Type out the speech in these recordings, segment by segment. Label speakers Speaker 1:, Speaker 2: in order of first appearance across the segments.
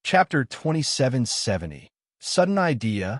Speaker 1: Chapter 2770. Sudden Idea.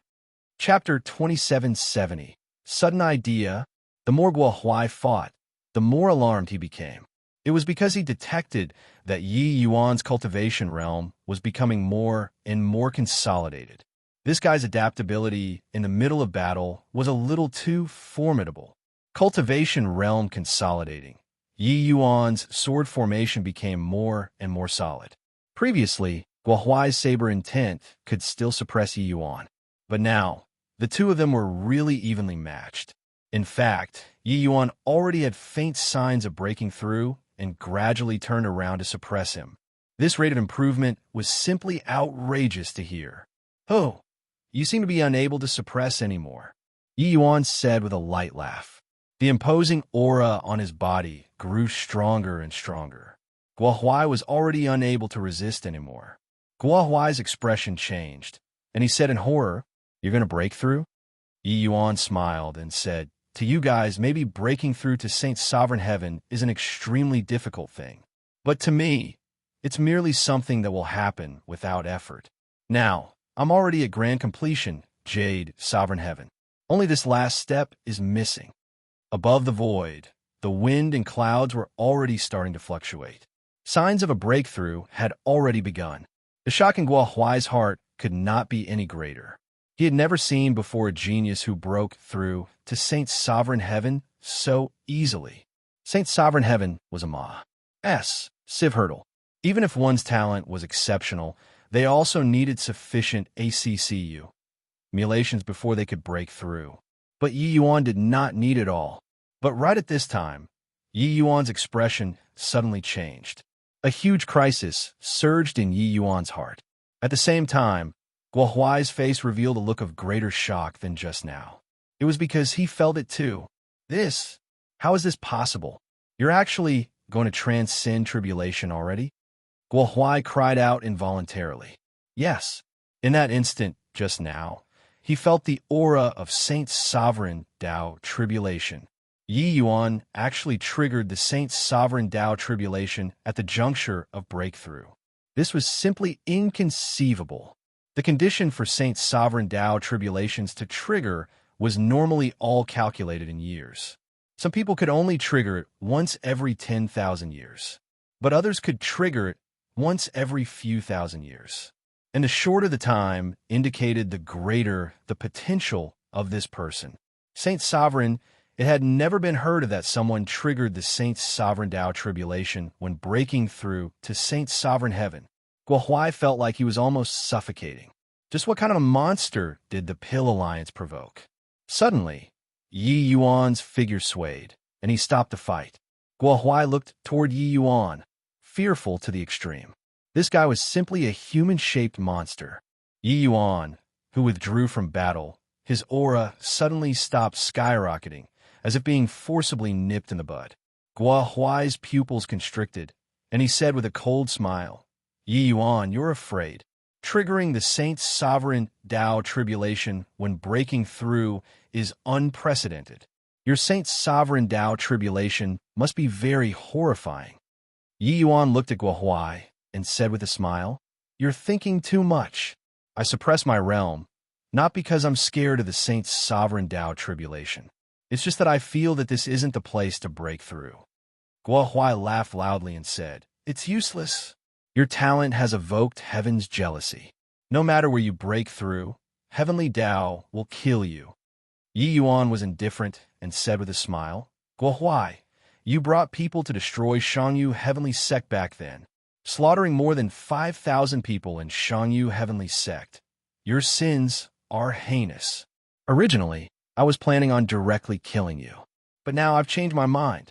Speaker 1: Chapter 2770. Sudden Idea. The more Guo Huai fought, the more alarmed he became. It was because he detected that Yi Yuan's cultivation realm was becoming more and more consolidated. This guy's adaptability in the middle of battle was a little too formidable. Cultivation realm consolidating. Yi Yuan's sword formation became more and more solid. Previously, Guo Huai's saber intent could still suppress Yi Yuan. But now, the two of them were really evenly matched. In fact, Yi Yuan already had faint signs of breaking through and gradually turned around to suppress him. This rate of improvement was simply outrageous to hear. "Oh, you seem to be unable to suppress anymore," Yi Yuan said with a light laugh. The imposing aura on his body grew stronger and stronger. Guo Huai was already unable to resist anymore. Guo Huai's expression changed, and he said in horror, "You're going to break through?" Yi Yuan smiled and said, "To you guys, maybe breaking through to Saint Sovereign Heaven is an extremely difficult thing. But to me, it's merely something that will happen without effort. Now, I'm already at grand completion, Jade, Sovereign Heaven. Only this last step is missing." Above the void, the wind and clouds were already starting to fluctuate. Signs of a breakthrough had already begun. The shock in Guo Huai's heart could not be any greater. He had never seen before a genius who broke through to Saint Sovereign Heaven so easily. Saint Sovereign Heaven was a Ma's sieve hurdle. Even if one's talent was exceptional, they also needed sufficient ACCU emulations before they could break through. But Yi Yuan did not need it all. But right at this time, Yi Yuan's expression suddenly changed. A huge crisis surged in Yi Yuan's heart. At the same time, Guo Huai's face revealed a look of greater shock than just now. It was because he felt it too. How is this possible? You're actually going to transcend tribulation already? Guo Huai cried out involuntarily. Yes. In that instant, just now, he felt the aura of Saint Sovereign Dao Tribulation. Yi Yuan actually triggered the Saint Sovereign Dao Tribulation at the juncture of breakthrough. This was simply inconceivable. The condition for Saint Sovereign Dao Tribulations to trigger was normally all calculated in years. Some people could only trigger it once every 10,000 years, but others could trigger it once every few thousand years. And the shorter the time indicated the greater the potential of this person. Saint Sovereign, it had never been heard of that someone triggered the Saint Sovereign Dao Tribulation when breaking through to Saint Sovereign Heaven. Guo Huai felt like he was almost suffocating. Just what kind of a monster did the Pill Alliance provoke? Suddenly, Yi Yuan's figure swayed, and he stopped the fight. Guo Huai looked toward Yi Yuan, fearful to the extreme. This guy was simply a human-shaped monster. Yi Yuan, who withdrew from battle, his aura suddenly stopped skyrocketing, as if being forcibly nipped in the bud. Guo Huai's pupils constricted, and he said with a cold smile, "Yi Yuan, you're afraid. Triggering the Saint Sovereign Dao Tribulation when breaking through is unprecedented. Your Saint Sovereign Dao Tribulation must be very horrifying." Yi Yuan looked at Guo Huai and said with a smile, "You're thinking too much. I suppress my realm, not because I'm scared of the Saint Sovereign Dao Tribulation. It's just that I feel that this isn't the place to break through." Guo Huai laughed loudly and said, "It's useless. Your talent has evoked heaven's jealousy. No matter where you break through, heavenly Dao will kill you." Yi Yuan was indifferent and said with a smile, "Guo Huai, you brought people to destroy Shangyu Heavenly Sect back then, slaughtering more than 5,000 people in Shangyu Heavenly Sect. Your sins are heinous. Originally, I was planning on directly killing you, but now I've changed my mind."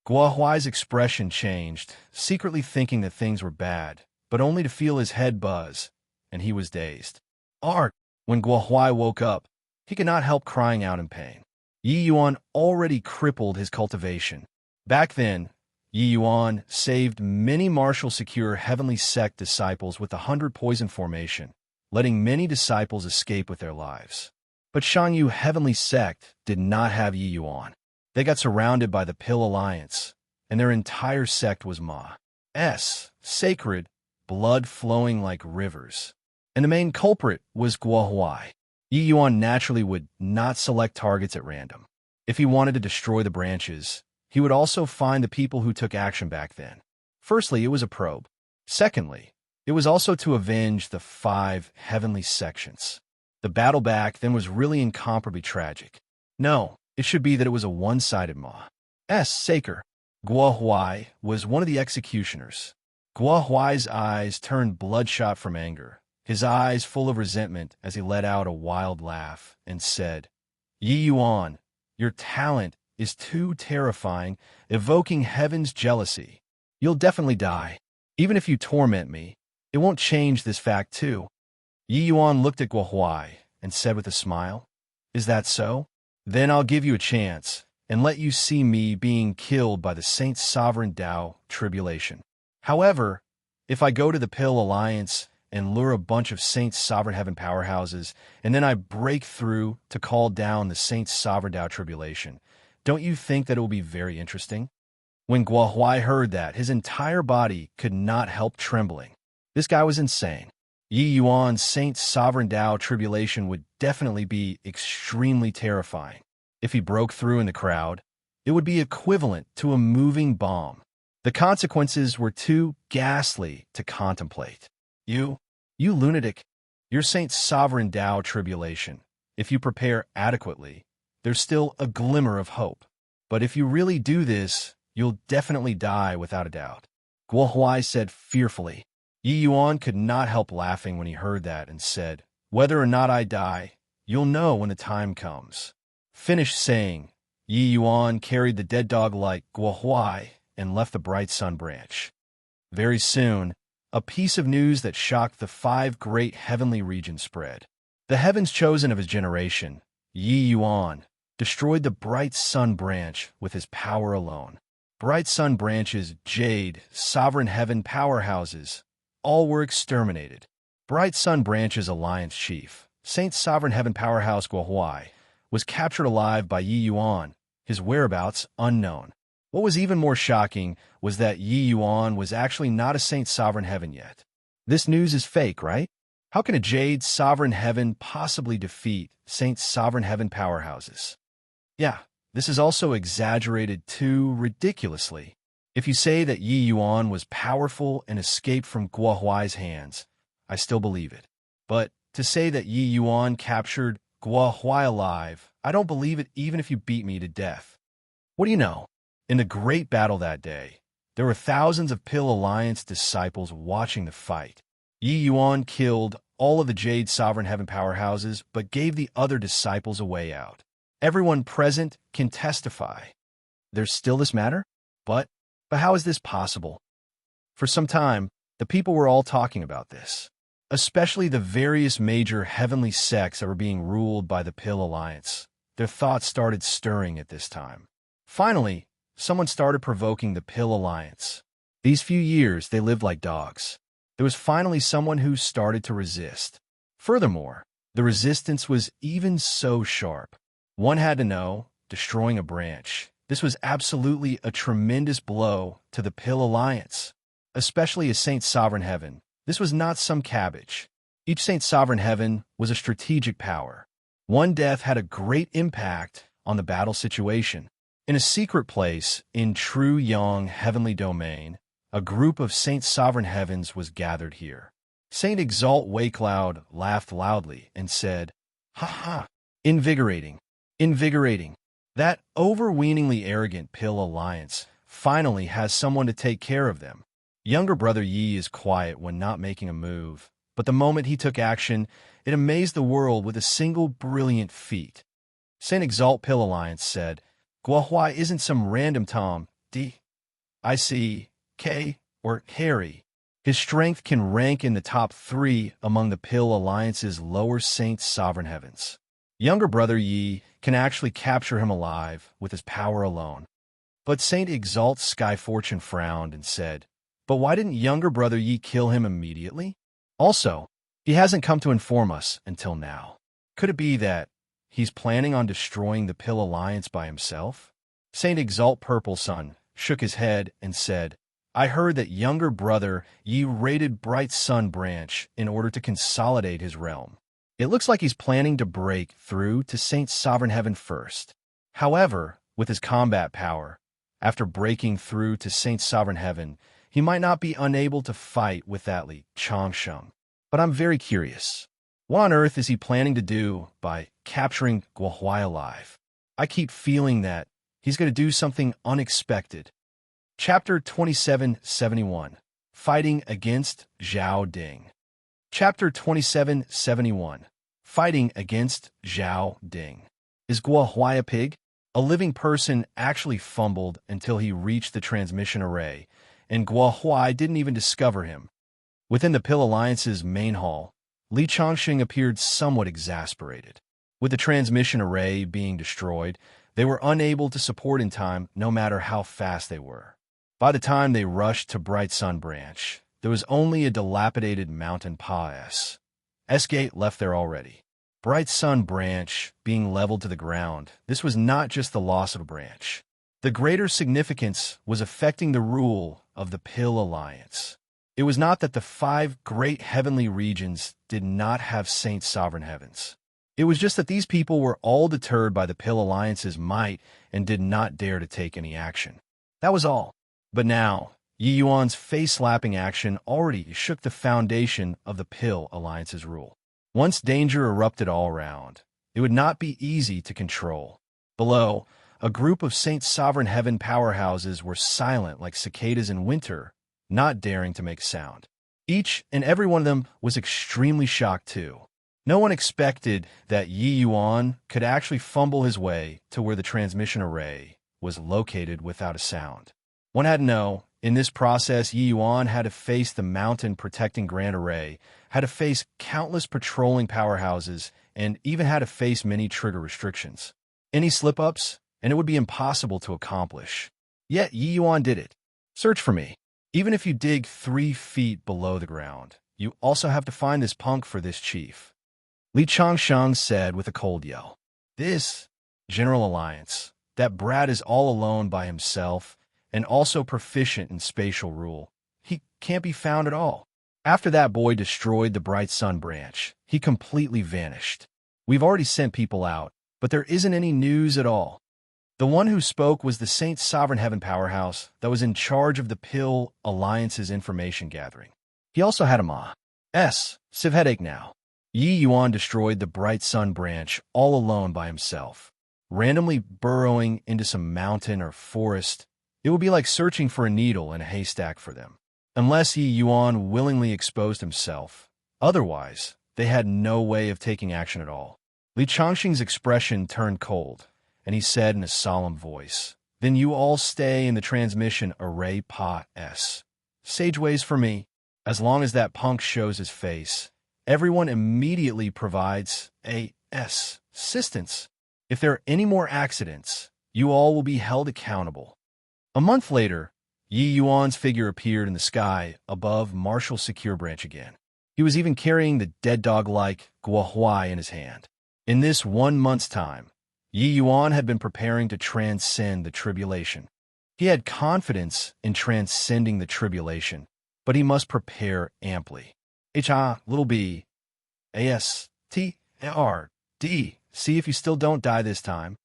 Speaker 1: Guo Huai's expression changed, secretly thinking that things were bad, but only to feel his head buzz, and he was dazed. When Guo Huai woke up, he could not help crying out in pain. Yi Yuan already crippled his cultivation. Back then, Yi Yuan saved many martial secure Heavenly Sect disciples with the 100 Poison Formation, letting many disciples escape with their lives. But Shangyu Heavenly Sect did not have Yi Yuan. They got surrounded by the Pill Alliance, and their entire sect was Ma's sacred blood flowing like rivers. And the main culprit was Guo Huai. Yi Yuan naturally would not select targets at random. If he wanted to destroy the branches, he would also find the people who took action back then. Firstly, it was a probe. Secondly, it was also to avenge the 5 heavenly sections. The battle back then was really incomparably tragic. No, it should be that it was a one-sided massacre. Guo Huai was one of the executioners. Guo Huai's eyes turned bloodshot from anger, his eyes full of resentment as he let out a wild laugh and said, "Yi Yuan, your talent is too terrifying, evoking heaven's jealousy. You'll definitely die. Even if you torment me, it won't change this fact too." Yi Yuan looked at Guo Huai and said with a smile, "Is that so? Then I'll give you a chance and let you see me being killed by the Saint Sovereign Tao tribulation. However, if I go to the Pill Alliance and lure a bunch of Saint Sovereign Heaven powerhouses, and then I break through to call down the Saint Sovereign Tao tribulation, don't you think that it will be very interesting?" When Guo Huai heard that, his entire body could not help trembling. This guy was insane. Yi Yuan's Saint Sovereign Tao tribulation would definitely be extremely terrifying. If he broke through in the crowd, it would be equivalent to a moving bomb. The consequences were too ghastly to contemplate. You lunatic, your Saint Sovereign Tao tribulation. If you prepare adequately, there's still a glimmer of hope. But if you really do this, you'll definitely die without a doubt. Guo Huai said fearfully. Yi Yuan could not help laughing when he heard that and said, "Whether or not I die, you'll know when the time comes." Finished saying, Yi Yuan carried the dead dog like Guo Huai and left the bright sun branch. Very soon, a piece of news that shocked the 5 great heavenly regions spread. The heavens chosen of his generation, Yi Yuan, destroyed the bright sun branch with his power alone. Bright sun branches, jade, sovereign heaven powerhouses, all were exterminated. Bright sun branches alliance chief, Saint Sovereign Heaven powerhouse Guo Huai, was captured alive by Yi Yuan, his whereabouts unknown. What was even more shocking was that Yi Yuan was actually not a Saint Sovereign Heaven yet. This news is fake, right? How can a Jade Sovereign Heaven possibly defeat Saint Sovereign Heaven powerhouses? Yeah, this is also exaggerated too ridiculously. If you say that Yi Yuan was powerful and escaped from Guo Huai's hands, I still believe it. But to say that Yi Yuan captured Guo Huai alive, I don't believe it even if you beat me to death. What do you know? In the great battle that day, there were thousands of Pill Alliance disciples watching the fight. Yi Yuan killed all of the Jade Sovereign Heaven powerhouses, but gave the other disciples a way out. Everyone present can testify. There's still this matter? But how is this possible? For some time, the people were all talking about this, especially the various major heavenly sects that were being ruled by the Pill Alliance. Their thoughts started stirring at this time. Finally, someone started provoking the Pill Alliance. These few years, they lived like dogs. There was finally someone who started to resist. Furthermore, the resistance was even so sharp. One had to know, destroying a branch. This was absolutely a tremendous blow to the Pill Alliance, especially as Saint Sovereign Heaven. This was not some cabbage. Each Saint Sovereign Heaven was a strategic power. One death had a great impact on the battle situation. In a secret place in True Yang Heavenly Domain, a group of Saint Sovereign Heavens was gathered here. Saint Exalt Waycloud laughed loudly and said, "Ha ha! Invigorating! Invigorating! That overweeningly arrogant Pill Alliance finally has someone to take care of them." Younger brother Yi is quiet when not making a move, but the moment he took action, it amazed the world with a single brilliant feat. Saint Exalt Pill Alliance said, "Guo Huai isn't some random Tom, D-I-C-K, or Harry. His strength can rank in the top 3 among the Pill Alliance's lower Saint Sovereign Heavens. Younger brother Yi can actually capture him alive with his power alone." But Saint Exalt Sky Fortune frowned and said, "But why didn't younger brother Yi kill him immediately? Also, he hasn't come to inform us until now. Could it be that he's planning on destroying the Pill Alliance by himself?" Saint Exalt Purple Sun shook his head and said, I heard that younger brother Yi raided Bright Sun Branch in order to consolidate his realm. It looks like he's planning to break through to Saint Sovereign Heaven first. However, with his combat power, after breaking through to Saint Sovereign Heaven, he might not be unable to fight with that Li Changsheng. But I'm very curious. What on earth is he planning to do by capturing Guohuai alive? I keep feeling that he's going to do something unexpected. Chapter 2771, Fighting Against Zhao Ding. Chapter 2771, Fighting Against Zhao Ding. Is Guohuai a pig? A living person actually fumbled until he reached the transmission array, and Guohuai didn't even discover him. Within the Pill Alliance's main hall, Li Changxing appeared somewhat exasperated. With the transmission array being destroyed, they were unable to support in time no matter how fast they were. By the time they rushed to Bright Sun Branch, there was only a dilapidated mountain pass. S-Gate left there already. Bright Sun Branch being leveled to the ground, this was not just the loss of a branch. The greater significance was affecting the rule of the Pill Alliance. It was not that the 5 great heavenly regions did not have Saint Sovereign Heavens. It was just that these people were all deterred by the Pill Alliance's might and did not dare to take any action. That was all. But now, Yi Yuan's face-slapping action already shook the foundation of the Pill Alliance's rule. Once danger erupted all around, it would not be easy to control. Below, a group of Saint Sovereign Heaven powerhouses were silent like cicadas in winter, not daring to make sound. Each and every one of them was extremely shocked too. No one expected that Yi Yuan could actually fumble his way to where the transmission array was located without a sound. One had to know, in this process, Yi Yuan had to face the mountain-protecting Grand Array, had to face countless patrolling powerhouses, and even had to face many trigger restrictions. Any slip-ups, and it would be impossible to accomplish. Yet Yi Yuan did it. Search for me. Even if you dig 3 feet below the ground, you also have to find this punk for this chief. Li Changsheng said with a cold yell. This General Alliance, that brat is all alone by himself, and also proficient in spatial rule. He can't be found at all. After that boy destroyed the Bright Sun Branch, he completely vanished. We've already sent people out, but there isn't any news at all. The one who spoke was the Saint Sovereign Heaven powerhouse that was in charge of the Pill Alliance's information gathering. He also had a sieve headache now. Yi Yuan destroyed the Bright Sun Branch all alone by himself, randomly burrowing into some mountain or forest. It would be like searching for a needle in a haystack for them. Unless Yi Yuan willingly exposed himself. Otherwise, they had no way of taking action at all. Li Changxing's expression turned cold, and he said in a solemn voice, Then you all stay in the transmission array pa-s. Sageways for me. As long as that punk shows his face, everyone immediately provides assistance. If there are any more accidents, you all will be held accountable. A month later, Yi Yuan's figure appeared in the sky above Marshall's secure branch again. He was even carrying the dead dog-like Guohuai in his hand. In this 1 month's time, Yi Yuan had been preparing to transcend the tribulation. He had confidence in transcending the tribulation, but he must prepare amply. B, A-S-T-R-D. See if you still don't die this time.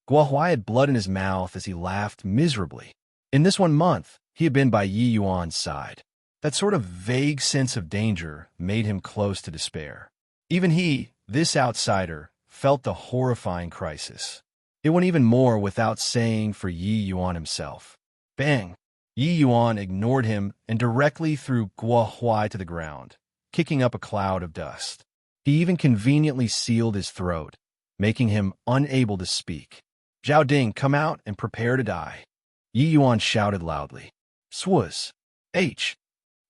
Speaker 1: Guohuai had blood in his mouth as he laughed miserably. In this 1 month, he had been by Yi Yuan's side. That sort of vague sense of danger made him close to despair. Even he, this outsider, felt the horrifying crisis. It went even more without saying for Yi Yuan himself. Bang! Yi Yuan ignored him and directly threw Guohuai to the ground, kicking up a cloud of dust. He even conveniently sealed his throat, making him unable to speak. Zhao Ding, come out and prepare to die. Yi Yuan shouted loudly. Swaz. H.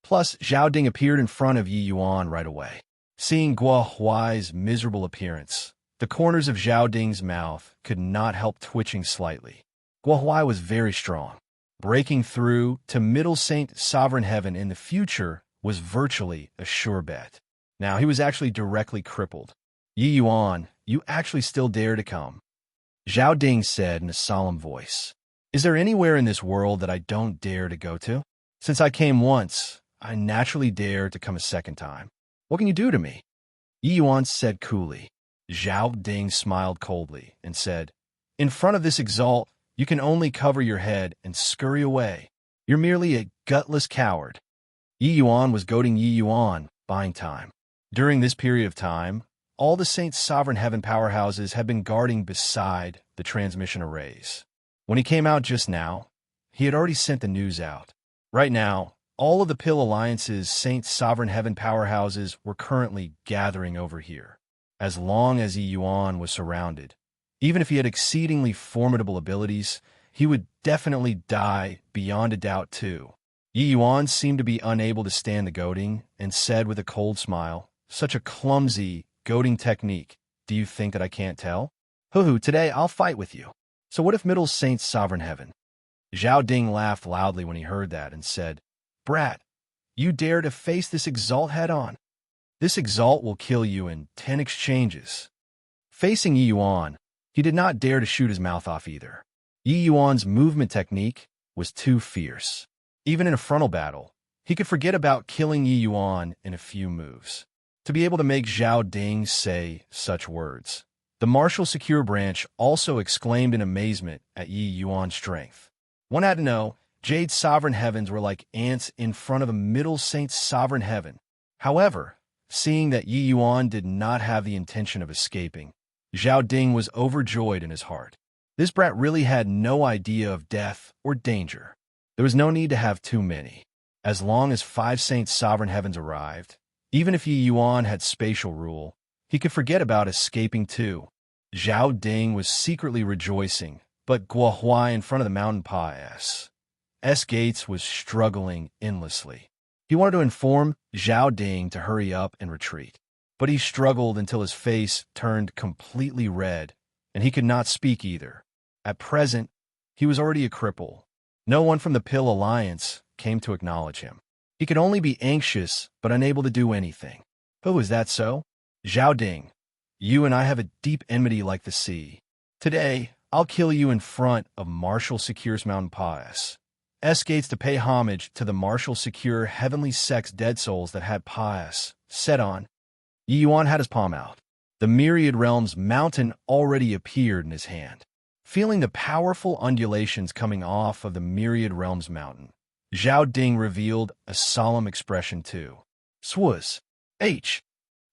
Speaker 1: Plus, Zhao Ding appeared in front of Yi Yuan right away. Seeing Guohuai's miserable appearance, the corners of Zhao Ding's mouth could not help twitching slightly. Guohuai was very strong. Breaking through to Middle Saint Sovereign Heaven in the future was virtually a sure bet. Now he was actually directly crippled. Yi Yuan, you actually still dare to come? Zhao Ding said in a solemn voice. Is there anywhere in this world that I don't dare to go to? Since I came once, I naturally dare to come a second time. What can you do to me? Yi Yuan said coolly. Zhao Ding smiled coldly and said, in front of this exalt, you can only cover your head and scurry away. You're merely a gutless coward. Yi Yuan was goading Yi Yuan, buying time. During this period of time, all the Saint's sovereign heaven powerhouses had been guarding beside the transmission arrays. When he came out just now, he had already sent the news out. Right now, all of the Pill Alliance's Saint's sovereign heaven powerhouses were currently gathering over here. As long as Yi Yuan was surrounded, even if he had exceedingly formidable abilities, he would definitely die beyond a doubt too. Yi Yuan seemed to be unable to stand the goading and said with a cold smile, such a clumsy goading technique. Do you think that I can't tell? Hoo-hoo, today I'll fight with you. So what if Middle Saint's sovereign heaven? Zhao Ding laughed loudly when he heard that and said, brat, you dare to face this exalt head-on? This exalt will kill you in 10 exchanges. Facing Yi Yuan, he did not dare to shoot his mouth off either. Yi Yuan's movement technique was too fierce. Even in a frontal battle, he could forget about killing Yi Yuan in a few moves. To be able to make Zhao Ding say such words, the martial secure branch also exclaimed in amazement at Yi Yuan's strength. One had to know, Jade's sovereign heavens were like ants in front of a Middle Saint's sovereign heaven. However, seeing that Yi Yuan did not have the intention of escaping, Zhao Ding was overjoyed in his heart. This brat really had no idea of death or danger. There was no need to have too many. As long as 5 Saints' sovereign heavens arrived, even if Yi Yuan had spatial rule, he could forget about escaping too. Zhao Ding was secretly rejoicing, but Guo Huai in front of the mountain pass gates was struggling endlessly. He wanted to inform Zhao Ding to hurry up and retreat, but he struggled until his face turned completely red, and he could not speak either. At present, he was already a cripple. No one from the Pill Alliance came to acknowledge him. He could only be anxious but unable to do anything. Oh, is that so? Zhao Ding, you and I have a deep enmity like the sea. Today, I'll kill you in front of Marshal Secure's mountain pass gates to pay homage to the Marshal Secure heavenly sex dead souls that had pass set on. Yi Yuan had his palm out. The Myriad Realms mountain already appeared in his hand. Feeling the powerful undulations coming off of the Myriad Realms mountain, Zhao Ding revealed a solemn expression too. Swaz. H.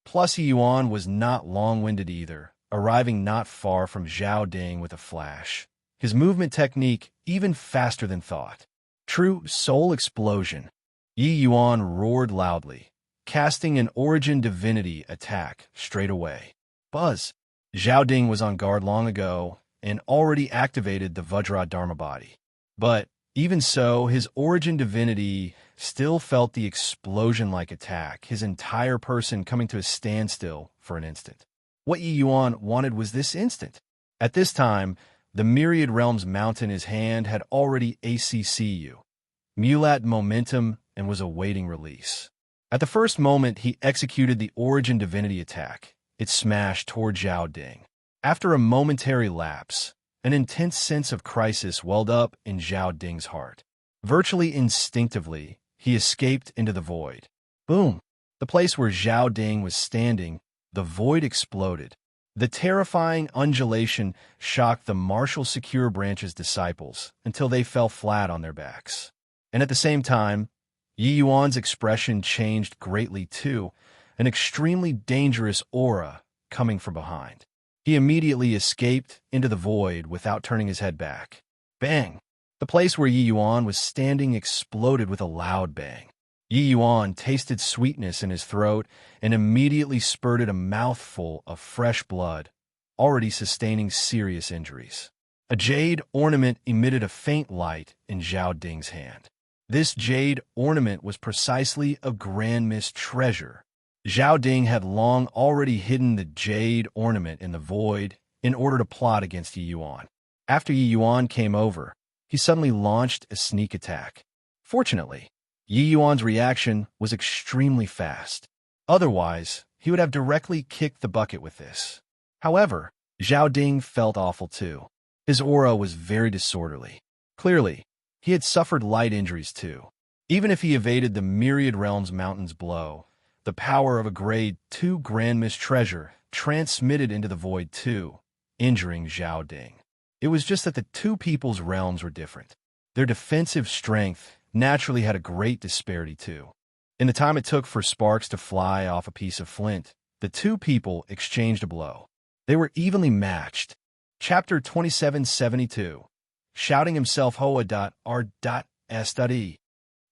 Speaker 1: Plus Yi Yuan was not long-winded either, arriving not far from Zhao Ding with a flash. His movement technique even faster than thought. True soul explosion. Yi Yuan roared loudly, casting an origin divinity attack straight away. Buzz. Zhao Ding was on guard long ago and already activated the Vajra Dharma body. But even so, his origin divinity still felt the explosion-like attack, his entire person coming to a standstill for an instant. What Yi Yuan wanted was this instant. At this time, the Myriad Realms mountain in his hand had already ACCU, Mulat momentum, and was awaiting release. At the first moment he executed the origin divinity attack, it smashed toward Zhao Ding. After a momentary lapse, an intense sense of crisis welled up in Zhao Ding's heart. Virtually instinctively, he escaped into the void. Boom! The place where Zhao Ding was standing, the void exploded. The terrifying undulation shocked the Marshal Secure Branch's disciples until they fell flat on their backs. And at the same time, Yi Yuan's expression changed greatly too, an extremely dangerous aura coming from behind. He immediately escaped into the void without turning his head back. Bang! The place where Yi Yuan was standing exploded with a loud bang. Yi Yuan tasted sweetness in his throat and immediately spurted a mouthful of fresh blood, already sustaining serious injuries. A jade ornament emitted a faint light in Zhao Ding's hand. This jade ornament was precisely a Grand Mist treasure. Zhao Ding had long already hidden the jade ornament in the void in order to plot against Yi Yuan. After Yi Yuan came over, he suddenly launched a sneak attack. Fortunately, Yi Yuan's reaction was extremely fast. Otherwise, he would have directly kicked the bucket with this. However, Zhao Ding felt awful too. His aura was very disorderly. Clearly, he had suffered light injuries too. Even if he evaded the myriad realms mountain's blow, the power of a grade 2 grand mist treasure transmitted into the void too, injuring Zhao Ding. It was just that the two people's realms were different. Their defensive strength naturally had a great disparity too. In the time it took for sparks to fly off a piece of flint, the two people exchanged a blow. They were evenly matched. Chapter 2772. Shouting himself Hoa.R.S.E.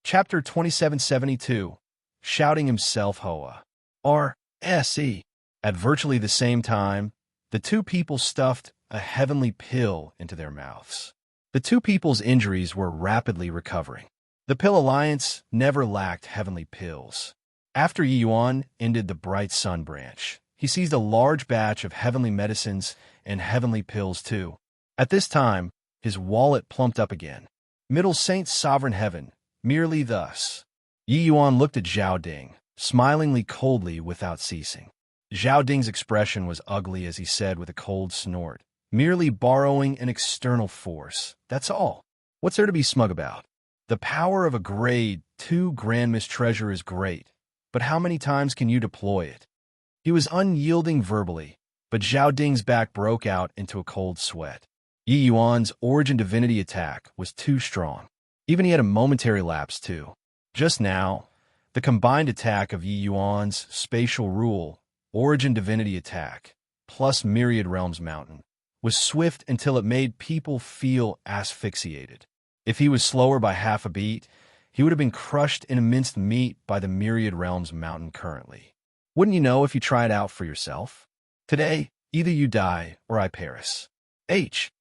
Speaker 1: Chapter 2772. Shouting himself Hoa. R.S.E. At virtually the same time, the two people stuffed a heavenly pill into their mouths. The two people's injuries were rapidly recovering. The Pill Alliance never lacked heavenly pills. After Yi Yuan ended the Bright Sun branch, he seized a large batch of heavenly medicines and heavenly pills too. At this time, his wallet plumped up again. Middle Saint's sovereign heaven, merely thus. Yi Yuan looked at Zhao Ding, smilingly coldly without ceasing. Zhao Ding's expression was ugly as he said with a cold snort, merely borrowing an external force, that's all. What's there to be smug about? The power of a grade 2 grand mist treasure is great, but how many times can you deploy it? He was unyielding verbally, but Zhao Ding's back broke out into a cold sweat. Yi Yuan's origin divinity attack was too strong. Even he had a momentary lapse too. Just now, the combined attack of Yi Yuan's spatial rule, origin divinity attack, plus myriad realms mountain, was swift until it made people feel asphyxiated. If he was slower by half a beat, he would have been crushed in minced meat by the myriad realms mountain currently. Wouldn't you know if you try it out for yourself? Today, either you die or I perish. H.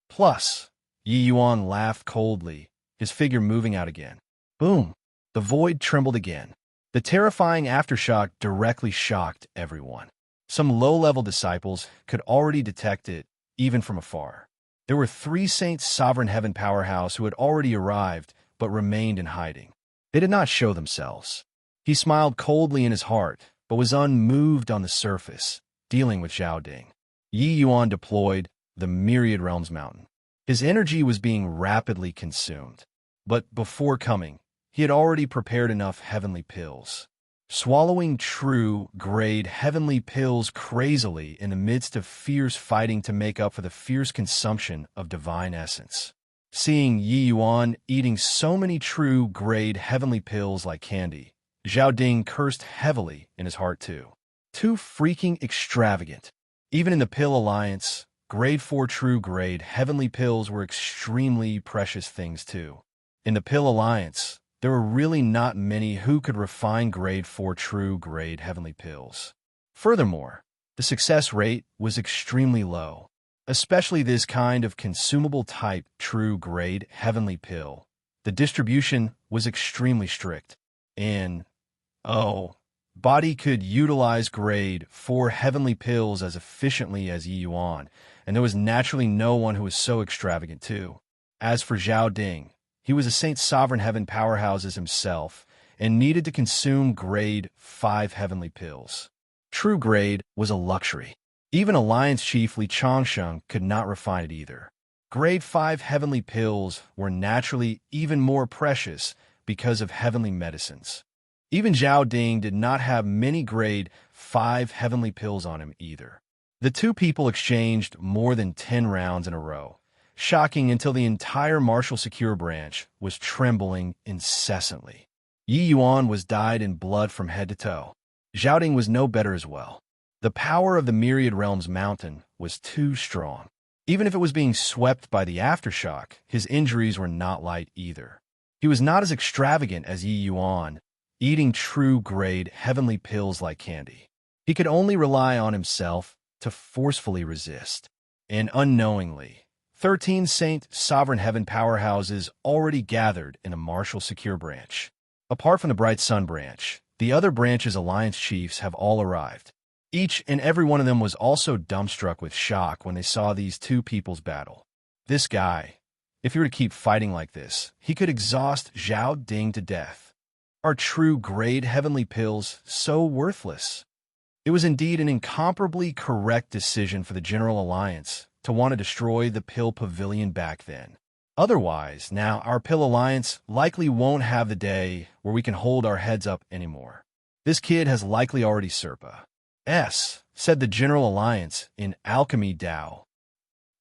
Speaker 1: Plus, Yi Yuan laughed coldly, his figure moving out again. Boom! The void trembled again. The terrifying aftershock directly shocked everyone. Some low-level disciples could already detect it, even from afar. There were 3 Saints Sovereign Heaven Powerhouse who had already arrived, but remained in hiding. They did not show themselves. He smiled coldly in his heart, but was unmoved on the surface, dealing with Zhao Ding. Yi Yuan deployed the Myriad Realms Mountain. His energy was being rapidly consumed. But before coming, he had already prepared enough heavenly pills. Swallowing true, grade heavenly pills crazily in the midst of fierce fighting to make up for the fierce consumption of divine essence. Seeing Yi Yuan eating so many true, grade heavenly pills like candy, Zhao Ding cursed heavily in his heart too. Too freaking extravagant. Even in the Pill Alliance, grade 4 true grade heavenly pills were extremely precious things too. In the Pill Alliance, there were really not many who could refine grade 4 true grade heavenly pills. Furthermore, the success rate was extremely low, especially this kind of consumable type true grade heavenly pill. The distribution was extremely strict, and, body could utilize grade 4 heavenly pills as efficiently as Yi Yuan, and there was naturally no one who was so extravagant too. As for Zhao Ding, he was a Saint Sovereign Heaven powerhouses himself and needed to consume grade 5 heavenly pills. True grade was a luxury. Even Alliance Chief Li Changsheng could not refine it either. Grade 5 heavenly pills were naturally even more precious because of heavenly medicines. Even Zhao Ding did not have many grade 5 heavenly pills on him either. The two people exchanged more than 10 rounds in a row, shocking until the entire Martial Secure branch was trembling incessantly. Yi Yuan was dyed in blood from head to toe. Zhao Ding was no better as well. The power of the Myriad Realms mountain was too strong. Even if it was being swept by the aftershock, his injuries were not light either. He was not as extravagant as Yi Yuan, eating true grade heavenly pills like candy. He could only rely on himself to forcefully resist. And unknowingly, 13 Saint Sovereign Heaven powerhouses already gathered in a Martial Secure branch. Apart from the Bright Sun branch, the other branches' alliance chiefs have all arrived. Each and every one of them was also dumbstruck with shock when they saw these two people's battle. This guy, if he were to keep fighting like this, he could exhaust Zhao Ding to death. Are true grade heavenly pills so worthless? It was indeed an incomparably correct decision for the General Alliance to want to destroy the Pill Pavilion back then. Otherwise, now our Pill Alliance likely won't have the day where we can hold our heads up anymore. This kid has likely already Serpa. Said the General Alliance in Alchemy Tao.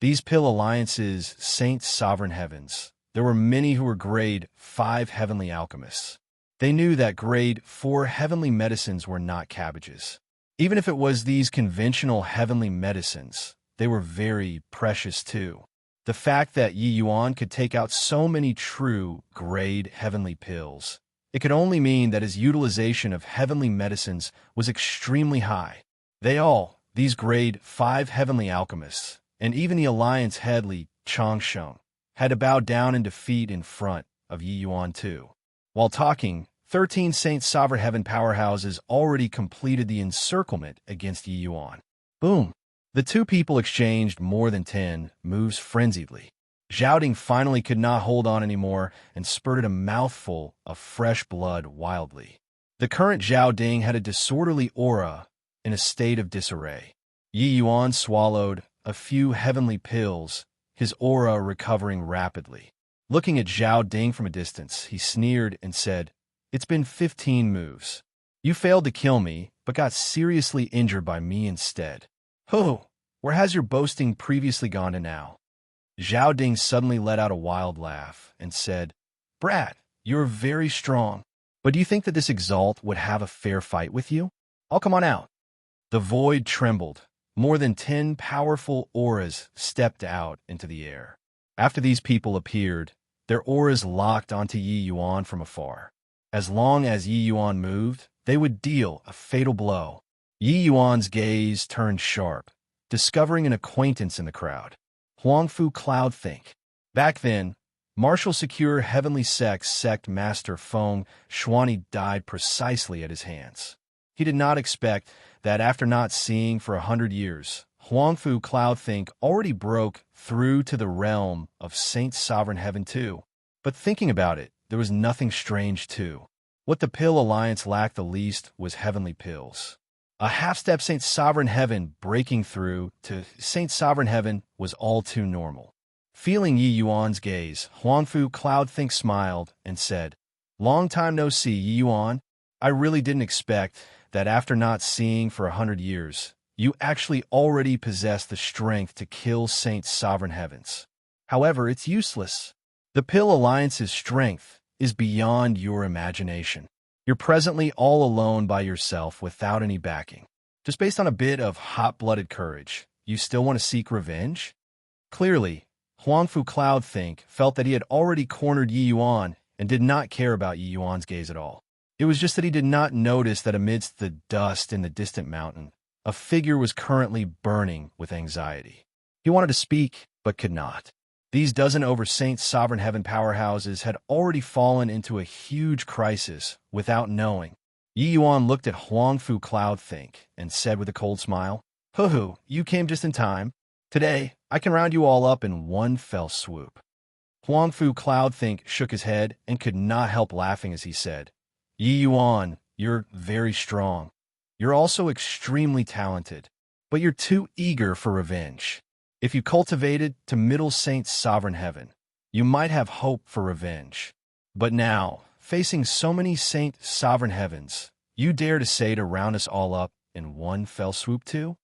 Speaker 1: These Pill Alliances, Saints Sovereign Heavens. There were many who were grade 5 heavenly alchemists. They knew that grade 4 heavenly medicines were not cabbages. Even if it was these conventional heavenly medicines, they were very precious too. The fact that Yi Yuan could take out so many true grade heavenly pills, it could only mean that his utilization of heavenly medicines was extremely high. They all, these grade 5 heavenly alchemists, and even the Alliance head Li Changsheng, had to bow down in defeat in front of Yi Yuan too. While talking, 13 Saint Sovereign Heaven powerhouses already completed the encirclement against Yi Yuan. Boom! The two people exchanged more than 10 moves frenziedly. Zhao Ding finally could not hold on anymore and spurted a mouthful of fresh blood wildly. The current Zhao Ding had a disorderly aura in a state of disarray. Yi Yuan swallowed a few heavenly pills, his aura recovering rapidly. Looking at Zhao Ding from a distance, he sneered and said, "It's been 15 moves. You failed to kill me, but got seriously injured by me instead. Ho! Where has your boasting previously gone to now?" Zhao Ding suddenly let out a wild laugh and said, "Brat, you're very strong. But do you think that this Exalt would have a fair fight with you? I'll come on out." The void trembled. More than 10 powerful auras stepped out into the air. After these people appeared, their auras locked onto Yi Yuan from afar. As long as Yi Yuan moved, they would deal a fatal blow. Yi Yuan's gaze turned sharp, discovering an acquaintance in the crowd. Huangfu Cloud Think. Back then, Martial Secure Heavenly Sect Master Feng Shuani died precisely at his hands. He did not expect that after not seeing for 100 years, Huangfu Cloud Think already broke through to the realm of Saint Sovereign Heaven too. But thinking about it, there was nothing strange too. What the Pill Alliance lacked the least was heavenly pills. A half-step Saint Sovereign Heaven breaking through to Saint Sovereign Heaven was all too normal. Feeling Yi Yuan's gaze, Huangfu Cloud Think smiled and said, "Long time no see, Yi Yuan. I really didn't expect that after not seeing for 100 years, you actually already possess the strength to kill Saint Sovereign Heavens. However, it's useless. The Pill Alliance's strength is beyond your imagination. You're presently all alone by yourself without any backing. Just based on a bit of hot-blooded courage, you still want to seek revenge?" Clearly, Huangfu Cloud Think felt that he had already cornered Yi Yuan and did not care about Yi Yuan's gaze at all. It was just that he did not notice that amidst the dust in the distant mountain, a figure was currently burning with anxiety. He wanted to speak, but could not. These dozen over Saint Sovereign Heaven powerhouses had already fallen into a huge crisis without knowing. Yi Yuan looked at Huangfu Cloud Think and said with a cold smile, "Hoo-hoo, you came just in time. Today, I can round you all up in one fell swoop." Huangfu Cloud Think shook his head and could not help laughing as he said, "Yi Yuan, you're very strong. You're also extremely talented, but you're too eager for revenge. If you cultivated to middle Saint Sovereign Heaven, you might have hope for revenge. But now, facing so many Saint Sovereign Heavens, you dare to say to round us all up in one fell swoop too?"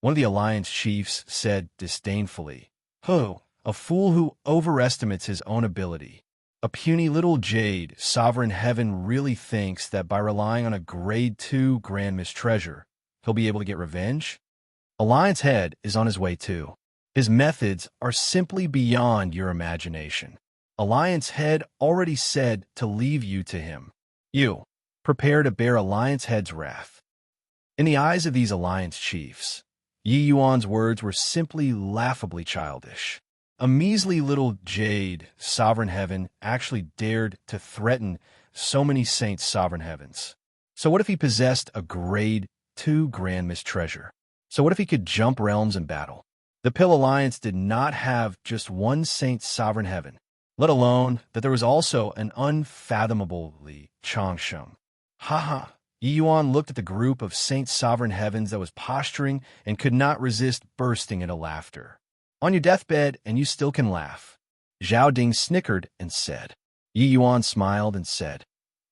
Speaker 1: One of the Alliance chiefs said disdainfully, "Ho, a fool who overestimates his own ability. A puny little jade Sovereign Heaven really thinks that by relying on a grade 2 Grand Miss Treasure, he'll be able to get revenge? Alliance Head is on his way too. His methods are simply beyond your imagination. Alliance Head already said to leave you to him. You, prepare to bear Alliance Head's wrath." In the eyes of these Alliance chiefs, Yi Yuan's words were simply laughably childish. A measly little jade Sovereign Heaven actually dared to threaten so many Saint Sovereign Heavens. So what if he possessed a grade 2 Grand Miss Treasure? So what if he could jump realms in battle? The Pill Alliance did not have just one Saint Sovereign Heaven, let alone that there was also an unfathomable Li Changsheng. Ha! Yi Yuan looked at the group of Saint Sovereign Heavens that was posturing and could not resist bursting into laughter. On your deathbed and you still can laugh. Zhao Ding snickered and said. Yi Yuan smiled and said,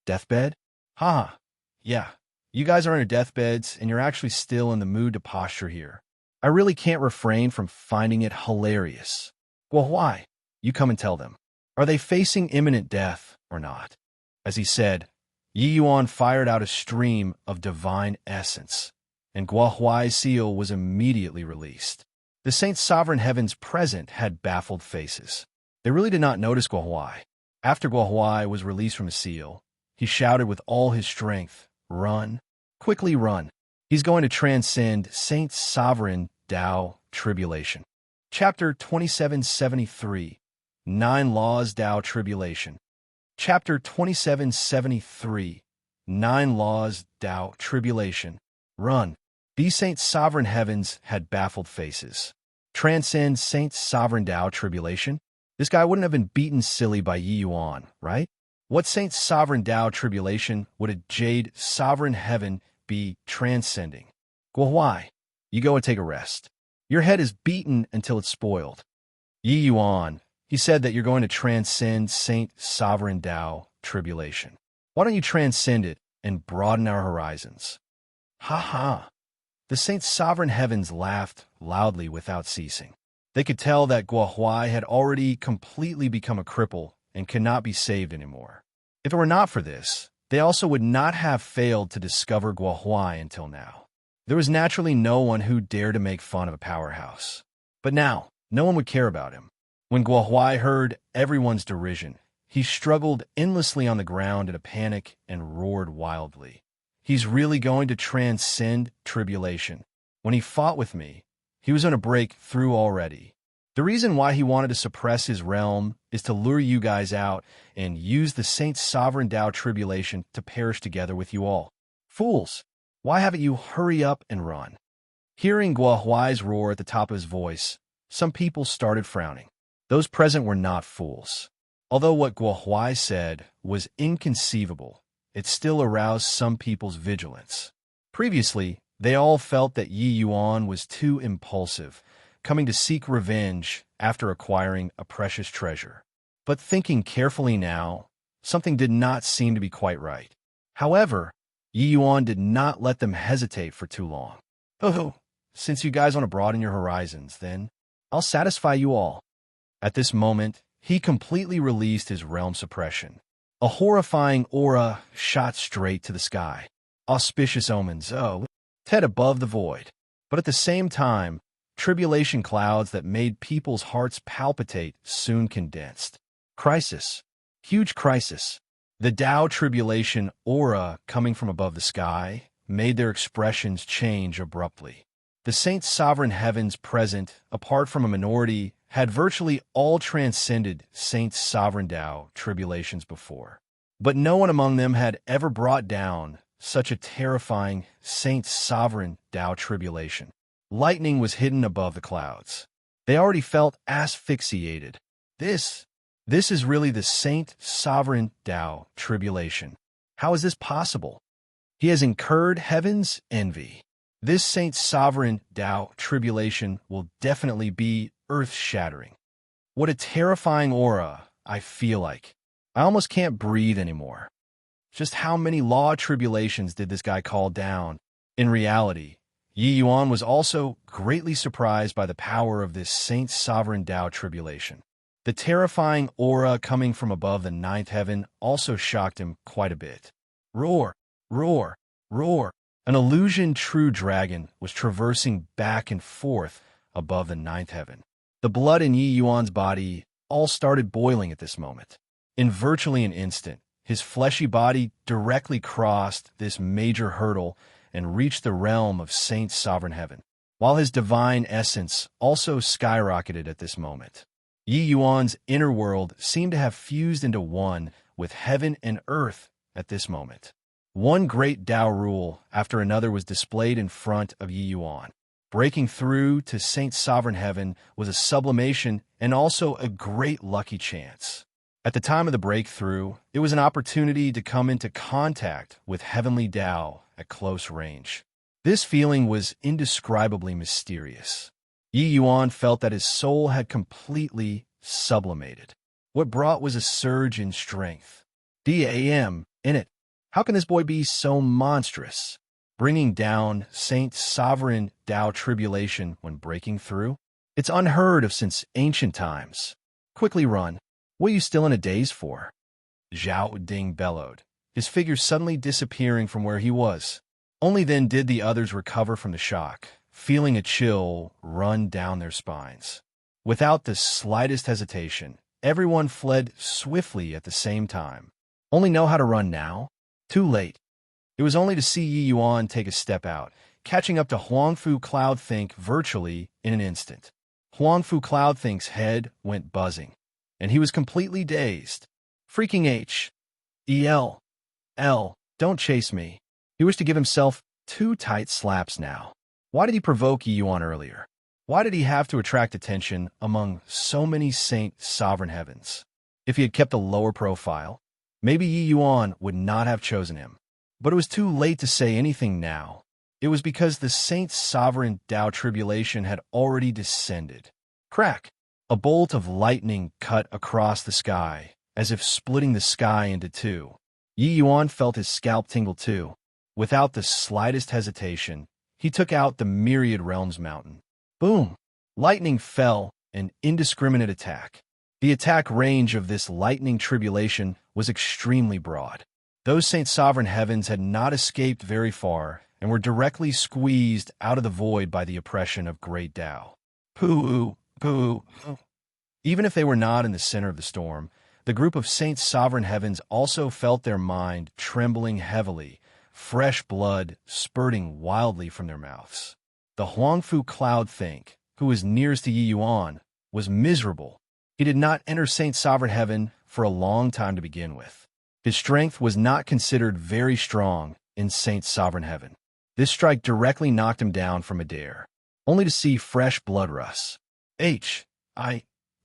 Speaker 1: Deathbed? Haha, yeah. You guys are on your deathbeds, and you're actually still in the mood to posture here. I really can't refrain from finding it hilarious. Well, why? You come and tell them. Are they facing imminent death or not? As he said, Yi Yuan fired out a stream of divine essence, and Guo Huai's seal was immediately released. The Saint Sovereign Heavens present had baffled faces. They really did not notice Guo Huai. After Guo Huai was released from his seal, he shouted with all his strength, Run! Quickly run! He's going to transcend Saint Sovereign Dao Tribulation. Chapter 2773, 9 Laws Dao Tribulation. Chapter 2773, 9 Laws Dao Tribulation. Run! These Saint Sovereign Heavens had baffled faces. Transcend Saint Sovereign Dao Tribulation? This guy wouldn't have been beaten silly by Yi Yuan, right? What Saint Sovereign Dao Tribulation would a Jade Sovereign Heaven be transcending? Guo Huai, you go and take a rest. Your head is beaten until it's spoiled. Yi Yuan, he said that you're going to transcend Saint Sovereign Dao Tribulation. Why don't you transcend it and broaden our horizons? Ha ha. The Saint Sovereign Heavens laughed loudly without ceasing. They could tell that Guo Huai had already completely become a cripple and could not be saved anymore. If it were not for this, they also would not have failed to discover Guo Huai until now. There was naturally no one who dared to make fun of a powerhouse. But now, no one would care about him. When Guo Huai heard everyone's derision, he struggled endlessly on the ground in a panic and roared wildly. He's really going to transcend tribulation. When he fought with me, he was going to break through already. The reason why he wanted to suppress his realm is to lure you guys out and use the Saint Sovereign Dao Tribulation to perish together with you all. Fools, why haven't you hurry up and run? Hearing Guo Huai's roar at the top of his voice, some people started frowning. Those present were not fools. Although what Guo Huai said was inconceivable, it still aroused some people's vigilance. Previously, they all felt that Yi Yuan was too impulsive, coming to seek revenge after acquiring a precious treasure. But thinking carefully now, something did not seem to be quite right. However, Yi Yuan did not let them hesitate for too long. Oh, since you guys want to broaden your horizons, then I'll satisfy you all. At this moment, he completely released his realm suppression. A horrifying aura shot straight to the sky. Auspicious omens, head above the void. But at the same time, tribulation clouds that made people's hearts palpitate soon condensed. Crisis. Huge crisis. The Dao tribulation aura coming from above the sky made their expressions change abruptly. The Saint Sovereign Heavens present, apart from a minority, had virtually all transcended Saint Sovereign Dao tribulations before. But no one among them had ever brought down such a terrifying Saint Sovereign Dao tribulation. Lightning was hidden above the clouds. They already felt asphyxiated. This is really the Saint Sovereign Dao tribulation. How is this possible? He has incurred heaven's envy. This Saint Sovereign Dao tribulation will definitely be earth-shattering. What a terrifying aura I feel like. I almost can't breathe anymore. Just how many law tribulations did this guy call down? In reality, Yi Yuan was also greatly surprised by the power of this Saint Sovereign Dao tribulation. The terrifying aura coming from above the ninth heaven also shocked him quite a bit. Roar, roar, roar. An illusion true dragon was traversing back and forth above the ninth heaven. The blood in Yi Yuan's body all started boiling at this moment. In virtually an instant, his fleshy body directly crossed this major hurdle and reached the realm of Saint Sovereign Heaven, while his divine essence also skyrocketed at this moment. Yi Yuan's inner world seemed to have fused into one with heaven and earth at this moment. One great Dao rule after another was displayed in front of Yi Yuan. Breaking through to Saint Sovereign Heaven was a sublimation and also a great lucky chance. At the time of the breakthrough, it was an opportunity to come into contact with heavenly Dao at close range. This feeling was indescribably mysterious. Yi Yuan felt that his soul had completely sublimated. What brought was a surge in strength. Damn, in it. How can this boy be so monstrous? Bringing down Saint Sovereign Tao Tribulation when breaking through? It's unheard of since ancient times. Quickly run. What are you still in a daze for? Zhao Ding bellowed, his figure suddenly disappearing from where he was. Only then did the others recover from the shock, feeling a chill run down their spines. Without the slightest hesitation, everyone fled swiftly at the same time. Only know how to run now? Too late. It was only to see Yi Yuan take a step out, catching up to Huangfu Cloudthink virtually in an instant. Huangfu Cloudthink's head went buzzing, and he was completely dazed. Freaking H. E.L. L. Don't chase me. He wished to give himself 2 tight slaps now. Why did he provoke Yi Yuan earlier? Why did he have to attract attention among so many Saint Sovereign Heavens? If he had kept a lower profile, maybe Yi Yuan would not have chosen him. But it was too late to say anything now. It was because the Saint Sovereign Tao Tribulation had already descended. Crack! A bolt of lightning cut across the sky, as if splitting the sky into 2. Yi Yuan felt his scalp tingle too. Without the slightest hesitation, he took out the Myriad Realms Mountain. Boom! Lightning fell, an indiscriminate attack. The attack range of this lightning tribulation was extremely broad. Those Saint Sovereign Heavens had not escaped very far and were directly squeezed out of the void by the oppression of Great Tao. Pooh. Even if they were not in the center of the storm, the group of Saint Sovereign Heavens also felt their mind trembling heavily, fresh blood spurting wildly from their mouths. The Huangfu Cloudthink, who was nearest to Yi Yuan, was miserable. He did not enter Saint Sovereign Heaven for a long time to begin with. His strength was not considered very strong in Saint Sovereign Heaven. This strike directly knocked him down from midair, only to see fresh blood rush.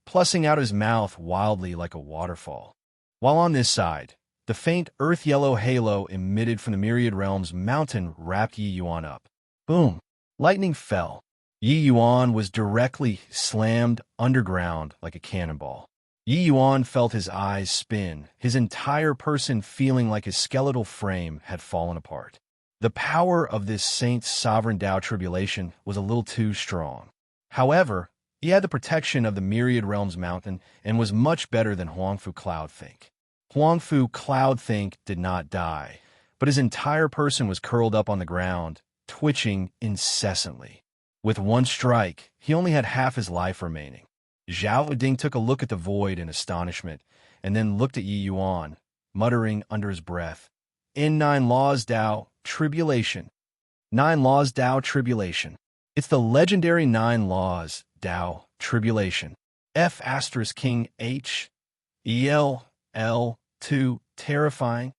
Speaker 1: Plussing out his mouth wildly like a waterfall. While on this side, the faint earth-yellow halo emitted from the Myriad Realms Mountain wrapped Yi Yuan up. Boom! Lightning fell. Yi Yuan was directly slammed underground like a cannonball. Yi Yuan felt his eyes spin, his entire person feeling like his skeletal frame had fallen apart. The power of this Saint Sovereign Tao Tribulation was a little too strong. However, he had the protection of the Myriad Realms Mountain and was much better than Huangfu Cloudthink. Huangfu Cloudthink did not die, but his entire person was curled up on the ground, twitching incessantly. With one strike, he only had half his life remaining. Zhao Ding took a look at the void in astonishment, and then looked at Yi Yuan, muttering under his breath, "In 9 Laws Tao Tribulation. 9 Laws Tao Tribulation. It's the legendary 9 Laws Tao Tribulation. F * King H. E.L. L. 2. Terrifying.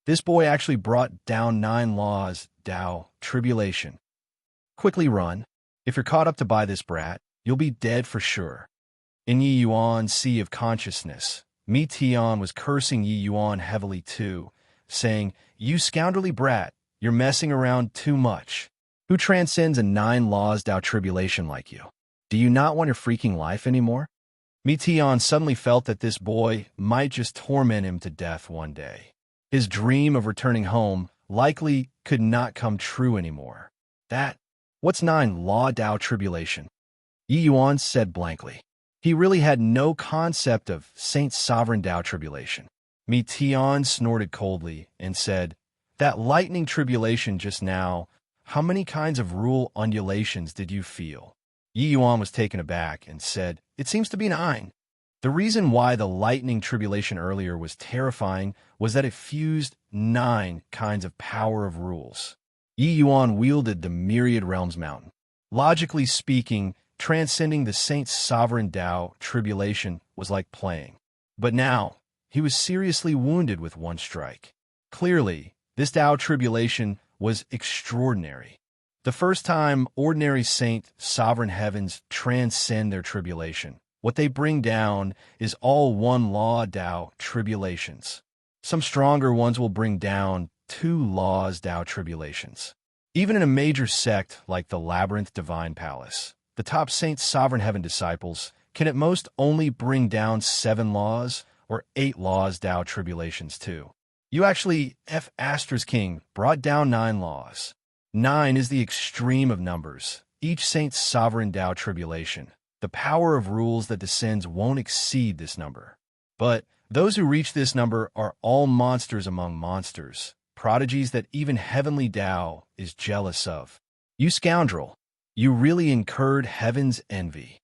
Speaker 1: This boy actually brought down 9 Laws Tao Tribulation. Quickly run. If you're caught up to by this brat, you'll be dead for sure." In Yi Yuan's sea of consciousness, Mi Tian was cursing Yi Yuan heavily too, saying, "You scoundrelly brat, you're messing around too much. Who transcends a 9 Laws Tao Tribulation like you? Do you not want your freaking life anymore?" Mi Tian suddenly felt that this boy might just torment him to death one day. His dream of returning home likely could not come true anymore. What's 9 Law Tao Tribulation? Yi Yuan said blankly. He really had no concept of Saint Sovereign Tao Tribulation. Mi Tian snorted coldly and said, "That lightning tribulation just now, how many kinds of rule undulations did you feel?" Yi Yuan was taken aback and said, "It seems to be 9. The reason why the lightning tribulation earlier was terrifying was that it fused 9 kinds of power of rules. Yi Yuan wielded the Myriad Realms Mountain. Logically speaking, transcending the Saint Sovereign Tao Tribulation was like playing. But now, he was seriously wounded with one strike. Clearly, this Tao Tribulation was extraordinary. The first time ordinary Saint Sovereign Heavens transcend their tribulation, what they bring down is all 1 Law Tao Tribulations. Some stronger ones will bring down 2 Laws Tao Tribulations. Even in a major sect like the Labyrinth Divine Palace, the top Saint Sovereign Heaven disciples can at most only bring down 7 laws or 8 laws Tao tribulations too. You actually, F asterisk king, brought down 9 laws. 9 is the extreme of numbers, each saint's sovereign Tao tribulation. The power of rules that descends won't exceed this number. But those who reach this number are all monsters among monsters, prodigies that even heavenly Tao is jealous of. You scoundrel, you really incurred heaven's envy.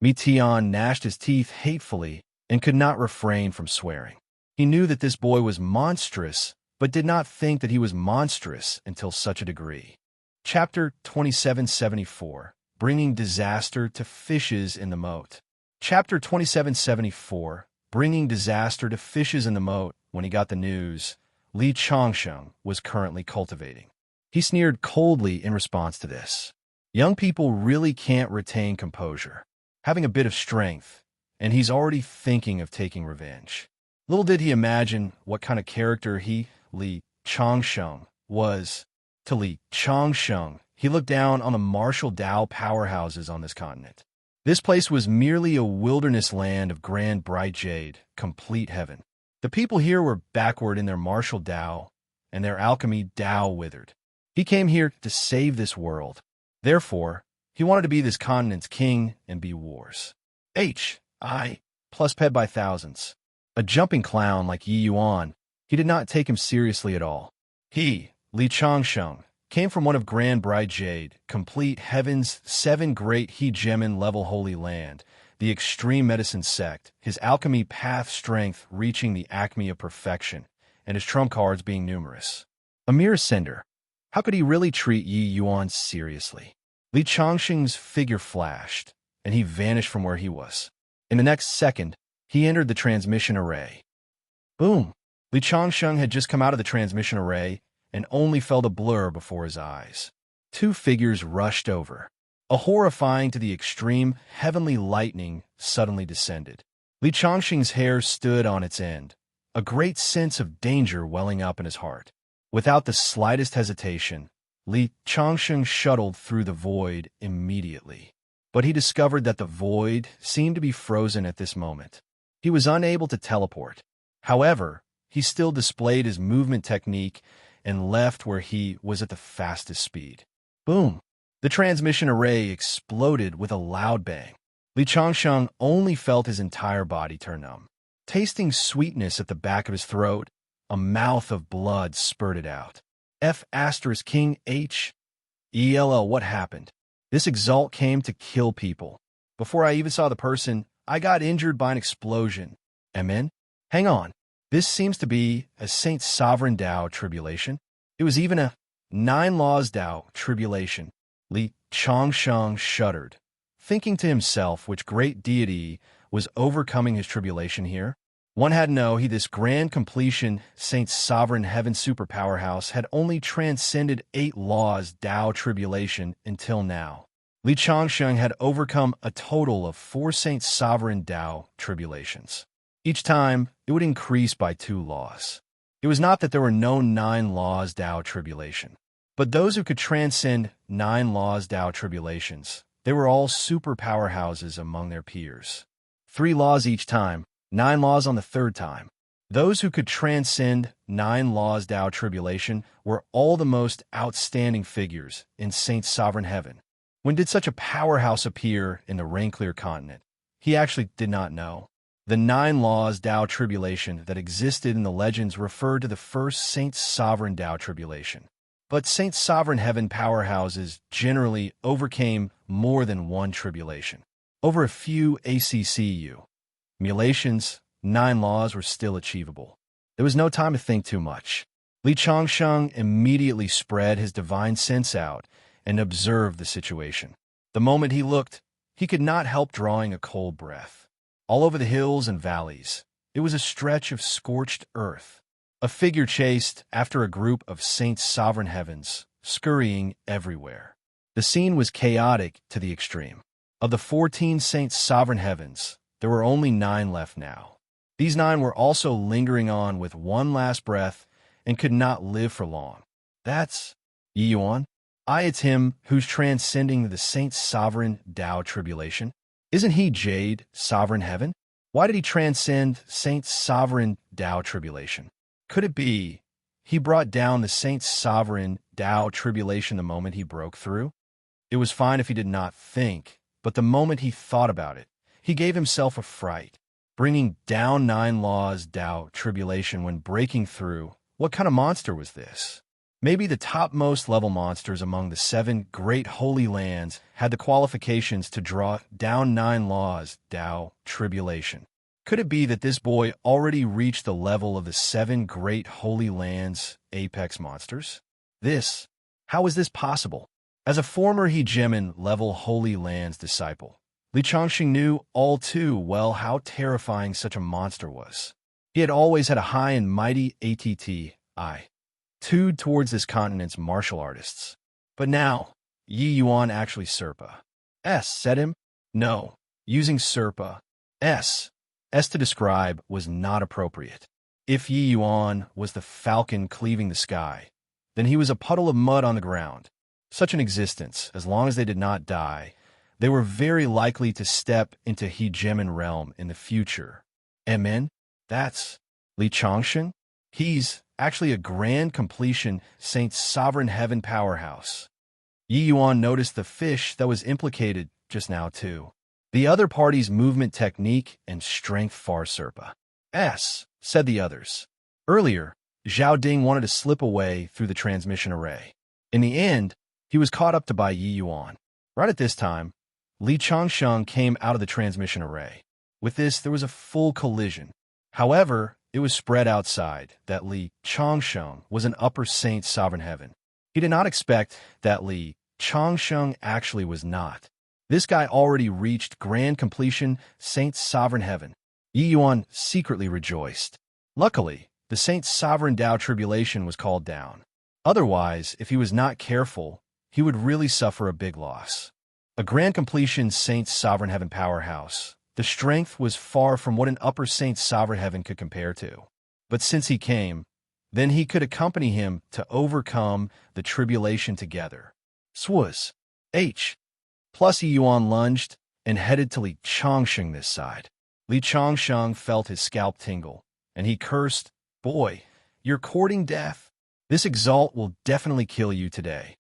Speaker 1: Tian gnashed his teeth hatefully and could not refrain from swearing. He knew that this boy was monstrous, but did not think that he was monstrous until such a degree. Chapter 2774, Bringing Disaster to Fishes in the Moat. Chapter 2774, Bringing Disaster to Fishes in the Moat. When he got the news, Li Changsheng was currently cultivating. He sneered coldly in response to this. Young people really can't retain composure, having a bit of strength, and he's already thinking of taking revenge. Little did he imagine what kind of character he, Li Changsheng, was. To Li Changsheng, he looked down on the martial Tao powerhouses on this continent. This place was merely a wilderness land of grand bright jade, complete heaven. The people here were backward in their martial Tao, and their alchemy Tao withered. He came here to save this world. Therefore, he wanted to be this continent's king and be wars. Plus ped by thousands. A jumping clown like Yi Yuan, he did not take him seriously at all. He, Li Changsheng, came from one of grand bright jade, complete heaven's 7 great hegemon level holy land, the extreme medicine sect, his alchemy path strength reaching the acme of perfection, and his trump cards being numerous. A mere ascender. How could he really treat Yi Yuan seriously? Li Changsheng's figure flashed, and he vanished from where he was. In the next second, he entered the transmission array. Boom! Li Changsheng had just come out of the transmission array and only felt a blur before his eyes. 2 figures rushed over. A horrifying to the extreme, heavenly lightning suddenly descended. Li Changsheng's hair stood on its end, a great sense of danger welling up in his heart. Without the slightest hesitation, Li Changsheng shuttled through the void immediately. But he discovered that the void seemed to be frozen at this moment. He was unable to teleport. However, he still displayed his movement technique and left where he was at the fastest speed. Boom! The transmission array exploded with a loud bang. Li Changsheng only felt his entire body turn numb. Tasting sweetness at the back of his throat, a mouth of blood spurted out. F asterisk king H. ELL, what happened? This exalt came to kill people. Before I even saw the person, I got injured by an explosion. Amen? Hang on. This seems to be a Saint Sovereign Tao tribulation. It was even a 9 laws Tao tribulation. Li Changsheng shuddered, thinking to himself which great deity was overcoming his tribulation here. One had to know he this grand completion, Saint Sovereign Heaven superpowerhouse, had only transcended 8 laws Tao tribulation until now. Li Changsheng had overcome a total of 4 Saint Sovereign Tao tribulations. Each time, it would increase by 2 laws. It was not that there were no 9 laws Tao tribulation, but those who could transcend 9 laws Tao tribulations, they were all super powerhouses among their peers. 3 laws each time, 9 laws on the 3rd time. Those who could transcend 9 laws Tao tribulation were all the most outstanding figures in Saint Sovereign Heaven. When did such a powerhouse appear in the Rain-Clear continent? He actually did not know. The 9 laws Tao tribulation that existed in the legends referred to the first Saint Sovereign Tao tribulation. But Saint Sovereign Heaven powerhouses generally overcame more than one tribulation. Over a few ACCU emulations, 9 laws were still achievable. There was no time to think too much. Li Changsheng immediately spread his divine sense out and observed the situation. The moment he looked, he could not help drawing a cold breath. All over the hills and valleys, it was a stretch of scorched earth. A figure chased after a group of Saint Sovereign Heavens, scurrying everywhere. The scene was chaotic to the extreme. Of the 14 Saint Sovereign Heavens, there were only 9 left now. These 9 were also lingering on with one last breath and could not live for long. That's Yi Yuan. It's him who's transcending the Saint Sovereign Tao tribulation. Isn't he Jade, sovereign heaven? Why did he transcend Saint's sovereign Tao tribulation? Could it be he brought down the Saint's sovereign Tao tribulation the moment he broke through? It was fine if he did not think, but the moment he thought about it, he gave himself a fright. Bringing down 9 laws Tao tribulation when breaking through, what kind of monster was this? Maybe the topmost level monsters among the 7 great holy lands had the qualifications to draw down 9 laws Tao tribulation. Could it be that this boy already reached the level of the 7 great holy lands apex monsters? How is this possible? As a former Hegemon level Holy Lands disciple, Li Changxing knew all too well how terrifying such a monster was. He had always had a high and mighty attitude towards this continent's martial artists. But now, Yi Yuan actually said him? No, using S to describe was not appropriate. If Yi Yuan was the falcon cleaving the sky, then he was a puddle of mud on the ground. Such an existence, as long as they did not die, they were very likely to step into Hegemon realm in the future. Amen? That's Li Changxing? He's actually a grand completion Saint's sovereign heaven powerhouse. Yi Yuan noticed the fish that was implicated just now too. The other party's movement technique and strength far said the others. Earlier, Zhao Ding wanted to slip away through the transmission array. In the end, he was caught up to by Yi Yuan. Right at this time, Li Changsheng came out of the transmission array. With this, there was a full collision. However, it was spread outside that Li Changsheng was an upper Saint sovereign heaven. He did not expect that Li Changsheng actually was not. This guy already reached grand completion Saint sovereign heaven. Yi Yuan secretly rejoiced. Luckily, the Saint's sovereign Tao tribulation was called down. Otherwise, if he was not careful, he would really suffer a big loss. A grand completion Saint's sovereign heaven powerhouse. The strength was far from what an upper Saint's sovereign heaven could compare to. But since he came, then he could accompany him to overcome the tribulation together. Swaz. Plus Yi Yuan lunged and headed to Li Changsheng this side. Li Changsheng felt his scalp tingle, and he cursed, "Boy, you're courting death. This exalt will definitely kill you today."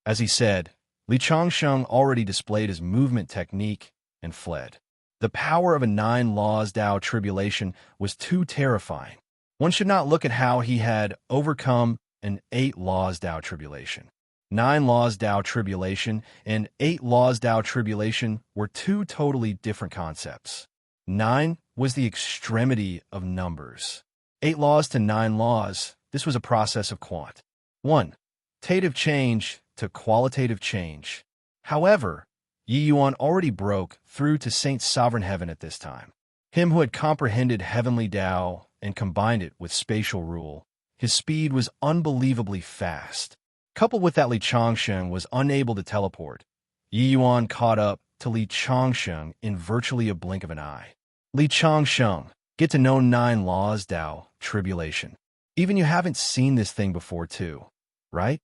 Speaker 1: As he said, Li Changsheng already displayed his movement technique and fled. The power of a 9 laws Tao tribulation was too terrifying. One should not look at how he had overcome an 8 laws Tao tribulation. 9 laws Tao tribulation and 8 laws Tao tribulation were 2 totally different concepts. 9 was the extremity of numbers. 8 laws to 9 laws, this was a process of quantitative change to qualitative change. However, Yi Yuan already broke through to Saint Sovereign Heaven at this time. Him who had comprehended heavenly Tao and combined it with spatial rule, his speed was unbelievably fast. Coupled with that, Li Changsheng was unable to teleport. Yi Yuan caught up to Li Changsheng in virtually a blink of an eye. Li Changsheng, get to know 9 laws Tao tribulation. Even you haven't seen this thing before too, right?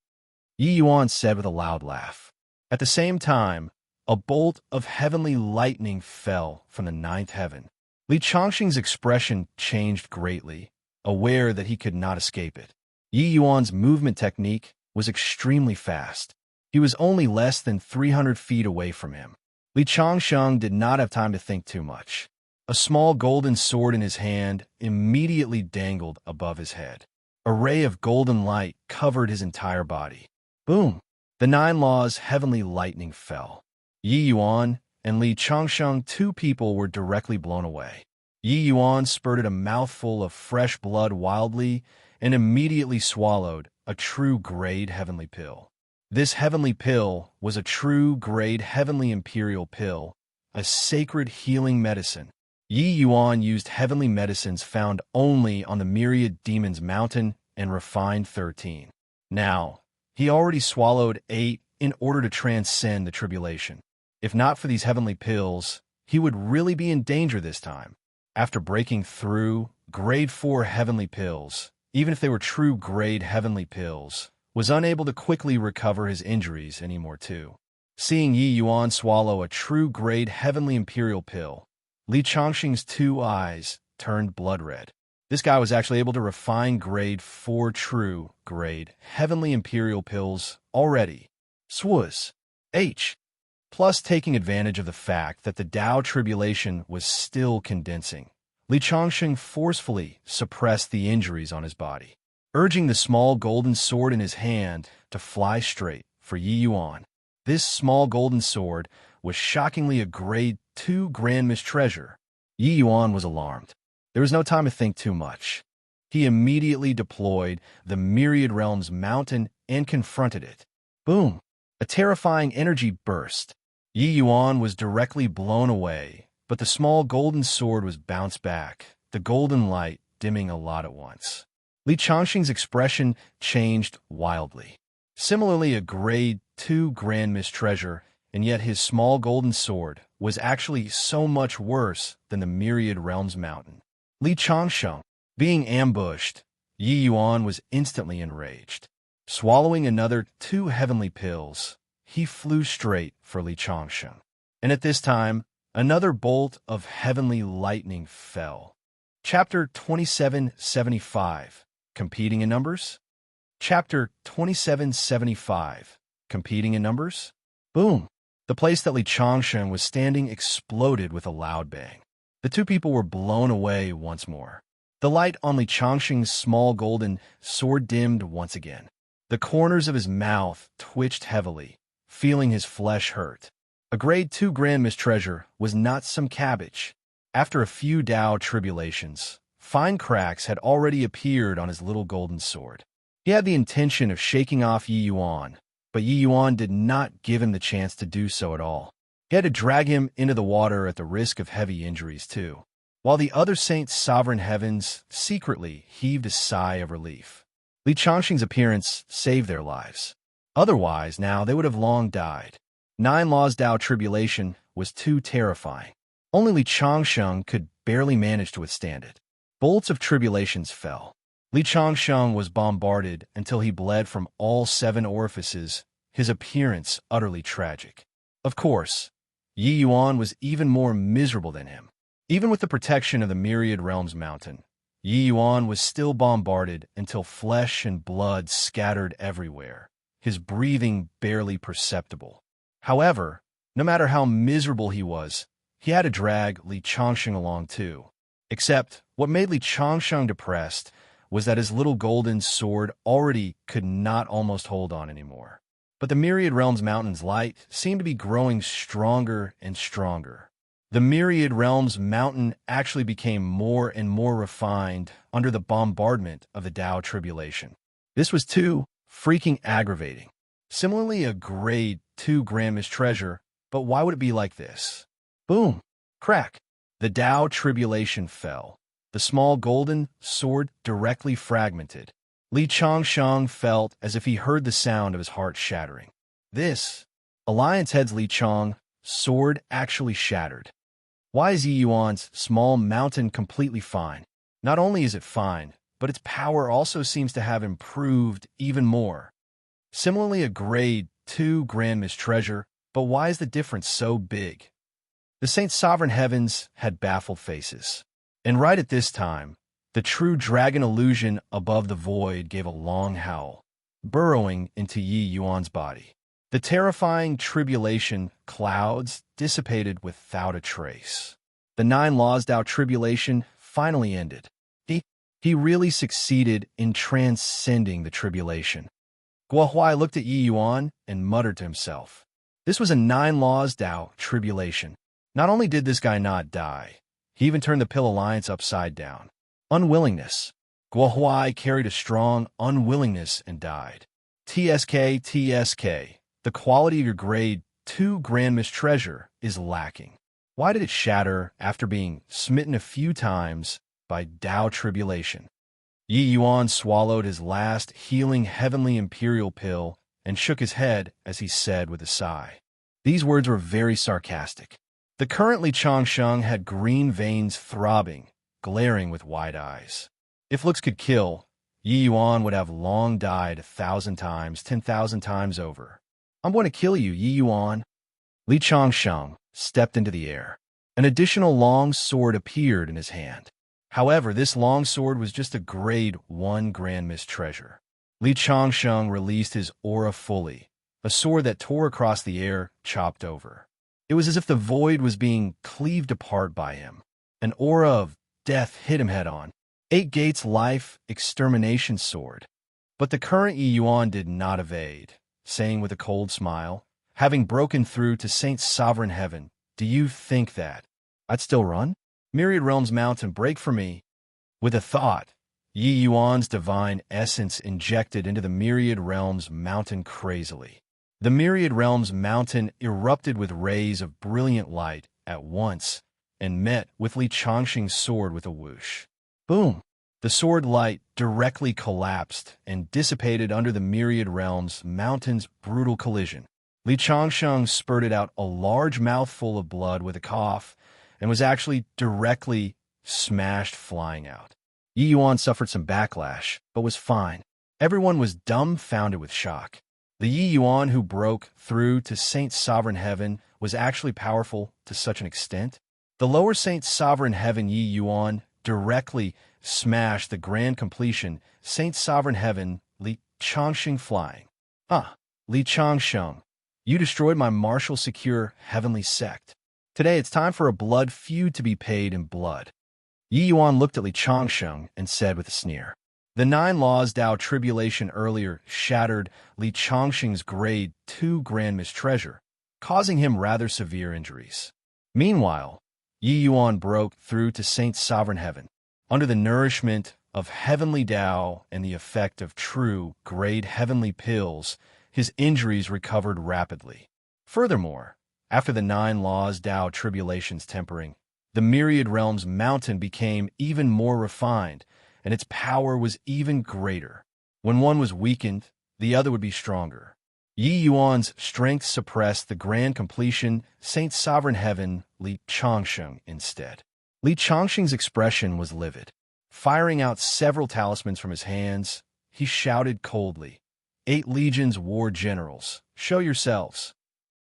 Speaker 1: Yi Yuan said with a loud laugh. At the same time, a bolt of heavenly lightning fell from the 9th heaven. Li Changsheng's expression changed greatly, aware that he could not escape it. Yi Yuan's movement technique was extremely fast. He was only less than 300 feet away from him. Li Changsheng did not have time to think too much. A small golden sword in his hand immediately dangled above his head. A ray of golden light covered his entire body. Boom! The 9 laws heavenly lightning fell. Yi Yuan and Li Changsheng, 2 people, were directly blown away. Yi Yuan spurted a mouthful of fresh blood wildly and immediately swallowed a true grade heavenly pill. This heavenly pill was a true grade heavenly imperial pill, a sacred healing medicine. Yi Yuan used heavenly medicines found only on the myriad demons mountain and refined 13. Now, he already swallowed 8 in order to transcend the tribulation. If not for these heavenly pills, he would really be in danger this time. After breaking through, grade 4 heavenly pills, even if they were true grade heavenly pills, was unable to quickly recover his injuries anymore too. Seeing Yi Yuan swallow a true grade heavenly imperial pill, Li Changxing's 2 eyes turned blood red. This guy was actually able to refine grade 4 true grade heavenly imperial pills already. Swuz. H. Plus, taking advantage of the fact that the Tao tribulation was still condensing, Li Changxing forcefully suppressed the injuries on his body, urging the small golden sword in his hand to fly straight for Yi Yuan. This small golden sword was shockingly a grade 2 Grand Miss treasure. Yi Yuan was alarmed. There was no time to think too much. He immediately deployed the Myriad Realms mountain and confronted it. Boom! A terrifying energy burst. Yi Yuan was directly blown away, but the small golden sword was bounced back, the golden light dimming a lot at once. Li Changxing's expression changed wildly. Similarly, a grade 2 Grand Miss treasure, and yet his small golden sword was actually so much worse than the Myriad Realms mountain. Li Changxing, being ambushed, Yi Yuan was instantly enraged. Swallowing another 2 heavenly pills, he flew straight for Li Changxing. And at this time, another bolt of heavenly lightning fell. Chapter 2775, Competing in Numbers? Chapter 2775, Competing in Numbers? Boom! The place that Li Changxing was standing exploded with a loud bang. The 2 people were blown away once more. The light on Li Changxing's small golden sword dimmed once again. The corners of his mouth twitched heavily, feeling his flesh hurt. A grade 2 Grand Miss treasure was not some cabbage. After a few Tao tribulations, fine cracks had already appeared on his little golden sword. He had the intention of shaking off Yi Yuan, but Yi Yuan did not give him the chance to do so at all. He had to drag him into the water at the risk of heavy injuries too, while the other saints' sovereign heavens secretly heaved a sigh of relief. Li Changxing's appearance saved their lives. Otherwise, now they would have long died. 9 Laws Tao tribulation was too terrifying. Only Li Changxing could barely manage to withstand it. Bolts of tribulations fell. Li Changxing was bombarded until he bled from all 7 orifices, his appearance utterly tragic. Of course, Yi Yuan was even more miserable than him. Even with the protection of the Myriad Realms mountain, Yi Yuan was still bombarded until flesh and blood scattered everywhere, his breathing barely perceptible. However, no matter how miserable he was, he had to drag Li Changxing along too. Except, what made Li Changxing depressed was that his little golden sword already could not almost hold on anymore. But the Myriad Realms mountain's light seemed to be growing stronger and stronger. The Myriad Realms mountain actually became more and more refined under the bombardment of the Tao tribulation. This was too freaking aggravating. Similarly, a grade 2 Grand Miss treasure, but why would it be like this? Boom! Crack! The Tao tribulation fell. The small golden sword directly fragmented. Li Changxing felt as if he heard the sound of his heart shattering. This, Alliance Head's Li Chang, sword actually shattered. Why is Yi Yuan's small mountain completely fine? Not only is it fine, but its power also seems to have improved even more. Similarly, a grade 2 Grand Miss treasure, but why is the difference so big? The Saint's sovereign heavens had baffled faces. And right at this time, the true dragon illusion above the void gave a long howl, burrowing into Yi Yuan's body. The terrifying tribulation clouds dissipated without a trace. The 9 Laws Tao tribulation finally ended. He really succeeded in transcending the tribulation. Guohuai looked at Yi Yuan and muttered to himself. This was a 9 Laws Tao tribulation. Not only did this guy not die, he even turned the Pill Alliance upside down. Unwillingness. Guohuai carried a strong unwillingness and died. TSK, the quality of your grade 2 Grand Miss treasure is lacking. Why did it shatter after being smitten a few times by Tao tribulation? Yi Yuan swallowed his last healing heavenly imperial pill and shook his head as he said with a sigh. These words were very sarcastic. The current Li Changxing had green veins throbbing, glaring with wide eyes. If looks could kill, Yi Yuan would have long died 1,000 times, 10,000 times over. I'm going to kill you, Yi Yuan. Li Changsheng stepped into the air. An additional long sword appeared in his hand. However, this long sword was just a grade 1 grand mist treasure. Li Changsheng released his aura fully, a sword that tore across the air, chopped over. It was as if the void was being cleaved apart by him. An aura of death hit him head-on. 8 Gates Life Extermination Sword. But the current Yi Yuan did not evade, saying with a cold smile, "Having broken through to Saint's sovereign heaven, do you think that I'd still run? Myriad Realms Mountain, break for me." With a thought, Yi Yuan's divine essence injected into the Myriad Realms Mountain crazily. The Myriad Realms Mountain erupted with rays of brilliant light at once and met with Li Changsheng's sword with a whoosh. Boom! The sword light directly collapsed and dissipated under the Myriad Realms Mountain's brutal collision. Li Changsheng spurted out a large mouthful of blood with a cough and was actually directly smashed flying out. Yi Yuan suffered some backlash, but was fine. Everyone was dumbfounded with shock. The Yi Yuan who broke through to Saint's sovereign heaven was actually powerful to such an extent. The lower Saint's sovereign heaven Yi Yuan directly smashed the grand completion Saint's sovereign heaven Li Changsheng flying. Li Changsheng, you destroyed my martial secure heavenly sect. Today it's time for a blood feud to be paid in blood. Yi Yuan looked at Li Changsheng and said with a sneer. The 9 Laws Dao tribulation earlier shattered Li Changsheng's grade 2 grand mist treasure, causing him rather severe injuries. Meanwhile, Yi Yuan broke through to Saint's sovereign heaven. Under the nourishment of heavenly Dao and the effect of true grade heavenly pills, his injuries recovered rapidly. Furthermore, after the 9 Laws Dao tribulation's tempering, the Myriad Realms Mountain became even more refined, and its power was even greater. When one was weakened, the other would be stronger. Yi Yuan's strength suppressed the grand completion Saint's sovereign heaven Li Changsheng instead. Li Changsheng's expression was livid. Firing out several talismans from his hands, he shouted coldly, 8 legions war generals, show yourselves.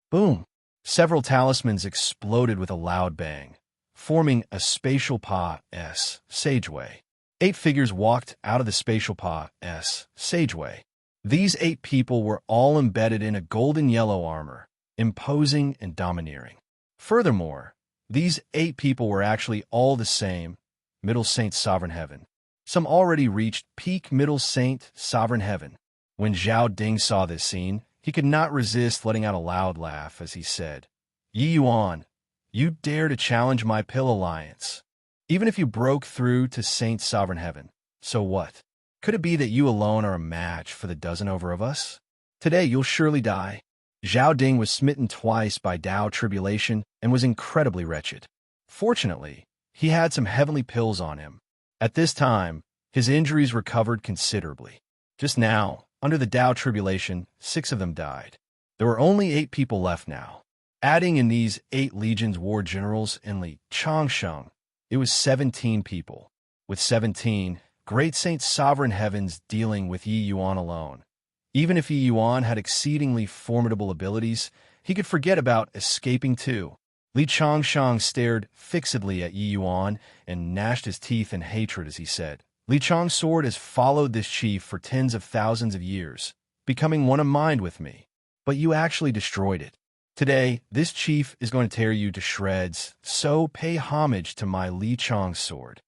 Speaker 1: Boom! Several talismans exploded with a loud bang, forming a spatial pa-s sageway. 8 figures walked out of the spatial pa-s sageway. These 8 people were all embedded in a golden yellow armor, imposing and domineering. Furthermore, these 8 people were actually all the same, Middle Saint Sovereign Heaven. Some already reached peak Middle Saint Sovereign Heaven. When Zhao Ding saw this scene, he could not resist letting out a loud laugh as he said, Yi Yuan, you dare to challenge my Pill Alliance. Even if you broke through to Saint Sovereign Heaven, so what? Could it be that you alone are a match for the dozen over of us? Today you'll surely die. Zhao Ding was smitten twice by Dao tribulation and was incredibly wretched. Fortunately, he had some heavenly pills on him. At this time, his injuries recovered considerably. Just now, under the Dao tribulation, 6 of them died. There were only 8 people left now. Adding in these 8 legions war generals and Li Changsheng, it was 17 people. With 17, Great Saint Sovereign Heavens dealing with Yi Yuan alone. Even if Yi Yuan had exceedingly formidable abilities, he could forget about escaping too. Li Changsheng stared fixedly at Yi Yuan and gnashed his teeth in hatred as he said, Li Chang's sword has followed this chief for tens of thousands of years, becoming one of mind with me. But you actually destroyed it. Today, this chief is going to tear you to shreds, so pay homage to my Li Chang sword.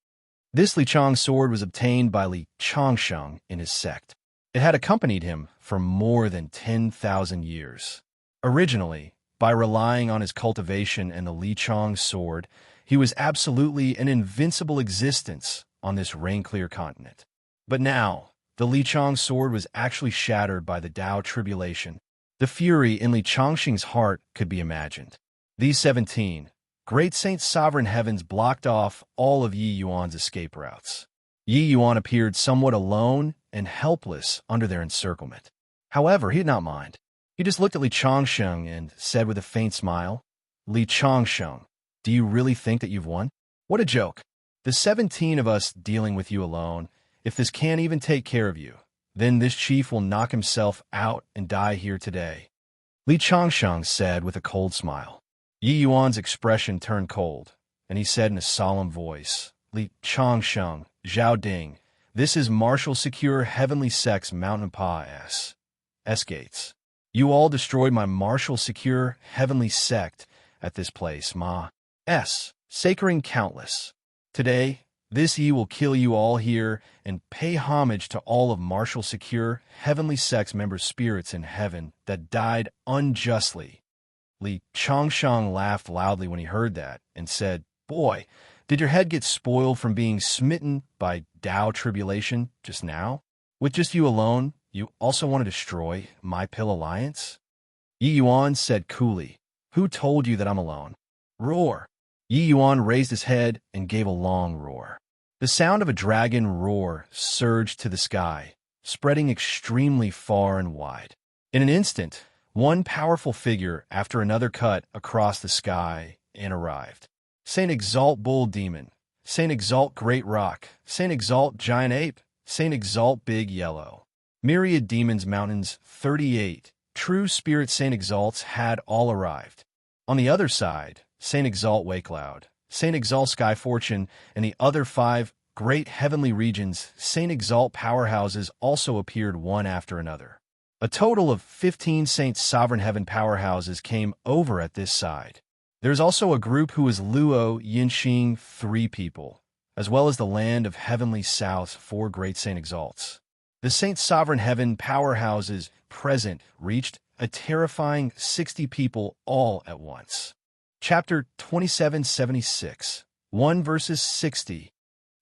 Speaker 1: This Li Chang sword was obtained by Li Changsheng in his sect. It had accompanied him for more than 10,000 years. Originally, by relying on his cultivation and the Li Chang sword, he was absolutely an invincible existence on this rain-clear continent. But now, the Li Chang sword was actually shattered by the Dao tribulation. The fury in Li Changsheng's heart could be imagined. These 17, Great Saint Sovereign Heavens blocked off all of Yi Yuan's escape routes. Yi Yuan appeared somewhat alone and helpless under their encirclement. However, he did not mind. He just looked at Li Changsheng and said with a faint smile, Li Changsheng, do you really think that you've won? What a joke. The 17 of us dealing with you alone, if this can't even take care of you, then this chief will knock himself out and die here today. Li Changsheng said with a cold smile. Yi Yuan's expression turned cold, and he said in a solemn voice, Li Changsheng, Zhao Ding, this is Martial Secure Heavenly Sex Mountain Pa S gates. You all destroyed my Martial Secure Heavenly Sect at this place, Ma S. Sacring countless. Today, this Yi will kill you all here and pay homage to all of Martial Secure Heavenly Sect's members' spirits in heaven that died unjustly. Li Changsheng laughed loudly when he heard that and said, Boy, did your head get spoiled from being smitten by Tao tribulation just now? With just you alone, you also want to destroy my Pill Alliance? Yi Yuan said coolly, Who told you that I'm alone? Roar. Yi Yuan raised his head and gave a long roar. The sound of a dragon roar surged to the sky, spreading extremely far and wide. In an instant, one powerful figure after another cut across the sky and arrived. Saint Exalt Bull Demon, Saint Exalt Great Rock, Saint Exalt Giant Ape, Saint Exalt Big Yellow. Myriad Demons Mountains 38, true spirit Saint Exalts had all arrived. On the other side, Saint Exalt Waycloud, Saint Exalt Sky Fortune, and the other 5 great heavenly regions Saint Exalt powerhouses also appeared one after another. A total of 15 Saint Sovereign Heaven powerhouses came over at this side. There's also a group who is Luo Yinxing 3 people, as well as the land of Heavenly South 4 great Saint Exalts. The Saint Sovereign Heaven powerhouses present reached a terrifying 60 people all at once. Chapter 2776, 1 verses 60.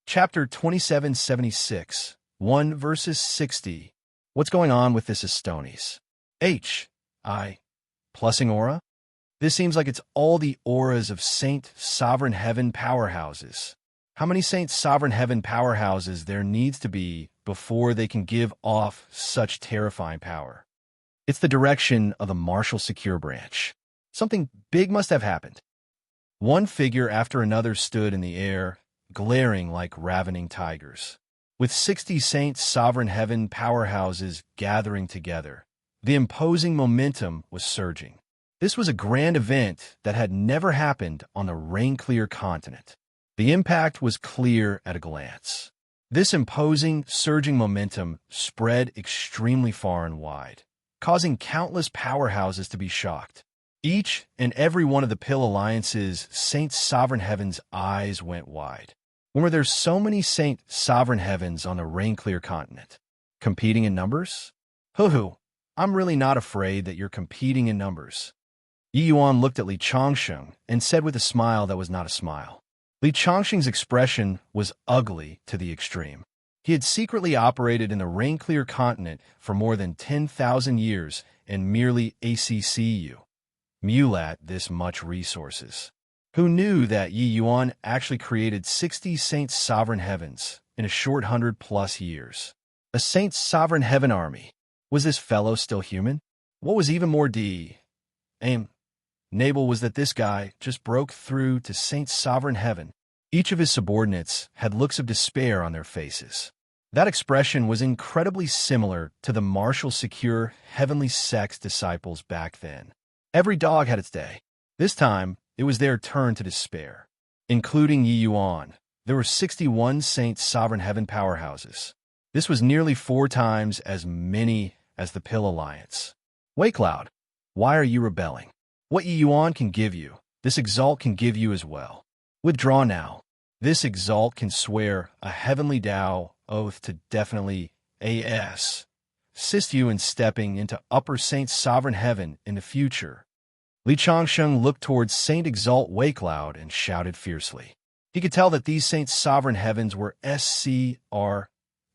Speaker 1: Chapter 2776, 1 verses 60. What's going on with this Estones? Plussing aura? This seems like it's all the auras of Saint Sovereign Heaven powerhouses. How many Saint Sovereign Heaven powerhouses there needs to be before they can give off such terrifying power? It's the direction of the Martial Secure branch. Something big must have happened. One figure after another stood in the air, glaring like ravening tigers. With 60 Saint Sovereign Heaven powerhouses gathering together, the imposing momentum was surging. This was a grand event that had never happened on the rain-clear continent. The impact was clear at a glance. This imposing, surging momentum spread extremely far and wide, causing countless powerhouses to be shocked. Each and every one of the Pill Alliance's Saint Sovereign Heavens' eyes went wide. When were there so many Saint Sovereign Heavens on the rain-clear continent? Competing in numbers? Hoo-hoo, I'm really not afraid that you're competing in numbers. Yi Yuan looked at Li Changsheng and said with a smile that was not a smile. Li Changsheng's expression was ugly to the extreme. He had secretly operated in the rain-clear continent for more than 10,000 years and merely ACCU. Mulat this much resources. Who knew that Yi Yuan actually created 60 Saint Sovereign Heavens in a short 100+ years? A Saint Sovereign Heaven army. Was this fellow still human? What was even more Nabal was that this guy just broke through to Saint Sovereign Heaven. Each of his subordinates had looks of despair on their faces. That expression was incredibly similar to the Martial Secure Heavenly Sect's disciples back then. Every dog had its day. This time, it was their turn to despair. Including Yi Yuan, there were 61 Saint Sovereign Heaven powerhouses. This was nearly 4 times as many as the Pill Alliance. Waycloud, why are you rebelling? What Yi Yuan can give you, this Exalt can give you as well. Withdraw now. This Exalt can swear a heavenly Tao oath to definitely assist you in stepping into Upper Saint Sovereign Heaven in the future. Li Changsheng looked towards Saint Exalt Waycloud and shouted fiercely. He could tell that these Saint Sovereign Heavens were SCRA,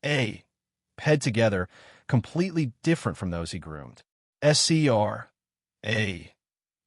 Speaker 1: ped together, completely different from those he groomed. SCRA.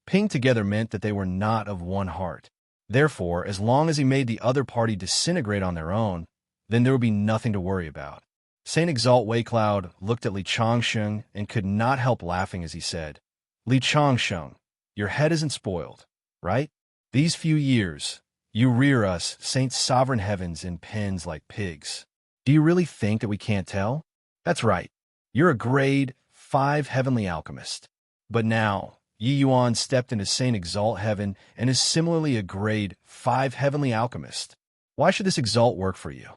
Speaker 1: Pinged together meant that they were not of one heart. Therefore, as long as he made the other party disintegrate on their own, then there would be nothing to worry about. Saint Exalt Waycloud looked at Li Changsheng and could not help laughing as he said, Li Changsheng, your head isn't spoiled, right? These few years, you rear us, Saint Sovereign Heavens, in pens like pigs. Do you really think that we can't tell? That's right. You're a grade 5 heavenly alchemist. But now, Yi Yuan stepped into Saint Exalt Heaven and is similarly a grade 5 heavenly alchemist. Why should this Exalt work for you?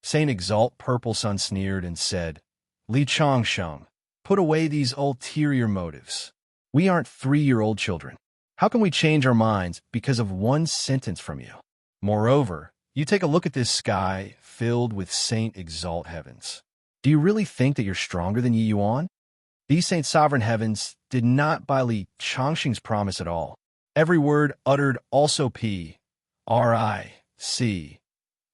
Speaker 1: Saint Exalt Purple Sun sneered and said, Li Changsheng, put away these ulterior motives. We aren't 3-year-old children. How can we change our minds because of one sentence from you? Moreover, you take a look at this sky filled with Saint Exalt Heavens. Do you really think that you're stronger than Yi Yuan? These Saint Sovereign Heavens did not buy Li Changxing's promise at all. Every word uttered also P, R-I-C,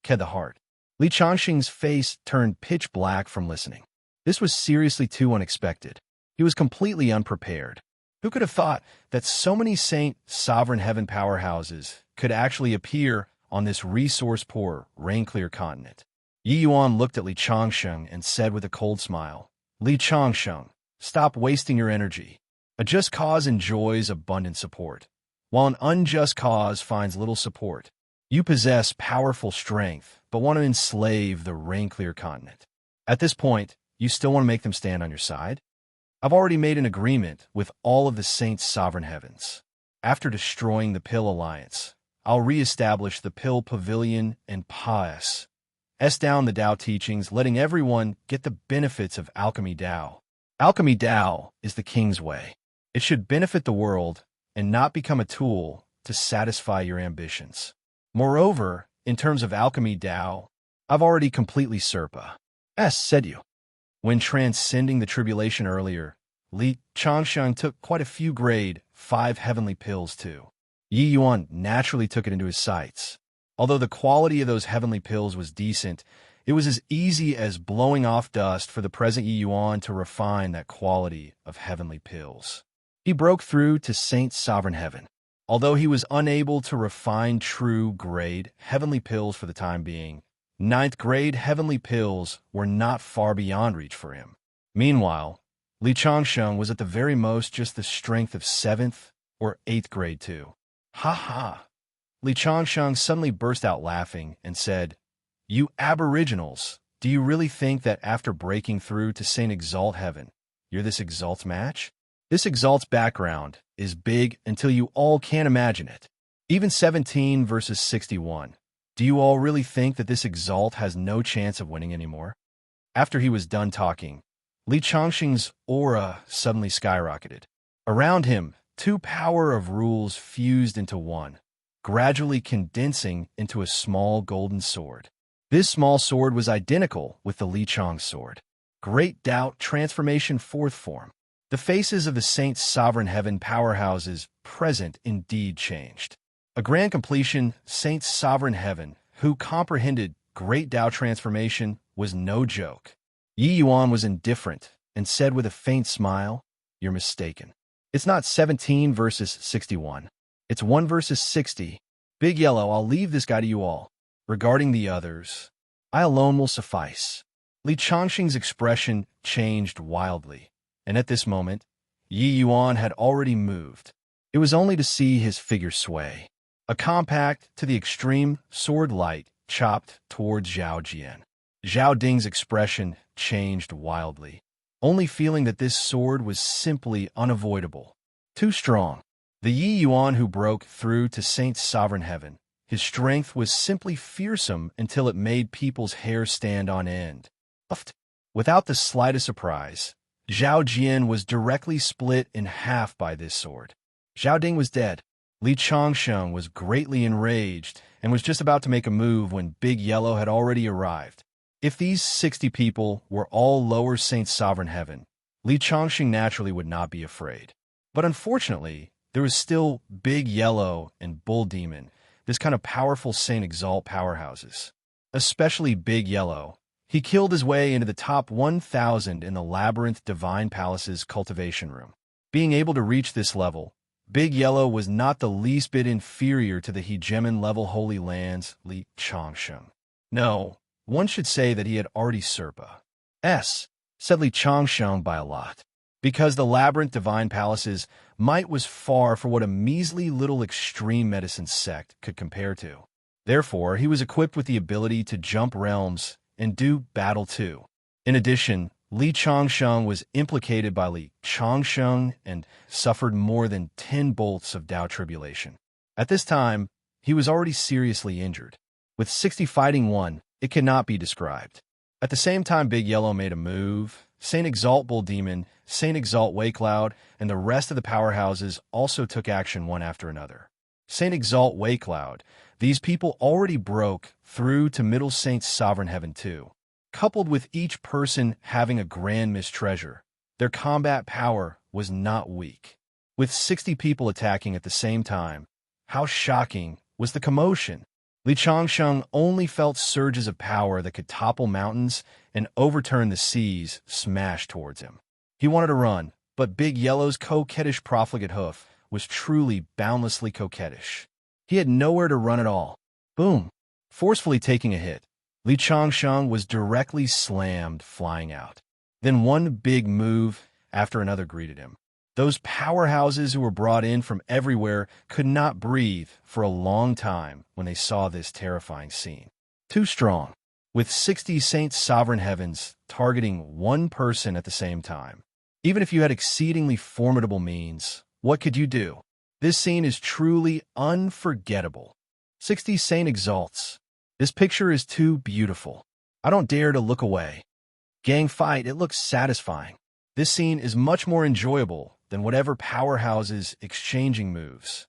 Speaker 1: Ke the heart. Li Changxing's face turned pitch black from listening. This was seriously too unexpected. He was completely unprepared. Who could have thought that so many Saint Sovereign Heaven powerhouses could actually appear on this resource-poor, rain-clear continent? Yi Yuan looked at Li Changsheng and said with a cold smile, Li Changsheng, stop wasting your energy. A just cause enjoys abundant support, while an unjust cause finds little support. You possess powerful strength, but want to enslave the rain-clear continent. At this point, you still want to make them stand on your side? I've already made an agreement with all of the Saints' Sovereign Heavens. After destroying the Pill Alliance, I'll re-establish the Pill Pavilion and pass down the Tao teachings, letting everyone get the benefits of Alchemy Tao. Alchemy Tao is the king's way. It should benefit the world and not become a tool to satisfy your ambitions. Moreover, in terms of Alchemy Tao, I've already completely said you. When transcending the tribulation earlier, Li Changsheng took quite a few grade 5 heavenly pills too. Yi Yuan naturally took it into his sights. Although the quality of those heavenly pills was decent, it was as easy as blowing off dust for the present Yi Yuan to refine that quality of heavenly pills. He broke through to Saint Sovereign Heaven. Although he was unable to refine true grade heavenly pills for the time being, 9th grade heavenly pills were not far beyond reach for him. Meanwhile, Li Changsheng was at the very most just the strength of 7th or 8th grade too. Ha ha! Li Changsheng suddenly burst out laughing and said, You aboriginals, do you really think that after breaking through to Saint Exalt Heaven, you're this Exalt's match? This Exalt's background is big until you all can't imagine it. Even 17 versus 61. Do you all really think that this Exalt has no chance of winning anymore? After he was done talking, Li Changxing's aura suddenly skyrocketed. Around him, 2 power of rules fused into one, gradually condensing into a small golden sword. This small sword was identical with the Li Chang sword. Great Doubt Transformation 4th form. The faces of the Saints' Sovereign Heaven powerhouses present indeed changed. A grand completion, Saints' Sovereign Heaven, who comprehended Great Tao Transformation, was no joke. Yi Yuan was indifferent and said with a faint smile, You're mistaken. It's not 17 versus 61. It's 1 versus 60. Big Yellow, I'll leave this guy to you all. Regarding the others, I alone will suffice. Li Changxing's expression changed wildly, and at this moment, Yi Yuan had already moved. It was only to see his figure sway. A compact, to the extreme, sword light chopped towards Zhao Jian. Zhao Ding's expression changed wildly, only feeling that this sword was simply unavoidable. Too strong. The Yi Yuan who broke through to Saint Sovereign Heaven, his strength was simply fearsome until it made people's hair stand on end. Without the slightest surprise, Zhao Jian was directly split in half by this sword. Zhao Ding was dead. Li Changsheng was greatly enraged and was just about to make a move when Big Yellow had already arrived. If these 60 people were all lower Saint Sovereign Heaven, Li Changxing naturally would not be afraid. But unfortunately, there was still Big Yellow and Bull Demon, this kind of powerful Saint Exalt powerhouses. Especially Big Yellow. He killed his way into the top 1,000 in the Labyrinth Divine Palace's cultivation room. Being able to reach this level, Big Yellow was not the least bit inferior to the hegemon-level Holy Lands Li Changsheng. No, one should say that he had already said Li Changsheng by a lot. Because the Labyrinth Divine Palace's might was far for what a measly little extreme medicine sect could compare to. Therefore, he was equipped with the ability to jump realms and do battle too. In addition, Li Changsheng was implicated by Li Changsheng and suffered more than 10 bolts of Dao tribulation. At this time, he was already seriously injured. With 60 fighting 1, it cannot be described. At the same time Big Yellow made a move, Saint Exalt Bull Demon, Saint Exalt Waycloud, and the rest of the powerhouses also took action one after another. Saint Exalt Waycloud, these people already broke through to Middle Saint's Sovereign Heaven too. Coupled with each person having a grand mist treasure, their combat power was not weak. With 60 people attacking at the same time, how shocking was the commotion! Li Changsheng only felt surges of power that could topple mountains and overturn the seas smashed towards him. He wanted to run, but Big Yellow's coquettish profligate hoof was truly boundlessly coquettish. He had nowhere to run at all. Boom! Forcefully taking a hit, Li Changsheng was directly slammed, flying out. Then one big move after another greeted him. Those powerhouses who were brought in from everywhere could not breathe for a long time when they saw this terrifying scene. Too strong. With 60 Saints' Sovereign Heavens targeting one person at the same time. Even if you had exceedingly formidable means, what could you do? This scene is truly unforgettable. 60 Saint Exalts. This picture is too beautiful. I don't dare to look away. Gang fight, it looks satisfying. This scene is much more enjoyable than whatever powerhouses exchanging moves.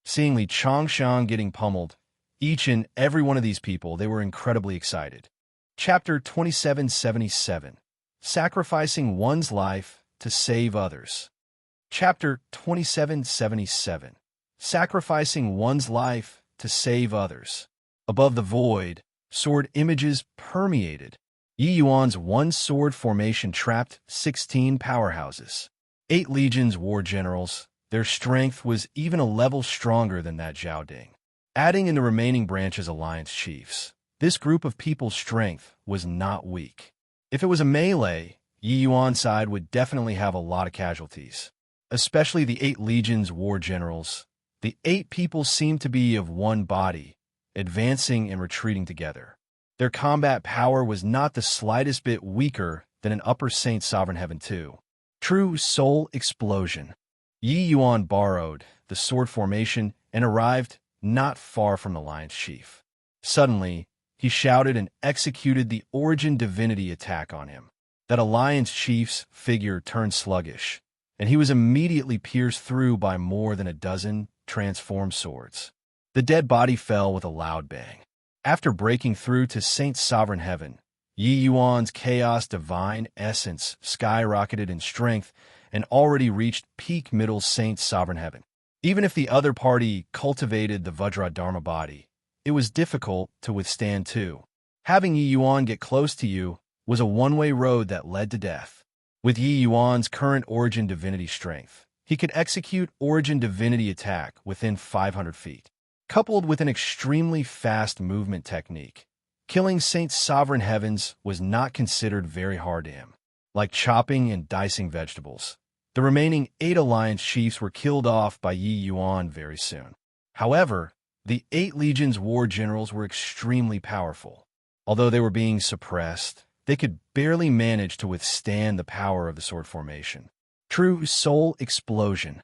Speaker 1: Seeing Li Changsheng getting pummeled, each and every one of these people, they were incredibly excited. Chapter 2777. Sacrificing one's life to save others. Chapter 2777. Sacrificing one's life to save others. Above the void, sword images permeated. Yi Yuan's one-sword formation trapped 16 powerhouses. 8 legions war generals, their strength was even a level stronger than that Zhao Ding. Adding in the remaining branches alliance chiefs, this group of people's strength was not weak. If it was a melee, Yi Yuan's side would definitely have a lot of casualties. Especially the 8 legions war generals. The 8 people seemed to be of one body, advancing and retreating together. Their combat power was not the slightest bit weaker than an Upper Saint Sovereign Heaven II. True soul explosion. Yi Yuan borrowed the sword formation and arrived not far from the lion's chief. Suddenly, he shouted and executed the origin divinity attack on him. That alliance chief's figure turned sluggish, and he was immediately pierced through by more than a dozen transformed swords. The dead body fell with a loud bang. After breaking through to Saint Sovereign Heaven, Yi Yuan's chaos divine essence skyrocketed in strength and already reached peak Middle Saint Sovereign Heaven. Even if the other party cultivated the Vajra Dharma body, it was difficult to withstand too. Having Yi Yuan get close to you was a one-way road that led to death. With Yi Yuan's current origin divinity strength, he could execute origin divinity attack within 500 feet. Coupled with an extremely fast movement technique, killing Saint Sovereign Heavens was not considered very hard to him. Like chopping and dicing vegetables, the remaining 8 alliance chiefs were killed off by Yi Yuan very soon. However, the 8 legions war generals were extremely powerful. Although they were being suppressed, they could barely manage to withstand the power of the sword formation. True soul explosion.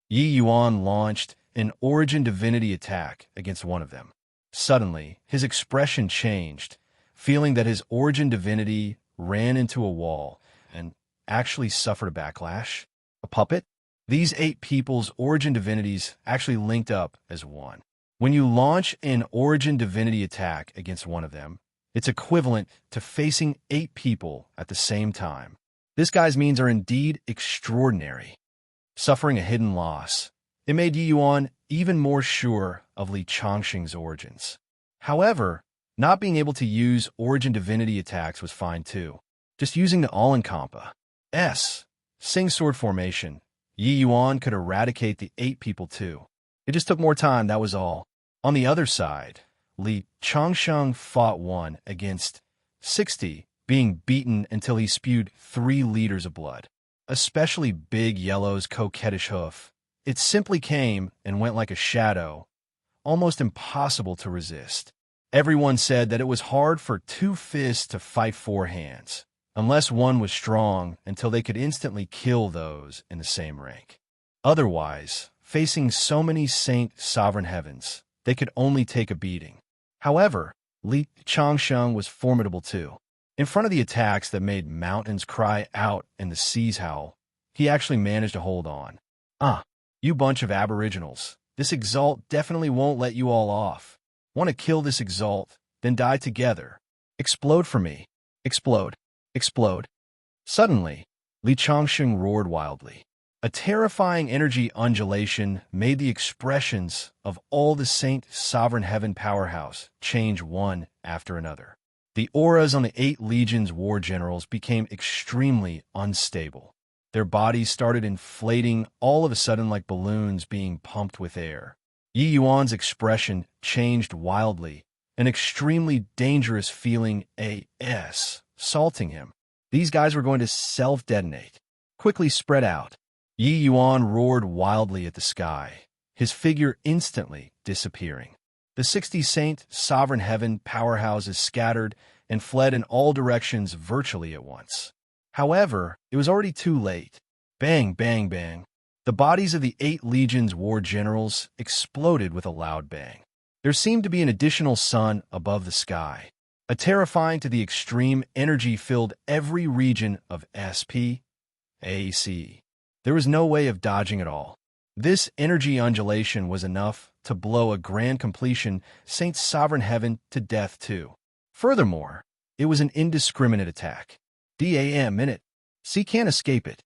Speaker 1: Yi Yuan launched an origin divinity attack against one of them. Suddenly, his expression changed, feeling that his origin divinity ran into a wall and actually suffered a backlash. A puppet? These 8 people's origin divinities actually linked up as one. When you launch an origin divinity attack against one of them, it's equivalent to facing 8 people at the same time. This guy's means are indeed extraordinary. Suffering a hidden loss, it made Yi Yuan even more sure of Li Changsheng's origins. However, not being able to use origin divinity attacks was fine too. Just using the All-Encompa Sing sword formation, Yi Yuan could eradicate the 8 people too. It just took more time, that was all. On the other side, Li Changsheng fought 1 against 60, being beaten until he spewed 3 liters of blood. Especially Big Yellow's coquettish hoof. It simply came and went like a shadow, almost impossible to resist. Everyone said that it was hard for 2 fists to fight 4 hands. unless one was strong until they could instantly kill those in the same rank. Otherwise, facing so many Saint Sovereign Heavens, they could only take a beating. However, Li Changsheng was formidable too. In front of the attacks that made mountains cry out and the seas howl, he actually managed to hold on. You bunch of aboriginals. This exalt definitely won't let you all off. Want to kill this exalt, then die together. Explode for me. Explode. Explode. Suddenly, Li Changsheng roared wildly. A terrifying energy undulation made the expressions of all the Saint Sovereign Heaven powerhouse change one after another. The auras on the 8 legions war generals became extremely unstable. Their bodies started inflating all of a sudden like balloons being pumped with air. Yi Yuan's expression changed wildly, an extremely dangerous feeling assaulting him. These guys were going to self-detonate. Quickly spread out. Yi Yuan roared wildly at the sky, his figure instantly disappearing. The 60 Saint Sovereign Heaven powerhouses scattered and fled in all directions virtually at once. However, it was already too late. Bang, bang, bang. The bodies of the 8 legions war generals exploded with a loud bang. There seemed to be an additional sun above the sky. A terrifying to the extreme energy filled every region of SPAC. There was no way of dodging it all. This energy undulation was enough to blow a grand completion Saint Sovereign Heaven to death too. Furthermore, it was an indiscriminate attack. DAM in it. C can't escape it.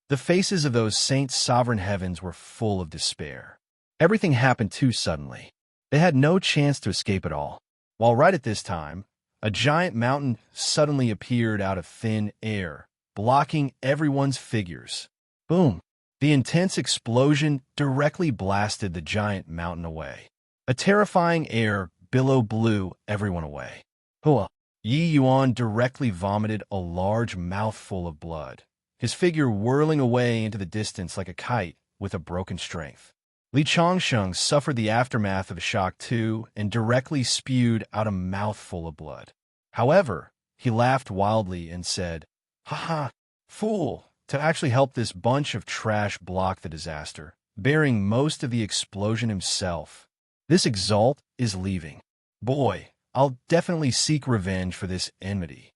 Speaker 1: The faces of those Saint Sovereign Heavens were full of despair. Everything happened too suddenly. They had no chance to escape at all. While right at this time, a giant mountain suddenly appeared out of thin air, blocking everyone's figures. Boom! The intense explosion directly blasted the giant mountain away. A terrifying air billow blew everyone away. Hua! Yi Yuan directly vomited a large mouthful of blood, his figure whirling away into the distance like a kite with a broken strength. Li Changsheng suffered the aftermath of a shock too and directly spewed out a mouthful of blood. However, he laughed wildly and said, "Haha, fool! To actually help this bunch of trash block the disaster, bearing most of the explosion himself. This exalt is leaving. Boy, I'll definitely seek revenge for this enmity."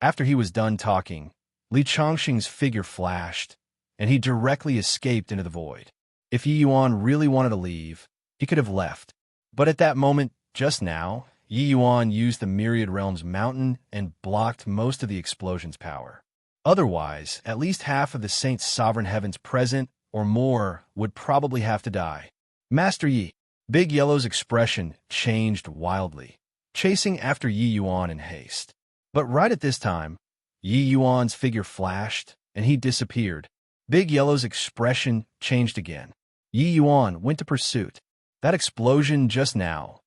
Speaker 1: After he was done talking, Li Changsheng's figure flashed, and he directly escaped into the void. If Yi Yuan really wanted to leave, he could have left. But at that moment, just now, Yi Yuan used the Myriad Realms mountain and blocked most of the explosion's power. Otherwise, at least half of the Saint Sovereign Heavens present, or more, would probably have to die. Master Yi. Big Yellow's expression changed wildly, chasing after Yi Yuan in haste. But right at this time, Yi Yuan's figure flashed, and he disappeared. Big Yellow's expression changed again. Yi Yuan went to pursuit. That explosion just now.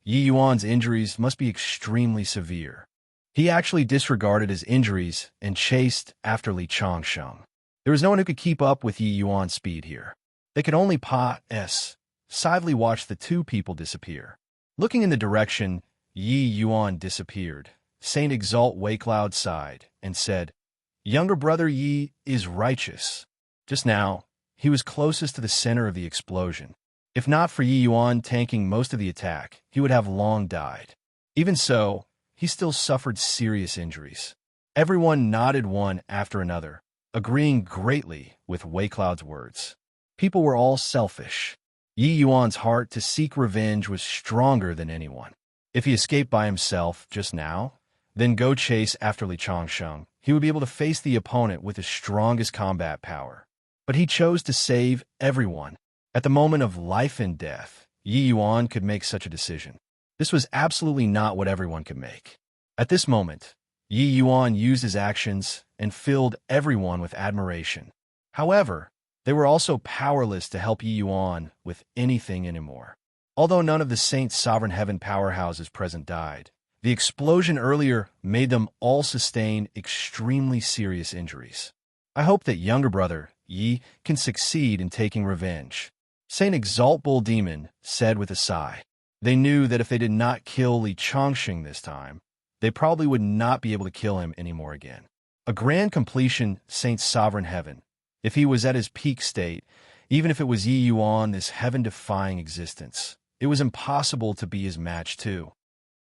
Speaker 1: Yi Yuan's injuries must be extremely severe. He actually disregarded his injuries and chased after Li Changsheng. There was no one who could keep up with Yi Yuan's speed here. They could only passively watch the 2 people disappear. Looking in the direction Yi Yuan disappeared, Saint Exalt Waycloud sighed and said, "Younger brother Yi is righteous." Just now, he was closest to the center of the explosion. If not for Yi Yuan tanking most of the attack, he would have long died. Even so, he still suffered serious injuries. Everyone nodded one after another, agreeing greatly with Waycloud's words. People were all selfish. Yi Yuan's heart to seek revenge was stronger than anyone. If he escaped by himself just now, then go chase after Li Changsheng, he would be able to face the opponent with his strongest combat power. But he chose to save everyone. At the moment of life and death, Yi Yuan could make such a decision. This was absolutely not what everyone could make. At this moment, Yi Yuan used his actions and filled everyone with admiration. However, they were also powerless to help Yi Yuan with anything anymore. Although none of the Saint Sovereign Heaven powerhouses present died, the explosion earlier made them all sustain extremely serious injuries. I hope that younger brother Yi can succeed in taking revenge, Saint Exalt Bull Demon said with a sigh. They knew that if they did not kill Li Changsheng this time, they probably would not be able to kill him anymore again. A grand completion, Saint's sovereign heaven. If he was at his peak state, even if it was Yi Yuan, this heaven-defying existence, it was impossible to be his match too.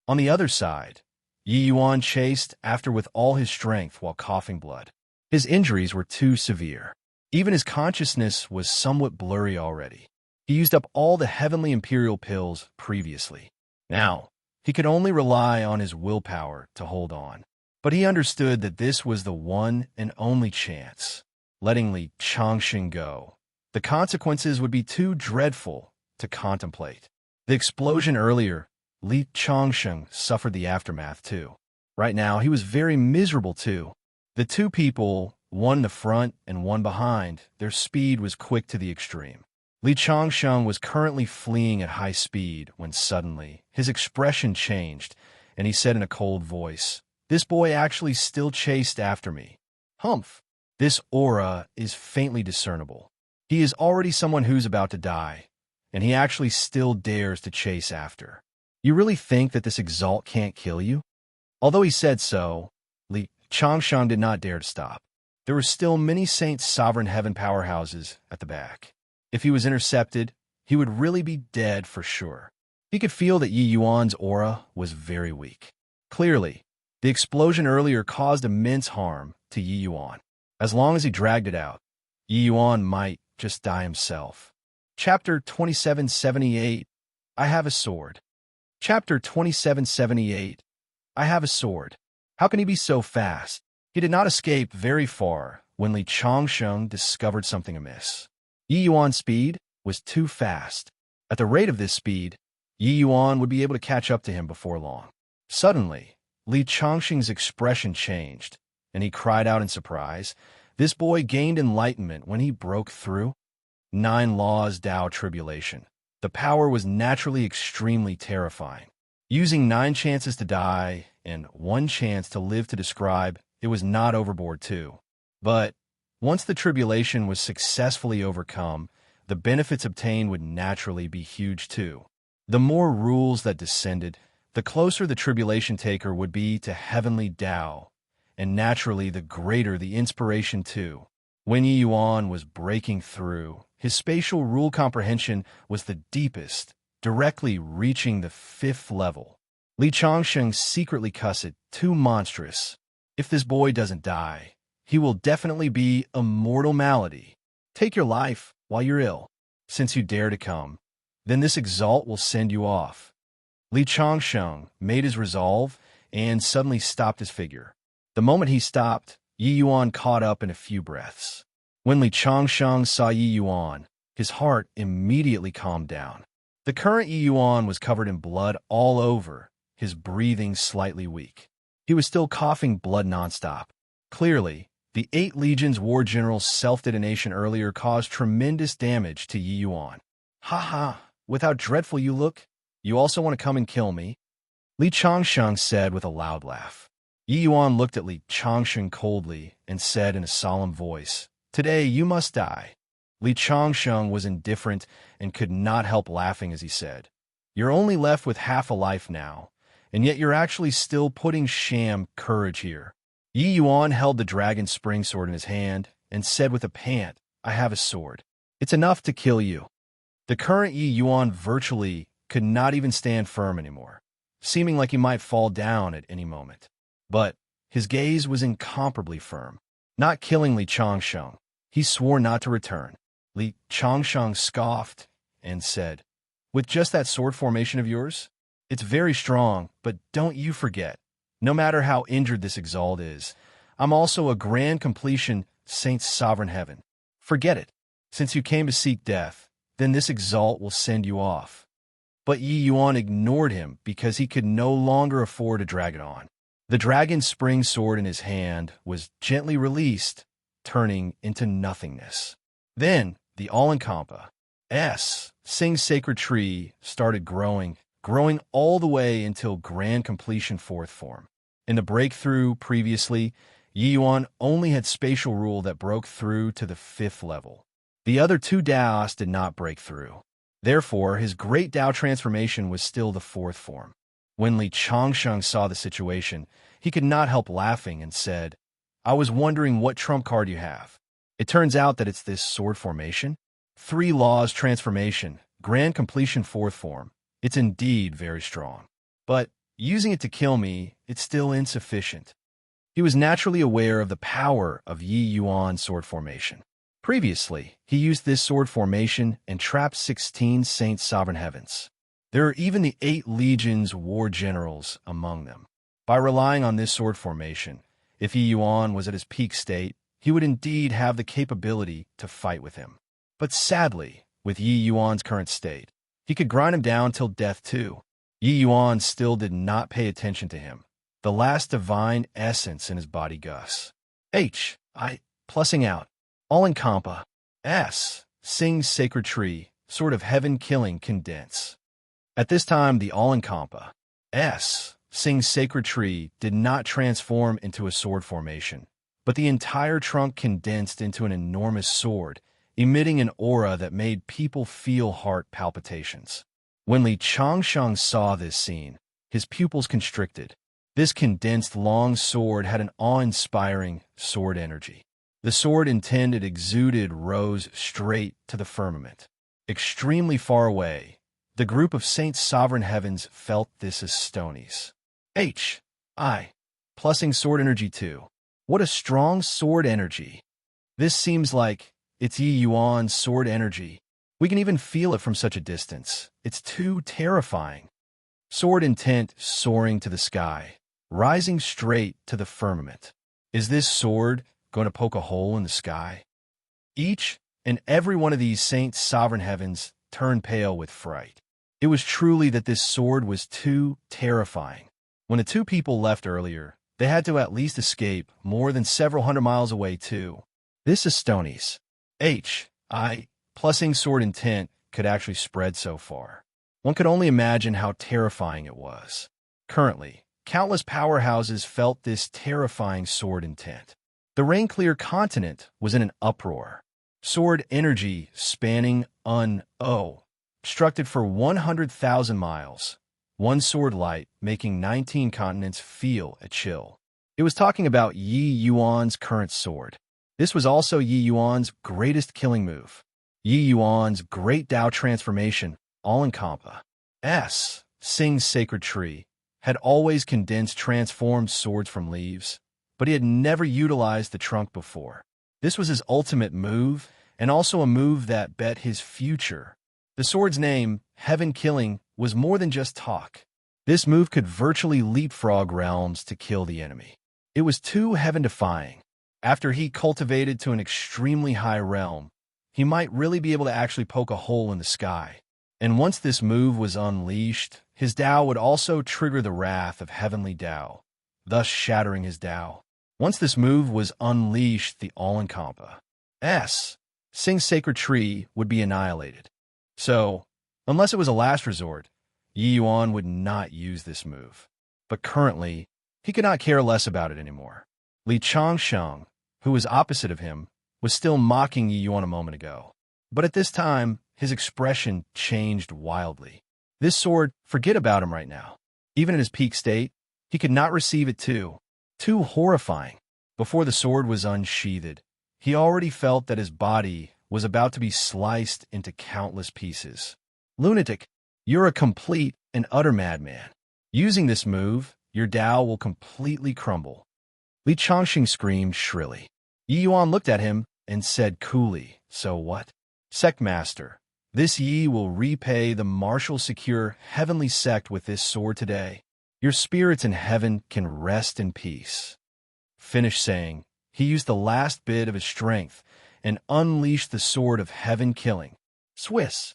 Speaker 1: On the other side, Yi Yuan chased after with all his strength while coughing blood. His injuries were too severe. Even his consciousness was somewhat blurry already. He used up all the heavenly imperial pills previously. Now, he could only rely on his willpower to hold on. But he understood that this was the one and only chance. Letting Li Changsheng go, the consequences would be too dreadful to contemplate. The explosion earlier, Li Changsheng suffered the aftermath too. Right now, he was very miserable too. The two people, one in the front and one behind, their speed was quick to the extreme. Li Changsheng was currently fleeing at high speed when suddenly his expression changed, and he said in a cold voice, "This boy actually still chased after me. Humph. This aura is faintly discernible. He is already someone who's about to die, and he actually still dares to chase after. You really think that this exalt can't kill you?" Although he said so, Li Changsheng did not dare to stop. There were still many Saints' sovereign heaven powerhouses at the back. If he was intercepted, he would really be dead for sure. He could feel that Yi Yuan's aura was very weak. Clearly, the explosion earlier caused immense harm to Yi Yuan. As long as he dragged it out, Yi Yuan might just die himself. Chapter 2778, I Have a Sword. Chapter 2778, I Have a Sword. How can he be so fast? He did not escape very far when Li Changsheng discovered something amiss. Yi Yuan's speed was too fast. At the rate of this speed, Yi Yuan would be able to catch up to him before long. Suddenly, Li Changsheng's expression changed, and he cried out in surprise. This boy gained enlightenment when he broke through 9 laws Tao tribulation. The power was naturally extremely terrifying. Using 9 chances to die and 1 chance to live to describe, it was not overboard too. But once the tribulation was successfully overcome, the benefits obtained would naturally be huge too. The more rules that descended, the closer the tribulation taker would be to heavenly Tao, and naturally the greater the inspiration too. When Yi Yuan was breaking through, his spatial rule comprehension was the deepest, directly reaching the 5th level. Li Changsheng secretly cussed, too monstrous. If this boy doesn't die, he will definitely be a mortal malady. Take your life while you're ill. Since you dare to come, then this exalt will send you off. Li Changsheng made his resolve and suddenly stopped his figure. The moment he stopped, Yi Yuan caught up in a few breaths. When Li Changsheng saw Yi Yuan, his heart immediately calmed down. The current Yi Yuan was covered in blood all over, his breathing slightly weak. He was still coughing blood nonstop. Clearly, the 8 legions war general's self-detonation earlier caused tremendous damage to Yi Yuan. "Ha ha, with how dreadful you look, you also want to come and kill me?" Li Changsheng said with a loud laugh. Yi Yuan looked at Li Changsheng coldly and said in a solemn voice, "Today you must die." Li Changsheng was indifferent and could not help laughing as he said, "You're only left with half a life now, and yet you're actually still putting sham courage here." Yi Yuan held the dragon spring sword in his hand and said with a pant, "I have a sword. It's enough to kill you." The current Yi Yuan virtually could not even stand firm anymore, seeming like he might fall down at any moment. But his gaze was incomparably firm. Not killing Li Changsheng, he swore not to return. Li Changsheng scoffed and said, "With just that sword formation of yours? It's very strong, but don't you forget, no matter how injured this exalt is, I'm also a grand completion Saint's sovereign heaven. Forget it. Since you came to seek death, then this exalt will send you off." But Yi Yuan ignored him because he could no longer afford to drag it on. The dragon's spring sword in his hand was gently released, turning into nothingness. Then the all-encompassing Sing's sacred tree started growing all the way until grand completion 4th form. In the breakthrough previously, Yi Yuan only had spatial rule that broke through to the 5th level. The other 2 Daos did not break through. Therefore, his great Dao transformation was still the 4th form. When Li Changsheng saw the situation, he could not help laughing and said, I was wondering what trump card you have. It turns out that it's this sword formation. 3 laws transformation, grand completion 4th form. It's indeed very strong. But using it to kill me, it's still insufficient. He was naturally aware of the power of Yi Yuan's sword formation. Previously, he used this sword formation and trapped 16 Saint Sovereign Heavens. There are even the 8 legions war generals among them. By relying on this sword formation, if Yi Yuan was at his peak state, he would indeed have the capability to fight with him. But sadly, with Yi Yuan's current state, he could grind him down till death too. Yi Yuan still did not pay attention to him. The last divine essence in his body Gus. Plussing out. All in compa. Sing's sacred tree, sword of heaven killing condense. At this time, the all in compa. Sing's sacred tree did not transform into a sword formation, but the entire trunk condensed into an enormous sword, emitting an aura that made people feel heart palpitations. When Li Changsheng saw this scene, his pupils constricted. This condensed long sword had an awe-inspiring sword energy. The sword intended exuded rose straight to the firmament. Extremely far away, the group of Saint Sovereign Heavens felt this as stonies. Plussing sword energy too. What a strong sword energy. This seems like it's Yi Yuan's sword energy. We can even feel it from such a distance. It's too terrifying. Sword intent soaring to the sky, rising straight to the firmament. Is this sword going to poke a hole in the sky? Each and every one of these Saint Sovereign Heavens turned pale with fright. It was truly that this sword was too terrifying. When the 2 people left earlier, they had to at least escape more than several hundred miles away too. This is Stony's. Plussing sword intent could actually spread so far. One could only imagine how terrifying it was. Currently, countless powerhouses felt this terrifying sword intent. The rain-clear continent was in an uproar. Sword energy spanning obstructed for 100,000 miles. One sword light making 19 continents feel a chill. It was talking about Yi Yuan's current sword. This was also Yi Yuan's greatest killing move. Yi Yuan's great Tao transformation, all in compa. Sing's sacred tree, had always condensed transformed swords from leaves, but he had never utilized the trunk before. This was his ultimate move, and also a move that bet his future. The sword's name, Heaven Killing, was more than just talk. This move could virtually leapfrog realms to kill the enemy. It was too heaven-defying. After he cultivated to an extremely high realm, he might really be able to actually poke a hole in the sky. And once this move was unleashed, his Tao would also trigger the wrath of heavenly Tao, thus shattering his Tao. Once this move was unleashed, the all-in-compa. Sing's sacred tree would be annihilated. So, unless it was a last resort, Yi Yuan would not use this move. But currently, he could not care less about it anymore. Li Changsheng, who was opposite of him, was still mocking Yi Yuan a moment ago. But at this time, his expression changed wildly. This sword, forget about him right now. Even in his peak state, he could not receive it too. Too horrifying. Before the sword was unsheathed, he already felt that his body was about to be sliced into countless pieces. Lunatic, you're a complete and utter madman. Using this move, your Tao will completely crumble. Li Changxing screamed shrilly. Yi Yuan looked at him and said coolly, so what? Sect Master, this Yi will repay the martial secure heavenly sect with this sword today. Your spirits in heaven can rest in peace. Finished saying, he used the last bit of his strength and unleashed the sword of heaven killing. Swiss.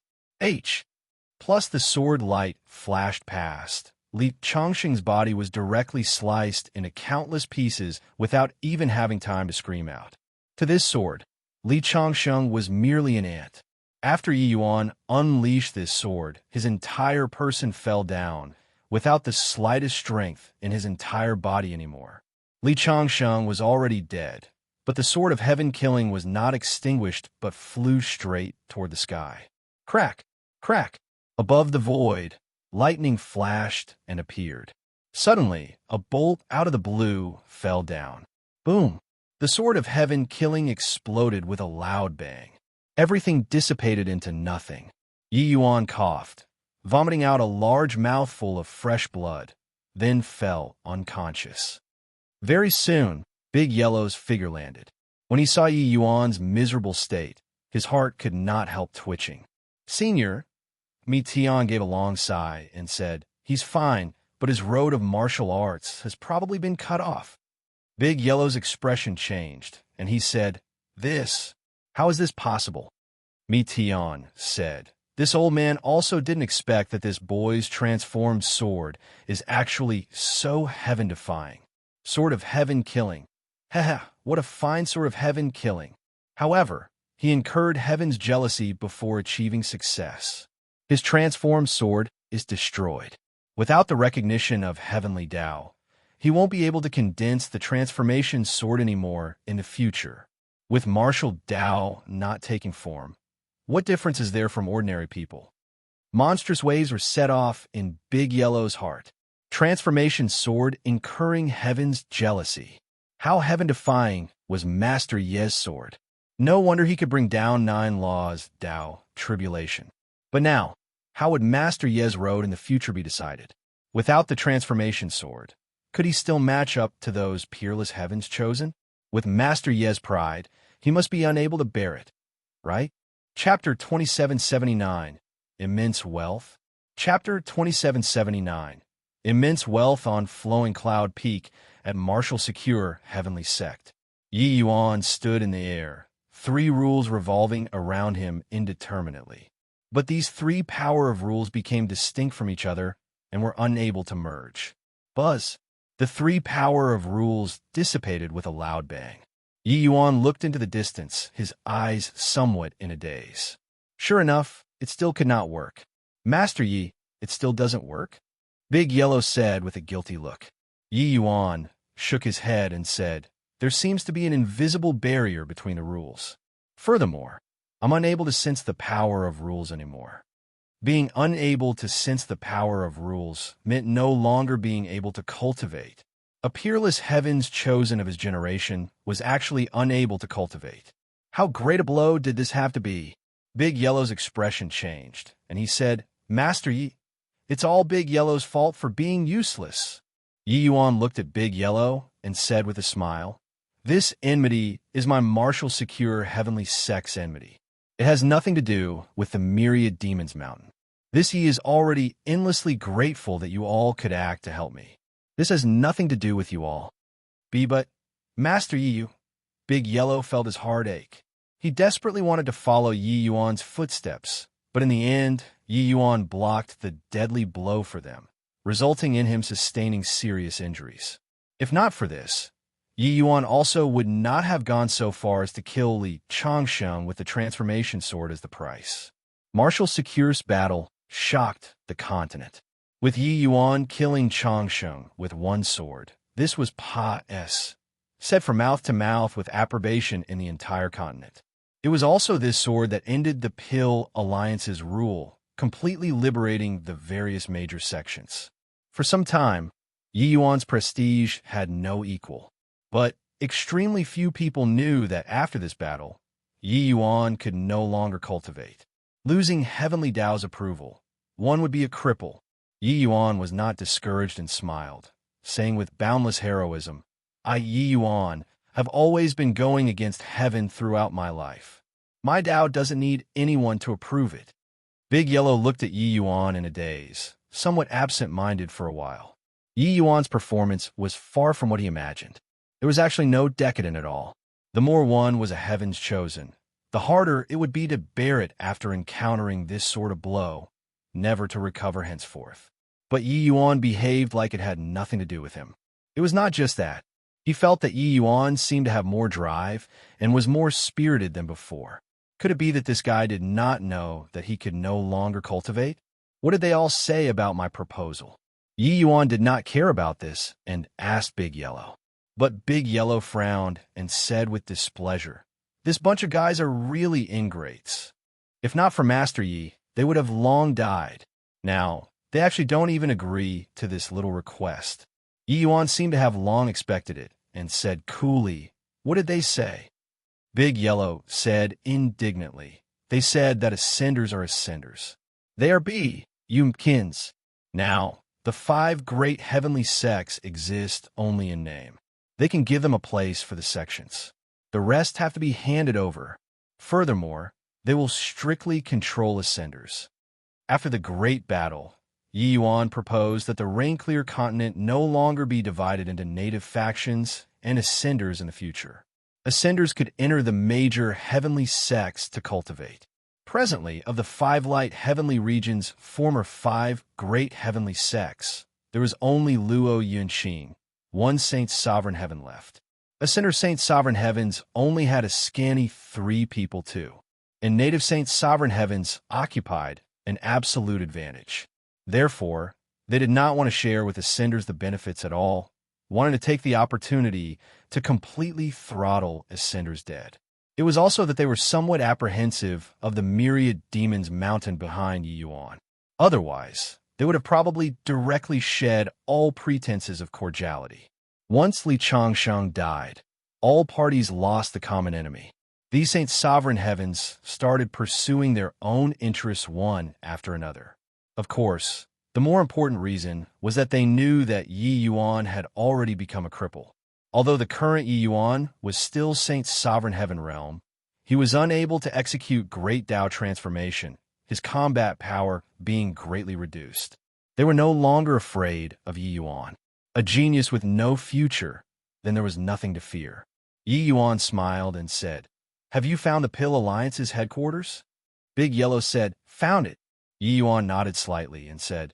Speaker 1: Plus the sword light flashed past. Li Changxing's body was directly sliced into countless pieces without even having time to scream out. To this sword, Li Changxing was merely an ant. After Yi Yuan unleashed this sword, his entire person fell down, without the slightest strength in his entire body anymore. Li Changxing was already dead, but the sword of heaven killing was not extinguished but flew straight toward the sky. Crack! Crack! Above the void, lightning flashed and appeared. Suddenly, a bolt out of the blue fell down. Boom! The sword of heaven killing exploded with a loud bang. Everything dissipated into nothing. Yi Yuan coughed, vomiting out a large mouthful of fresh blood, then fell unconscious. Very soon, Big Yellow's figure landed. When he saw Yi Yuan's miserable state, his heart could not help twitching. "Senior," Mi Tian gave a long sigh and said, "He's fine, but his road of martial arts has probably been cut off." Big Yellow's expression changed, and he said, How is this possible?" Mi Tian said, "This old man also didn't expect that this boy's transformed sword is actually so heaven-defying. Sword of heaven killing. Haha, what a fine sword of heaven killing." However, he incurred heaven's jealousy before achieving success. His transformed sword is destroyed. Without the recognition of heavenly Tao, he won't be able to condense the transformation sword anymore in the future. With martial Tao not taking form, what difference is there from ordinary people? Monstrous waves were set off in Big Yellow's heart. Transformation sword incurring heaven's jealousy. How heaven-defying was Master Ye's sword. No wonder he could bring down 9 laws, Tao, tribulation. But now, how would Master Ye's road in the future be decided? Without the transformation sword, could he still match up to those peerless heavens chosen? With Master Ye's pride, he must be unable to bear it, right? Chapter 2779, Immense Wealth. Chapter 2779, Immense Wealth on Flowing Cloud Peak at Martial Secure Heavenly Sect. Yi Yuan stood in the air, 3 rules revolving around him indeterminately. But these 3 power of rules became distinct from each other and were unable to merge. Buzz! The 3 power of rules dissipated with a loud bang. Yi Yuan looked into the distance, his eyes somewhat in a daze. Sure enough, it still could not work. "Master Yi, it still doesn't work?" Big Yellow said with a guilty look. Yi Yuan shook his head and said, "There seems to be an invisible barrier between the rules. Furthermore, I'm unable to sense the power of rules anymore." Being unable to sense the power of rules meant no longer being able to cultivate. A peerless heavens chosen of his generation was actually unable to cultivate. How great a blow did this have to be? Big Yellow's expression changed, and he said, "Master Yi, it's all Big Yellow's fault for being useless." Yi Yuan looked at Big Yellow and said with a smile, "This enmity is my martial secure heavenly sect's enmity. It has nothing to do with the myriad demons mountain. This Yi is already endlessly grateful that you all could act to help me. This has nothing to do with you all. But, Master Yi, Big Yellow felt his heart ache. He desperately wanted to follow Yi Yuan's footsteps, but in the end, Yi Yuan blocked the deadly blow for them, resulting in him sustaining serious injuries. If not for this, Yi Yuan also would not have gone so far as to kill Li Changsheng with the transformation sword as the price. Martial Secure's battle shocked the continent. With Yi Yuan killing Changsheng with 1 sword, this was Pa-S, said from mouth to mouth with approbation in the entire continent. It was also this sword that ended the Pill Alliance's rule, completely liberating the various major sections. For some time, Yi Yuan's prestige had no equal. But extremely few people knew that after this battle, Yi Yuan could no longer cultivate. Losing Heavenly Tao's approval, one would be a cripple. Yi Yuan was not discouraged and smiled, saying with boundless heroism, "I, Yi Yuan, have always been going against heaven throughout my life. My Tao doesn't need anyone to approve it." Big Yellow looked at Yi Yuan in a daze, somewhat absent-minded for a while. Yi Yuan's performance was far from what he imagined. There was actually no decadent at all. The more one was a heavens chosen, the harder it would be to bear it after encountering this sort of blow, never to recover henceforth. But Yi Yuan behaved like it had nothing to do with him. It was not just that. He felt that Yi Yuan seemed to have more drive and was more spirited than before. Could it be that this guy did not know that he could no longer cultivate? What did they all say about my proposal? Yi Yuan did not care about this and asked Big Yellow. But Big Yellow frowned and said with displeasure, "This bunch of guys are really ingrates. If not for Master Yi, they would have long died. Now, they actually don't even agree to this little request." Yi Yuan seemed to have long expected it and said coolly, What did they say? Big Yellow said indignantly. They said that ascenders are ascenders. They are Yumkins. Now, the 5 great heavenly sects exist only in name. They can give them a place for the sections. The rest have to be handed over. Furthermore, they will strictly control ascenders. After the Great Battle, Yi Yuan proposed that the Rain-Clear continent no longer be divided into native factions and ascenders in the future. Ascenders could enter the major heavenly sects to cultivate. Presently, of the 5 light heavenly regions' former 5 great heavenly sects, there was only Luo Yunqing, one Saint Sovereign Heaven left. Ascender Saint Sovereign Heavens only had a scanty 3 people too, and native Saint Sovereign Heavens occupied an absolute advantage. Therefore, they did not want to share with Ascenders the benefits at all, wanting to take the opportunity to completely throttle Ascenders dead. It was also that they were somewhat apprehensive of the myriad demons mountain behind Yi Yuan. Otherwise, they would have probably directly shed all pretenses of cordiality. Once Li Changsheng died, all parties lost the common enemy. These Saint Sovereign Heavens started pursuing their own interests one after another. Of course, the more important reason was that they knew that Yi Yuan had already become a cripple. Although the current Yi Yuan was still Saint Sovereign Heaven realm, he was unable to execute Great Tao transformation, his combat power being greatly reduced. They were no longer afraid of Yi Yuan. A genius with no future, then there was nothing to fear. Yi Yuan smiled and said, "Have you found the Pill Alliance's headquarters?" Big Yellow said, "Found it." Yi Yuan nodded slightly and said,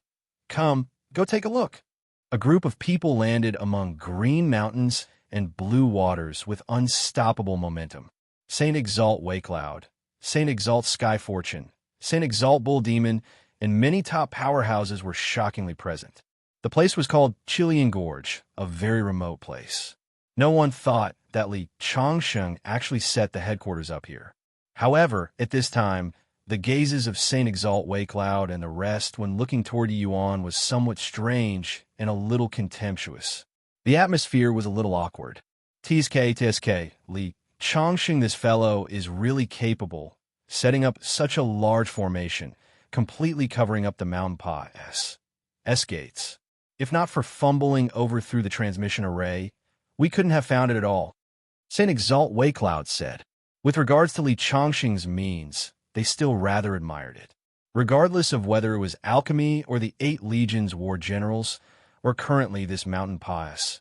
Speaker 1: "Come, go take a look." A group of people landed among green mountains and blue waters with unstoppable momentum. Saint Exalt Waycloud, Saint Exalt Skyfortune, Saint Exalt Bull Demon, and many top powerhouses were shockingly present. The place was called Chilean Gorge, a very remote place. No one thought that Li Changsheng actually set the headquarters up here. However, at this time, the gazes of Saint Exalt Waycloud and the rest when looking toward Yi Yuan was somewhat strange and a little contemptuous. The atmosphere was a little awkward. TSK, Li Changsheng, this fellow is really capable, setting up such a large formation, completely covering up the mountain pass gates. If not for fumbling over through the transmission array, we couldn't have found it at all. Saint Exalt Waycloud said. With regards to Li Changsheng's means, they still rather admired it. Regardless of whether it was alchemy or the 8 legions war generals, or currently this mountain pass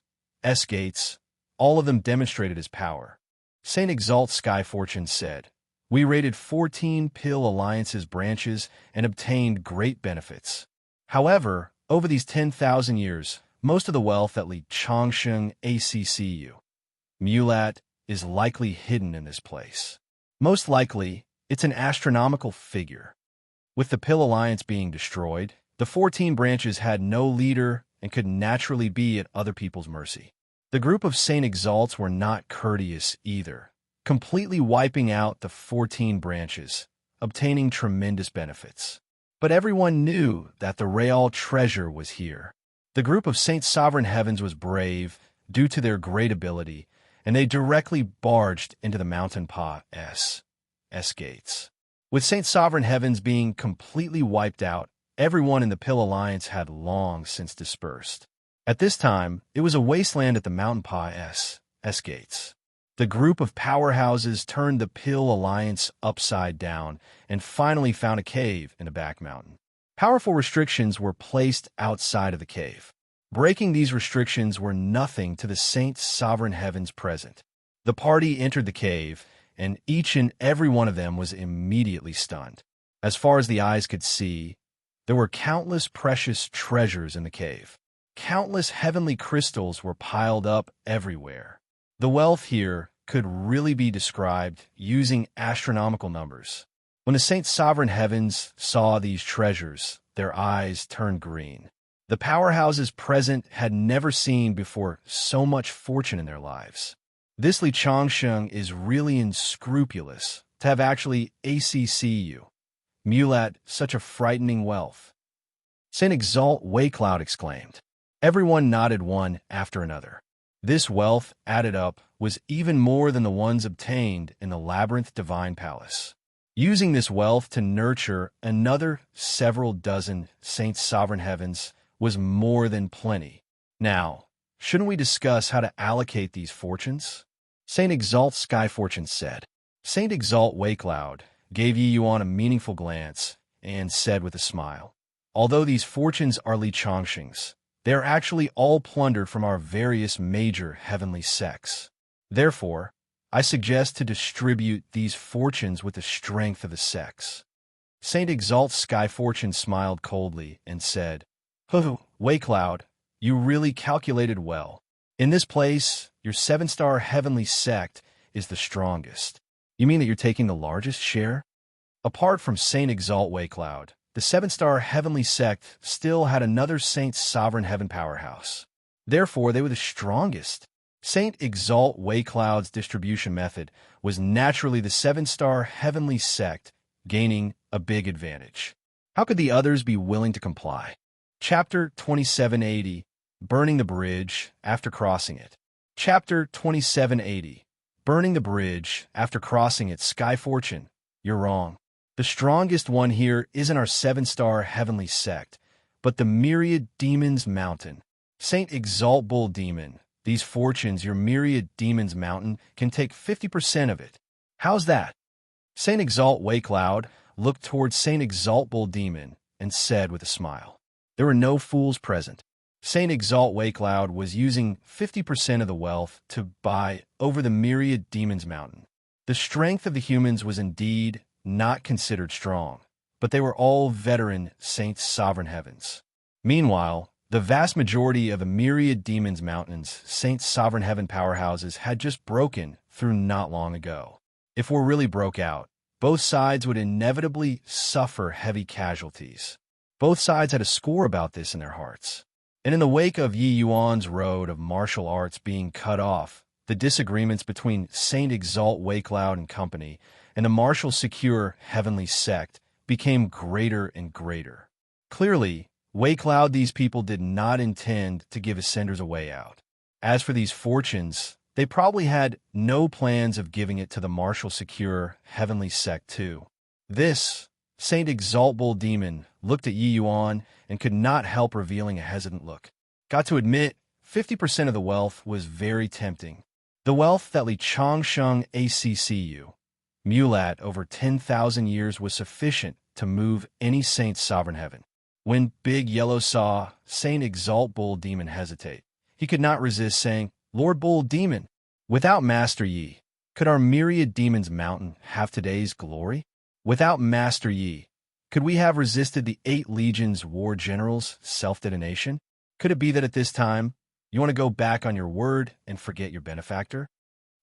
Speaker 1: gates, all of them demonstrated his power. Saint Exalt Skyfortune said, "We raided 14 Pill Alliance's branches and obtained great benefits. However, over these 10,000 years, most of the wealth that Li Changsheng ACCU Mulat is likely hidden in this place. Most likely, it's an astronomical figure. With the Pill Alliance being destroyed, the 14 branches had no leader and could naturally be at other people's mercy. The group of Saint Exalts were not courteous either, completely wiping out the 14 branches, obtaining tremendous benefits. But everyone knew that the Real treasure was here. The group of Saint Sovereign Heavens was brave due to their great ability, and they directly barged into the mountain pass gates. With Saint Sovereign Heavens being completely wiped out, everyone in the Pill Alliance had long since dispersed. At this time, it was a wasteland at the mountain pass gates. The group of powerhouses turned the Pill Alliance upside down and finally found a cave in a back mountain. Powerful restrictions were placed outside of the cave. Breaking these restrictions were nothing to the Saint Sovereign Heavens present. The party entered the cave, and each and every one of them was immediately stunned. As far as the eyes could see, there were countless precious treasures in the cave. Countless heavenly crystals were piled up everywhere. The wealth here could really be described using astronomical numbers. When the Saint Sovereign Heavens saw these treasures, their eyes turned green. The powerhouses present had never seen before so much fortune in their lives. This Li Changsheng is really unscrupulous to have actually ACCU Mulat such a frightening wealth. Saint Exalt Waycloud exclaimed. Everyone nodded one after another. This wealth, added up, was even more than the ones obtained in the labyrinth divine palace. Using this wealth to nurture another several dozen Saints' sovereign heavens was more than plenty. Now, shouldn't we discuss how to allocate these fortunes? Saint Exalt Sky Fortune said. Saint Exalt Waycloud gave Yi Yuan a meaningful glance and said with a smile, although these fortunes are Li Chongqing's, they are actually all plundered from our various major heavenly sects. Therefore, I suggest to distribute these fortunes with the strength of the sects. Saint Exalt Sky Fortune smiled coldly and said, Waycloud, you really calculated well. In this place, your 7-star heavenly sect is the strongest. You mean that you're taking the largest share? Apart from Saint Exalt Waycloud, the 7-star heavenly sect still had another Saint's sovereign heaven powerhouse. Therefore, they were the strongest. Saint Exalt Waycloud's distribution method was naturally the 7-star heavenly sect, gaining a big advantage. How could the others be willing to comply? Chapter 2780, Burning the Bridge After Crossing It. Chapter 2780, Burning the Bridge After Crossing It. Sky Fortune, you're wrong. The strongest one here isn't our 7-star heavenly sect, but the Myriad Demons Mountain. Saint Exalt Bull Demon, these fortunes, your Myriad Demons Mountain, can take 50% of it. How's that? Saint Exalt Waycloud looked towards Saint Exalt Bull Demon and said with a smile. There were no fools present. Saint Exalt Waycloud was using 50% of the wealth to buy over the Myriad Demons Mountain. The strength of the humans was indeed not considered strong, but they were all veteran Saints' sovereign heavens. Meanwhile, the vast majority of the Myriad Demons Mountain's Saints' sovereign heaven powerhouses had just broken through not long ago. If war really broke out, both sides would inevitably suffer heavy casualties. Both sides had a score about this in their hearts. And in the wake of Yi Yuan's road of martial arts being cut off, the disagreements between Saint Exalt Waycloud and company and the martial secure heavenly sect became greater and greater. Clearly, Waycloud, these people did not intend to give Ascenders a way out. As for these fortunes, they probably had no plans of giving it to the martial secure heavenly sect too. This, Saint Exalt Bull Demon looked at Yi Yuan and could not help revealing a hesitant look. Got to admit, 50% of the wealth was very tempting. The wealth that Li Chongqing ACCU, Mulat over 10,000 years was sufficient to move any Saint's sovereign heaven. When Big Yellow saw Saint Exalt Bull Demon hesitate, he could not resist saying, Lord Bull Demon, without Master Yi, could our Myriad Demons Mountain have today's glory? Without Master Yi, could we have resisted the 8 legions war generals' self-detonation? Could it be that at this time, you want to go back on your word and forget your benefactor?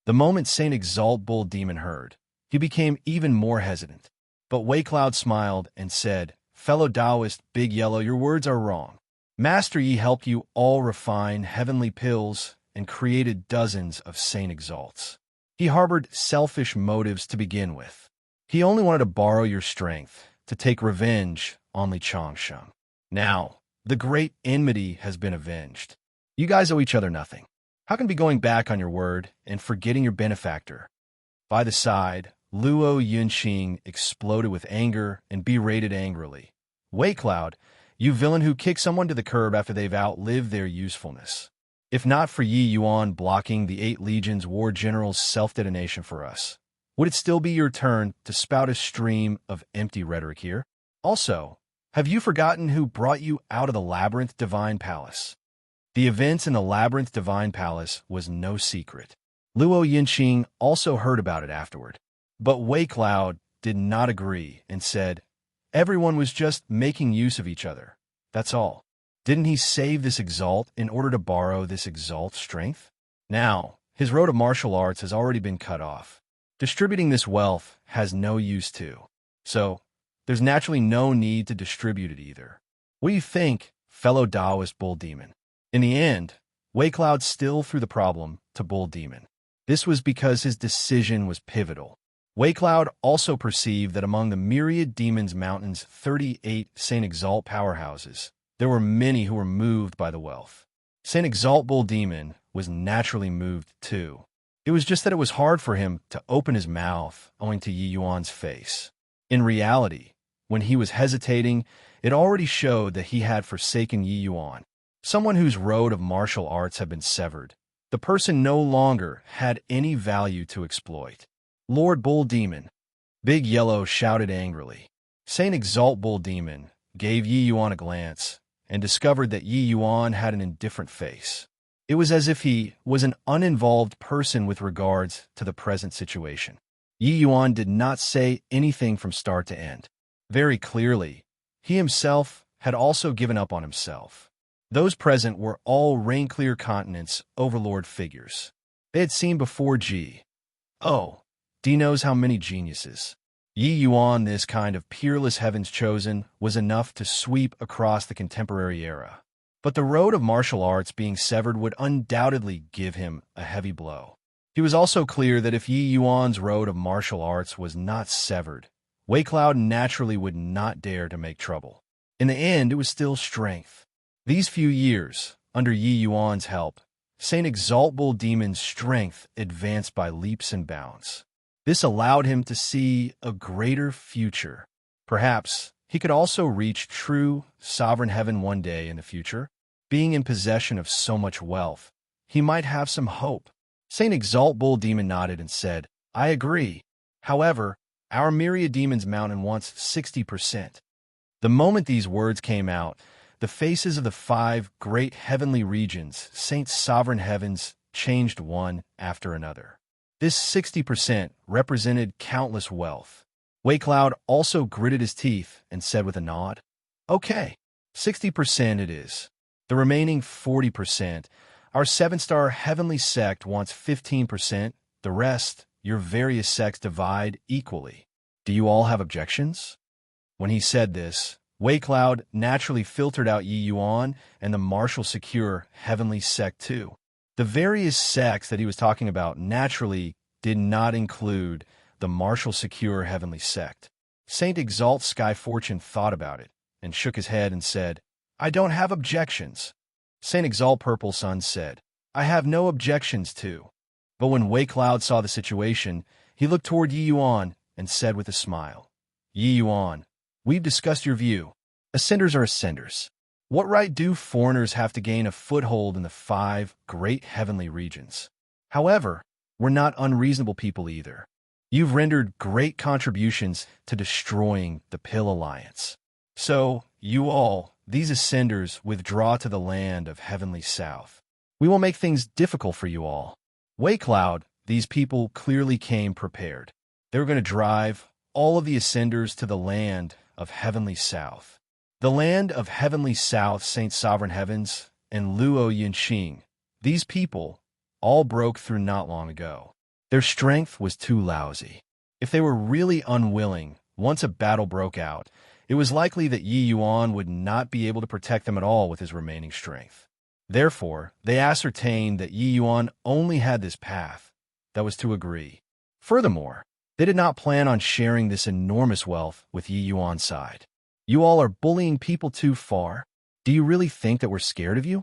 Speaker 1: The moment Saint Exalt Bull Demon heard, he became even more hesitant. But Waycloud smiled and said, Fellow Taoist Big Yellow, your words are wrong. Master Yi helped you all refine heavenly pills and created dozens of Saint Exalts. He harbored selfish motives to begin with. He only wanted to borrow your strength to take revenge on Li Chongqing. Now, the great enmity has been avenged. You guys owe each other nothing. How can be going back on your word and forgetting your benefactor? By the side, Luo Yunqing exploded with anger and berated angrily. Waycloud, you villain who kicked someone to the curb after they've outlived their usefulness. If not for Yi Yuan blocking the 8 legions war general's self-detonation for us, would it still be your turn to spout a stream of empty rhetoric here? Also, have you forgotten who brought you out of the Labyrinth Divine Palace? The events in the Labyrinth Divine Palace was no secret. Luo Yunqing also heard about it afterward. But Waycloud did not agree and said, everyone was just making use of each other. That's all. Didn't he save this Exalt in order to borrow this Exalt's strength? Now, his road of martial arts has already been cut off. Distributing this wealth has no use to. So, there's naturally no need to distribute it either. What do you think, fellow Taoist Bull Demon? In the end, Waycloud still threw the problem to Bull Demon. This was because his decision was pivotal. Waycloud also perceived that among the Myriad Demons Mountain's 38 Saint Exalt powerhouses, there were many who were moved by the wealth. Saint Exalt Bull Demon was naturally moved too. It was just that it was hard for him to open his mouth owing to Yi Yuan's face. In reality, when he was hesitating, it already showed that he had forsaken Yi Yuan, someone whose road of martial arts had been severed. The person no longer had any value to exploit. Lord Bull Demon, Big Yellow shouted angrily. Saint Exalt Bull Demon gave Yi Yuan a glance and discovered that Yi Yuan had an indifferent face. It was as if he was an uninvolved person with regards to the present situation. Yi Yuan did not say anything from start to end. Very clearly, he himself had also given up on himself. Those present were all rain-clear continent's overlord figures. They had seen before D knows how many geniuses. Yi Yuan, this kind of peerless heavens chosen, was enough to sweep across the contemporary era. But the road of martial arts being severed would undoubtedly give him a heavy blow. He was also clear that if Yi Yuan's road of martial arts was not severed, Wei Cloud naturally would not dare to make trouble. In the end, it was still strength. These few years, under Yi Yuan's help, Saint Exalt Bull Demon's strength advanced by leaps and bounds. This allowed him to see a greater future. Perhaps he could also reach true sovereign heaven one day in the future. Being in possession of so much wealth, he might have some hope. Saint Exalt Bull Demon nodded and said, I agree. However, our Myriad Demon's mountain wants 60%. The moment these words came out, the faces of the 5 great heavenly regions, Saint's sovereign heavens, changed one after another. This 60% represented countless wealth. Wei Cloud also gritted his teeth and said with a nod, Okay, 60% it is. The remaining 40%, our 7-star heavenly sect wants 15%. The rest, your various sects divide equally. Do you all have objections? When he said this, Wei Cloud naturally filtered out Yi Yuan and the martial secure heavenly sect too. The various sects that he was talking about naturally did not include the martial secure heavenly sect. Saint Exalt Sky Fortune thought about it and shook his head and said, I don't have objections. Saint Exalt Purple Sun said, I have no objections too. But when Wei Cloud saw the situation, he looked toward Yi Yuan and said with a smile, Yi Yuan, we've discussed your view. Ascenders are ascenders. What right do foreigners have to gain a foothold in the 5 great heavenly regions? However, we're not unreasonable people either. You've rendered great contributions to destroying the Pill Alliance. So, you all, these ascenders, withdraw to the land of heavenly south. We will make things difficult for you all. Wei Cloud, these people clearly came prepared. They were going to drive all of the ascenders to the land of heavenly south. The land of heavenly south, Saint Sovereign Heavens, and Luo Yinxing, these people all broke through not long ago. Their strength was too lousy. If they were really unwilling, once a battle broke out, it was likely that Yi Yuan would not be able to protect them at all with his remaining strength. Therefore, they ascertained that Yi Yuan only had this path, that was to agree. Furthermore, they did not plan on sharing this enormous wealth with Yi Yuan's side. You all are bullying people too far. Do you really think that we're scared of you?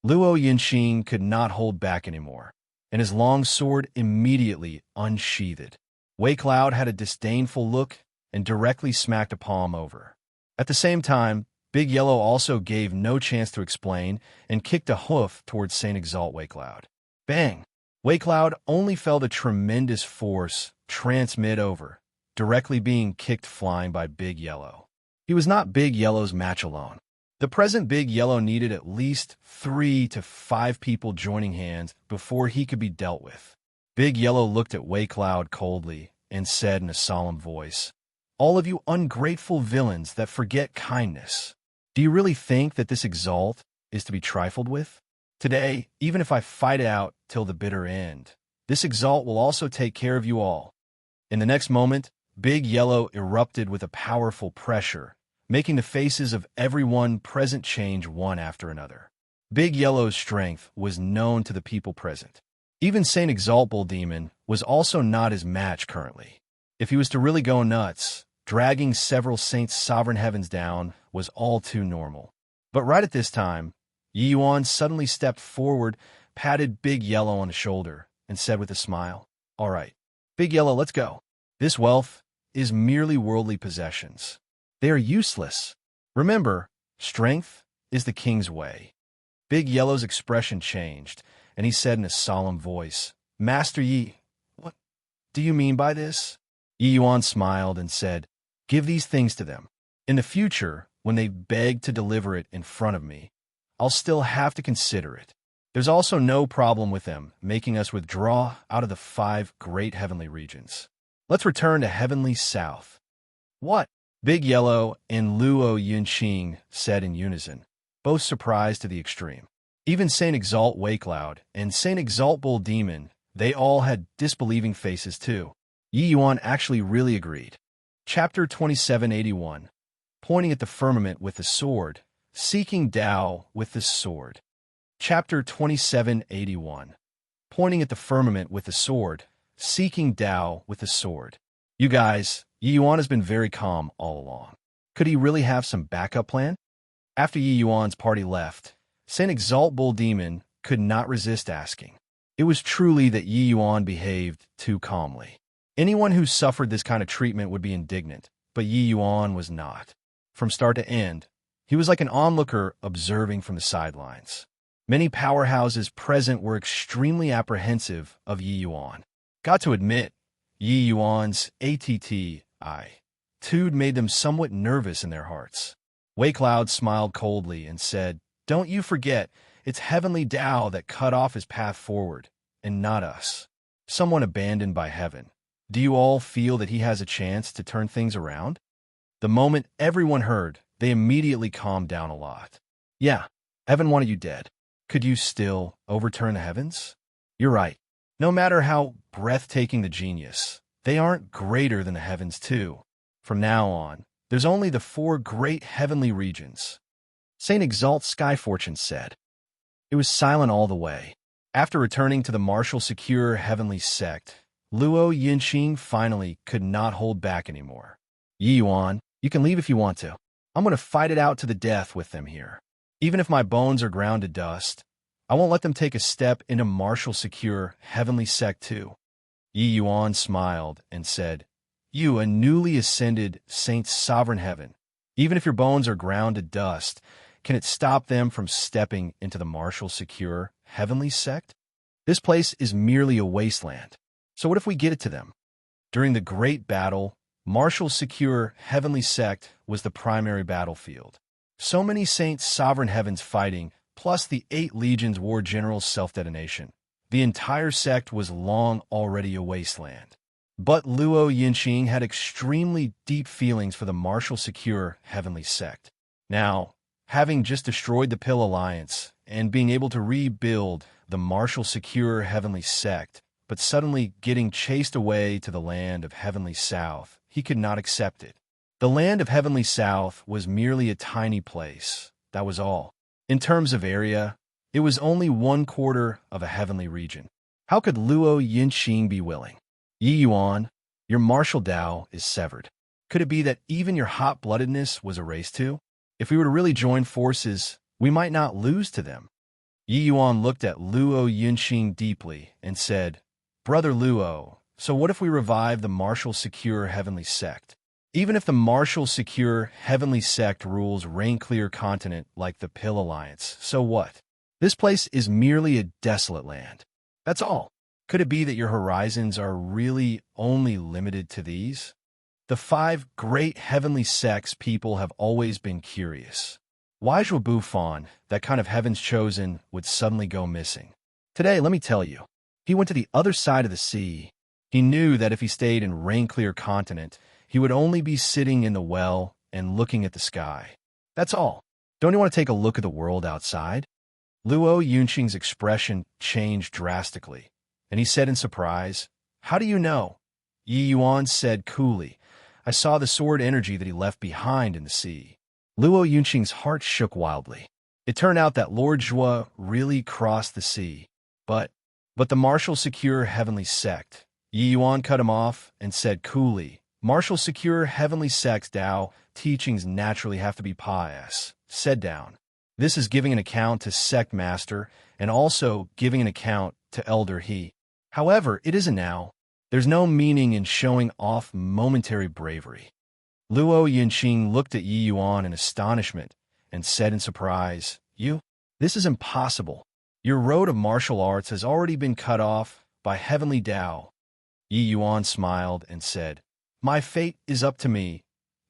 Speaker 1: Luo Yinxing could not hold back anymore, and his long sword immediately unsheathed. Wei Cloud had a disdainful look and directly smacked a palm over. At the same time, Big Yellow also gave no chance to explain and kicked a hoof towards Saint Exalt Wei Cloud. Bang! Wei Cloud only felt a tremendous force transmit over, directly being kicked flying by Big Yellow. He was not Big Yellow's match alone. The present Big Yellow needed at least 3 to 5 people joining hands before he could be dealt with. Big Yellow looked at Wei Cloud coldly and said in a solemn voice, All of you ungrateful villains that forget kindness. Do you really think that this Exalt is to be trifled with? Today, even if I fight it out till the bitter end, this Exalt will also take care of you all. In the next moment, Big Yellow erupted with a powerful pressure, making the faces of everyone present change one after another. Big Yellow's strength was known to the people present. Even Saint Exalt Bull Demon was also not his match currently. If he was to really go nuts, dragging several Saints' sovereign heavens down was all too normal. But right at this time, Yi Yuan suddenly stepped forward, patted Big Yellow on the shoulder and said with a smile, "All right, Big Yellow, let's go. This wealth is merely worldly possessions. They are useless. Remember, strength is the king's way." Big Yellow's expression changed, and he said in a solemn voice, "Master Yi, what do you mean by this?" Yi Yuan smiled and said, "Give these things to them. In the future, when they beg to deliver it in front of me, I'll still have to consider it. There's also no problem with them making us withdraw out of the 5 great heavenly regions. Let's return to heavenly south." "What?" Big Yellow and Luo Yunqing said in unison, both surprised to the extreme. Even Saint Exalt Waycloud and Saint Exalt Bull Demon, they all had disbelieving faces too. Yi Yuan actually really agreed. Chapter 2781. Pointing at the firmament with the sword, seeking Tao with the sword. Chapter 2781. Pointing at the firmament with the sword, seeking Tao with the sword. You guys, Yi Yuan has been very calm all along. Could he really have some backup plan? After Yi Yuan's party left, Saint Exalt Bull Demon could not resist asking. It was truly that Yi Yuan behaved too calmly. Anyone who suffered this kind of treatment would be indignant, but Yi Yuan was not. From start to end, he was like an onlooker observing from the sidelines. Many powerhouses present were extremely apprehensive of Yi Yuan. Got to admit, Yi Yuan's attitude made them somewhat nervous in their hearts. Waycloud smiled coldly and said, "Don't you forget, it's heavenly Tao that cut off his path forward, and not us. Someone abandoned by heaven. Do you all feel that he has a chance to turn things around?" The moment everyone heard, they immediately calmed down a lot. "Yeah, heaven wanted you dead. Could you still overturn the heavens?" "You're right. No matter how breathtaking the genius, they aren't greater than the heavens too. From now on, there's only the 4 great heavenly regions." Saint Exalt Skyfortune said. It was silent all the way. After returning to the martial secure heavenly sect, Luo Yinqing finally could not hold back anymore. "Yi Yuan, you can leave if you want to. I'm going to fight it out to the death with them here. Even if my bones are ground to dust, I won't let them take a step into martial secure heavenly sect too." Yi Yuan smiled and said, "You, a newly ascended Saint's sovereign heaven, even if your bones are ground to dust, can it stop them from stepping into the martial secure heavenly sect? This place is merely a wasteland. So what if we get it to them?" During the great battle, martial secure heavenly sect was the primary battlefield. So many Saints' sovereign heavens fighting, plus the 8 legions war generals' self-detonation. The entire sect was long already a wasteland. But Luo Yinqing had extremely deep feelings for the martial secure heavenly sect. Now, having just destroyed the Pill Alliance and being able to rebuild the martial secure heavenly sect, but suddenly getting chased away to the land of heavenly south, he could not accept it. The land of heavenly south was merely a tiny place, that was all. In terms of area, it was only 1/4 of a heavenly region. How could Luo Yinqing be willing? "Yi Yuan, your martial Tao is severed. Could it be that even your hot-bloodedness was erased too? If we were to really join forces, we might not lose to them." Yi Yuan looked at Luo Yinqing deeply and said, "Brother Luo, so what if we revive the martial secure heavenly sect? Even if the martial secure heavenly sect rules rain-clear continent like the Pill Alliance, so what? This place is merely a desolate land. That's all. Could it be that your horizons are really only limited to these?" The 5 great heavenly sects people have always been curious. Why Buffon, that kind of heaven's chosen, would suddenly go missing? Today, let me tell you. He went to the other side of the sea. He knew that if he stayed in rain-clear continent, he would only be sitting in the well and looking at the sky. That's all. Don't you want to take a look at the world outside? Luo Yunqing's expression changed drastically, and he said in surprise, "How do you know?" Yi Yuan said coolly, "I saw the sword energy that he left behind in the sea." Luo Yunqing's heart shook wildly. It turned out that Lord Zhua really crossed the sea. But the martial secure heavenly sect. Yi Yuan cut him off and said coolly, "Martial secure heavenly sect's Tao teachings naturally have to be pious. Said down." This is giving an account to sect master and also giving an account to elder he. However, it isn't now. There's no meaning in showing off momentary bravery. Luo Yinqing looked at Yi Yuan in astonishment and said in surprise, "You? This is impossible. Your road of martial arts has already been cut off by heavenly Tao." Yi Yuan smiled and said, "My fate is up to me,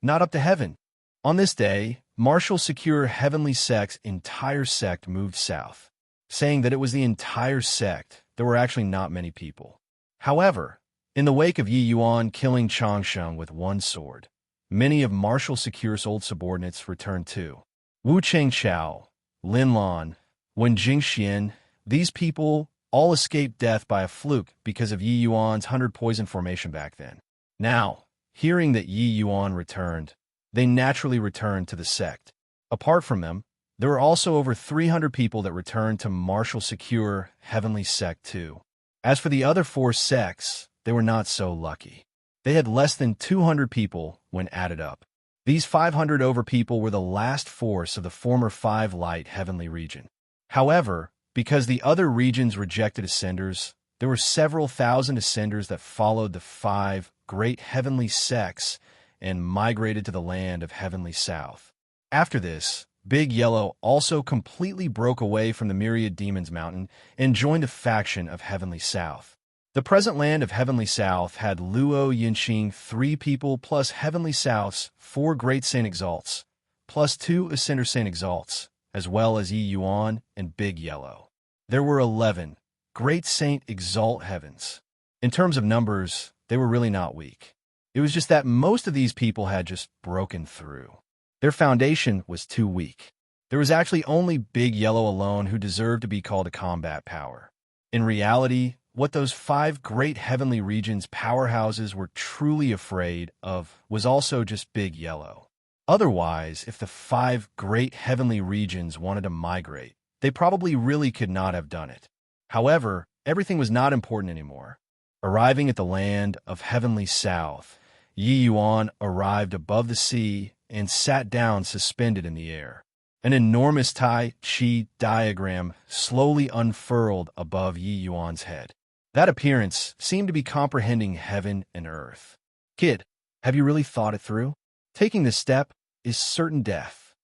Speaker 1: not up to heaven." On this day, Martial Secure Heavenly Sect's entire sect moved south, saying that it was the entire sect. There were actually not many people. However, in the wake of Yi Yuan killing Changsheng with one sword, many of Martial Secure's old subordinates returned too. Wu Chengqiao, Lin Lan, Wen Jingxian, these people all escaped death by a fluke because of Yi Yuan's 100 poison formation back then. Now, hearing that Yi Yuan returned, they naturally returned to the sect. Apart from them, there were also over 300 people that returned to Martial Secure Heavenly Sect too. As for the other 4 sects, they were not so lucky. They had less than 200 people when added up. These 500 over people were the last force of the former 5 Light Heavenly region. However, because the other regions rejected Ascenders, there were several thousand Ascenders that followed the 5 great heavenly sects and migrated to the land of Heavenly South. After this, Big Yellow also completely broke away from the Myriad Demons Mountain and joined a faction of Heavenly South. The present land of Heavenly South had Luo Yinqing 3 people plus Heavenly South's 4 Great Saint Exalts, plus 2 Ascender Saint Exalts, as well as Yi Yuan and Big Yellow. There were 11 Great Saint Exalt Heavens. In terms of numbers, they were really not weak. It was just that most of these people had just broken through. Their foundation was too weak. There was actually only Big Yellow alone who deserved to be called a combat power. In reality, what those 5 great heavenly regions powerhouses were truly afraid of was also just Big Yellow. Otherwise, if the 5 great heavenly regions wanted to migrate, they probably really could not have done it. However, everything was not important anymore. Arriving at the land of Heavenly South, Yi Yuan arrived above the sea and sat down suspended in the air. An enormous Tai Chi diagram slowly unfurled above Yi Yuan's head. That appearance seemed to be comprehending heaven and earth. "Kid, have you really thought it through? Taking this step is certain death."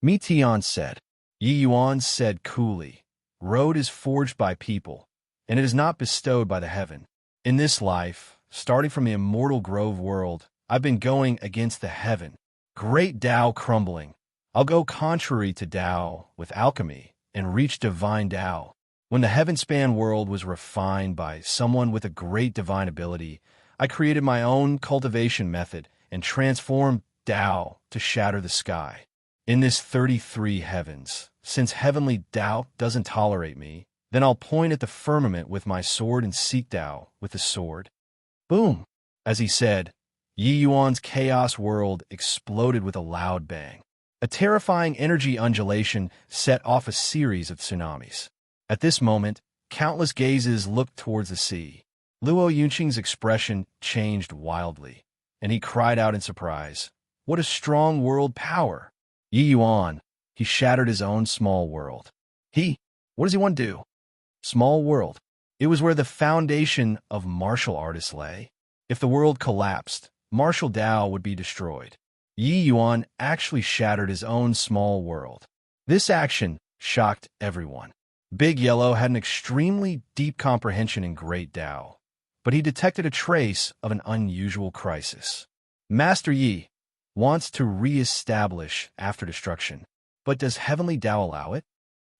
Speaker 1: Mi Tian said. Yi Yuan said coolly, "Road is forged by people, and it is not bestowed by the heaven. In this life, starting from the immortal Grove world, I've been going against the heaven. Great Tao crumbling. I'll go contrary to Tao with alchemy and reach divine Tao. When the heaven-span world was refined by someone with a great divine ability, I created my own cultivation method and transformed Tao to shatter the sky. In this 33 heavens, since heavenly Tao doesn't tolerate me, then I'll point at the firmament with my sword and seek Tao with the sword." Boom! As he said, Yi Yuan's chaos world exploded with a loud bang. A terrifying energy undulation set off a series of tsunamis. At this moment, countless gazes looked towards the sea. Luo Yunqing's expression changed wildly, and he cried out in surprise, "What a strong world power!" Yi Yuan, he shattered his own small world. What does he want to do? Small world. It was where the foundation of martial artists lay. If the world collapsed, martial Tao would be destroyed. Yi Yuan actually shattered his own small world. This action shocked everyone. Big Yellow had an extremely deep comprehension in Great Tao, but he detected a trace of an unusual crisis. Master Yi wants to re-establish after destruction, but does Heavenly Tao allow it?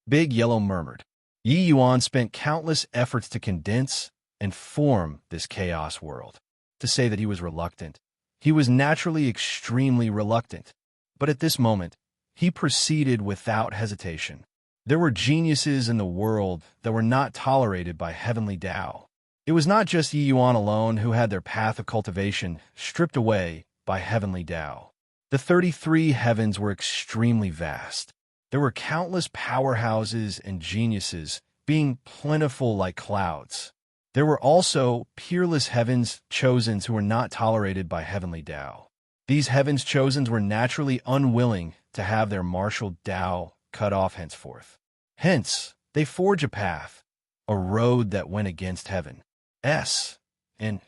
Speaker 1: Big Yellow murmured. Yi Yuan spent countless efforts to condense and form this chaos world. To say that he was reluctant, he was naturally extremely reluctant. But at this moment, he proceeded without hesitation. There were geniuses in the world that were not tolerated by Heavenly Tao. It was not just Yi Yuan alone who had their path of cultivation stripped away by Heavenly Tao. The 33 heavens were extremely vast. There were countless powerhouses and geniuses being plentiful like clouds. There were also peerless heavens chosens who were not tolerated by Heavenly Tao. These heavens chosens were naturally unwilling to have their martial Tao cut off henceforth. Hence, they forge a path, a road that went against heaven. S-N-A-T-C.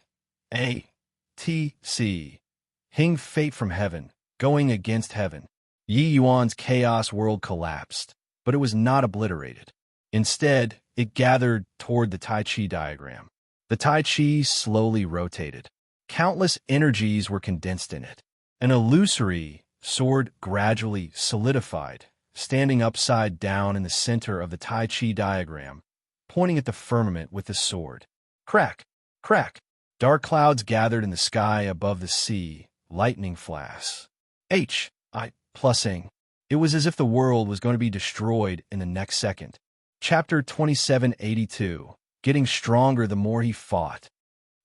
Speaker 1: Hing fate from heaven, going against heaven. Yi Yuan's chaos world collapsed, but it was not obliterated. Instead, it gathered toward the Tai Chi diagram. The Tai Chi slowly rotated. Countless energies were condensed in it. An illusory sword gradually solidified, standing upside down in the center of the Tai Chi diagram, pointing at the firmament with the sword. Crack! Crack! Dark clouds gathered in the sky above the sea, lightning flashes. H-I-+ing. It was as if the world was going to be destroyed in the next second. Chapter 2782. Getting stronger the more he fought.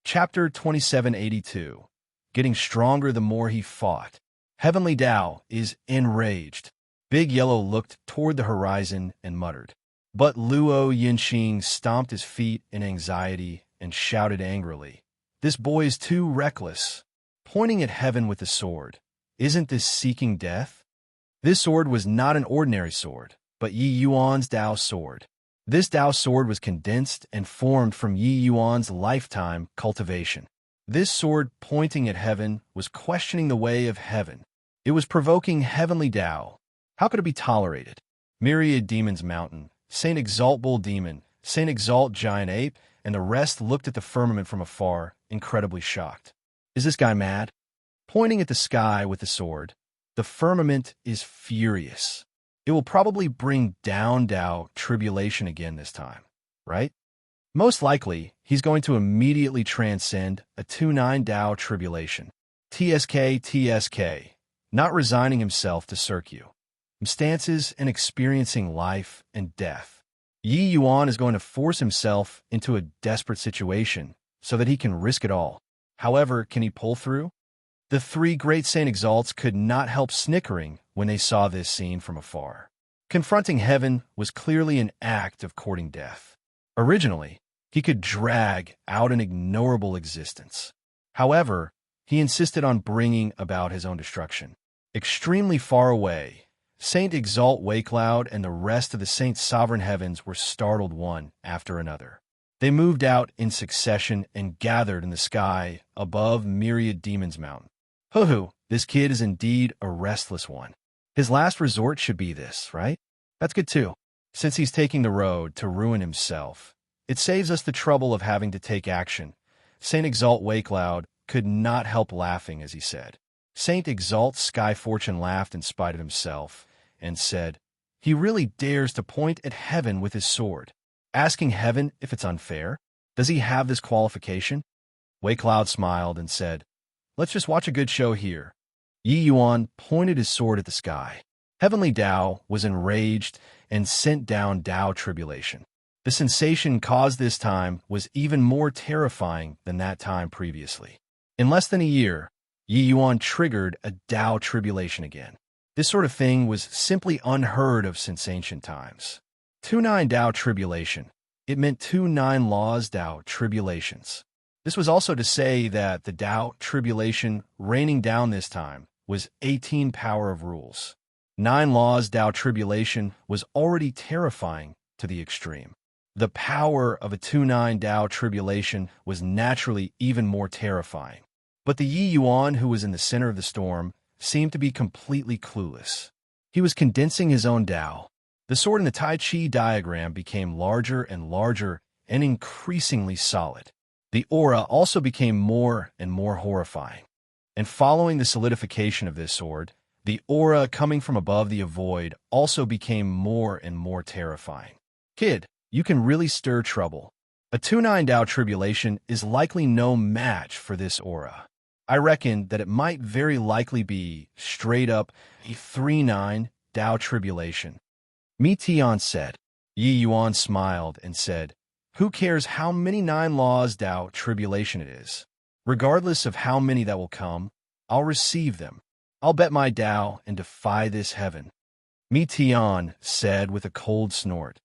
Speaker 1: Chapter 2782. Getting stronger the more he fought. Heavenly Tao is enraged. Big Yellow looked toward the horizon and muttered. But Luo Yinxing stomped his feet in anxiety and shouted angrily, "This boy is too reckless." Pointing at heaven with the sword, "Isn't this seeking death?" This sword was not an ordinary sword, but Yi Yuan's Tao sword. This Tao sword was condensed and formed from Yi Yuan's lifetime cultivation. This sword, pointing at heaven, was questioning the way of heaven. It was provoking heavenly Tao. How could it be tolerated? Myriad Demons Mountain, Saint Exalt Bull Demon, Saint Exalt Giant Ape, and the rest looked at the firmament from afar, incredibly shocked. Is this guy mad? Pointing at the sky with the sword, the firmament is furious. It will probably bring down Tao tribulation again this time, right? Most likely, he's going to immediately transcend a 2-9 Tao tribulation. TSK, not resigning himself to circu. Stances and experiencing life and death. Yi Yuan is going to force himself into a desperate situation so that he can risk it all. However, can he pull through? The three great Saint Exalts could not help snickering when they saw this scene from afar. Confronting heaven was clearly an act of courting death. Originally, he could drag out an ignorable existence. However, he insisted on bringing about his own destruction. Extremely far away, Saint Exalt Waycloud and the rest of the Saint Sovereign Heavens were startled one after another. They moved out in succession and gathered in the sky above Myriad Demons Mountain. Hoo-hoo, this kid is indeed a restless one. His last resort should be this, right? That's good too. Since he's taking the road to ruin himself, it saves us the trouble of having to take action. Saint Exalt Waycloud could not help laughing as he said. Saint Exalt Sky Fortune laughed in spite of himself and said, "He really dares to point at heaven with his sword, asking heaven if it's unfair. Does he have this qualification?" Waycloud smiled and said, "Let's just watch a good show here." Yi Yuan pointed his sword at the sky. Heavenly Tao was enraged and sent down Tao tribulation. The sensation caused this time was even more terrifying than that time previously. In less than a year, Yi Yuan triggered a Tao tribulation again. This sort of thing was simply unheard of since ancient times. 2-9 Tao tribulation. It meant 2-9 laws Tao tribulations. This was also to say that the Tao tribulation raining down this time was 18 power of rules. 9 laws Tao tribulation was already terrifying to the extreme. The power of a 2-9 Tao tribulation was naturally even more terrifying. But the Yi Yuan who was in the center of the storm seemed to be completely clueless. He was condensing his own Tao. The sword in the Tai Chi diagram became larger and larger and increasingly solid. The aura also became more and more horrifying. And following the solidification of this sword, the aura coming from above the void also became more and more terrifying. Kid, you can really stir trouble. A 2-9 Tao tribulation is likely no match for this aura. I reckon that it might very likely be straight up a 3-9 Tao tribulation. Mi Tian said. Yi Yuan smiled and said, "Who cares how many 9 laws Tao tribulation it is? Regardless of how many that will come, I'll receive them. I'll bet my Tao and defy this heaven." Mi Tian said with a cold snort,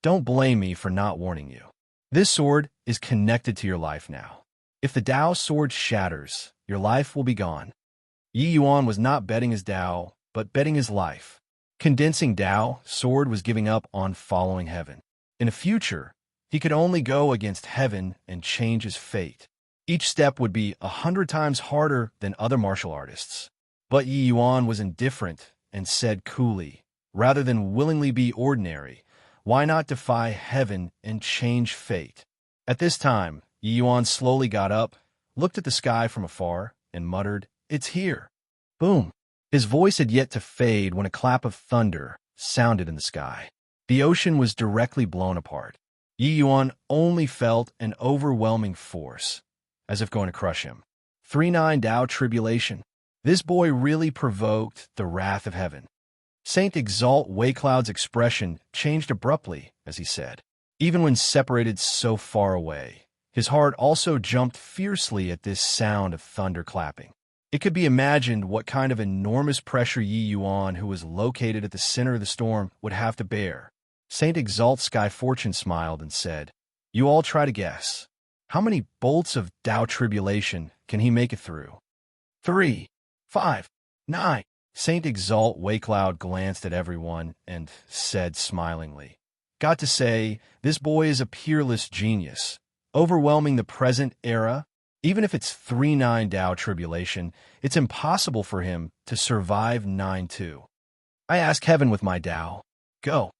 Speaker 1: "Don't blame me for not warning you. This sword is connected to your life now. If the Tao sword shatters, your life will be gone." Yi Yuan was not betting his Tao, but betting his life. Condensing Tao, Sword was giving up on following heaven. In the future, he could only go against heaven and change his fate. Each step would be 100 times harder than other martial artists. But Yi Yuan was indifferent and said coolly, rather than willingly be ordinary, why not defy heaven and change fate? At this time, Yi Yuan slowly got up, looked at the sky from afar, and muttered, "It's here." Boom! His voice had yet to fade when a clap of thunder sounded in the sky. The ocean was directly blown apart. Yi Yuan only felt an overwhelming force, as if going to crush him. 3-9 Tao Tribulation. This boy really provoked the wrath of heaven. Saint Exalt Waycloud's expression changed abruptly as he said, even when separated so far away. His heart also jumped fiercely at this sound of thunder clapping. It could be imagined what kind of enormous pressure Yi Yuan, who was located at the center of the storm, would have to bear. Saint Exalt Sky Fortune smiled and said, "You all try to guess. How many bolts of Tao Tribulation can he make it through?" 3, 5, 9. Saint Exalt Waycloud glanced at everyone and said smilingly, "Got to say, this boy is a peerless genius, overwhelming the present era. Even if it's 3-9 Tao Tribulation, it's impossible for him to survive 9-2. I ask heaven with my Tao. Go."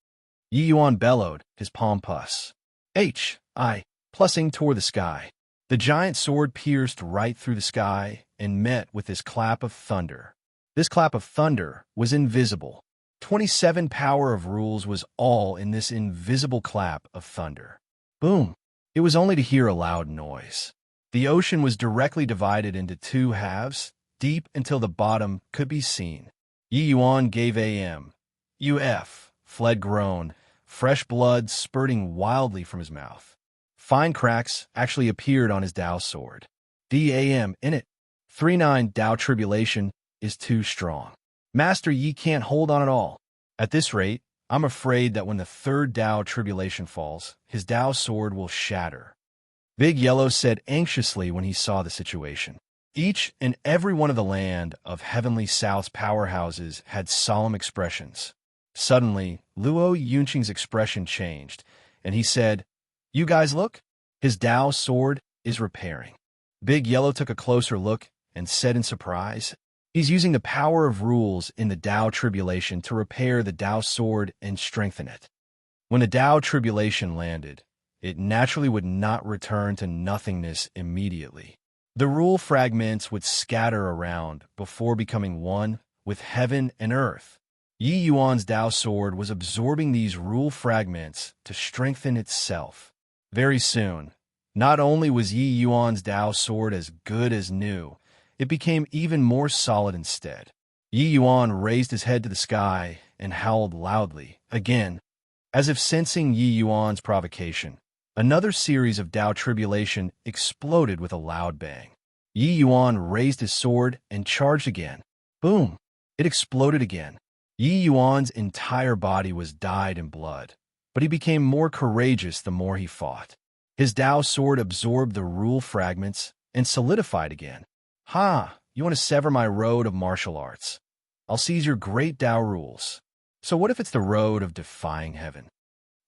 Speaker 1: Yi Yuan bellowed, his palm pus. H-I, plussing toward the sky. The giant sword pierced right through the sky and met with this clap of thunder. This clap of thunder was invisible. 27 power of rules was all in this invisible clap of thunder. Boom! It was only to hear a loud noise. The ocean was directly divided into two halves, deep until the bottom could be seen. Yi Yuan gave UF, fled groan, fresh blood spurting wildly from his mouth. Fine cracks actually appeared on his Tao sword. In it. 3-9 Tao Tribulation is too strong. Master Yi can't hold on at all. At this rate, I'm afraid that when the third Tao Tribulation falls, his Tao sword will shatter. Big Yellow said anxiously when he saw the situation. Each and every one of the land of Heavenly South's powerhouses had solemn expressions. Suddenly, Luo Yunqing's expression changed, and he said, "You guys look? His Tao sword is repairing." Big Yellow took a closer look and said in surprise, "He's using the power of rules in the Tao Tribulation to repair the Tao sword and strengthen it." When the Tao Tribulation landed, it naturally would not return to nothingness immediately. The rule fragments would scatter around before becoming one with heaven and earth. Yi Yuan's Tao sword was absorbing these rule fragments to strengthen itself. Very soon, not only was Yi Yuan's Tao sword as good as new, it became even more solid instead. Yi Yuan raised his head to the sky and howled loudly, again, as if sensing Yi Yuan's provocation. Another series of Tao Tribulation exploded with a loud bang. Yi Yuan raised his sword and charged again. Boom! It exploded again. Yi Yuan's entire body was dyed in blood, but he became more courageous the more he fought. His Tao sword absorbed the rule fragments and solidified again. "Ha! You want to sever my road of martial arts? I'll seize your great Tao rules. So what if it's the road of defying heaven?"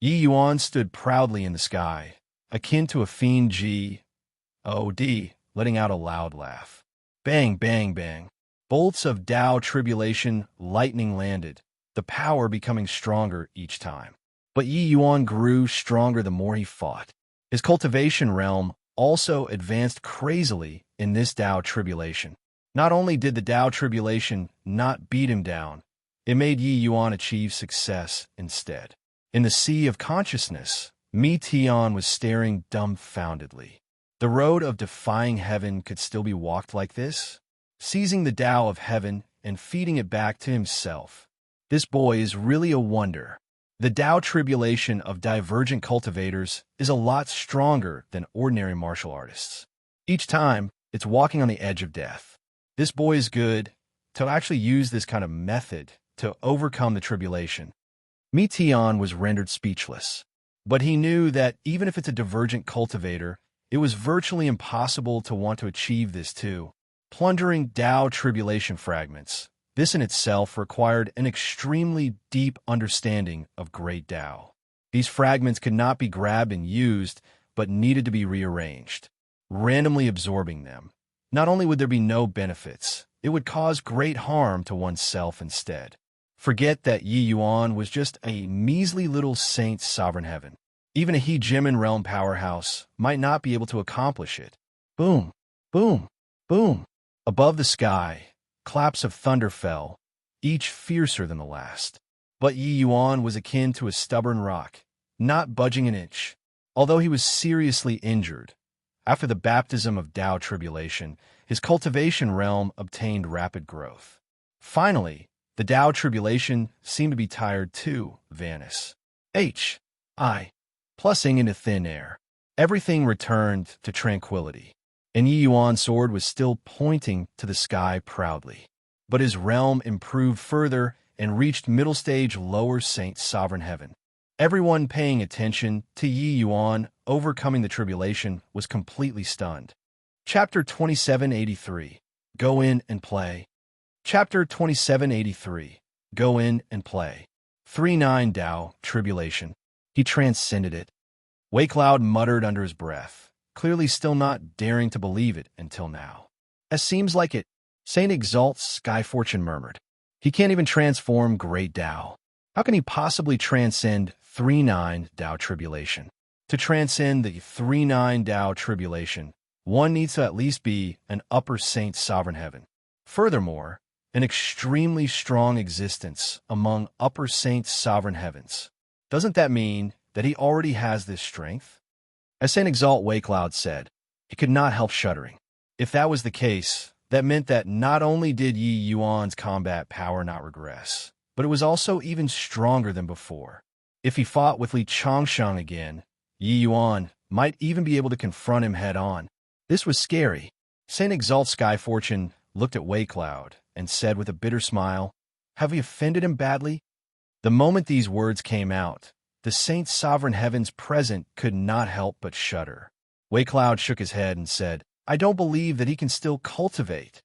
Speaker 1: Yi Yuan stood proudly in the sky, akin to a fiend G-O-D, letting out a loud laugh. Bang, bang, bang. Bolts of Tao Tribulation lightning landed, the power becoming stronger each time. But Yi Yuan grew stronger the more he fought. His cultivation realm also advanced crazily in this Tao Tribulation. Not only did the Tao Tribulation not beat him down, it made Yi Yuan achieve success instead. In the sea of consciousness, Mi Tian was staring dumbfoundedly. The road of defying heaven could still be walked like this? Seizing the Tao of heaven and feeding it back to himself. This boy is really a wonder. The Tao Tribulation of divergent cultivators is a lot stronger than ordinary martial artists. Each time, it's walking on the edge of death. This boy is good to actually use this kind of method to overcome the tribulation. Mi Tian was rendered speechless, but he knew that even if it's a divergent cultivator, it was virtually impossible to want to achieve this too. Plundering Tao Tribulation fragments This in itself required an extremely deep understanding of Great Tao. These fragments could not be grabbed and used, but needed to be rearranged. Randomly absorbing them, not only would there be no benefits, it would cause great harm to oneself instead. Forget that Yi Yuan was just a measly little saint's sovereign heaven. Even a He-Jimin realm powerhouse might not be able to accomplish it. Boom, boom, boom. Above the sky, claps of thunder fell, each fiercer than the last. But Yi Yuan was akin to a stubborn rock, not budging an inch. Although he was seriously injured, after the baptism of Tao tribulation, his cultivation realm obtained rapid growth. Finally, the Tao tribulation seemed to be tired too, Vanis. Plussing into thin air. Everything returned to tranquility, and Yi Yuan's sword was still pointing to the sky proudly. But his realm improved further and reached middle stage lower saint sovereign heaven. Everyone paying attention to Yi Yuan overcoming the tribulation was completely stunned. Chapter 2783. Go in and play. Chapter 2783. Go in and play. 3-9 Tao Tribulation. He transcended it. Wakeloud muttered under his breath, clearly still not daring to believe it until now. As seems like it, Saint Exalt's Skyfortune murmured. He can't even transform Great Tao. How can he possibly transcend 3-9 Tao Tribulation? To transcend the 3-9 Tao Tribulation, one needs to at least be an upper saint sovereign heaven. Furthermore, an extremely strong existence among upper saint sovereign heavens. Doesn't that mean that he already has this strength? As Saint Exalt Wakeloud said, he could not help shuddering. If that was the case, that meant that not only did Yi Yuan's combat power not regress, but it was also even stronger than before. If he fought with Li Changsheng again, Yi Yuan might even be able to confront him head-on. This was scary. Saint Exalt Skyfortune looked at Wakeloud and said with a bitter smile, "Have we offended him badly?" The moment these words came out, the saint's sovereign heavens present could not help but shudder. Wakeloud shook his head and said, "I don't believe that he can still cultivate."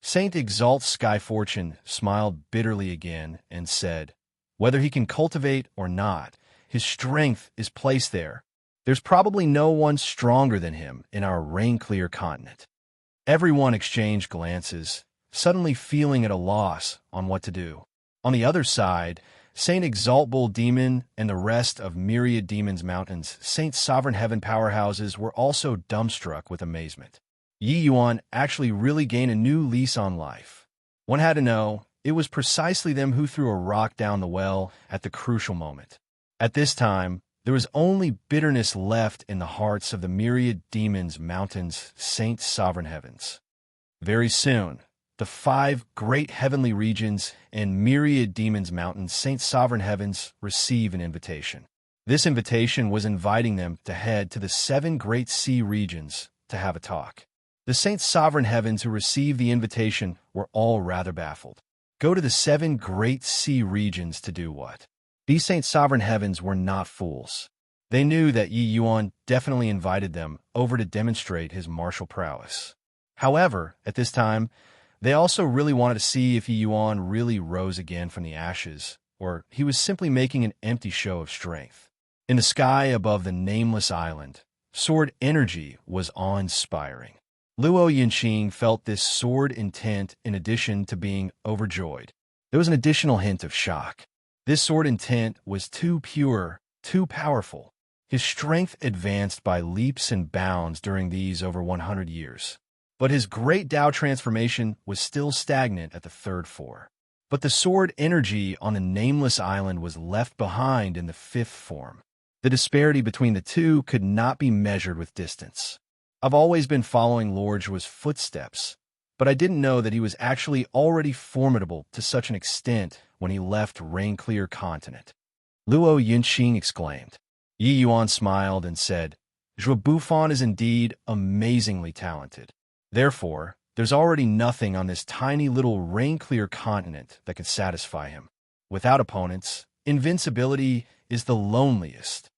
Speaker 1: Saint Exalt Skyfortune smiled bitterly again and said, "Whether he can cultivate or not, his strength is placed there. There's probably no one stronger than him in our rain-clear continent." Everyone exchanged glances, suddenly feeling at a loss on what to do. On the other side, Saint Exalt Bull Demon and the rest of Myriad Demons Mountain's Saint Sovereign Heaven powerhouses were also dumbstruck with amazement. Yi Yuan actually really gained a new lease on life. One had to know, it was precisely them who threw a rock down the well at the crucial moment. At this time, there was only bitterness left in the hearts of the Myriad Demons Mountain's Saint Sovereign Heavens. Very soon, the 5 great heavenly regions and Myriad Demons Mountain's Saint Sovereign Heavens receive an invitation. This invitation was inviting them to head to the 7 great sea regions to have a talk. The Saint Sovereign Heavens who received the invitation were all rather baffled. Go to the 7 great sea regions to do what? These Saint Sovereign Heavens were not fools. They knew that Yi Yuan definitely invited them over to demonstrate his martial prowess. However, at this time, they also really wanted to see if Yi Yuan really rose again from the ashes, or he was simply making an empty show of strength. In the sky above the nameless island, sword energy was awe-inspiring. Luo Yinxing felt this sword intent in addition to being overjoyed. There was an additional hint of shock. This sword intent was too pure, too powerful. His strength advanced by leaps and bounds during these over 100 years. But his great Tao transformation was still stagnant at the 3rd form. But the sword energy on the nameless island was left behind in the 5th form. The disparity between the two could not be measured with distance. I've always been following Lord Zhuo's footsteps, but I didn't know that he was actually already formidable to such an extent when he left Rain-Clear Continent. Luo Yinxing exclaimed. Yi Yuan smiled and said, "Zhuo Bufan is indeed amazingly talented. Therefore, there's already nothing on this tiny little rain-clear continent that can satisfy him. Without opponents, invincibility is the loneliest."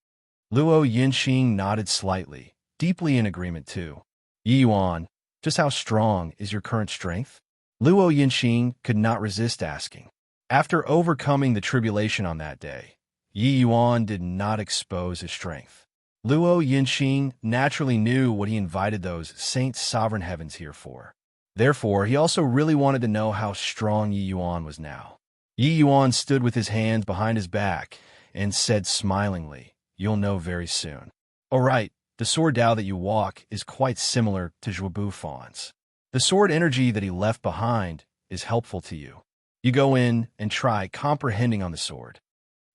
Speaker 1: Luo Yinxing nodded slightly, deeply in agreement too. "Yi Yuan, just how strong is your current strength?" Luo Yinxing could not resist asking. After overcoming the tribulation on that day, Yi Yuan did not expose his strength. Luo Yinxing naturally knew what he invited those Saint Sovereign Heavens here for. Therefore, he also really wanted to know how strong Yi Yuan was now. Yi Yuan stood with his hands behind his back and said smilingly, "You'll know very soon." "All right, the sword Dao that you walk is quite similar to Zhuobu Fan's. The sword energy that he left behind is helpful to you. You go in and try comprehending on the sword."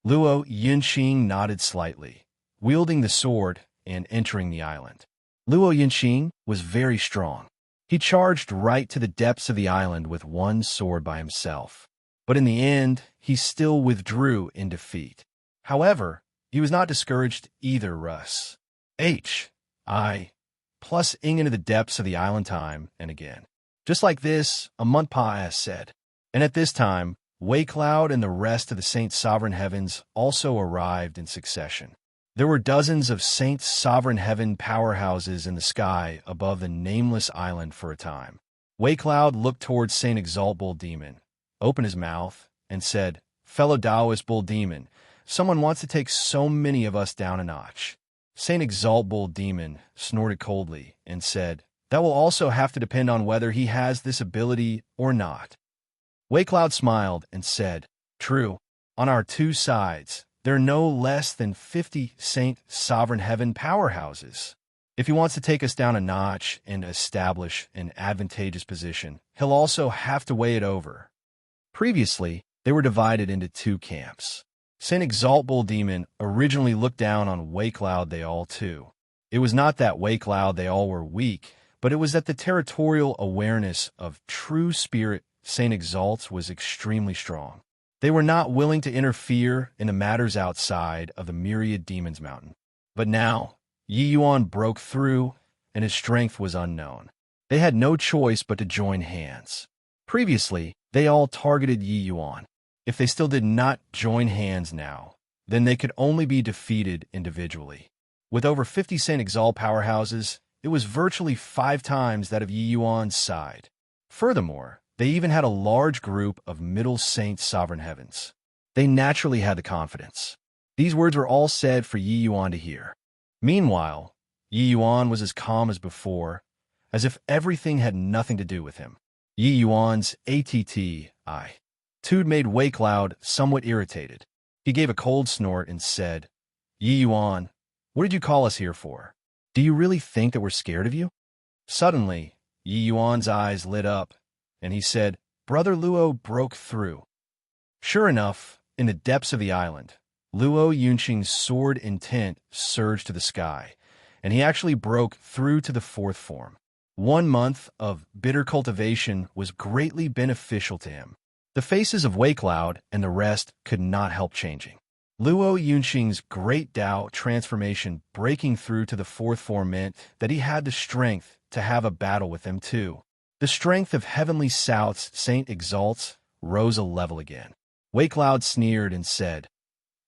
Speaker 1: Luo Yinxing nodded slightly, wielding the sword and entering the island. Luo Yinxing was very strong. He charged right to the depths of the island with one sword by himself. But in the end, he still withdrew in defeat. However, he was not discouraged either. Russ. I plus ing into the depths of the island time and again. Just like this, a month passed said. And at this time, Wei Cloud and the rest of the Saint Sovereign Heavens also arrived in succession. There were dozens of Saint Sovereign Heaven powerhouses in the sky above the nameless island for a time. Wei Cloud looked towards Saint Exalt Bull Demon, opened his mouth, and said, "Fellow Taoist Bull Demon, someone wants to take so many of us down a notch." Saint Exalt Bull Demon snorted coldly and said, "That will also have to depend on whether he has this ability or not." Wei Cloud smiled and said, "True. On our two sides, there are no less than 50 Saint Sovereign Heaven powerhouses. If he wants to take us down a notch and establish an advantageous position, he'll also have to weigh it over." Previously, they were divided into two camps. Saint Exalt Bull Demon originally looked down on Wei Cloud they all too. It was not that Wei Cloud they all were weak, but it was that the territorial awareness of true spirit Saint Exalt's was extremely strong. They were not willing to interfere in the matters outside of the myriad demons mountain. But now, Yi Yuan broke through, and his strength was unknown. They had no choice but to join hands. Previously, they all targeted Yi Yuan. If they still did not join hands now, then they could only be defeated individually. With over 50 Saint Exalt powerhouses, it was virtually 5 times that of Yi Yuan's side. Furthermore, they even had a large group of Middle Saint Sovereign Heavens. They naturally had the confidence. These words were all said for Yi Yuan to hear. Meanwhile, Yi Yuan was as calm as before, as if everything had nothing to do with him. Yi Yuan's attitude made Wei Cloud somewhat irritated. He gave a cold snort and said, "Yi Yuan, what did you call us here for? Do you really think that we're scared of you?" Suddenly, Yi Yuan's eyes lit up, and he said, "Brother Luo broke through." Sure enough, in the depths of the island, Luo Yunqing's sword intent surged to the sky, and he actually broke through to the 4th form. 1 month of bitter cultivation was greatly beneficial to him. The faces of Wei Cloud and the rest could not help changing. Luo Yunqing's great Dao transformation breaking through to the 4th form meant that he had the strength to have a battle with them too. The strength of Heavenly South's Saint Exalt's rose a level again. Wei Cloud sneered and said,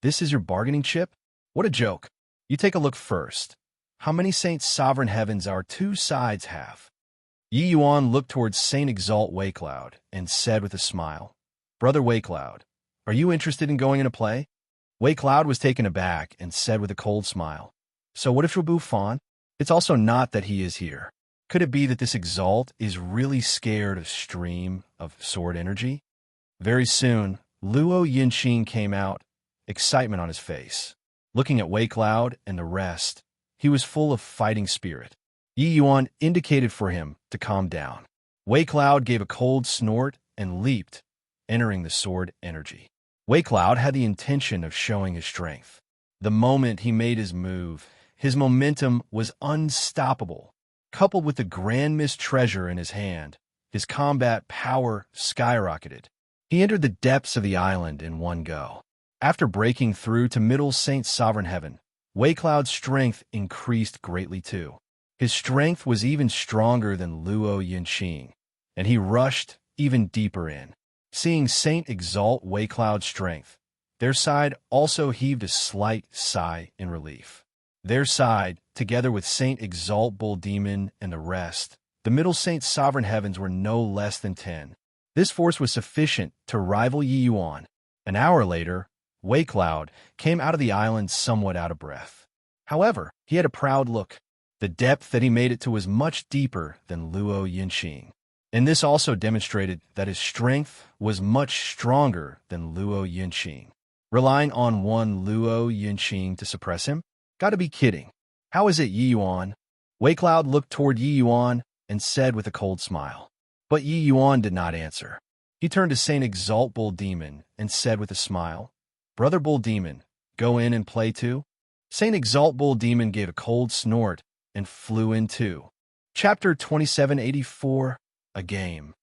Speaker 1: "This is your bargaining chip? What a joke. You take a look first. How many Saint Sovereign Heavens our two sides have?" Yi Yuan looked towards Saint Exalt Wei Cloud and said with a smile, "Brother Wei Cloud, are you interested in going into play?" Wei Cloud was taken aback and said with a cold smile, "So what if Zhuobu Fan? It's also not that he is here. Could it be that this Exalt is really scared of stream of sword energy?" Very soon, Luo Yinxing came out, excitement on his face. Looking at Wei Cloud and the rest, he was full of fighting spirit. Yi Yuan indicated for him to calm down. Wei Cloud gave a cold snort and leaped, entering the sword energy. Wei Cloud had the intention of showing his strength. The moment he made his move, his momentum was unstoppable. Coupled with the Grand Mist treasure in his hand, his combat power skyrocketed. He entered the depths of the island in one go. After breaking through to Middle Saint Sovereign Heaven, Wei Cloud's strength increased greatly too. His strength was even stronger than Luo Yinxing, and he rushed even deeper in. Seeing Saint Exalt Wei Cloud's strength, their side also heaved a slight sigh in relief. Their side, together with Saint Exalt Bull Demon and the rest, the Middle Saint Sovereign Heavens were no less than 10. This force was sufficient to rival Yi Yuan. An hour later, Wei Cloud came out of the island somewhat out of breath. However, he had a proud look. The depth that he made it to was much deeper than Luo Yunqing. And this also demonstrated that his strength was much stronger than Luo Yunqing. Relying on one Luo Yunqing to suppress him? Gotta be kidding. How is it, Yi Yuan? Wei Cloud looked toward Yi Yuan and said with a cold smile. But Yi Yuan did not answer. He turned to Saint Exalt Bull Demon and said with a smile, Brother Bull Demon, go in and play too? Saint Exalt Bull Demon gave a cold snort and flew in too. Chapter 2784, A Game.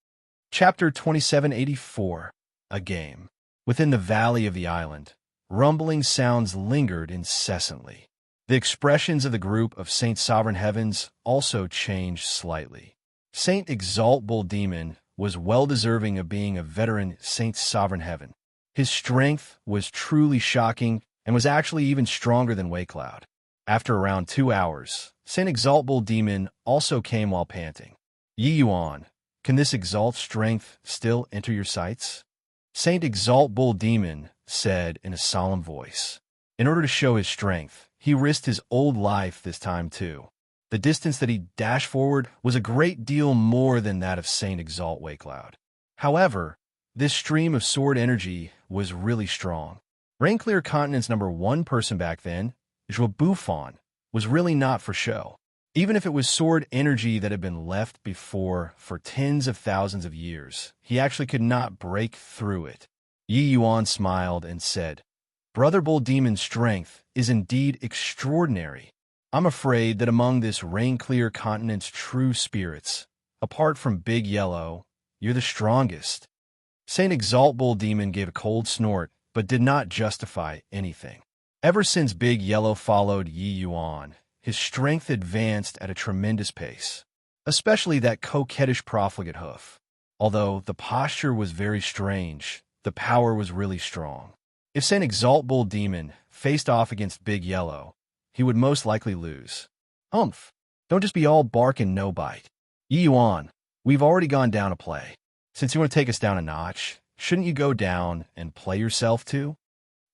Speaker 1: Chapter 2784, A Game. Within the valley of the island, rumbling sounds lingered incessantly. The expressions of the group of Saint Sovereign Heavens also changed slightly. Saint Exalt Bull Demon was well deserving of being a veteran Saint Sovereign Heaven. His strength was truly shocking and was actually even stronger than Wei Cloud. After around 2 hours, Saint Exalt Bull Demon also came while panting. Yi Yuan, can this exalt strength still enter your sights? Saint Exalt Bull Demon said in a solemn voice. In order to show his strength, he risked his old life this time too. The distance that he dashed forward was a great deal more than that of Saint Exalt Wei Cloud. However, this stream of sword energy was really strong. Rainclear Continent's #1 person back then, Zhuo Bufan, was really not for show. Even if it was sword energy that had been left before for tens of thousands of years, he actually could not break through it. Yi Yuan smiled and said, Brother Bull Demon's strength is indeed extraordinary. I'm afraid that among this Rainclear Continent's true spirits, apart from Big Yellow, you're the strongest. Saint Exalt Bull Demon gave a cold snort, but did not justify anything. Ever since Big Yellow followed Yi Yuan, his strength advanced at a tremendous pace, especially that coquettish profligate hoof. Although the posture was very strange, the power was really strong. If Saint Exalt Bull Demon faced off against Big Yellow, he would most likely lose. Humph! Don't just be all bark and no bite. Yi Yuan, we've already gone down a play. Since you want to take us down a notch, shouldn't you go down and play yourself too?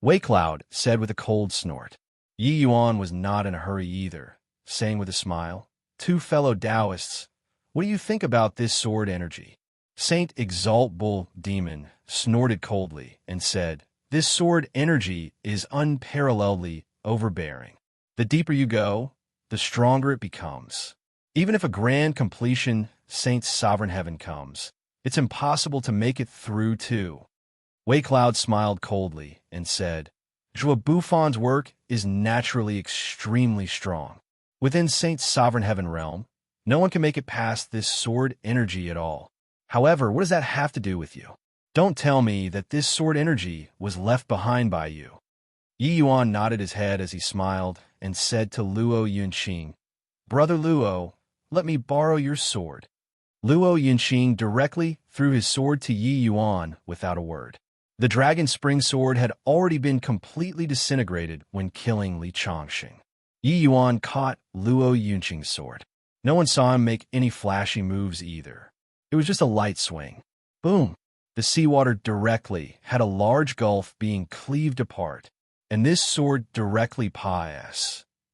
Speaker 1: Wei Cloud said with a cold snort. Yi Yuan was not in a hurry either, saying with a smile, Two fellow Taoists, what do you think about this sword energy? Saint Exalt Bull Demon snorted coldly and said, This sword energy is unparalleledly overbearing. The deeper you go, the stronger it becomes. Even if a grand completion Saint Sovereign Heaven comes, it's impossible to make it through too. Wei Cloud smiled coldly and said, Zhuo Bufan's work is naturally extremely strong. Within Saint Sovereign Heaven realm, no one can make it past this sword energy at all. However, what does that have to do with you? Don't tell me that this sword energy was left behind by you. Yi Yuan nodded his head as he smiled and said to Luo Yunqing, Brother Luo, let me borrow your sword. Luo Yunqing directly threw his sword to Yi Yuan without a word. The dragon spring sword had already been completely disintegrated when killing Li Chongqing. Yi Yuan caught Luo Yunqing's sword. No one saw him make any flashy moves either. It was just a light swing. Boom! The seawater directly had a large gulf being cleaved apart, and this sword directly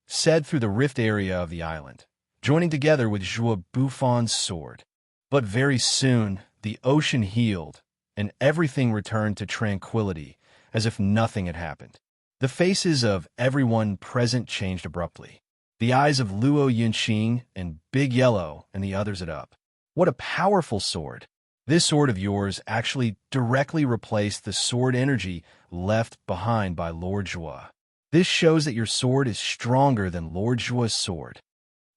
Speaker 1: said through the rift area of the island, joining together with Zhuo Bufan's sword. But very soon, the ocean healed, and everything returned to tranquility, as if nothing had happened. The faces of everyone present changed abruptly. The eyes of Luo Yunqing and Big Yellow and the others lit up. What a powerful sword! This sword of yours actually directly replaced the sword energy left behind by Lord Zhuo. This shows that your sword is stronger than Lord Zhuo's sword.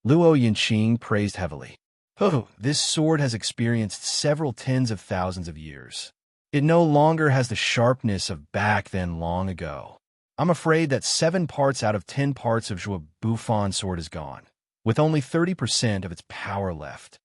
Speaker 1: Luo Yunqing praised heavily. Oh, this sword has experienced several tens of thousands of years. It no longer has the sharpness of back then long ago. I'm afraid that 7 parts out of 10 parts of Zhuo Bufan's sword is gone, with only 30% of its power left.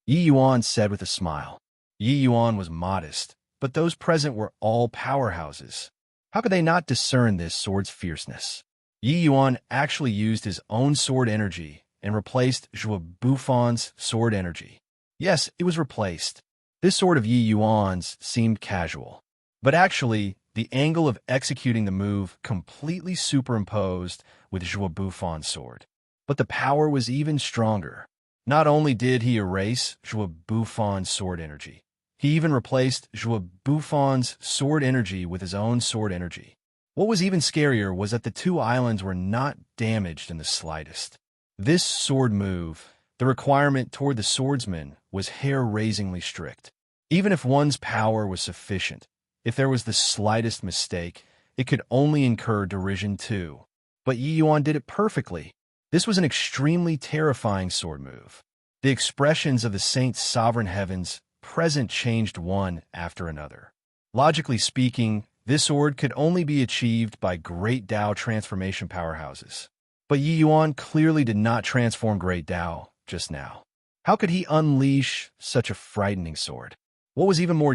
Speaker 1: Yi Yuan said with a smile. Yi Yuan was modest, but those present were all powerhouses. How could they not discern this sword's fierceness? Yi Yuan actually used his own sword energy and replaced Zhuo Bufan's sword energy. Yes, it was replaced. This sword of Yi Yuan's seemed casual, but actually, the angle of executing the move completely superimposed with Zhuo Bufon's sword. But the power was even stronger. Not only did he erase Zhuo Bufon's sword energy, he even replaced Zhuo Bufon's sword energy with his own sword energy. What was even scarier was that the two islands were not damaged in the slightest. This sword move, the requirement toward the swordsman, was hair-raisingly strict. Even if one's power was sufficient, if there was the slightest mistake, it could only incur derision too. But Yi Yuan did it perfectly. This was an extremely terrifying sword move. The expressions of the saint's sovereign heavens present changed one after another. Logically speaking, this sword could only be achieved by great Dao transformation powerhouses. But Yi Yuan clearly did not transform great Dao just now. How could he unleash such a frightening sword? What was even more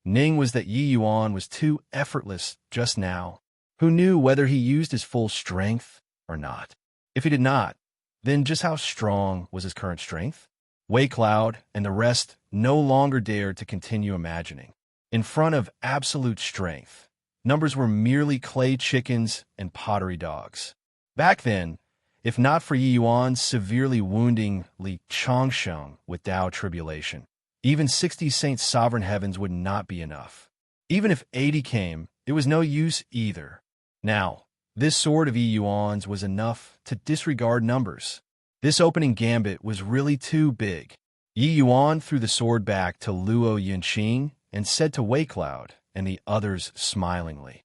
Speaker 1: Ning was that Yi Yuan was too effortless just now. Who knew whether he used his full strength or not? If he did not, then just how strong was his current strength? Wei Cloud and the rest no longer dared to continue imagining. In front of absolute strength, numbers were merely clay chickens and pottery dogs. Back then, if not for Yi Yuan severely wounding Li Chongsheng with Dao tribulation, even 60 Saint Sovereign Heavens would not be enough. Even if 80 came, it was no use either. Now, this sword of Yi Yuan's was enough to disregard numbers. This opening gambit was really too big. Yi Yuan threw the sword back to Luo Yunqing and said to Wei Cloud and the others smilingly,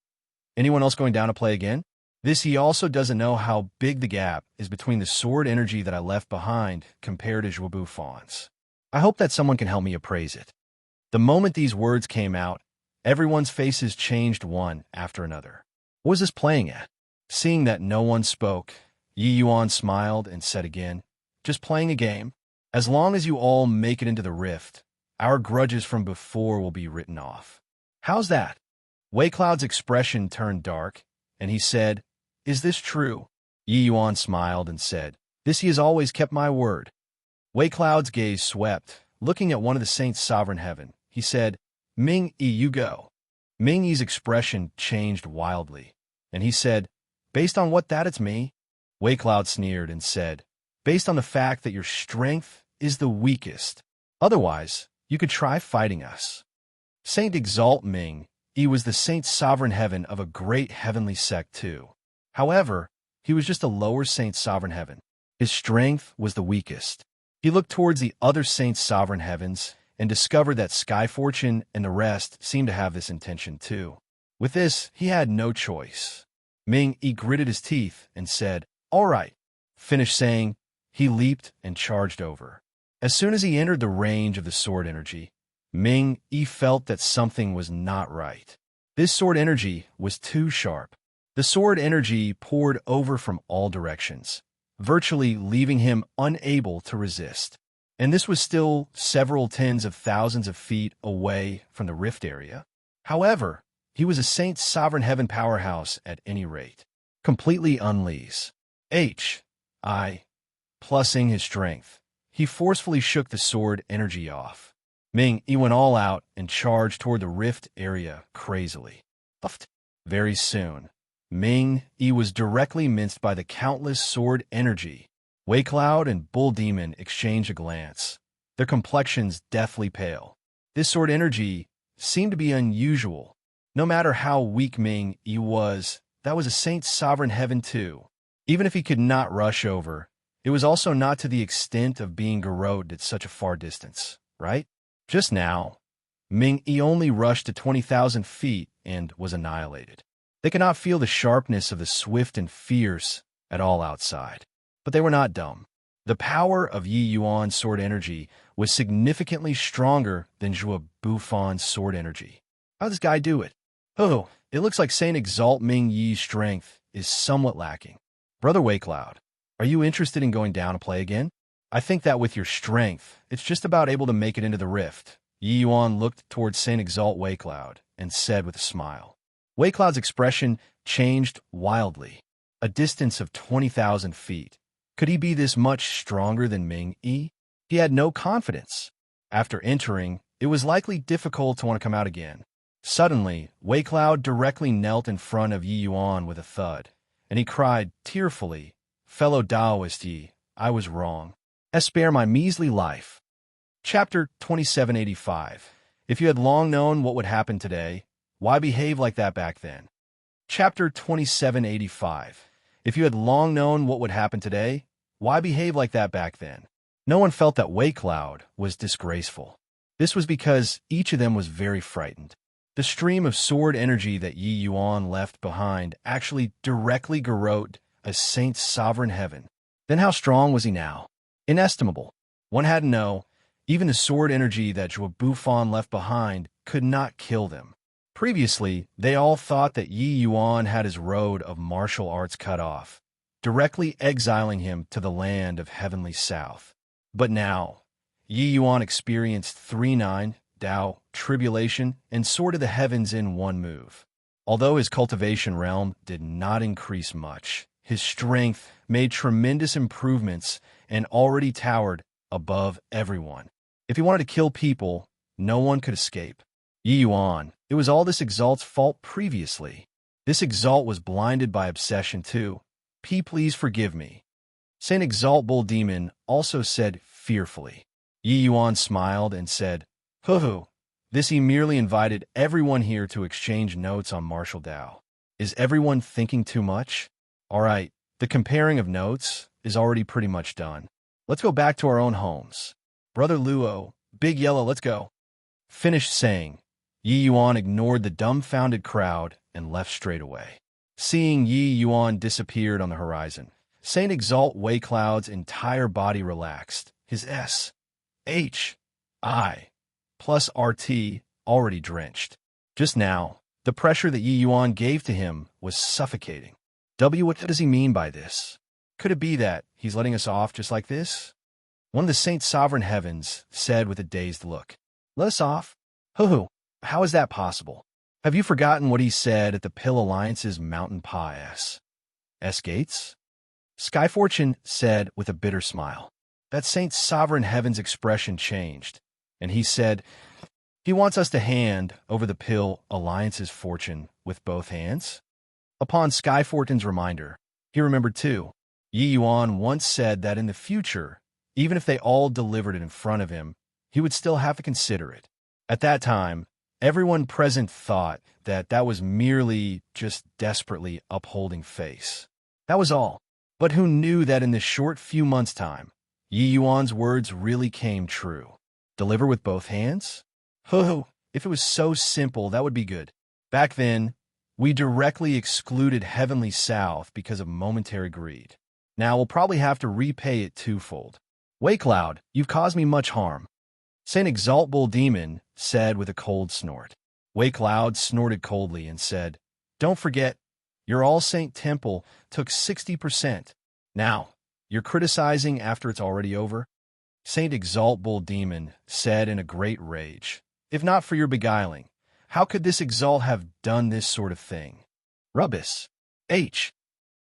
Speaker 1: "Anyone else going down to play again?" This he also doesn't know how big the gap is between the sword energy that I left behind compared to Zhuo Bufon's. I hope that someone can help me appraise it. The moment these words came out, everyone's faces changed one after another. What was this playing at? Seeing that no one spoke, Yi Yuan smiled and said again, "Just playing a game. As long as you all make it into the rift, our grudges from before will be written off." "How's that?" Wei Cloud's expression turned dark, and he said, "Is this true?" Yi Yuan smiled and said, "This he has always kept my word." Wei Cloud's gaze swept, looking at one of the saints' sovereign heaven. He said, "Ming Yi, you go." Ming Yi's expression changed wildly, and he said, "Based on what that it's me?" Wei Cloud sneered and said, "Based on the fact that your strength is the weakest. Otherwise, you could try fighting us." Saint Exalt Ming Yi was the saint's sovereign heaven of a great heavenly sect too. However, he was just a lower saint's sovereign heaven. His strength was the weakest. He looked towards the other saints' sovereign heavens and discovered that Skyfortune and the rest seemed to have this intention too. With this, he had no choice. Ming Yi gritted his teeth and said, "All right." Finished saying, he leaped and charged over. As soon as he entered the range of the sword energy, Ming Yi felt that something was not right. This sword energy was too sharp. The sword energy poured over from all directions, virtually leaving him unable to resist. And this was still several tens of thousands of feet away from the rift area. However, he was a saint's sovereign heaven powerhouse at any rate. Completely unleashed. Plusing his strength, he forcefully shook the sword energy off. Ming Yi went all out and charged toward the rift area crazily. Very soon, Ming Yi was directly minced by the countless sword energy. Wei Cloud and Bull Demon exchanged a glance, their complexions deathly pale. This sword energy seemed to be unusual. No matter how weak Ming Yi was, that was a saint's sovereign heaven too. Even if he could not rush over, it was also not to the extent of being garroted at such a far distance, right? Just now, Ming Yi only rushed to 20,000 feet and was annihilated. They could not feel the sharpness of the swift and fierce at all outside. But they were not dumb. The power of Yi Yuan's sword energy was significantly stronger than Zhuo Bufon's sword energy. How did this guy do it? Oh, it looks like Saint Exalt Ming Yi's strength is somewhat lacking. Brother Wei Cloud, are you interested in going down to play again? I think that with your strength, it's just about able to make it into the rift. Yi Yuan looked towards Saint Exalt Wei Cloud and said with a smile. Wei Cloud's expression changed wildly. A distance of 20,000 feet. Could he be this much stronger than Ming Yi? He had no confidence. After entering, it was likely difficult to want to come out again. Suddenly, Wei Cloud directly knelt in front of Yi Yuan with a thud, and he cried tearfully, "Fellow Taoist Yi, I was wrong. Spare my measly life." Chapter 2785. If you had long known what would happen today, why behave like that back then? Chapter 2785. If you had long known what would happen today, why behave like that back then? No one felt that Wei Cloud was disgraceful. This was because each of them was very frightened. The stream of sword energy that Yi Yuan left behind actually directly garroted a saint's sovereign heaven. Then how strong was he now? Inestimable. One had to know, even the sword energy that Zhuo Bufan left behind could not kill them. Previously, they all thought that Yi Yuan had his road of martial arts cut off, directly exiling him to the land of heavenly south. But now, Yi Yuan experienced 3-9, Tao, tribulation, and soared to the heavens in one move. Although his cultivation realm did not increase much, his strength made tremendous improvements and already towered above everyone. If he wanted to kill people, no one could escape. Yi Yuan, it was all this Exalt's fault previously. This Exalt was blinded by obsession too. Please forgive me. Saint Exalt Bull Demon also said fearfully. Yi Yuan smiled and said, "Hoo-hoo, this he merely invited everyone here to exchange notes on martial Tao. Is everyone thinking too much? All right, the comparing of notes is already pretty much done. Let's go back to our own homes. Brother Luo, Big Yellow, let's go." Finished saying, Yi Yuan ignored the dumbfounded crowd and left straight away. Seeing Yi Yuan disappeared on the horizon, Saint Exalt Wei Cloud's entire body relaxed, his S, H, I, plus RT already drenched. Just now, the pressure that Yi Yuan gave to him was suffocating. What does he mean by this? Could it be that he's letting us off just like this? One of the Saint Sovereign Heavens said with a dazed look, "Let us off? Hoo-hoo, how is that possible? Have you forgotten what he said at the Pill Alliance's Mountain Pass? S Gates?" Skyfortune said with a bitter smile. That Saint Sovereign Heaven's expression changed, and he said, "He wants us to hand over the Pill Alliance's fortune with both hands?" Upon Skyfortune's reminder, he remembered too. Yi Yuan once said that in the future, even if they all delivered it in front of him, he would still have to consider it. At that time, everyone present thought that that was merely just desperately upholding face. That was all. But who knew that in this short few months' time, Yi Yuan's words really came true? Deliver with both hands? Hoo-hoo, if it was so simple, that would be good. Back then, we directly excluded Heavenly South because of momentary greed. Now we'll probably have to repay it twofold. Wei Cloud, you've caused me much harm. Saint Exalt Bull Demon said with a cold snort. Wei Cloud snorted coldly and said, "Don't forget, your All Saint Temple took 60%. Now, you're criticizing after it's already over?" Saint Exalt Bull Demon said in a great rage, "If not for your beguiling, how could this Exalt have done this sort of thing? Rubbish. H.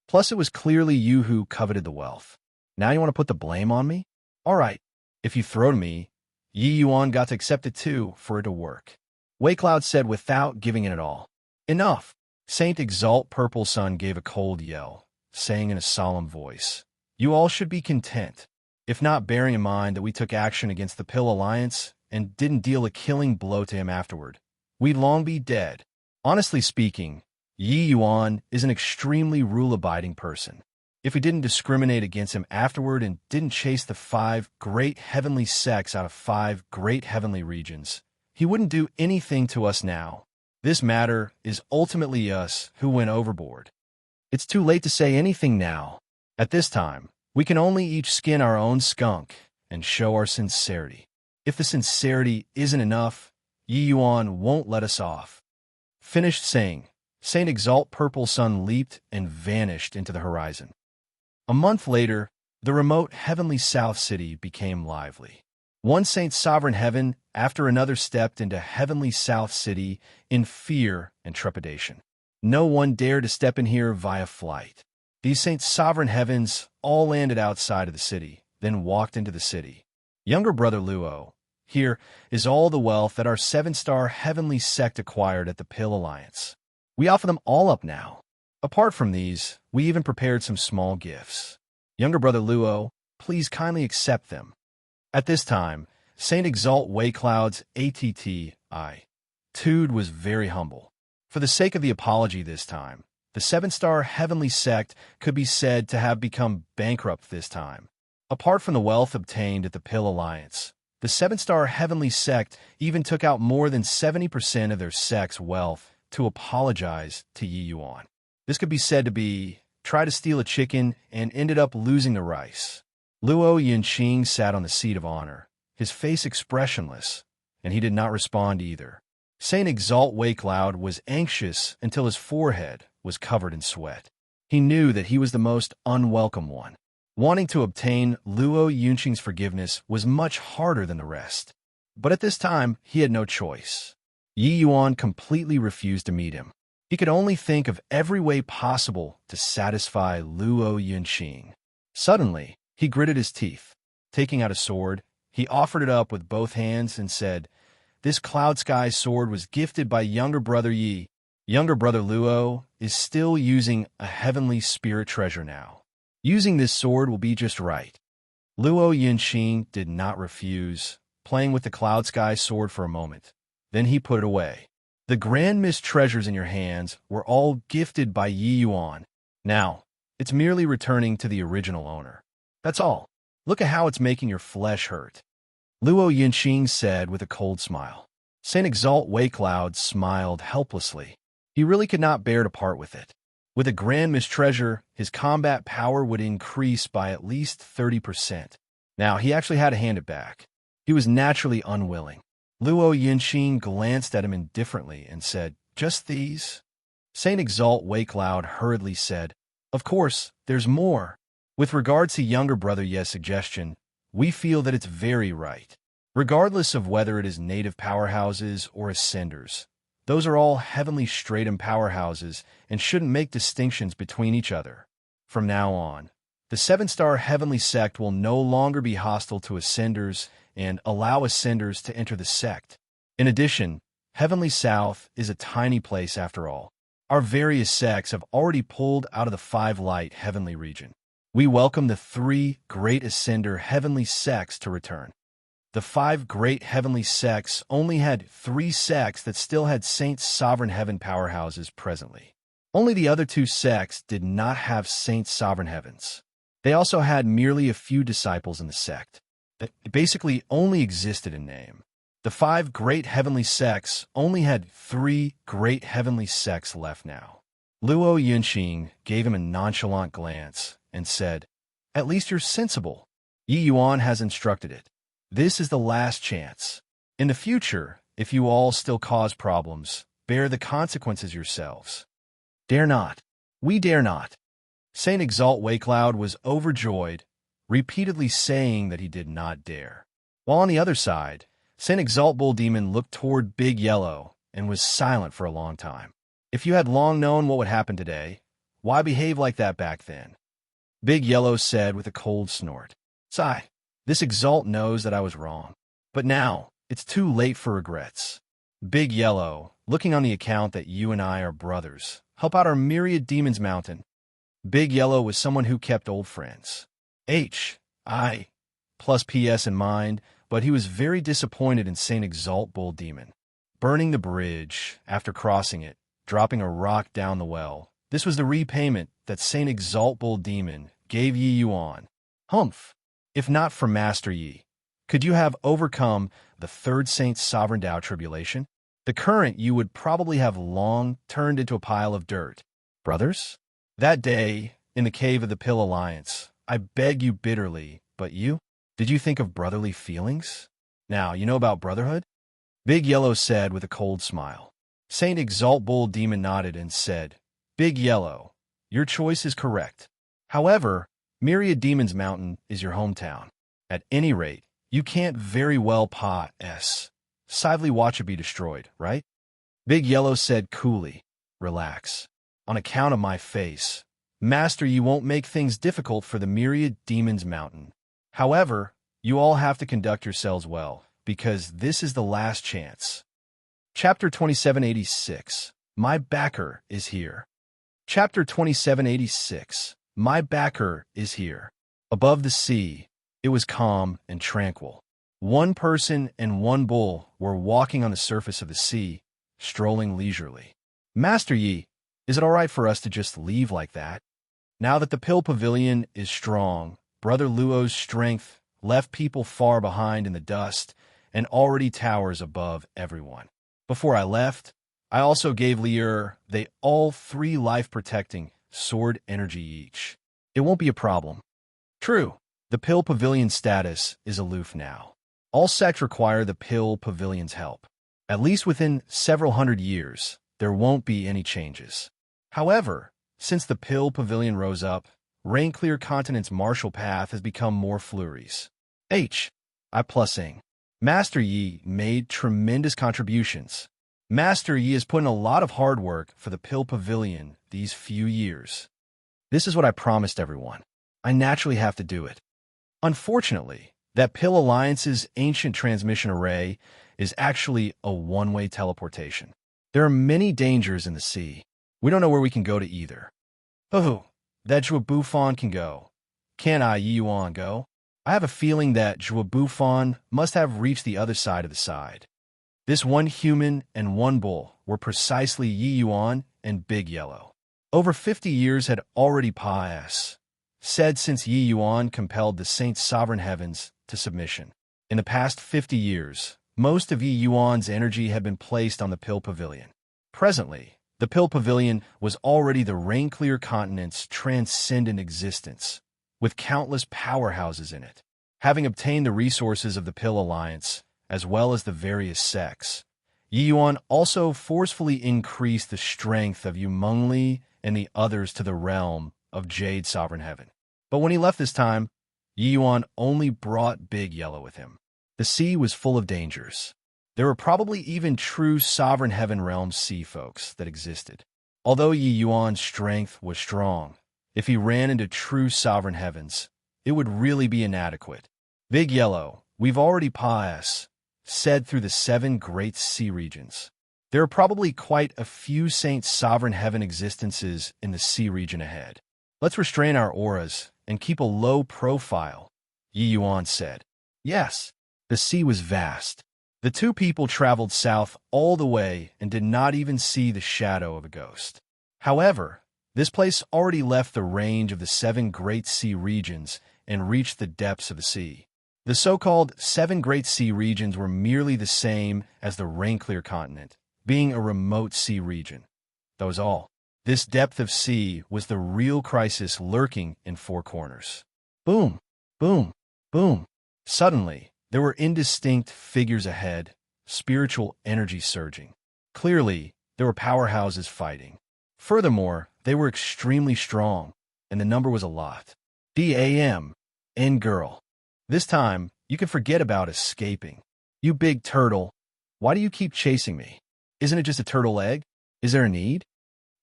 Speaker 1: Plus it was clearly you who coveted the wealth. Now you want to put the blame on me? All right, if you throw to me, Yi Yuan got to accept it too for it to work." Wei Cloud said without giving it at all. "Enough." Saint Exalt Purple Sun gave a cold yell, saying in a solemn voice, "You all should be content, if not bearing in mind that we took action against the Pill Alliance and didn't deal a killing blow to him afterward. We'd long be dead." Honestly speaking, Yi Yuan is an extremely rule-abiding person. If we didn't discriminate against him afterward and didn't chase the 5 great heavenly sects out of 5 great heavenly regions, he wouldn't do anything to us now. This matter is ultimately us who went overboard. It's too late to say anything now. At this time, we can only each skin our own skunk and show our sincerity. If the sincerity isn't enough, Yi Yuan won't let us off. Finished saying, Saint Exalt Purple Sun leaped and vanished into the horizon. A month later, the remote heavenly South City became lively. One Saint Sovereign Heaven after another stepped into heavenly South City in fear and trepidation. No one dared to step in here via flight. These Saint Sovereign Heavens all landed outside of the city, then walked into the city. Younger brother Luo, Here is all the wealth that our 7-star heavenly sect acquired at the Pill Alliance. We offer them all up now. Apart from these, we even prepared some small gifts. Younger brother Luo, please kindly accept them. At this time, Saint Exalt Waycloud's attitude was very humble. For the sake of the apology this time, the 7-star heavenly sect could be said to have become bankrupt this time. Apart from the wealth obtained at the Pill Alliance, the 7-star heavenly sect even took out more than 70% of their sect's wealth to apologize to Yi Yuan. This could be said to be try to steal a chicken and ended up losing the rice. Luo Yunqing sat on the seat of honor, his face expressionless, and he did not respond either. Saint Exalt Waycloud was anxious until his forehead was covered in sweat. He knew that he was the most unwelcome one. Wanting to obtain Luo Yunqing's forgiveness was much harder than the rest. But at this time, he had no choice. Yi Yuan completely refused to meet him. He could only think of every way possible to satisfy Luo Yunqing. Suddenly, he gritted his teeth. Taking out a sword, he offered it up with both hands and said, "This Cloud Sky sword was gifted by younger brother Yi. Younger brother Luo is still using a heavenly spirit treasure now. Using this sword will be just right." Luo Yunqing did not refuse, playing with the Cloud Sky sword for a moment. Then he put it away. The grand mist treasures in your hands were all gifted by Yi Yuan. Now, it's merely returning to the original owner. That's all. Look at how it's making your flesh hurt. Luo Yunqing said with a cold smile. Saint Exalt Waycloud smiled helplessly. He really could not bear to part with it. With a grand mist treasure, his combat power would increase by at least 30%. Now, he actually had to hand it back. He was naturally unwilling. Luo Yunqing glanced at him indifferently and said, "Just these?" Saint Exalt Waycloud hurriedly said, "Of course, there's more. With regards to younger brother Ye's suggestion, we feel that it's very right. Regardless of whether it is native powerhouses or ascenders, those are all heavenly stratum powerhouses and shouldn't make distinctions between each other. From now on, the 7-star heavenly sect will no longer be hostile to ascenders and allow ascenders to enter the sect. In addition, Heavenly South is a tiny place after all. Our various sects have already pulled out of the 5-light heavenly region. We welcome the 3 great ascender heavenly sects to return. The 5 great heavenly sects only had 3 sects that still had Saint's sovereign heaven powerhouses presently. Only the other 2 sects did not have Saint's sovereign heavens. They also had merely a few disciples in the sect. It basically only existed in name. The 5 great heavenly sects only had 3 great heavenly sects left now. Luo Yunqing gave him a nonchalant glance and said, "At least you're sensible. Yi Yuan has instructed it. This is the last chance. In the future, if you all still cause problems, bear the consequences yourselves." "Dare not. We dare not." Saint Exalt Waycloud was overjoyed, repeatedly saying that he did not dare. While on the other side, Saint Exalt Bull Demon looked toward Big Yellow and was silent for a long time. "If you had long known what would happen today, why behave like that back then?" Big Yellow said with a cold snort. "Sigh, this Exalt knows that I was wrong. But now, it's too late for regrets. Big Yellow, looking on the account that you and I are brothers, help out our myriad demons mountain." Big Yellow was someone who kept old friends. I plus PS in mind, but he was very disappointed in Saint Exalt Bull Demon. Burning the bridge, after crossing it, dropping a rock down the well. This was the repayment that Saint Exalt Bull Demon gave Yi Yuan. Humph! If not for Master Yi, could you have overcome the 3rd Saint's Sovereign Tao tribulation? The current you would probably have long turned into a pile of dirt. Brothers? That day, in the cave of the Pill Alliance, I beg you bitterly, but you? Did you think of brotherly feelings? Now, you know about brotherhood? Big Yellow said with a cold smile. Saint Exalt Bull Demon nodded and said, "Big Yellow, your choice is correct. However, Myriad Demons Mountain is your hometown. At any rate, you can't very well silently watch it be destroyed, right?" Big Yellow said coolly, "Relax. On account of my face, Master, you won't make things difficult for the Myriad Demons Mountain. However, you all have to conduct yourselves well, because this is the last chance. Chapter 2786. My backer is here. Chapter 2786. My backer is here. Above the sea, it was calm and tranquil. One person and one bull were walking on the surface of the sea, strolling leisurely. Master Yi, is it all right for us to just leave like that? Now that the Pill Pavilion is strong, Brother Luo's strength left people far behind in the dust and already towers above everyone. Before I left, I also gave they all 3 life-protecting sword energy each. It won't be a problem. True, the Pill Pavilion status is aloof now. All sects require the Pill Pavilion's help. At least within several hundred years, there won't be any changes. However, since the Pill Pavilion rose up, Rain-Clear Continent's martial path has become more flurries. Master Yi made tremendous contributions. Master Yi has put in a lot of hard work for the Pill Pavilion these few years. This is what I promised everyone. I naturally have to do it. Unfortunately, that Pill Alliance's ancient transmission array is actually a one-way teleportation. There are many dangers in the sea. We don't know where we can go to either. Oh, that Zhua Bufan can go. Can I, Yi Yuan, go? I have a feeling that Zhua Bufan must have reached the other side of the side. This one human and one bull were precisely Yi Yuan and Big Yellow. Over 50 years had already passed, said since Yi Yuan compelled the Saint Sovereign Heavens to submission. In the past 50 years, most of Yi Yuan's energy had been placed on the Pill Pavilion. Presently, the Pill Pavilion was already the Rain-Clear Continent's transcendent existence, with countless powerhouses in it. Having obtained the resources of the Pill Alliance, as well as the various sects, Yi Yuan also forcefully increased the strength of Yu Mengli and the others to the realm of Jade Sovereign Heaven. But when he left this time, Yi Yuan only brought Big Yellow with him. The sea was full of dangers. There were probably even true Sovereign Heaven realm sea folks that existed. Although Yi Yuan's strength was strong, if he ran into true Sovereign Heavens, it would really be inadequate. Big Yellow, we've already passed, said through the 7 great sea regions. There are probably quite a few Saint Sovereign Heaven existences in the sea region ahead. Let's restrain our auras and keep a low profile, Yi Yuan said. Yes, the sea was vast. The 2 people traveled south all the way and did not even see the shadow of a ghost. However, this place already left the range of the 7 great sea regions and reached the depths of the sea. The so-called 7 great sea regions were merely the same as the Rain-Clear Continent, being a remote sea region. That was all. This depth of sea was the real crisis lurking in 4 corners. Boom, boom, boom. Suddenly, there were indistinct figures ahead, spiritual energy surging. Clearly, there were powerhouses fighting. Furthermore, they were extremely strong, and the number was a lot. DAM, N girl. This time, you can forget about escaping. You big turtle, why do you keep chasing me? Isn't it just a turtle egg? Is there a need?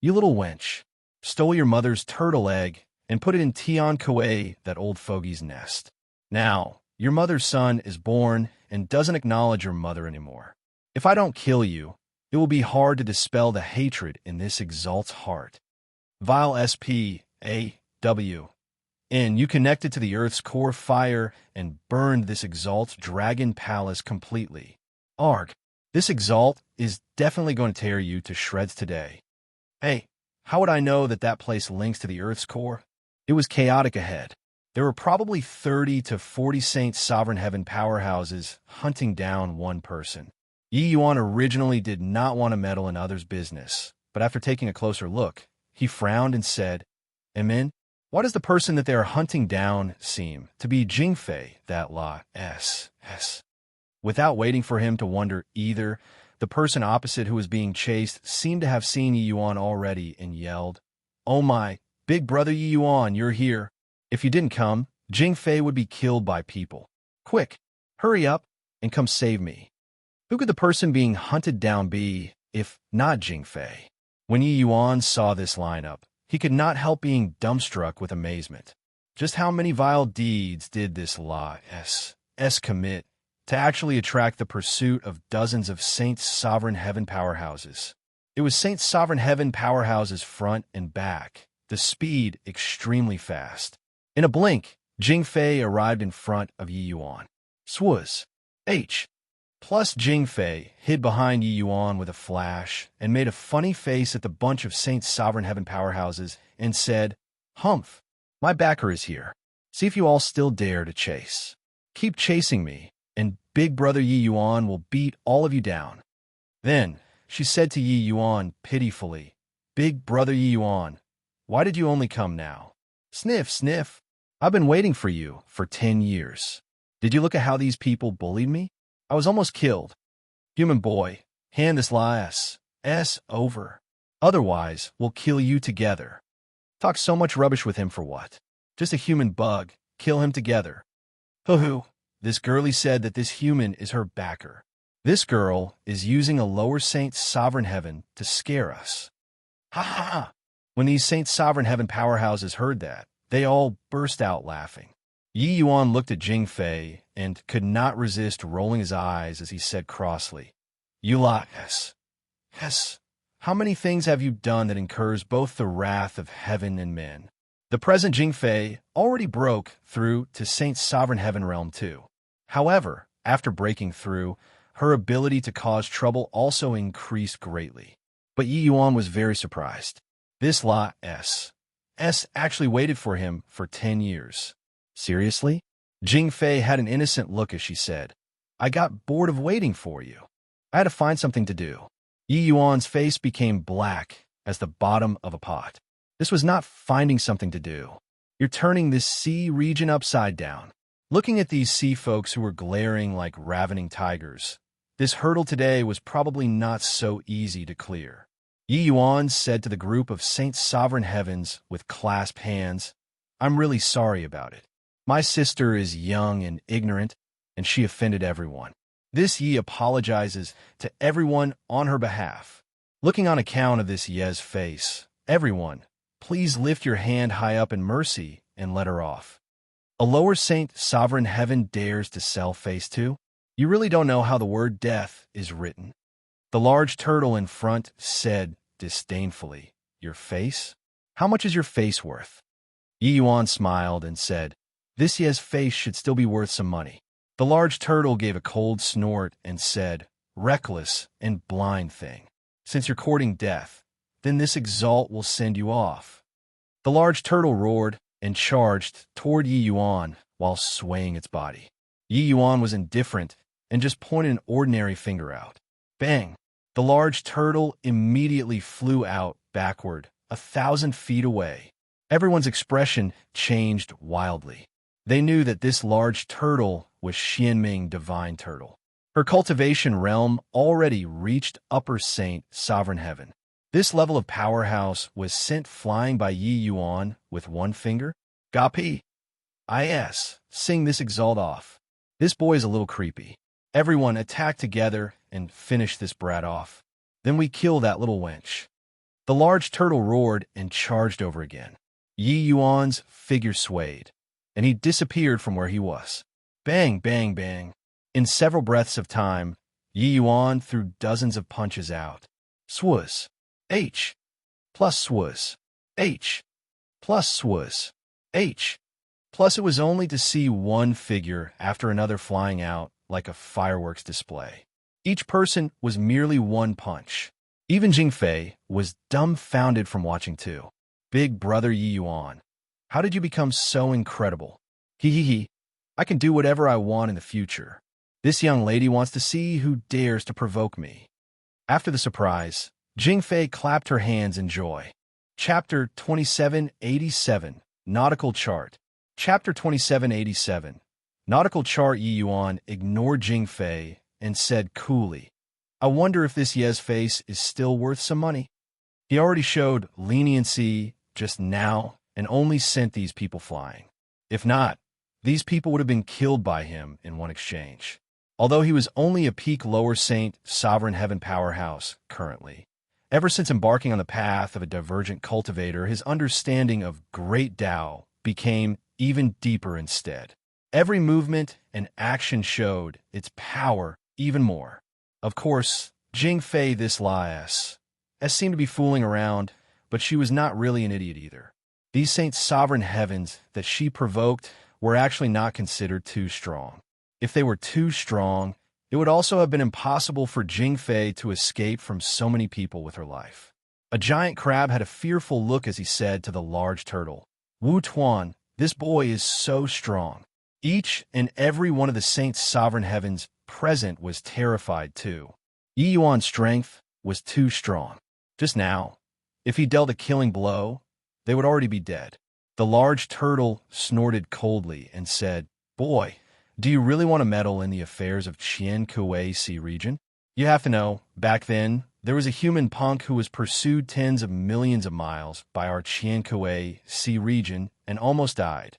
Speaker 1: You little wench, stole your mother's turtle egg and put it in Tian Koei, that old fogey's nest. Now, your mother's son is born and doesn't acknowledge your mother anymore. If I don't kill you, it will be hard to dispel the hatred in this exalt's heart. Vile SPAW. And you connected to the Earth's core fire and burned this exalt's dragon palace completely. Arg, this exalt is definitely going to tear you to shreds today. Hey, how would I know that that place links to the Earth's core? It was chaotic ahead. There were probably 30 to 40 Saint Sovereign Heaven powerhouses hunting down one person. Yi Yuan originally did not want to meddle in others' business, but after taking a closer look, he frowned and said, Emin, why does the person that they are hunting down seem to be Jingfei, that S? Without waiting for him to wonder either, the person opposite who was being chased seemed to have seen Yi Yuan already and yelled, Oh my, big brother Yi Yuan, you're here. If you didn't come, Jingfei would be killed by people. Quick, hurry up and come save me. Who could the person being hunted down be, if not Jingfei? When Yi Yuan saw this lineup, he could not help being dumbstruck with amazement. Just how many vile deeds did this S commit? to actually attract the pursuit of dozens of Saint Sovereign Heaven powerhouses. It was Saint Sovereign Heaven powerhouses front and back, the speed extremely fast. In a blink, Jing Fei arrived in front of Yi Yuan. Swuz. H. Plus Jing Fei hid behind Yi Yuan with a flash and made a funny face at the bunch of Saint Sovereign Heaven powerhouses and said, "Humph, my backer is here. See if you all still dare to chase. Keep chasing me, and Big Brother Yi Yuan will beat all of you down." Then she said to Yi Yuan pitifully, "Big Brother Yi Yuan, why did you only come now? Sniff, sniff. I've been waiting for you for 10 years. Did you look at how these people bullied me? I was almost killed. Human boy, hand this last S over. Otherwise, we'll kill you together." Talk so much rubbish with him for what? Just a human bug. Kill him together. Hoo-hoo. This girlie said that this human is her backer. This girl is using a lower Saint Sovereign Heaven to scare us. Ha ha ha. When these Saint Sovereign Heaven powerhouses heard that, they all burst out laughing. Yi Yuan looked at Jing Fei and could not resist rolling his eyes as he said crossly, "You lot, yes. How many things have you done that incurs both the wrath of heaven and men?" The present Jing Fei already broke through to Saint Sovereign Heaven realm too. However, after breaking through, her ability to cause trouble also increased greatly. But Yi Yuan was very surprised. This lot S actually waited for him for 10 years. Seriously? Jing Fei had an innocent look as she said, "I got bored of waiting for you. I had to find something to do." Yi Yuan's face became black as the bottom of a pot. This was not finding something to do. You're turning this sea region upside down. Looking at these sea folks who were glaring like ravening tigers, this hurdle today was probably not so easy to clear. Yi Yuan said to the group of Saint Sovereign Heavens with clasped hands, "I'm really sorry about it. My sister is young and ignorant, and she offended everyone. This Yi apologizes to everyone on her behalf." Looking on account of this Ye's face, everyone, please lift your hand high up in mercy and let her off. A lower Saint Sovereign Heaven dares to sell face to? You really don't know how the word death is written. The large turtle in front said disdainfully, "Your face? How much is your face worth?" Yi Yuan smiled and said, "This Ye's face should still be worth some money." The large turtle gave a cold snort and said, "Reckless and blind thing. Since you're courting death, then this exalt will send you off." The large turtle roared and charged toward Yi Yuan while swaying its body. Yi Yuan was indifferent and just pointed an ordinary finger out. Bang! The large turtle immediately flew out backward, 1,000 feet away. Everyone's expression changed wildly. They knew that this large turtle was Xianming Divine Turtle. Her cultivation realm already reached Upper Saint Sovereign Heaven. This level of powerhouse was sent flying by Yi Yuan with one finger. Gapi. Sing this exalt off. This boy is a little creepy. Everyone attack together and finish this brat off. Then we kill that little wench. The large turtle roared and charged over again. Yi Yuan's figure swayed, and he disappeared from where he was. Bang, bang, bang. In several breaths of time, Yi Yuan threw dozens of punches out. Swuz. H. Plus swuz. H. Plus swuz. H. Plus it was only to see one figure after another flying out like a fireworks display. Each person was merely one punch. Even Jing Fei was dumbfounded from watching too. Big Brother Yi Yuan, how did you become so incredible? He. I can do whatever I want in the future. This young lady wants to see who dares to provoke me. After the surprise, Jing Fei clapped her hands in joy. Chapter 2787, Nautical Chart. Chapter 2787, Nautical Chart. Yi Yuan ignored Jing Fei and said coolly, "I wonder if this Ye's face is still worth some money." He already showed leniency just now and only sent these people flying. If not, these people would have been killed by him in one exchange. Although he was only a peak lower Saint Sovereign Heaven powerhouse currently, ever since embarking on the path of a divergent cultivator, his understanding of great Tao became even deeper instead. Every movement and action showed its power even more. Of course, Jing Fei this lias, seemed to be fooling around, but she was not really an idiot either. These Saint's sovereign heavens that she provoked were actually not considered too strong. If they were too strong, it would also have been impossible for Jing Fei to escape from so many people with her life. A giant crab had a fearful look as he said to the large turtle, "Wu Tuan, this boy is so strong." Each and every one of the Saint's sovereign heavens present was terrified too. Yi Yuan's strength was too strong. Just now, if he dealt a killing blow, they would already be dead. The large turtle snorted coldly and said, "Boy, do you really want to meddle in the affairs of Qian Kuei Sea region? You have to know, back then, there was a human punk who was pursued tens of millions of miles by our Qian Kuei Sea region and almost died."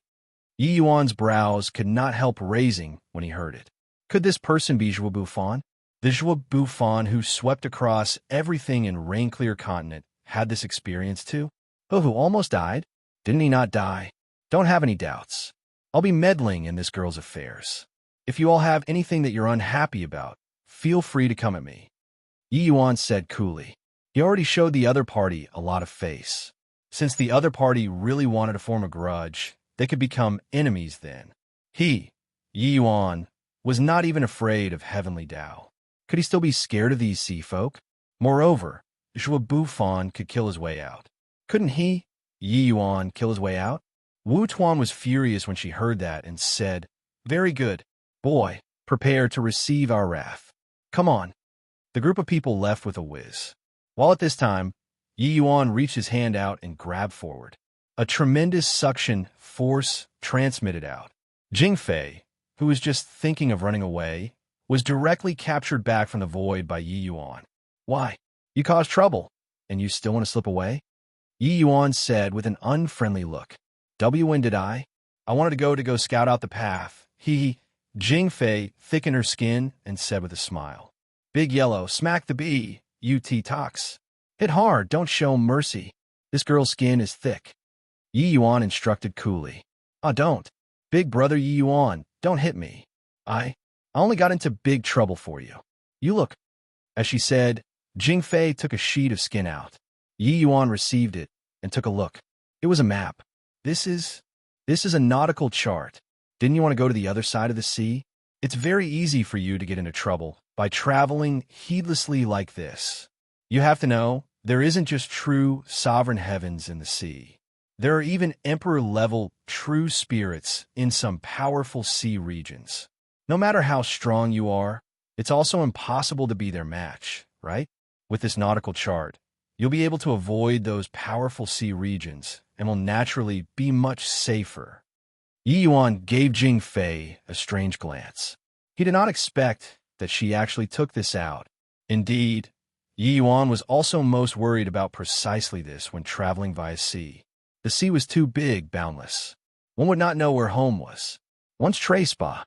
Speaker 1: Yi Yuan's brows could not help raising when he heard it. Could this person be Zhuo Bufan? The Zhuo Bufan who swept across everything in rain-clear continent had this experience too? Oh, who almost died? Didn't he not die? Don't have any doubts. I'll be meddling in this girl's affairs. If you all have anything that you're unhappy about, feel free to come at me. Yi Yuan said coolly. He already showed the other party a lot of face. Since the other party really wanted to form a grudge, they could become enemies then. He, Yi Yuan, was not even afraid of heavenly Tao. Could he still be scared of these sea folk? Moreover, Zhuo Bufan could kill his way out. Couldn't he, Yi Yuan, kill his way out? Wu Tuan was furious when she heard that and said, "Very good. Boy, prepare to receive our wrath. Come on." The group of people left with a whiz. While at this time, Yi Yuan reached his hand out and grabbed forward. A tremendous suction force transmitted out. Jing Fei, who was just thinking of running away, was directly captured back from the void by Yi Yuan. "Why? You caused trouble, and you still want to slip away?" Yi Yuan said with an unfriendly look. When did I? I wanted to go scout out the path. Jing Fei thickened her skin and said with a smile. "Big Yellow, smack the bee, UT talks. Hit hard, don't show mercy. This girl's skin is thick." Yi Yuan instructed coolly. Don't. Big brother Yi Yuan, don't hit me. I only got into big trouble for you. You look." As she said, Jing Fei took a sheet of skin out. Yi Yuan received it and took a look. It was a map. This is a nautical chart. Didn't you want to go to the other side of the sea? It's very easy for you to get into trouble by traveling heedlessly like this. You have to know, there isn't just true sovereign heavens in the sea. There are even emperor-level true spirits in some powerful sea regions. No matter how strong you are, it's also impossible to be their match, right? With this nautical chart, you'll be able to avoid those powerful sea regions and will naturally be much safer. Yi Yuan gave Jing Fei a strange glance. He did not expect that she actually took this out. Indeed, Yi Yuan was also most worried about precisely this when traveling via sea. The sea was too big, boundless. One would not know where home was. Once Trespa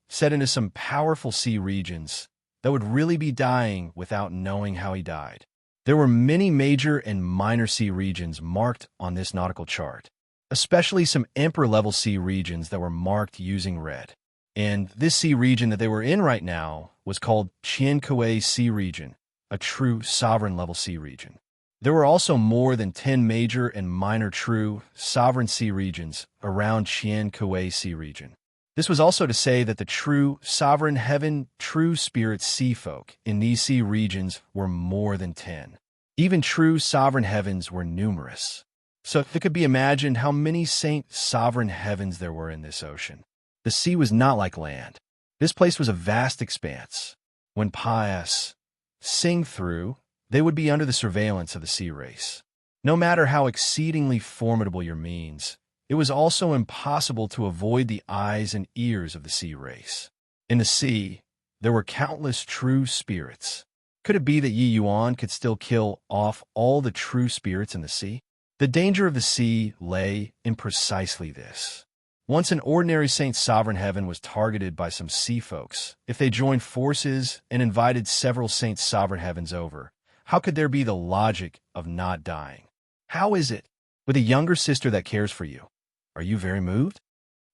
Speaker 1: set into some powerful sea regions that would really be dying without knowing how he died. There were many major and minor sea regions marked on this nautical chart, especially some emperor-level sea regions that were marked using red. And this sea region that they were in right now was called Qian Kuei Sea region, a true sovereign-level sea region. There were also more than 10 major and minor true sovereign sea regions around Qian Kuei Sea region. This was also to say that the true sovereign heaven, true spirit sea folk in these sea regions were more than 10. Even true sovereign heavens were numerous. So it could be imagined how many saint sovereign heavens there were in this ocean. The sea was not like land. This place was a vast expanse. When pious sing through, they would be under the surveillance of the sea race. No matter how exceedingly formidable your means, it was also impossible to avoid the eyes and ears of the sea race. In the sea, there were countless true spirits. Could it be that Yi Yuan could still kill off all the true spirits in the sea? The danger of the sea lay in precisely this. Once an ordinary Saint Sovereign Heaven was targeted by some sea folks, if they joined forces and invited several Saint Sovereign Heavens over, how could there be the logic of not dying? How is it with a younger sister that cares for you? Are you very moved?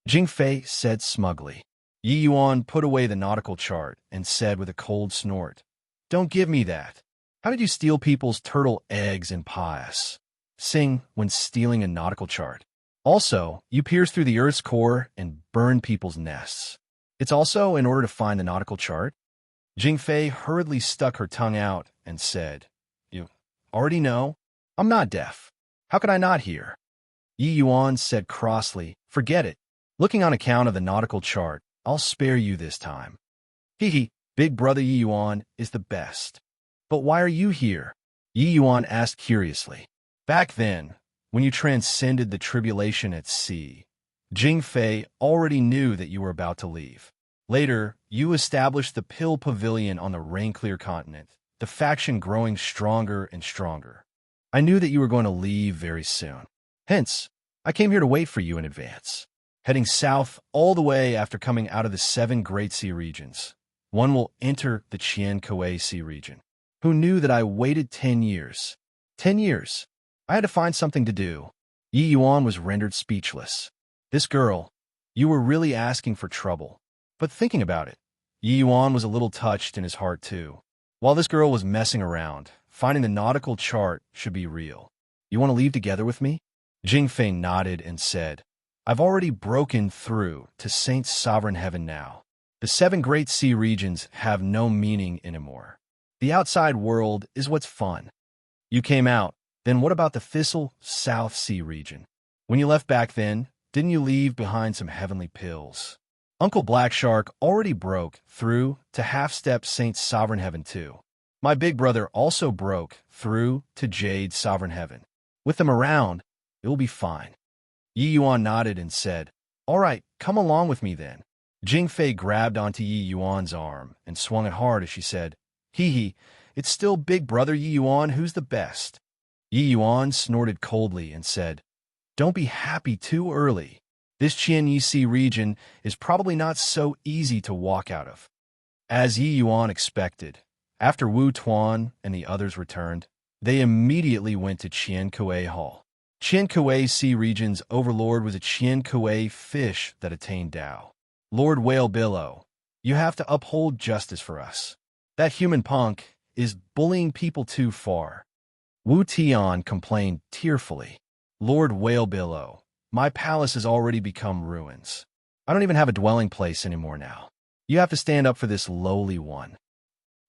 Speaker 1: Jing Fei said smugly. Yi Yuan put away the nautical chart and said with a cold snort, "Don't give me that. How did you steal people's turtle eggs and pies? Sing when stealing a nautical chart. Also, you pierce through the Earth's core and burn people's nests. It's also in order to find the nautical chart." Jing Fei hurriedly stuck her tongue out and said, "You already know? I'm not deaf. How could I not hear?" Yi Yuan said crossly, "Forget it. Looking on account of the nautical chart, I'll spare you this time." Hee, Big Brother Yi Yuan is the best. "But why are you here?" Yi Yuan asked curiously. "Back then, when you transcended the tribulation at sea, Jing Fei already knew that you were about to leave. Later, you established the Pill Pavilion on the rain-clear continent, the faction growing stronger and stronger. I knew that you were going to leave very soon. Hence, I came here to wait for you in advance. Heading south all the way after coming out of the 7 Great Sea regions, one will enter the Qian-Kuei Sea region. Who knew that I waited 10 years? 10 years. I had to find something to do." Yi Yuan was rendered speechless. This girl, you were really asking for trouble. But thinking about it, Yi Yuan was a little touched in his heart too. While this girl was messing around, finding the nautical chart should be real. "You want to leave together with me?" Jing Fei nodded and said, "I've already broken through to Saint's sovereign heaven now. The 7 Great Sea regions have no meaning anymore. The outside world is what's fun. You came out, then what about the Thistle South Sea region? When you left back then, didn't you leave behind some heavenly pills? Uncle Black Shark already broke through to half-step Saint's sovereign heaven too. My big brother also broke through to Jade's sovereign heaven. With them around, it will be fine." Yi Yuan nodded and said, "All right, come along with me then." Jing Fei grabbed onto Yi Yuan's arm and swung it hard as she said, "Hee, it's still Big Brother Yi Yuan who's the best." Yi Yuan snorted coldly and said, "Don't be happy too early. This Qian Sea region is probably not so easy to walk out of." As Yi Yuan expected, after Wu Tuan and the others returned, they immediately went to Qian-Kuei Hall. Qian-Kuei Sea region's overlord was a Qian-Kuei fish that attained Tao. "Lord Whale Billow, you have to uphold justice for us. That human punk is bullying people too far." Wu Tian complained tearfully. "Lord Whale Billow, my palace has already become ruins. I don't even have a dwelling place anymore now. You have to stand up for this lowly one."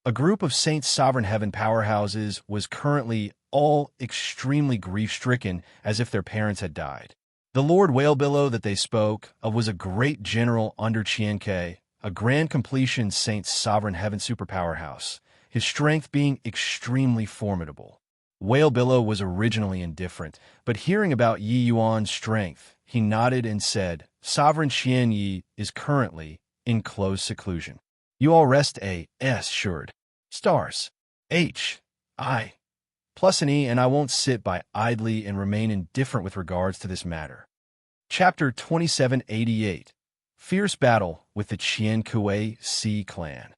Speaker 1: A group of Saint's sovereign heaven powerhouses was currently all extremely grief-stricken as if their parents had died. The Lord Whale Billow that they spoke of was a great general under Qian-Kuei, a grand completion Saint's sovereign heaven superpowerhouse, his strength being extremely formidable. Whale Billow was originally indifferent, but hearing about Yi Yuan's strength, he nodded and said, "Sovereign Qian Yi is currently in close seclusion. You all rest assured. Stars. H.I. plus an E, and I won't sit by idly and remain indifferent with regards to this matter." Chapter 2788. Fierce Battle with the Qian-Kuei Sea Clan.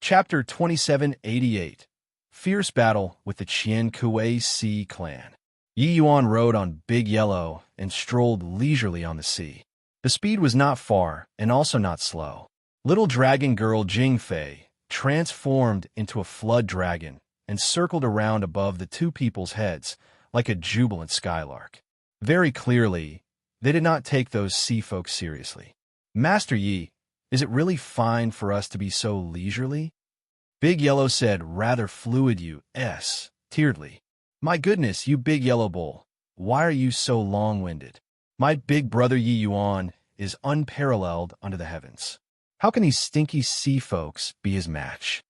Speaker 1: Chapter 2788. Fierce Battle with the Qian-Kuei Sea Clan. Yi Yuan rode on Big Yellow and strolled leisurely on the sea. The speed was not far and also not slow. Little dragon girl Jing Fei transformed into a flood dragon and circled around above the two people's heads like a jubilant skylark. Very clearly, they did not take those sea folk seriously. "Master Yi, is it really fine for us to be so leisurely?" Big Yellow said, rather fluid tieredly. "My goodness, you big yellow bull, why are you so long-winded? My big brother Yi Yuan is unparalleled under the heavens. How can these stinky sea folks be his match?"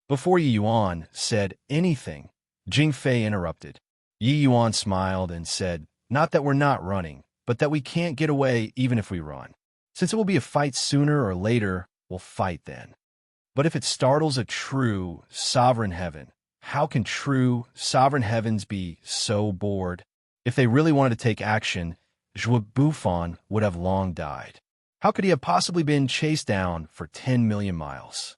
Speaker 1: Before Yi Yuan said anything, Jing Fei interrupted. Yi Yuan smiled and said, "Not that we're not running, but that we can't get away even if we run. Since it will be a fight sooner or later, we'll fight then. But if it startles a true sovereign heaven, how can true sovereign heavens be so bored? If they really wanted to take action, Zhuo Buffon would have long died. How could he have possibly been chased down for 10 million miles?"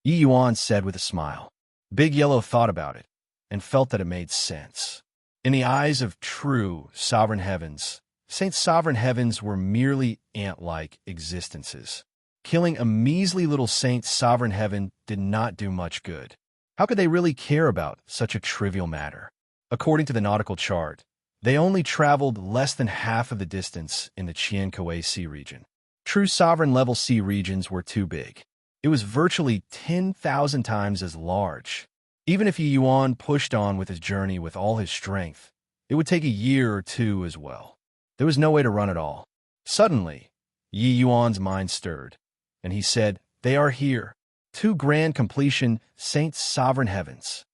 Speaker 1: Yi Yuan said with a smile. Big Yellow thought about it and felt that it made sense. In the eyes of true sovereign heavens, Saint Sovereign Heavens were merely ant-like existences. Killing a measly little Saint Sovereign Heaven did not do much good. How could they really care about such a trivial matter? According to the nautical chart, they only traveled less than half of the distance in the Qian Sea region. True sovereign-level sea regions were too big. It was virtually 10,000 times as large. Even if Yi Yuan pushed on with his journey with all his strength, it would take a year or two as well. There was no way to run it all. Suddenly, Yi Yuan's mind stirred, and he said, "They are here. Two grand completion Saint Sovereign Heavens."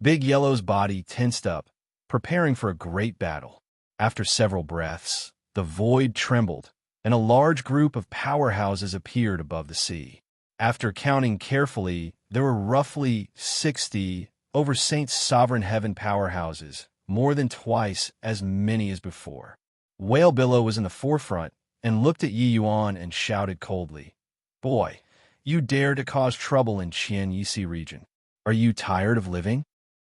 Speaker 1: Big Yellow's body tensed up, preparing for a great battle. After several breaths, the void trembled, and a large group of powerhouses appeared above the sea. After counting carefully, there were roughly 60 over Saint Sovereign Heaven powerhouses, more than twice as many as before. Whale Billow was in the forefront and looked at Yi Yuan and shouted coldly, "Boy, you dare to cause trouble in Qian region. Are you tired of living?"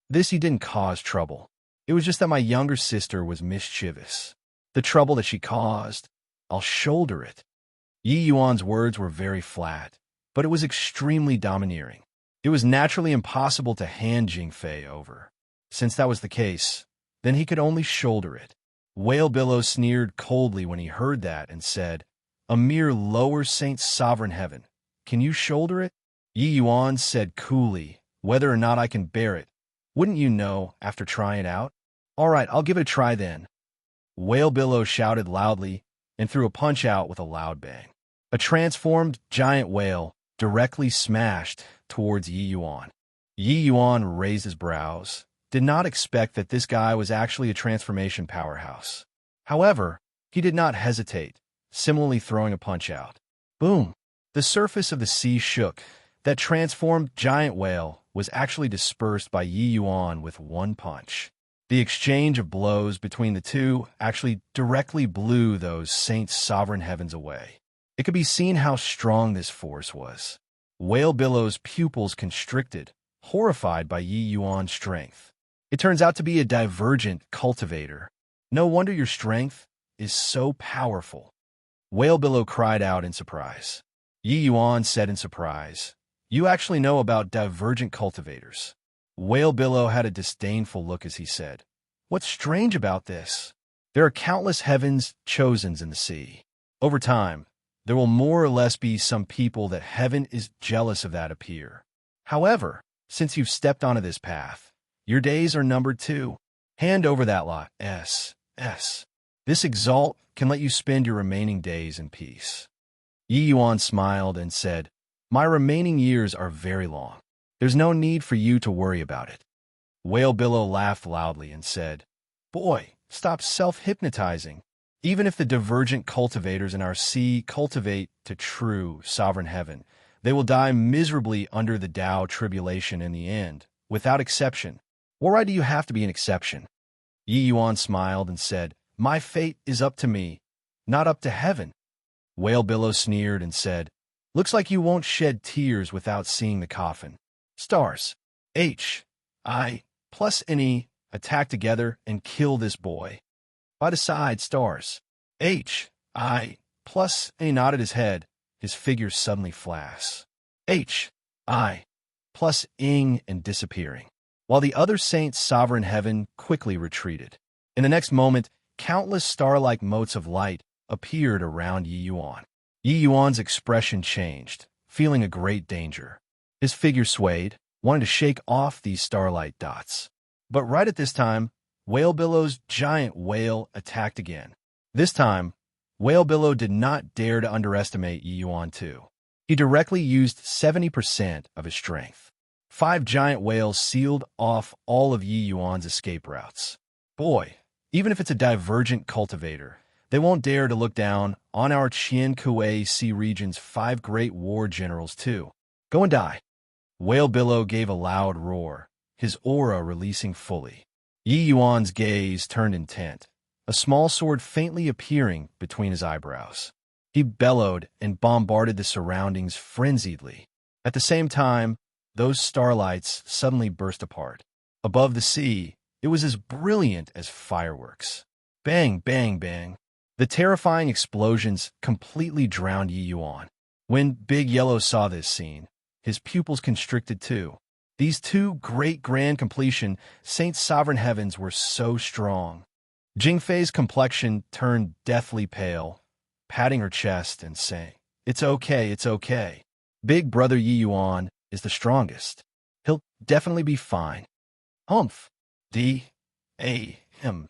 Speaker 1: This he didn't cause trouble. It was just that my younger sister was mischievous. The trouble that she caused, I'll shoulder it. Yi Yuan's words were very flat, but it was extremely domineering. It was naturally impossible to hand Jingfei over. Since that was the case, then he could only shoulder it. Whale Billow sneered coldly when he heard that and said, "A mere lower Saint Sovereign Heaven. Can you shoulder it?" Yi Yuan said coolly, "Whether or not I can bear it, wouldn't you know after trying it out?" "All right, I'll give it a try then." Whale Billow shouted loudly and threw a punch out with a loud bang. A transformed giant whale directly smashed towards Yi Yuan. Yi Yuan raised his brows, did not expect that this guy was actually a transformation powerhouse. However, he did not hesitate, similarly throwing a punch out. Boom! The surface of the sea shook. That transformed giant whale was actually dispersed by Yi Yuan with one punch. The exchange of blows between the two actually directly blew those Saint Sovereign Heavens away. It could be seen how strong this force was. Whale Billow's pupils constricted, horrified by Yi Yuan's strength. It turns out to be a divergent cultivator. No wonder your strength is so powerful. Whale Billow cried out in surprise. Yi Yuan said in surprise, "You actually know about divergent cultivators." Whale Billow had a disdainful look as he said, "What's strange about this? There are countless heavens chosens in the sea. Over time, there will more or less be some people that heaven is jealous of that appear. However, since you've stepped onto this path, your days are numbered too. Hand over that lot, S. This exalt can let you spend your remaining days in peace." Yi Yuan smiled and said, "My remaining years are very long. There's no need for you to worry about it." Whale Billow laughed loudly and said, "Boy, stop self-hypnotizing. Even if the divergent cultivators in our sea cultivate to true sovereign heaven, they will die miserably under the Tao tribulation in the end, without exception. Why do you have to be an exception?" Yi Yuan smiled and said, "My fate is up to me, not up to heaven." Whale Billow sneered and said, "Looks like you won't shed tears without seeing the coffin. Stars, H, I, plus N-E, attack together and kill this boy." By the side, stars, H, I, plus N-E nodded his head, his figure suddenly flashed. H, I, plus ing and disappearing, while the other Saint Sovereign Heaven quickly retreated. In the next moment, countless star-like motes of light appeared around Yi Yuan. Yi Yuan's expression changed, feeling a great danger. His figure swayed, wanting to shake off these starlight dots. But right at this time, Whale Billow's giant whale attacked again. This time, Whale Billow did not dare to underestimate Yi Yuan too. He directly used 70% of his strength. 5 giant whales sealed off all of Yi Yuan's escape routes. Boy, even if it's a divergent cultivator, they won't dare to look down on our Qian Sea region's 5 great war generals too. Go and die. Whale Billow gave a loud roar, his aura releasing fully. Yi Yuan's gaze turned intent, a small sword faintly appearing between his eyebrows. He bellowed and bombarded the surroundings frenziedly. At the same time, those starlights suddenly burst apart. Above the sea, it was as brilliant as fireworks. Bang, bang, bang. The terrifying explosions completely drowned Yi Yuan. When Big Yellow saw this scene, his pupils constricted too. These two great grand completion Saint Sovereign Heavens were so strong. Jingfei's complexion turned deathly pale, patting her chest and saying, "It's okay, it's okay. Big brother Yi Yuan is the strongest. He'll definitely be fine." Humph. D.A.M.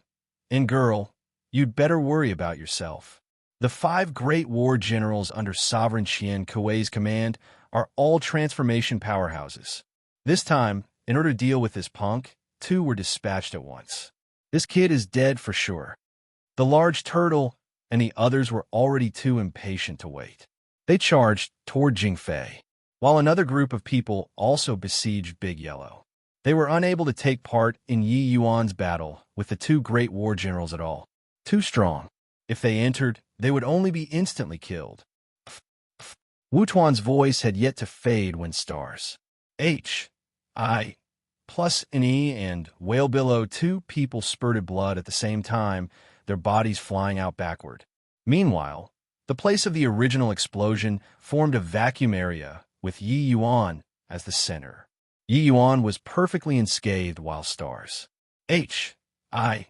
Speaker 1: And girl, you'd better worry about yourself. The 5 great war generals under Sovereign Qian Kuei's command are all transformation powerhouses. This time, in order to deal with this punk, 2 were dispatched at once. This kid is dead for sure. The large turtle and the others were already too impatient to wait. They charged toward Jingfei, while another group of people also besieged Big Yellow. They were unable to take part in Yi Yuan's battle with the 2 great war generals at all. Too strong. If they entered, they would only be instantly killed. Wu Tuan's voice had yet to fade when stars H.I. plus an E and Whale Billow 2 people spurted blood at the same time, their bodies flying out backward. Meanwhile, the place of the original explosion formed a vacuum area with Yi Yuan as the center. Yi Yuan was perfectly unscathed while stars H.I.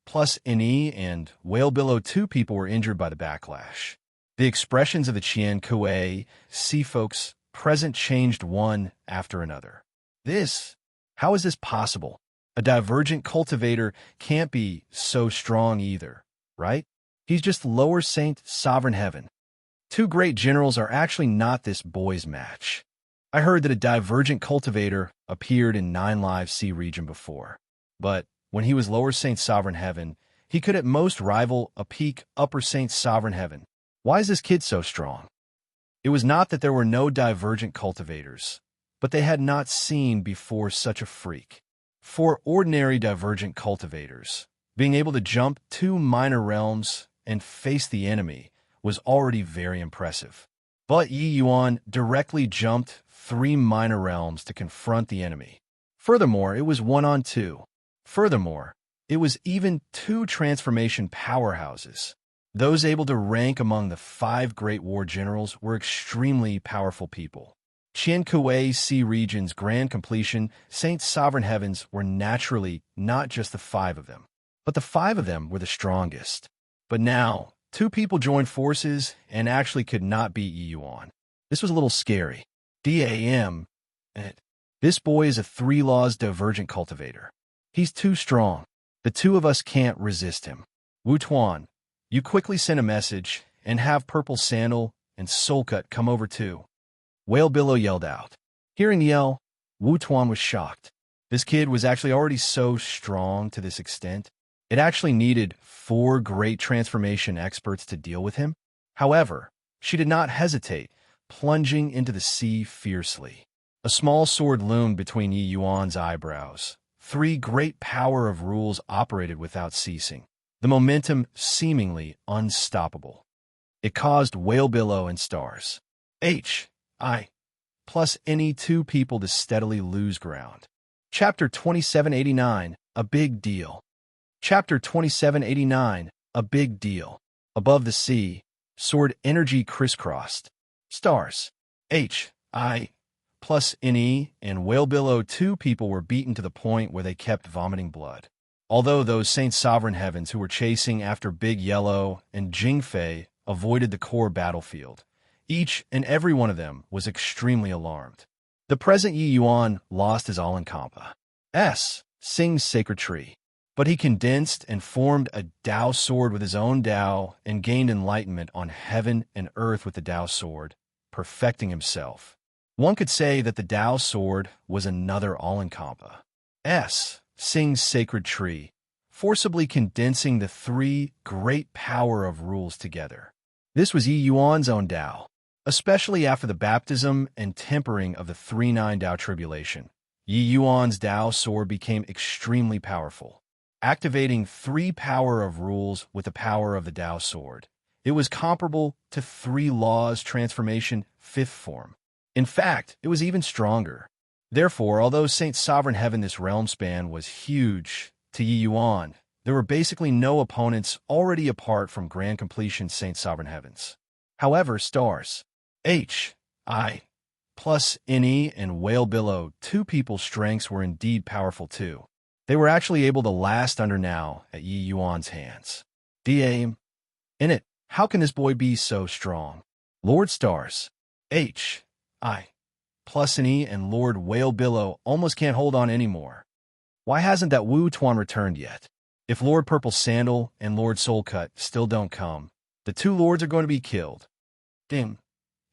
Speaker 1: plus an E and Whale Billow 2 people were injured by the backlash. The expressions of the Qian Kuei sea folks present changed one after another. How is this possible? A divergent cultivator can't be so strong either, right? He's just lower Saint Sovereign Heaven. 2 great generals are actually not this boy's match. I heard that a divergent cultivator appeared in 9 Live Sea region before, but when he was lower Saint Sovereign Heaven, he could at most rival a peak upper Saint Sovereign Heaven. Why is this kid so strong? It was not that there were no divergent cultivators, but they had not seen before such a freak. For ordinary divergent cultivators, being able to jump 2 minor realms and face the enemy was already very impressive. But Yi Yuan directly jumped 3 minor realms to confront the enemy. Furthermore, it was 1-on-2. Furthermore, it was even 2 transformation powerhouses. Those able to rank among the 5 great war generals were extremely powerful people. Qian Kuei Sea Region's grand completion, Saint Sovereign Heavens were naturally not just the 5 of them, but the 5 of them were the strongest. But now, 2 people joined forces and actually could not beat Yi Yuan. This was a little scary. D.A.M. This boy is a 3 laws divergent cultivator. He's too strong. The 2 of us can't resist him. Wu Tuan, you quickly send a message and have Purple Sandal and Soulcut come over too. Whale Billow yelled out. Hearing the yell, Wu Tuan was shocked. This kid was actually already so strong to this extent. It actually needed 4 great transformation experts to deal with him. However, she did not hesitate, plunging into the sea fiercely. A small sword loomed between Yi Yuan's eyebrows. 3 great power of rules operated without ceasing, the momentum seemingly unstoppable. It caused Whale Billow and stars H.I. plus any 2 people to steadily lose ground. Chapter 2789, A Big Deal. Chapter 2789, A Big Deal. Above the sea, sword energy crisscrossed. Stars H.I. plus NE and Whale Billow 2 people were beaten to the point where they kept vomiting blood. Although those Saint Sovereign Heavens who were chasing after Big Yellow and Jingfei avoided the core battlefield, each and every one of them was extremely alarmed. The present Yi Yuan lost his All-Encompa Sing's sacred tree, but he condensed and formed a Dao sword with his own Dao and gained enlightenment on heaven and earth with the Dao sword, perfecting himself. One could say that the Dao sword was another All-Encompa Sing's sacred tree, forcibly condensing the 3 great power of rules together. This was Yi Yuan's own Dao, especially after the baptism and tempering of the 3-9 Dao tribulation. Yi Yuan's Dao sword became extremely powerful, activating 3 power of rules with the power of the Dao sword. It was comparable to 3 laws transformation 5th form. In fact, it was even stronger. Therefore, although Saint Sovereign Heaven this realm span was huge to Yi Yuan, There were basically no opponents already apart from grand completion Saint Sovereign Heavens. However, stars H, I, plus NE and Whale Billow, two people's strengths were indeed powerful too. They were actually able to last under now at Yi Yuan's hands. D.A. In it, how can this boy be so strong? Lord Stars, H, I, plus NE and Lord Whale Billow almost can't hold on anymore. Why hasn't that Wu Tuan returned yet? If Lord Purple Sandal and Lord Soulcut still don't come, the two lords are going to be killed. Dim,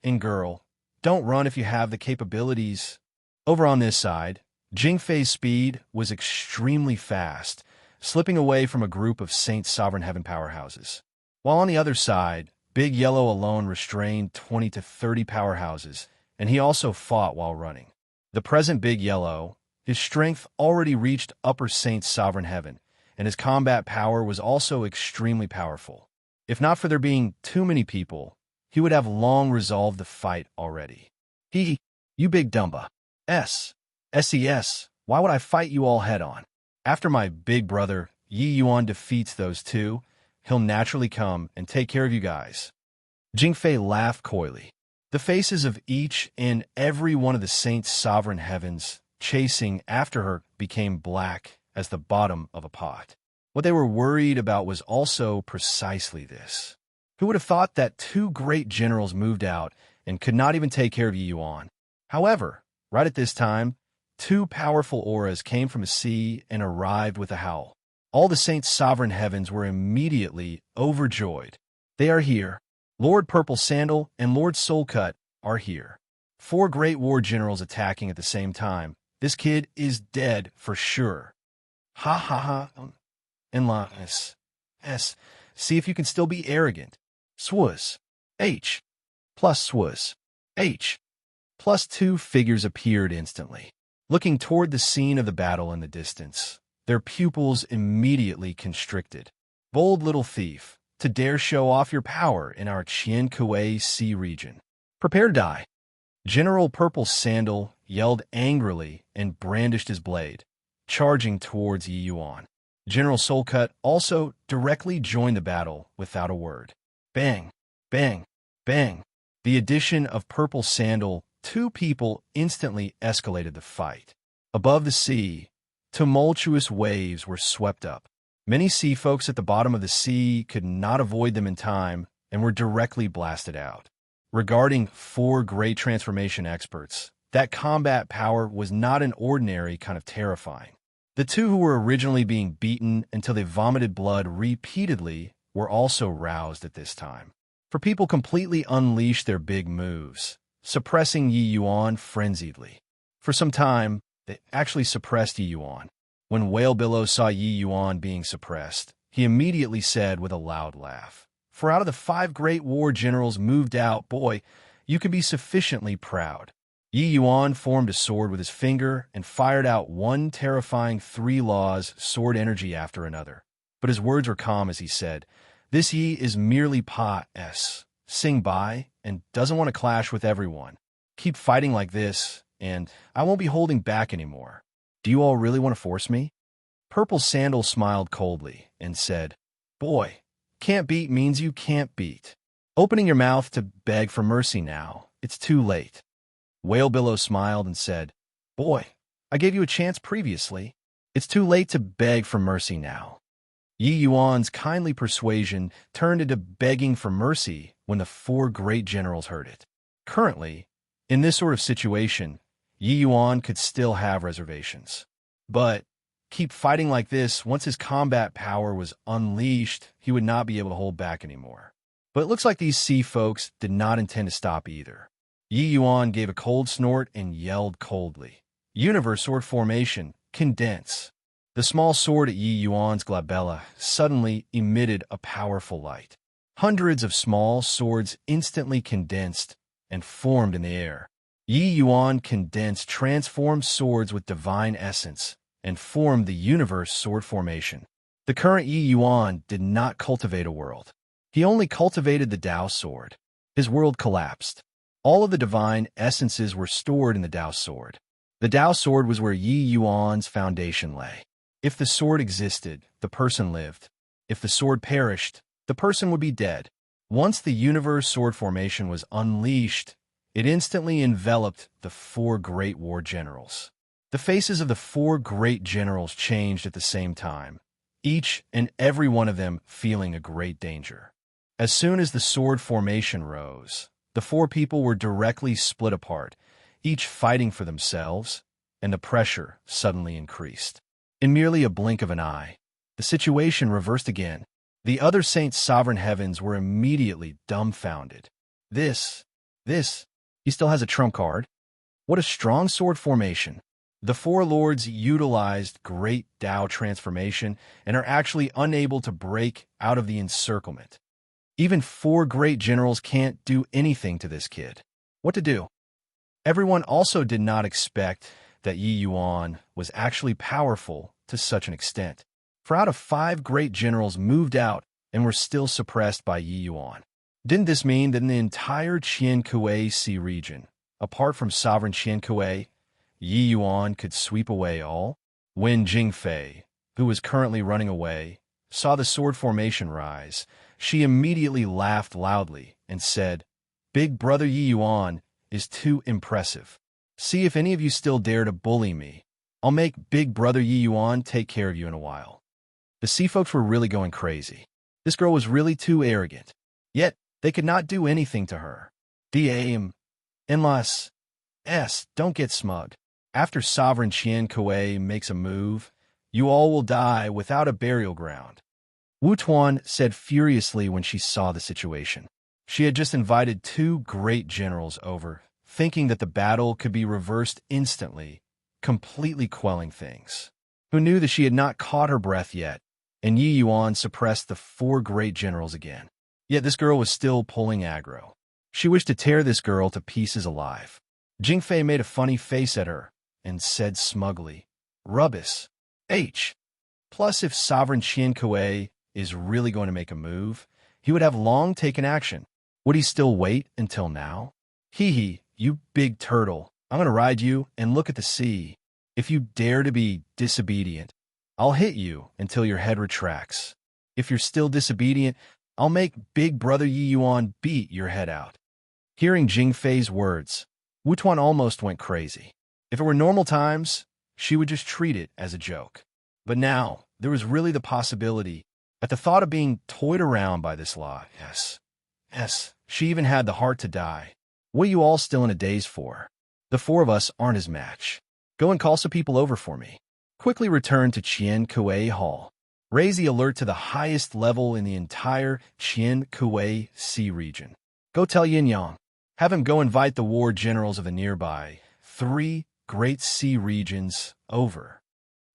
Speaker 1: and girl, don't run if you have the capabilities. Over on this side, Jingfei's speed was extremely fast, slipping away from a group of Saint Sovereign Heaven powerhouses. While on the other side, Big Yellow alone restrained 20 to 30 powerhouses, and he also fought while running. The present Big Yellow, his strength already reached Upper Saint Sovereign Heaven, and his combat power was also extremely powerful. If not for there being too many people, he would have long resolved the fight already. You big dumba. SES, why would I fight you all head-on? After my big brother, Yi Yuan, defeats those two, he'll naturally come and take care of you guys. Jingfei laughed coyly. The faces of each and every one of the Saints' Sovereign Heavens chasing after her became black as the bottom of a pot. What they were worried about was also precisely this. Who would have thought that two great generals moved out and could not even take care of Yi Yuan? However, right at this time, two powerful auras came from the sea and arrived with a howl. All the Saints' Sovereign Heavens were immediately overjoyed. They are here. Lord Purple Sandal and Lord Soulcut are here. Four great war generals attacking at the same time. This kid is dead for sure. Ha ha ha. And see if you can still be arrogant. Swaz. H. Plus Swaz. H. Plus two figures appeared instantly. Looking toward the scene of the battle in the distance, their pupils immediately constricted. Bold little thief, to dare show off your power in our Qian Kuei Sea region. Prepare to die. General Purple Sandal yelled angrily and brandished his blade, charging towards Yi Yuan. General Soulcut also directly joined the battle without a word. Bang, bang, bang. The addition of Purple Sandal, two people instantly escalated the fight. Above the sea, tumultuous waves were swept up. Many sea folks at the bottom of the sea could not avoid them in time and were directly blasted out. Regarding four great transformation experts, that combat power was not an ordinary kind of terrifying. The two who were originally being beaten until they vomited blood repeatedly were also roused at this time. For people completely unleashed their big moves, suppressing Yi Yuan frenziedly. For some time, they actually suppressed Yi Yuan. When Whale Billow saw Yi Yuan being suppressed, he immediately said with a loud laugh, "For out of the five great war generals moved out, boy, you can be sufficiently proud." Yi Yuan formed a sword with his finger and fired out one terrifying three-laws sword energy after another. But his words were calm as he said, "This Yi is merely sing by and doesn't want to clash with everyone. Keep fighting like this, and I won't be holding back anymore. Do you all really want to force me?" Purple Sandal smiled coldly and said, "Boy, can't beat means you can't beat. Opening your mouth to beg for mercy now, it's too late." Whale Billow smiled and said, "Boy, I gave you a chance previously. It's too late to beg for mercy now." Yi Yuan's kindly persuasion turned into begging for mercy when the four great generals heard it. Currently, in this sort of situation, Yi Yuan could still have reservations. But keep fighting like this, once his combat power was unleashed, he would not be able to hold back anymore. But it looks like these sea folks did not intend to stop either. Yi Yuan gave a cold snort and yelled coldly, "Universe Sword Formation, condense." The small sword at Yi Yuan's glabella suddenly emitted a powerful light. Hundreds of small swords instantly condensed and formed in the air. Yi Yuan condensed transformed swords with divine essence and formed the Universe Sword Formation. The current Yi Yuan did not cultivate a world. He only cultivated the Tao sword. His world collapsed. All of the divine essences were stored in the Tao sword. The Tao sword was where Yi Yuan's foundation lay. If the sword existed, the person lived. If the sword perished, the person would be dead. Once the universe sword formation was unleashed, it instantly enveloped the four great war generals. The faces of the four great generals changed at the same time, each and every one of them feeling a great danger. As soon as the sword formation rose, the four people were directly split apart, each fighting for themselves, and the pressure suddenly increased. In merely a blink of an eye, the situation reversed again. The other saints' sovereign heavens were immediately dumbfounded. He still has a trump card? What a strong sword formation! The four lords utilized great Tao transformation and are actually unable to break out of the encirclement. Even four great generals can't do anything to this kid. What to do? Everyone also did not expect that Yi Yuan was actually powerful to such an extent. 4 out of 5 great generals moved out and were still suppressed by Yi Yuan. Didn't this mean that in the entire Qian-Kuei Sea region, apart from sovereign Qian-Kuei, Yi Yuan could sweep away all? When Jingfei, who was currently running away, saw the sword formation rise, she immediately laughed loudly and said, "Big brother Yi Yuan is too impressive. See if any of you still dare to bully me. I'll make big brother Yi Yuan take care of you in a while." The sea folks were really going crazy. This girl was really too arrogant. Yet, they could not do anything to her. The aim, unless, don't get smug. After sovereign Qian-Kuei makes a move, you all will die without a burial ground. Wu Tuan said furiously when she saw the situation. She had just invited 2 great generals over, thinking that the battle could be reversed instantly, completely quelling things. Who knew that she had not caught her breath yet, and Yi Yuan suppressed the 4 great generals again. Yet this girl was still pulling aggro. She wished to tear this girl to pieces alive. Jingfei made a funny face at her and said smugly, "Rubbish. Plus, if sovereign Qian-Kuei is really going to make a move, he would have long taken action. Would he still wait until now? Hee, you big turtle, I'm going to ride you and look at the sea. If you dare to be disobedient, I'll hit you until your head retracts. If you're still disobedient, I'll make big brother Yi Yuan beat your head out." Hearing Jingfei's words, Wu Tuan almost went crazy. If it were normal times, she would just treat it as a joke. But now, there was really the possibility, at the thought of being toyed around by this law, she even had the heart to die. What are you all still in a daze for? The 4 of us aren't his match. Go and call some people over for me. Quickly return to Qian-Kuei Hall. Raise the alert to the highest level in the entire Qian-Kuei Sea region. Go tell Yin Yang. Have him go invite the war generals of the nearby 3 great sea regions over.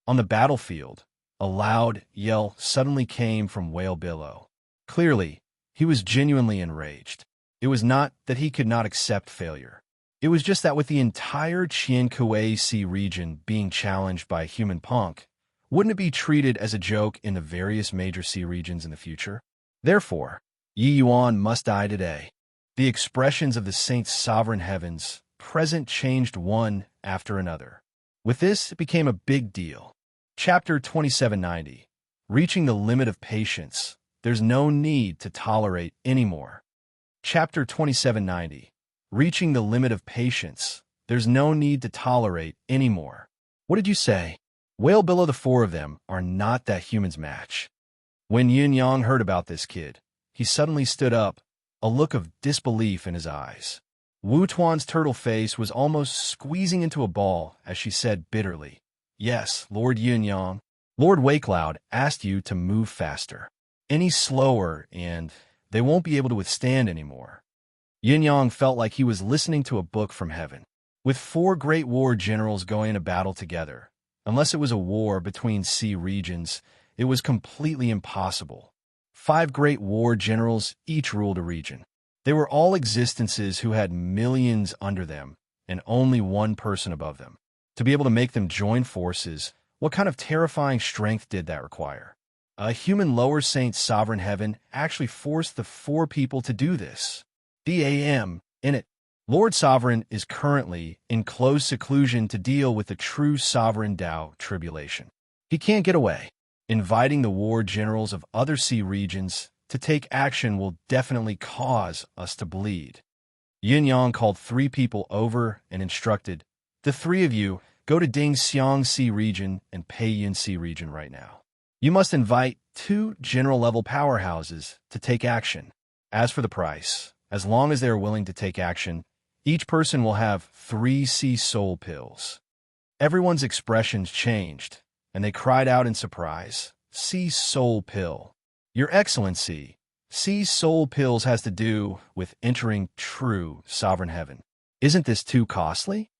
Speaker 1: On the battlefield, a loud yell suddenly came from Whale Billow. Clearly, he was genuinely enraged. It was not that he could not accept failure. It was just that with the entire Qian-Kuei Sea region being challenged by a human punk, wouldn't it be treated as a joke in the various major sea regions in the future? Therefore, Yi Yuan must die today. The expressions of the saints' sovereign heavens present changed one after another. With this, it became a big deal. Chapter 2790. Reaching the limit of patience. There's no need to tolerate anymore. Chapter 2790. Reaching the limit of patience. There's no need to tolerate anymore. What did you say? Whale Billow, the 4 of them are not that human's match. When Yin Yang heard about this kid, he suddenly stood up, a look of disbelief in his eyes. Wu Tuan's turtle face was almost squeezing into a ball as she said bitterly, "Yes, Lord Yin Yang, Lord Wakeloud asked you to move faster. Any slower and they won't be able to withstand anymore." Yin Yang felt like he was listening to a book from heaven. With 4 great war generals going to battle together, unless it was a war between sea regions, it was completely impossible. 5 great war generals each ruled a region. They were all existences who had millions under them and only one person above them. To be able to make them join forces, what kind of terrifying strength did that require? A human lower saint sovereign heaven actually forced the 4 people to do this. In it, Lord Sovereign is currently in close seclusion to deal with the true sovereign Tao tribulation. He can't get away. Inviting the war generals of other sea regions to take action will definitely cause us to bleed. Yin Yang called 3 people over and instructed, "The 3 of you go to Ding Xiang Sea region and Peiyun Sea region right now. You must invite 2 general-level powerhouses to take action. As for the price, as long as they are willing to take action, each person will have 3 sea soul pills." Everyone's expressions changed, and they cried out in surprise, "Sea soul pill. Your Excellency, sea soul pills has to do with entering true sovereign heaven. Isn't this too costly?"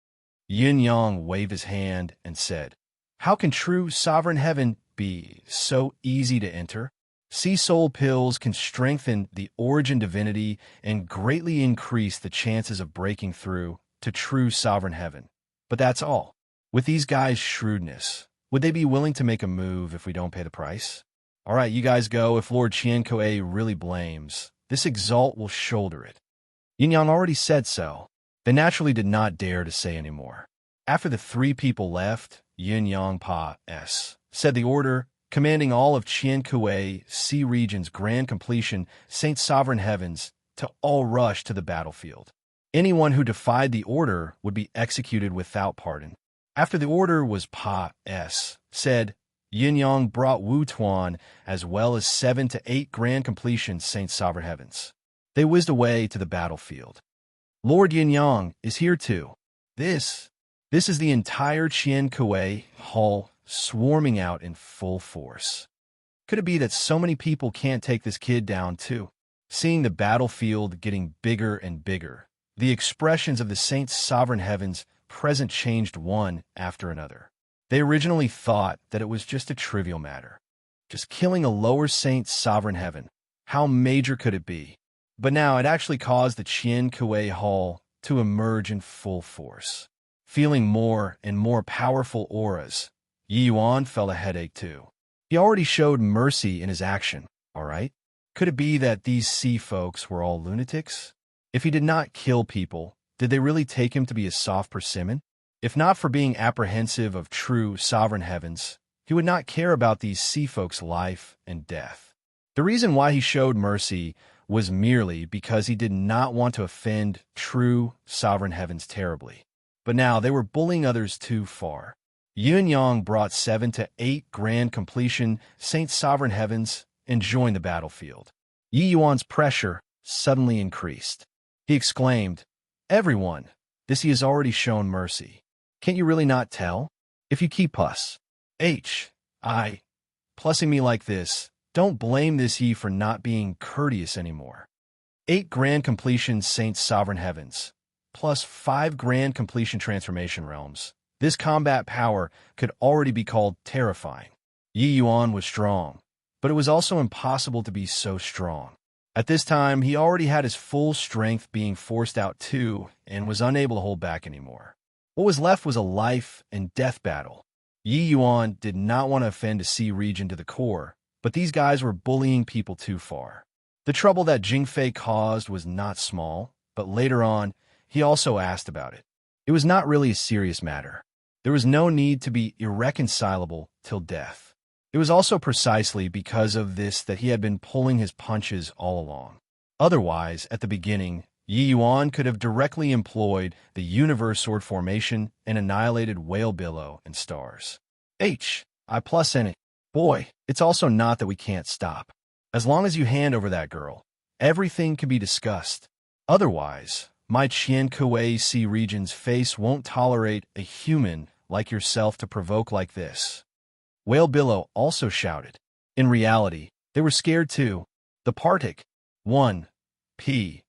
Speaker 1: Yin Yang waved his hand and said, "How can true sovereign heaven be so easy to enter? Sea soul pills can strengthen the origin divinity and greatly increase the chances of breaking through to true sovereign heaven. But that's all. With these guys' shrewdness, would they be willing to make a move if we don't pay the price? All right, you guys go. If Lord Qiankuei really blames, this exalt will shoulder it." Yin Yang already said so. They naturally did not dare to say any more. After the 3 people left, Yin Yang said the order, commanding all of Qiankuei Sea Region's grand completion, Saint Sovereign Heavens, to all rush to the battlefield. Anyone who defied the order would be executed without pardon. After the order was said, Yin Yang brought Wu Tuan as well as 7 to 8 grand completion Saint Sovereign Heavens. They whizzed away to the battlefield. Lord Yin Yang is here too. This is the entire Qiankuei Hall swarming out in full force. Could it be that so many people can't take this kid down too? Seeing the battlefield getting bigger and bigger, the expressions of the Saint Sovereign Heavens present changed one after another. They originally thought that it was just a trivial matter, just killing a lower Saint Sovereign Heaven. How major could it be? But now it actually caused the Qiankuei Hall to emerge in full force. Feeling more and more powerful auras, Yi Yuan felt a headache too. He already showed mercy in his action, all right? Could it be that these sea folks were all lunatics? If he did not kill people, did they really take him to be a soft persimmon? If not for being apprehensive of true sovereign heavens, he would not care about these sea folks' life and death. The reason why he showed mercy was merely because he did not want to offend true sovereign heavens terribly. But now they were bullying others too far. Yin Yang brought 7 to 8 grand completion Saint Sovereign Heavens and joined the battlefield. Yi Yuan's pressure suddenly increased. He exclaimed, "Everyone, this he has already shown mercy. Can't you really not tell? If you keep plussing me like this, don't blame this Yi for not being courteous anymore. 8 grand completion Saint Sovereign Heavens, plus 5 grand completion transformation realms. This combat power could already be called terrifying." Yi Yuan was strong, but it was also impossible to be so strong. At this time, he already had his full strength being forced out too and was unable to hold back anymore. What was left was a life and death battle. Yi Yuan did not want to offend a sea region to the core, but these guys were bullying people too far. The trouble that Jing Fei caused was not small, but later on, he also asked about it. It was not really a serious matter. There was no need to be irreconcilable till death. It was also precisely because of this that he had been pulling his punches all along. Otherwise, at the beginning, Yi Yuan could have directly employed the universe sword formation and annihilated Whale Billow and Stars. I plus in it. Boy, it's also not that we can't stop. As long as you hand over that girl, everything can be discussed. Otherwise, my Qiankuei Sea region's face won't tolerate a human like yourself to provoke like this. Whale Billow also shouted. In reality, they were scared too. The Partic, 1, P.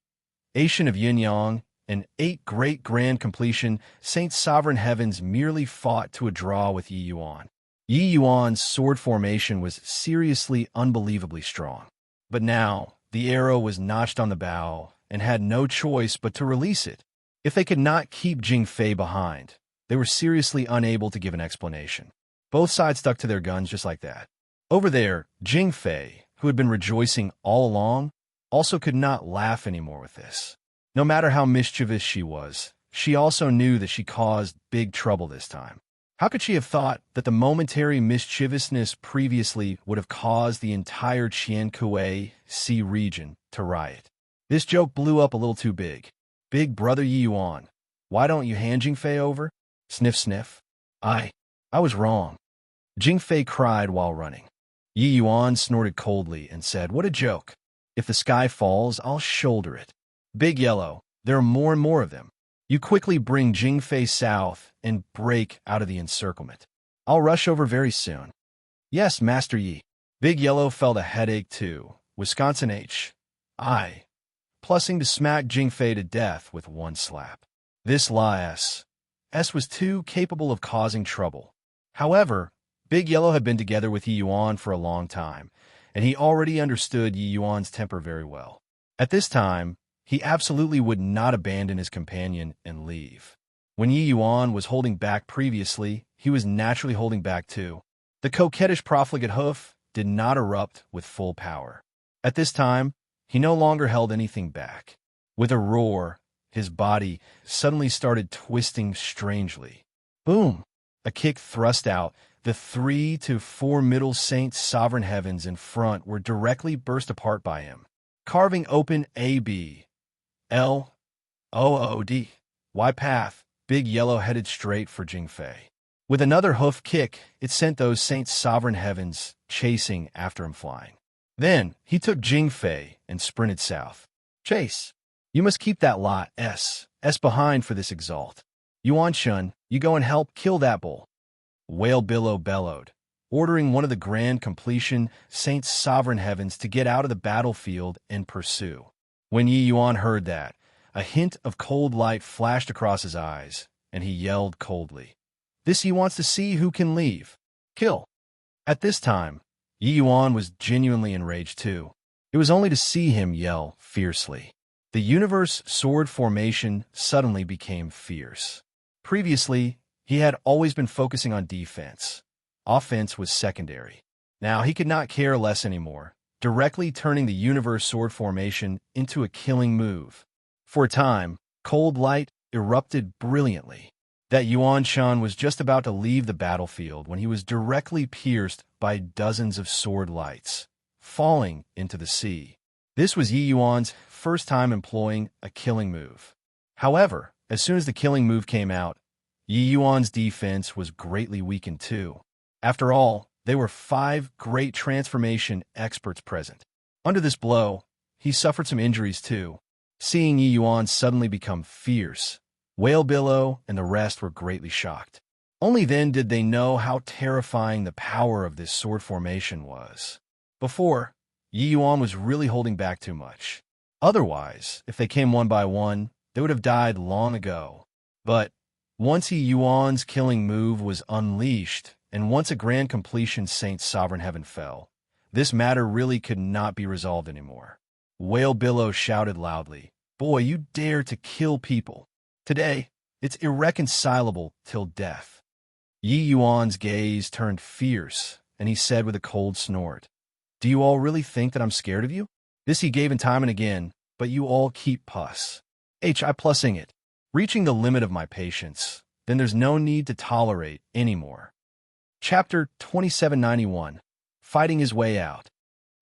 Speaker 1: Asian of Yin Yang, and 8 great grand completion Saint Sovereign Heavens merely fought to a draw with Yi Yuan. Yi Yuan's sword formation was seriously unbelievably strong. But now, the arrow was notched on the bow and had no choice but to release it. If they could not keep Jing Fei behind, they were seriously unable to give an explanation. Both sides stuck to their guns just like that. Over there, Jing Fei, who had been rejoicing all along, also could not laugh anymore with this. No matter how mischievous she was, she also knew that she caused big trouble this time. How could she have thought that the momentary mischievousness previously would have caused the entire Qiankue Sea region to riot? This joke blew up a little too big. Big brother Yi Yuan, why don't you hand Jingfei over? Sniff, sniff. I was wrong. Jingfei cried while running. Yi Yuan snorted coldly and said, what a joke. If the sky falls, I'll shoulder it. Big Yellow, there are more and more of them. You quickly bring Jingfei south and break out of the encirclement. I'll rush over very soon. Yes, Master Yi. Big Yellow felt a headache too. Wisconsin H. I. Plussing to smack Jingfei to death with one slap. This S was too capable of causing trouble. However, Big Yellow had been together with Yi Yuan for a long time, and he already understood Yi Yuan's temper very well. At this time, he absolutely would not abandon his companion and leave. When Yi Yuan was holding back previously, he was naturally holding back too. The coquettish profligate hoof did not erupt with full power. At this time, he no longer held anything back. With a roar, his body suddenly started twisting strangely. Boom! A kick thrust out. The 3 to 4 middle Saint sovereign heavens in front were directly burst apart by him, carving open A, B, L, O, O, D, Y path. Big Yellow headed straight for Jingfei. With another hoof kick, it sent those Saint sovereign heavens chasing after him flying. Then he took Jingfei and sprinted south. Chase! You must keep that lot S behind for this exalt. Yuan Shun, you go and help kill that bull. Whale Billow bellowed, ordering one of the grand completion Saint's sovereign heavens to get out of the battlefield and pursue. When Yi Yuan heard that, a hint of cold light flashed across his eyes, and he yelled coldly. This he wants to see who can leave. Kill. At this time, Yi Yuan was genuinely enraged too. It was only to see him yell fiercely. The universe sword formation suddenly became fierce. Previously, he had always been focusing on defense. Offense was secondary. Now he could not care less anymore, directly turning the universe sword formation into a killing move. For a time, cold light erupted brilliantly. That Yuan Shan was just about to leave the battlefield when he was directly pierced by dozens of sword lights, falling into the sea. This was Yi Yuan's first time employing a killing move. However, as soon as the killing move came out, Yi Yuan's defense was greatly weakened too. After all, there were 5 great transformation experts present. Under this blow, he suffered some injuries too. Seeing Yi Yuan suddenly become fierce, Whale Billow and the rest were greatly shocked. Only then did they know how terrifying the power of this sword formation was. Before, Yi Yuan was really holding back too much. Otherwise, if they came one by one, they would have died long ago. But once Yi Yuan's killing move was unleashed, and once a grand completion Saint's sovereign heaven fell, this matter really could not be resolved anymore. Whale Billow shouted loudly, "Boy, you dare to kill people. Today, it's irreconcilable till death." Yi Yuan's gaze turned fierce, and he said with a cold snort, "Do you all really think that I'm scared of you?" This he gave in time and again, but you all keep puss. I plussing it. Reaching the limit of my patience, then there's no need to tolerate anymore. Chapter 2791, Fighting His Way Out.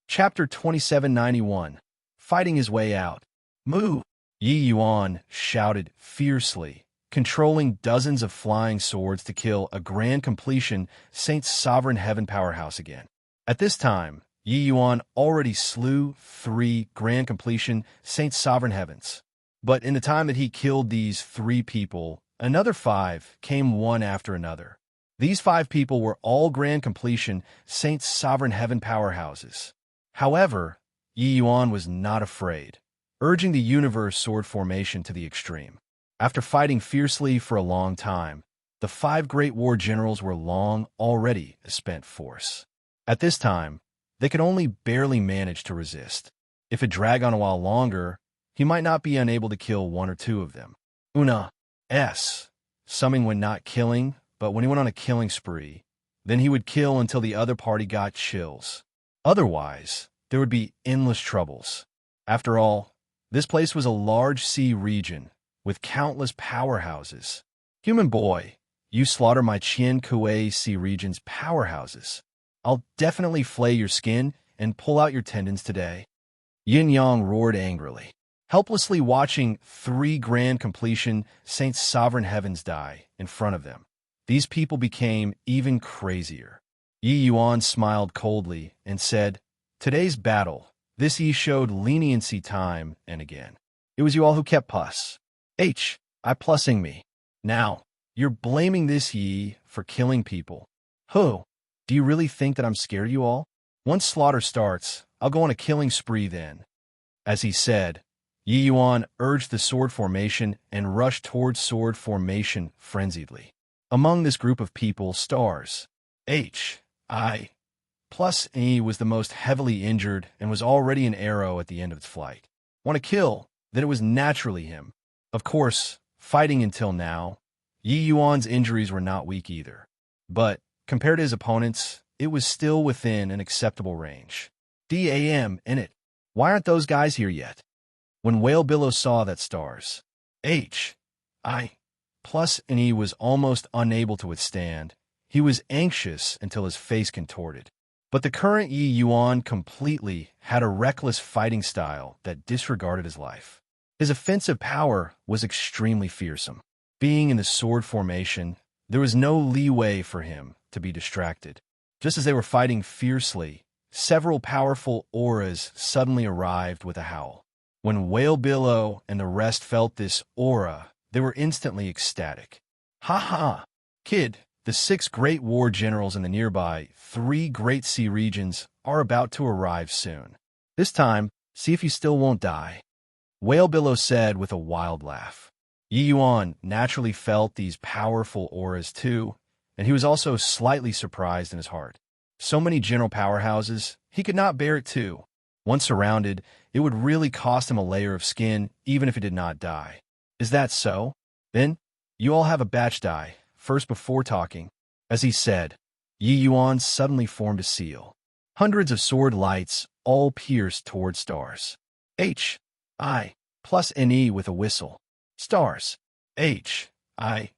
Speaker 1: Chapter 2791, Fighting His Way Out. Moo! Yi Yuan shouted fiercely, controlling dozens of flying swords to kill a grand completion Saint's sovereign heaven powerhouse again. At this time, Yi Yuan already slew 3 grand completion Saint's sovereign heavens. But in the time that he killed these 3 people, another 5 came one after another. These 5 people were all grand completion Saint's sovereign heaven powerhouses. However, Yi Yuan was not afraid, urging the universe sword formation to the extreme. After fighting fiercely for a long time, the 5 great war generals were long already a spent force. At this time, they could only barely manage to resist. If it dragged on a while longer, he might not be unable to kill 1 or 2 of them. Summing when not killing, but when he went on a killing spree, then he would kill until the other party got chills. Otherwise, there would be endless troubles. After all, this place was a large sea region with countless powerhouses. Human boy, You slaughter my Qian Kuei Sea region's powerhouses. I'll definitely flay your skin and pull out your tendons today. Yin Yang roared angrily, helplessly watching three grand completion Saint's sovereign heavens die in front of them. These people became even crazier. Yi Yuan smiled coldly and said, "Today's battle, this Yi showed leniency time and again. It was you all who kept I plussing me. Now, you're blaming this Yi for killing people. Who? Do you really think that I'm scared of you all? Once slaughter starts, I'll go on a killing spree then." As he said, Yi Yuan urged the sword formation and rushed towards sword formation frenziedly. Among this group of people, stars, I plus E was the most heavily injured and was already an arrow at the end of its flight. Want to kill? Then it was naturally him. Of course, fighting until now, Yi Yuan's injuries were not weak either. But, compared to his opponents, it was still within an acceptable range. Damn, in it. Why aren't those guys here yet? When Whale Billow saw that stars, I plus and he was almost unable to withstand, he was anxious until his face contorted. But the current Yi Yuan completely had a reckless fighting style that disregarded his life. His offensive power was extremely fearsome. Being in the sword formation, there was no leeway for him to be distracted. Just as they were fighting fiercely, several powerful auras suddenly arrived with a howl. When Whale Billow and the rest felt this aura, they were instantly ecstatic. "Ha ha! Kid, the 6 great war generals in the nearby 3 great sea regions are about to arrive soon. This time, see if you still won't die," Whale Billow said with a wild laugh. Yi Yuan naturally felt these powerful auras too, and he was also slightly surprised in his heart. So many general powerhouses, he could not bear it too. Once surrounded, it would really cost him a layer of skin, even if he did not die. "Is that so? Then, you all have a batch die, first before talking." As he said, Yi Yuan suddenly formed a seal. Hundreds of sword lights all pierced toward stars. I plus NE with a whistle. Stars. I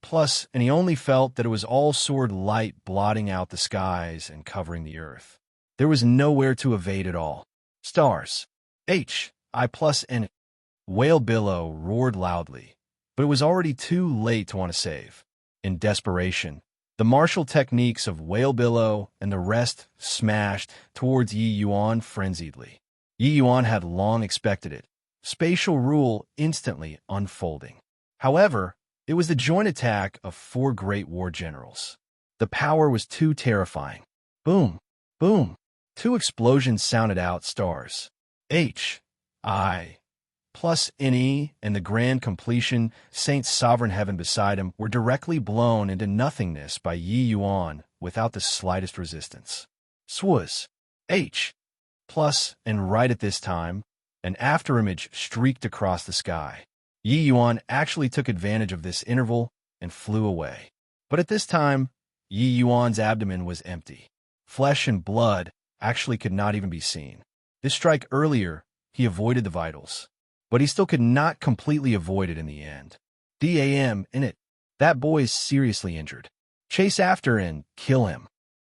Speaker 1: plus, and he only felt that it was all sword light blotting out the skies and covering the earth. There was nowhere to evade at all. Stars. I plus and Whale Billow roared loudly, but it was already too late to want to save. In desperation, the martial techniques of Whale Billow and the rest smashed towards Yi Yuan frenziedly. Yi Yuan had long expected it, spatial rule instantly unfolding. However, it was the joint attack of 4 great war generals. The power was too terrifying. Boom, boom. 2 explosions sounded out stars. I plus NE and the grand completion Saint's sovereign heaven beside him were directly blown into nothingness by Yi Yuan without the slightest resistance. Swaz. Plus, and right at this time, an afterimage streaked across the sky. Yi Yuan actually took advantage of this interval and flew away. But at this time, Yi Yuan's abdomen was empty. Flesh and blood actually could not even be seen. This strike earlier, he avoided the vitals. But he still could not completely avoid it in the end. Damn, in it. That boy is seriously injured. Chase after and kill him.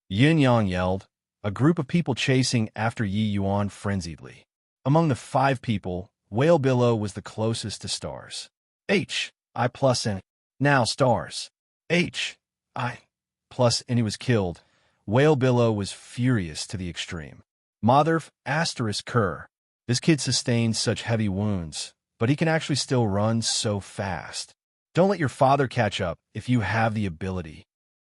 Speaker 1: Yin Yang yelled, a group of people chasing after Yi Yuan frenziedly. Among the 5 people, Whale Billow was the closest to stars. I plus and now stars. I plus and he was killed. Whale Billow was furious to the extreme. Motherf asterisk cur. This kid sustained such heavy wounds, but he can actually still run so fast. Don't let your father catch up if you have the ability.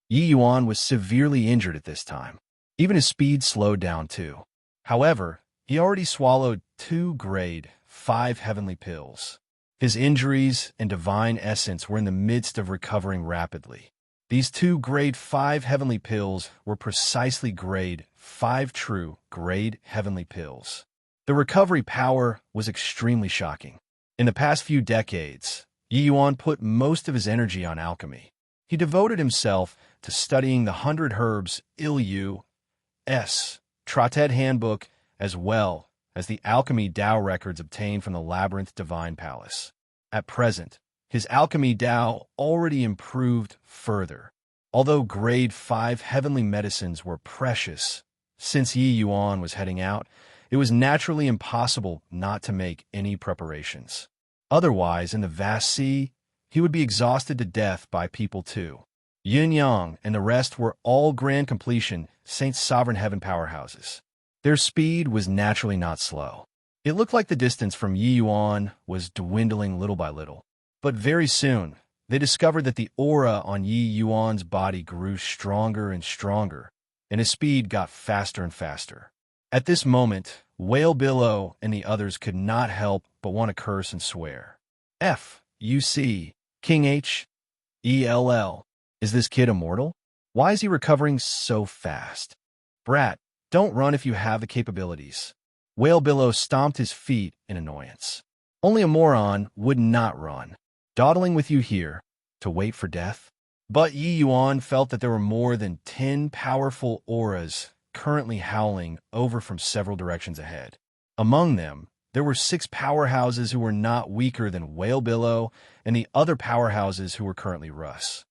Speaker 1: Yi Yuan was severely injured at this time. Even his speed slowed down too. However, he already swallowed 2 grade 5 heavenly pills. His injuries and divine essence were in the midst of recovering rapidly. These 2 grade 5 heavenly pills were precisely grade 5 true grade heavenly pills. The recovery power was extremely shocking. In the past few decades, Yi Yuan put most of his energy on alchemy. He devoted himself to studying the 100 herbs Trotted Handbook, as well as the alchemy Tao records obtained from the Labyrinth Divine Palace. At present, His alchemy Tao already improved further. Although grade 5 heavenly medicines were precious, since Yi Yuan was heading out, it was naturally impossible not to make any preparations. Otherwise, in the vast sea, he would be exhausted to death by people too. Yin Yang and the rest were all grand completion Saint's sovereign heaven powerhouses. Their speed was naturally not slow. It looked like the distance from Yi Yuan was dwindling little by little. But very soon, they discovered that the aura on Yi Yuan's body grew stronger and stronger, and his speed got faster and faster. At this moment, Whale Billow and the others could not help but want to curse and swear. F.U.C. King H.E.L.L. Is this kid immortal? Why is he recovering so fast? Brat, don't run if you have the capabilities. Whale Billow stomped his feet in annoyance. Only a moron would not run. Dawdling with you here, to wait for death? But Yi Yuan felt that there were more than 10 powerful auras currently howling over from several directions ahead. Among them, there were 6 powerhouses who were not weaker than Whale Billow and the other powerhouses who were currently Russ.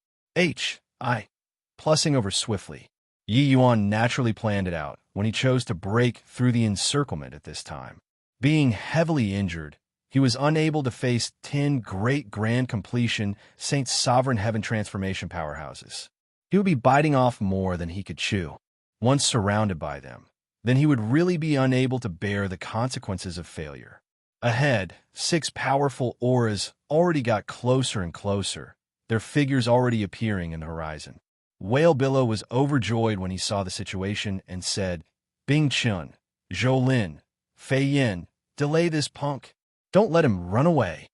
Speaker 1: Plussing over swiftly. Yi Yuan naturally planned it out when he chose to break through the encirclement at this time. Being heavily injured, he was unable to face 10 great grand completion Saint's sovereign heaven transformation powerhouses. He would be biting off more than he could chew. Once surrounded by them, then he would really be unable to bear the consequences of failure. Ahead, 6 powerful auras already got closer and closer, their figures already appearing in the horizon. Whale Billow was overjoyed when he saw the situation and said, Bing Chun, Zhou Lin, Fei Yin, delay this punk. Don't let him run away.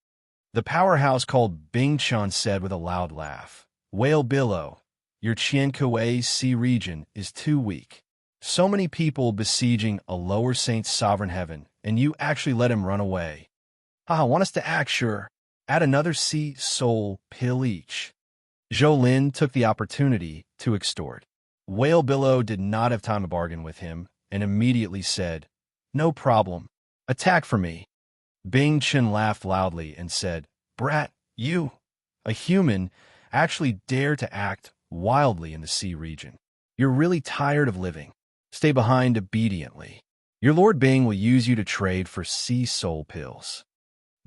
Speaker 1: The powerhouse called Bing Chun said with a loud laugh, Whale Billow, your Qian Kuei Sea region is too weak. So many people besieging a lower Saint's sovereign heaven, and you actually let him run away. Haha, want us to act sure. Add another sea soul pill each. Zhou Lin took the opportunity to extort. Whale Billow did not have time to bargain with him, and immediately said, No problem. Attack for me. Bing Chen laughed loudly and said, Brat, you, a human, actually dare to act wildly in the sea region. You're really tired of living. Stay behind obediently. Your Lord Bing will use you to trade for sea soul pills.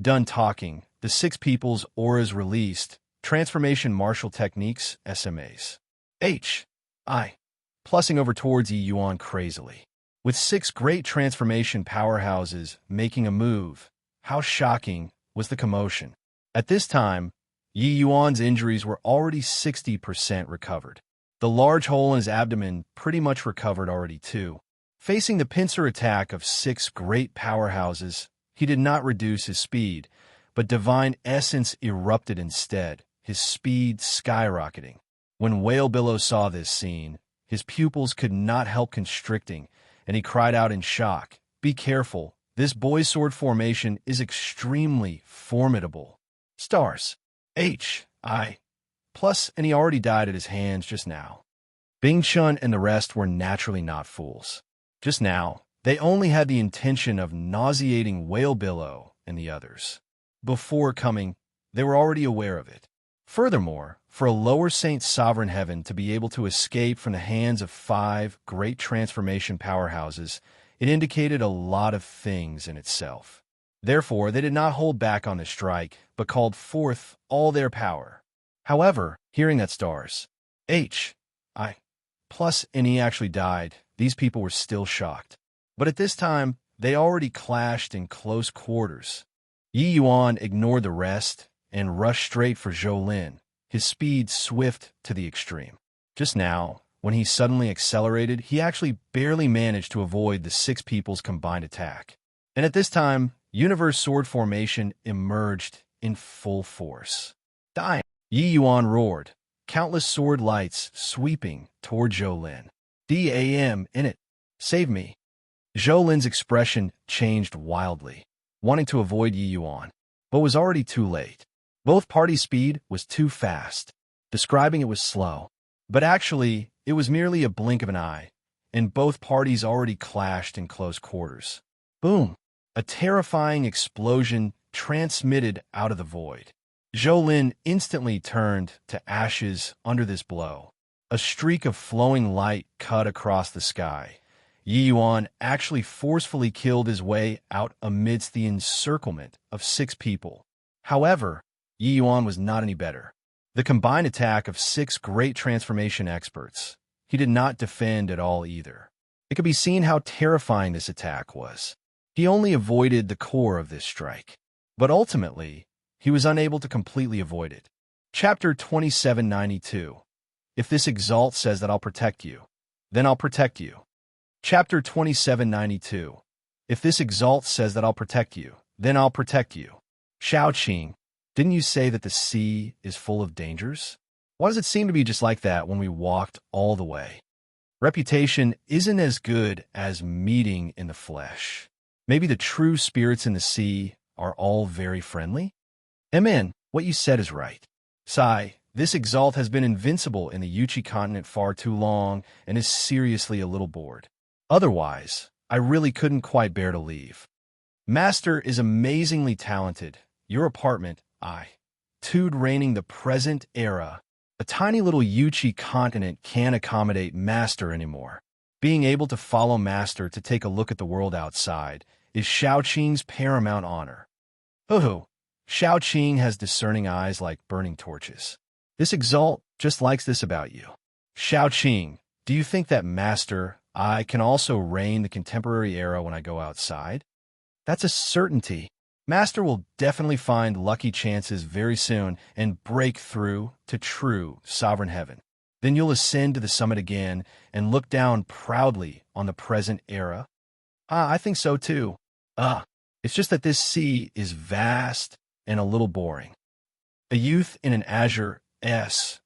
Speaker 1: Done talking, the 6 people's auras released, transformation martial techniques, SMAs. Plussing over towards Yi Yuan crazily. With 6 great transformation powerhouses making a move, how shocking was the commotion. At this time, Yi Yuan's injuries were already 60% recovered. The large hole in his abdomen pretty much recovered already too. Facing the pincer attack of 6 great powerhouses, he did not reduce his speed, but divine essence erupted instead, his speed skyrocketing. When Whale Billow saw this scene, his pupils could not help constricting, and he cried out in shock, Be careful, this boy's sword formation is extremely formidable. Stars. Plus, and he already died at his hands just now. Bing Chun and the rest were naturally not fools. Just now, they only had the intention of nauseating Whale Billow and the others. Before coming, they were already aware of it. Furthermore, for a lower Saint's sovereign heaven to be able to escape from the hands of 5 great transformation powerhouses, it indicated a lot of things in itself. Therefore, they did not hold back on the strike, but called forth all their power. However, hearing that stars, plus and he actually died, these people were still shocked. But at this time, they already clashed in close quarters. Yi Yuan ignored the rest and rushed straight for Zhou Lin, his speed swift to the extreme. Just now, when he suddenly accelerated, he actually barely managed to avoid the 6 people's combined attack. And at this time, Universe Sword Formation emerged in full force. Dying. Yi Yuan roared, countless sword lights sweeping toward Zhou Lin. DAM in it. Save me. Zhou Lin's expression changed wildly, wanting to avoid Yi Yuan, but was already too late. Both parties' speed was too fast. Describing it was slow, but actually, it was merely a blink of an eye, and both parties already clashed in close quarters. Boom! A terrifying explosion transmitted out of the void. Zhou instantly turned to ashes under this blow. A streak of flowing light cut across the sky. Yi Yuan actually forcefully killed his way out amidst the encirclement of 6 people. However, Yi Yuan was not any better. The combined attack of 6 great transformation experts. He did not defend at all either. It could be seen how terrifying this attack was. He only avoided the core of this strike. But ultimately, he was unable to completely avoid it. Chapter 2792. If this exalt says that I'll protect you, then I'll protect you. Chapter 2792. If this exalt says that I'll protect you, then I'll protect you. Shao Qing, didn't you say that the sea is full of dangers? Why does it seem to be just like that when we walked all the way? Reputation isn't as good as meeting in the flesh. Maybe the true spirits in the sea are all very friendly? Amen, what you said is right. Sai, this exalt has been invincible in the Yuchi continent far too long and is seriously a little bored. Otherwise, I really couldn't quite bear to leave. Master is amazingly talented. Your apartment, Tude reigning the present era. A tiny little Yuchi continent can't accommodate Master anymore. Being able to follow Master to take a look at the world outside is Shao Qing's paramount honor. Oh, Shao Qing has discerning eyes like burning torches. This exalt just likes this about you. Shao Qing, do you think that Master, I can also reign the contemporary era when I go outside? That's a certainty. Master will definitely find lucky chances very soon and break through to true sovereign heaven. Then you'll ascend to the summit again and look down proudly on the present era. I think so too. It's just that this sea is vast and a little boring. A youth in an azure S-H-I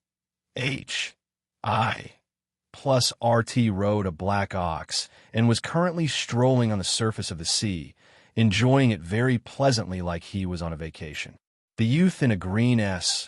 Speaker 1: plus RT rode a black ox and was currently strolling on the surface of the sea, enjoying it very pleasantly like he was on a vacation. The youth in a green S-H-I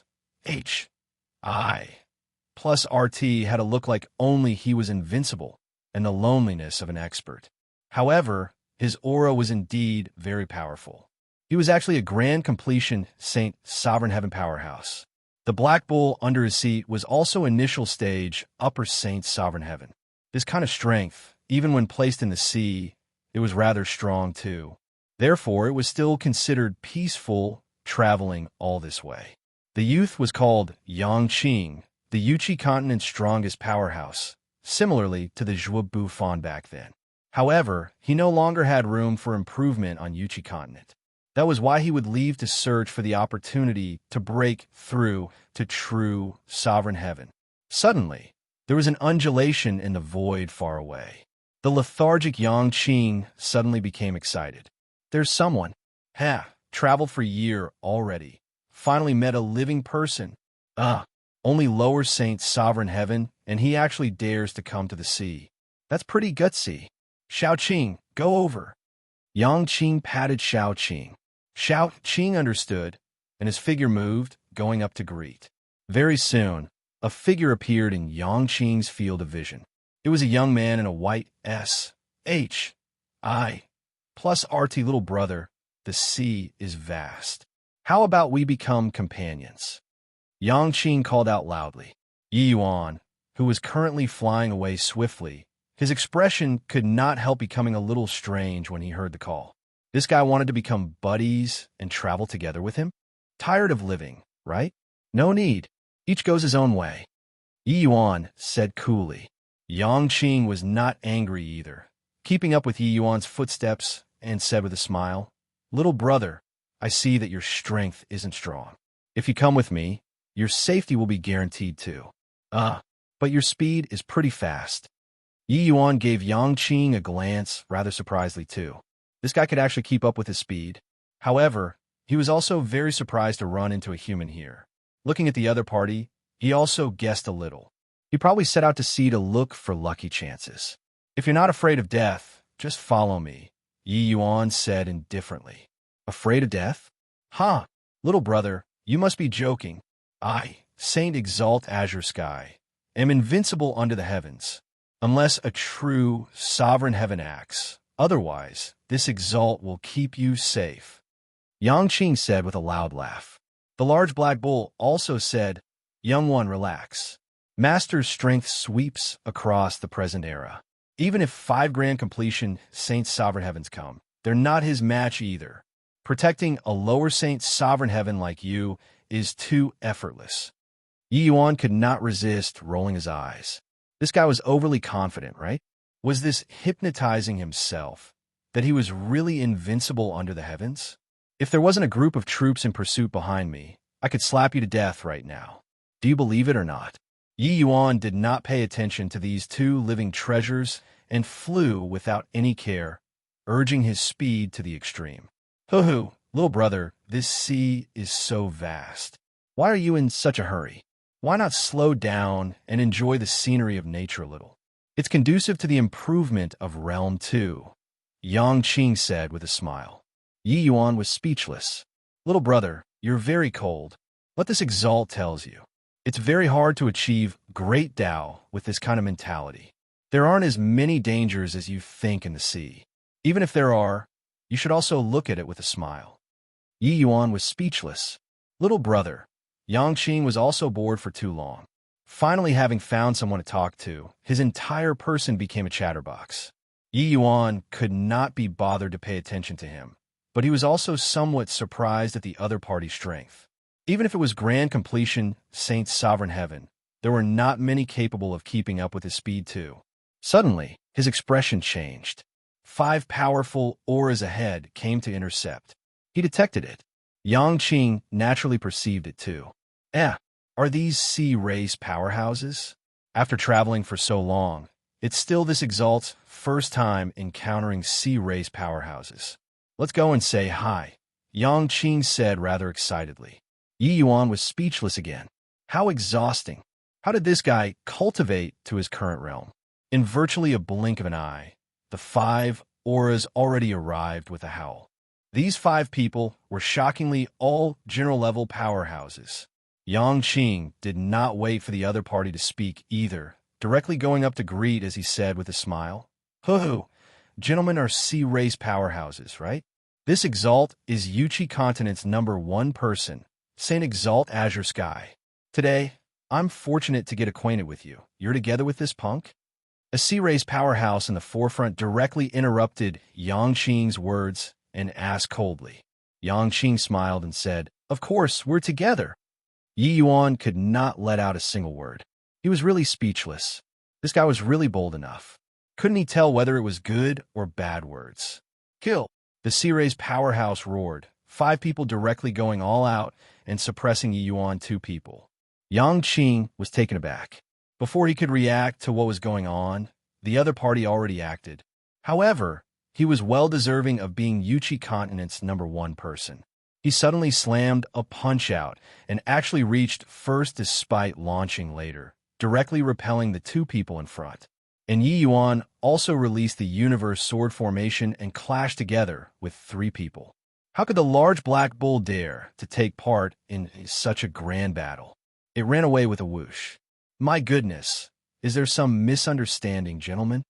Speaker 1: plus RT had a look like only he was invincible and the loneliness of an expert. However, his aura was indeed very powerful. He was actually a grand completion Saint Sovereign Heaven powerhouse. The black bull under his seat was also initial stage upper Saint Sovereign Heaven. This kind of strength, even when placed in the sea, it was rather strong too. Therefore, it was still considered peaceful traveling all this way. The youth was called Yang Qing, the Yuchi continent's strongest powerhouse, similarly to the Zhuo Bufan back then. However, he no longer had room for improvement on Yuchi continent. That was why he would leave to search for the opportunity to break through to true sovereign heaven. Suddenly, there was an undulation in the void far away. The lethargic Yang Qing suddenly became excited. There's someone. Traveled for a year already. Finally met a living person. Only lower Saint Sovereign Heaven, and he actually dares to come to the sea. That's pretty gutsy. Shao Qing, go over. Yang Qing patted Shao Qing. Shao Qing understood, and his figure moved, going up to greet. Very soon, a figure appeared in Yang Qing's field of vision. It was a young man in a white S-H-I plus RT little brother. The sea is vast. How about we become companions? Yang Qing called out loudly. Yi Yuan, who was currently flying away swiftly, his expression could not help becoming a little strange when he heard the call. This guy wanted to become buddies and travel together with him? Tired of living, right? No need. Each goes his own way. Yi Yuan said coolly. Yang Qing was not angry either, keeping up with Yi Yuan's footsteps, and said with a smile, Little brother, I see that your strength isn't strong. If you come with me, your safety will be guaranteed too. But your speed is pretty fast. Yi Yuan gave Yang Qing a glance, rather surprisingly too. This guy could actually keep up with his speed. However, he was also very surprised to run into a human here. Looking at the other party, he also guessed a little. He probably set out to sea to look for lucky chances. If you're not afraid of death, just follow me, Yi Yuan said indifferently. Afraid of death? Little brother, you must be joking. I, Saint Exalt Azure Sky, am invincible under the heavens, unless a true sovereign heaven acts. Otherwise, this exalt will keep you safe. Yang Qing said with a loud laugh. The large black bull also said, "Young one, relax. Master's strength sweeps across the present era. Even if 5 grand completion Saint's sovereign heavens come, they're not his match either. Protecting a lower Saint sovereign heaven like you is too effortless." Yi Yuan could not resist rolling his eyes. This guy was overly confident, right? Was this hypnotizing himself, that he was really invincible under the heavens? If there wasn't a group of troops in pursuit behind me, I could slap you to death right now. Do you believe it or not? Yi Yuan did not pay attention to these 2 living treasures and flew without any care, urging his speed to the extreme. "Hoo-hoo, little brother, this sea is so vast. Why are you in such a hurry? Why not slow down and enjoy the scenery of nature a little? It's conducive to the improvement of Realm 2, Yang Qing said with a smile. Yi Yuan was speechless. "Little brother, you're very cold. What this exalt tells you. It's very hard to achieve great Tao with this kind of mentality. There aren't as many dangers as you think in the sea. Even if there are, you should also look at it with a smile." Yi Yuan was speechless. Little brother, Yang Qing was also bored for too long. Finally, having found someone to talk to, his entire person became a chatterbox. Yi Yuan could not be bothered to pay attention to him, but he was also somewhat surprised at the other party's strength. Even if it was grand completion, Saint's sovereign heaven, there were not many capable of keeping up with his speed too. Suddenly, his expression changed. 5 powerful auras ahead came to intercept. He detected it. Yang Qing naturally perceived it too. Are these sea race powerhouses? After traveling for so long, it's still this exalt's first time encountering sea race powerhouses. "Let's go and say hi," Yang Qing said rather excitedly. Yi Yuan was speechless again. How exhausting. How did this guy cultivate to his current realm? In virtually a blink of an eye, the 5 auras already arrived with a howl. These 5 people were shockingly all general-level powerhouses. Yang Qing did not wait for the other party to speak either, directly going up to greet as he said with a smile, "Hoo-hoo, gentlemen are sea race powerhouses, right? This exalt is Yuchi continent's #1 person, Saint Exalt Azure Sky. Today, I'm fortunate to get acquainted with you. You're together with this punk?" A sea race powerhouse in the forefront directly interrupted Yang Qing's words and asked coldly. Yang Qing smiled and said, "Of course, we're together." Yi Yuan could not let out a single word. He was really speechless. This guy was really bold enough. Couldn't he tell whether it was good or bad words? "Kill!" The Sea Ray's powerhouse roared, 5 people directly going all out and suppressing Yi Yuan 2 people. Yang Qing was taken aback. Before he could react to what was going on, the other party already acted. However, he was well deserving of being Yuchi continent's #1 person. He suddenly slammed a punch-out and actually reached first despite launching later, directly repelling the 2 people in front. And Yi Yuan also released the universe sword formation and clashed together with 3 people. How could the large black bull dare to take part in such a grand battle? It ran away with a whoosh. "My goodness, is there some misunderstanding, gentlemen?"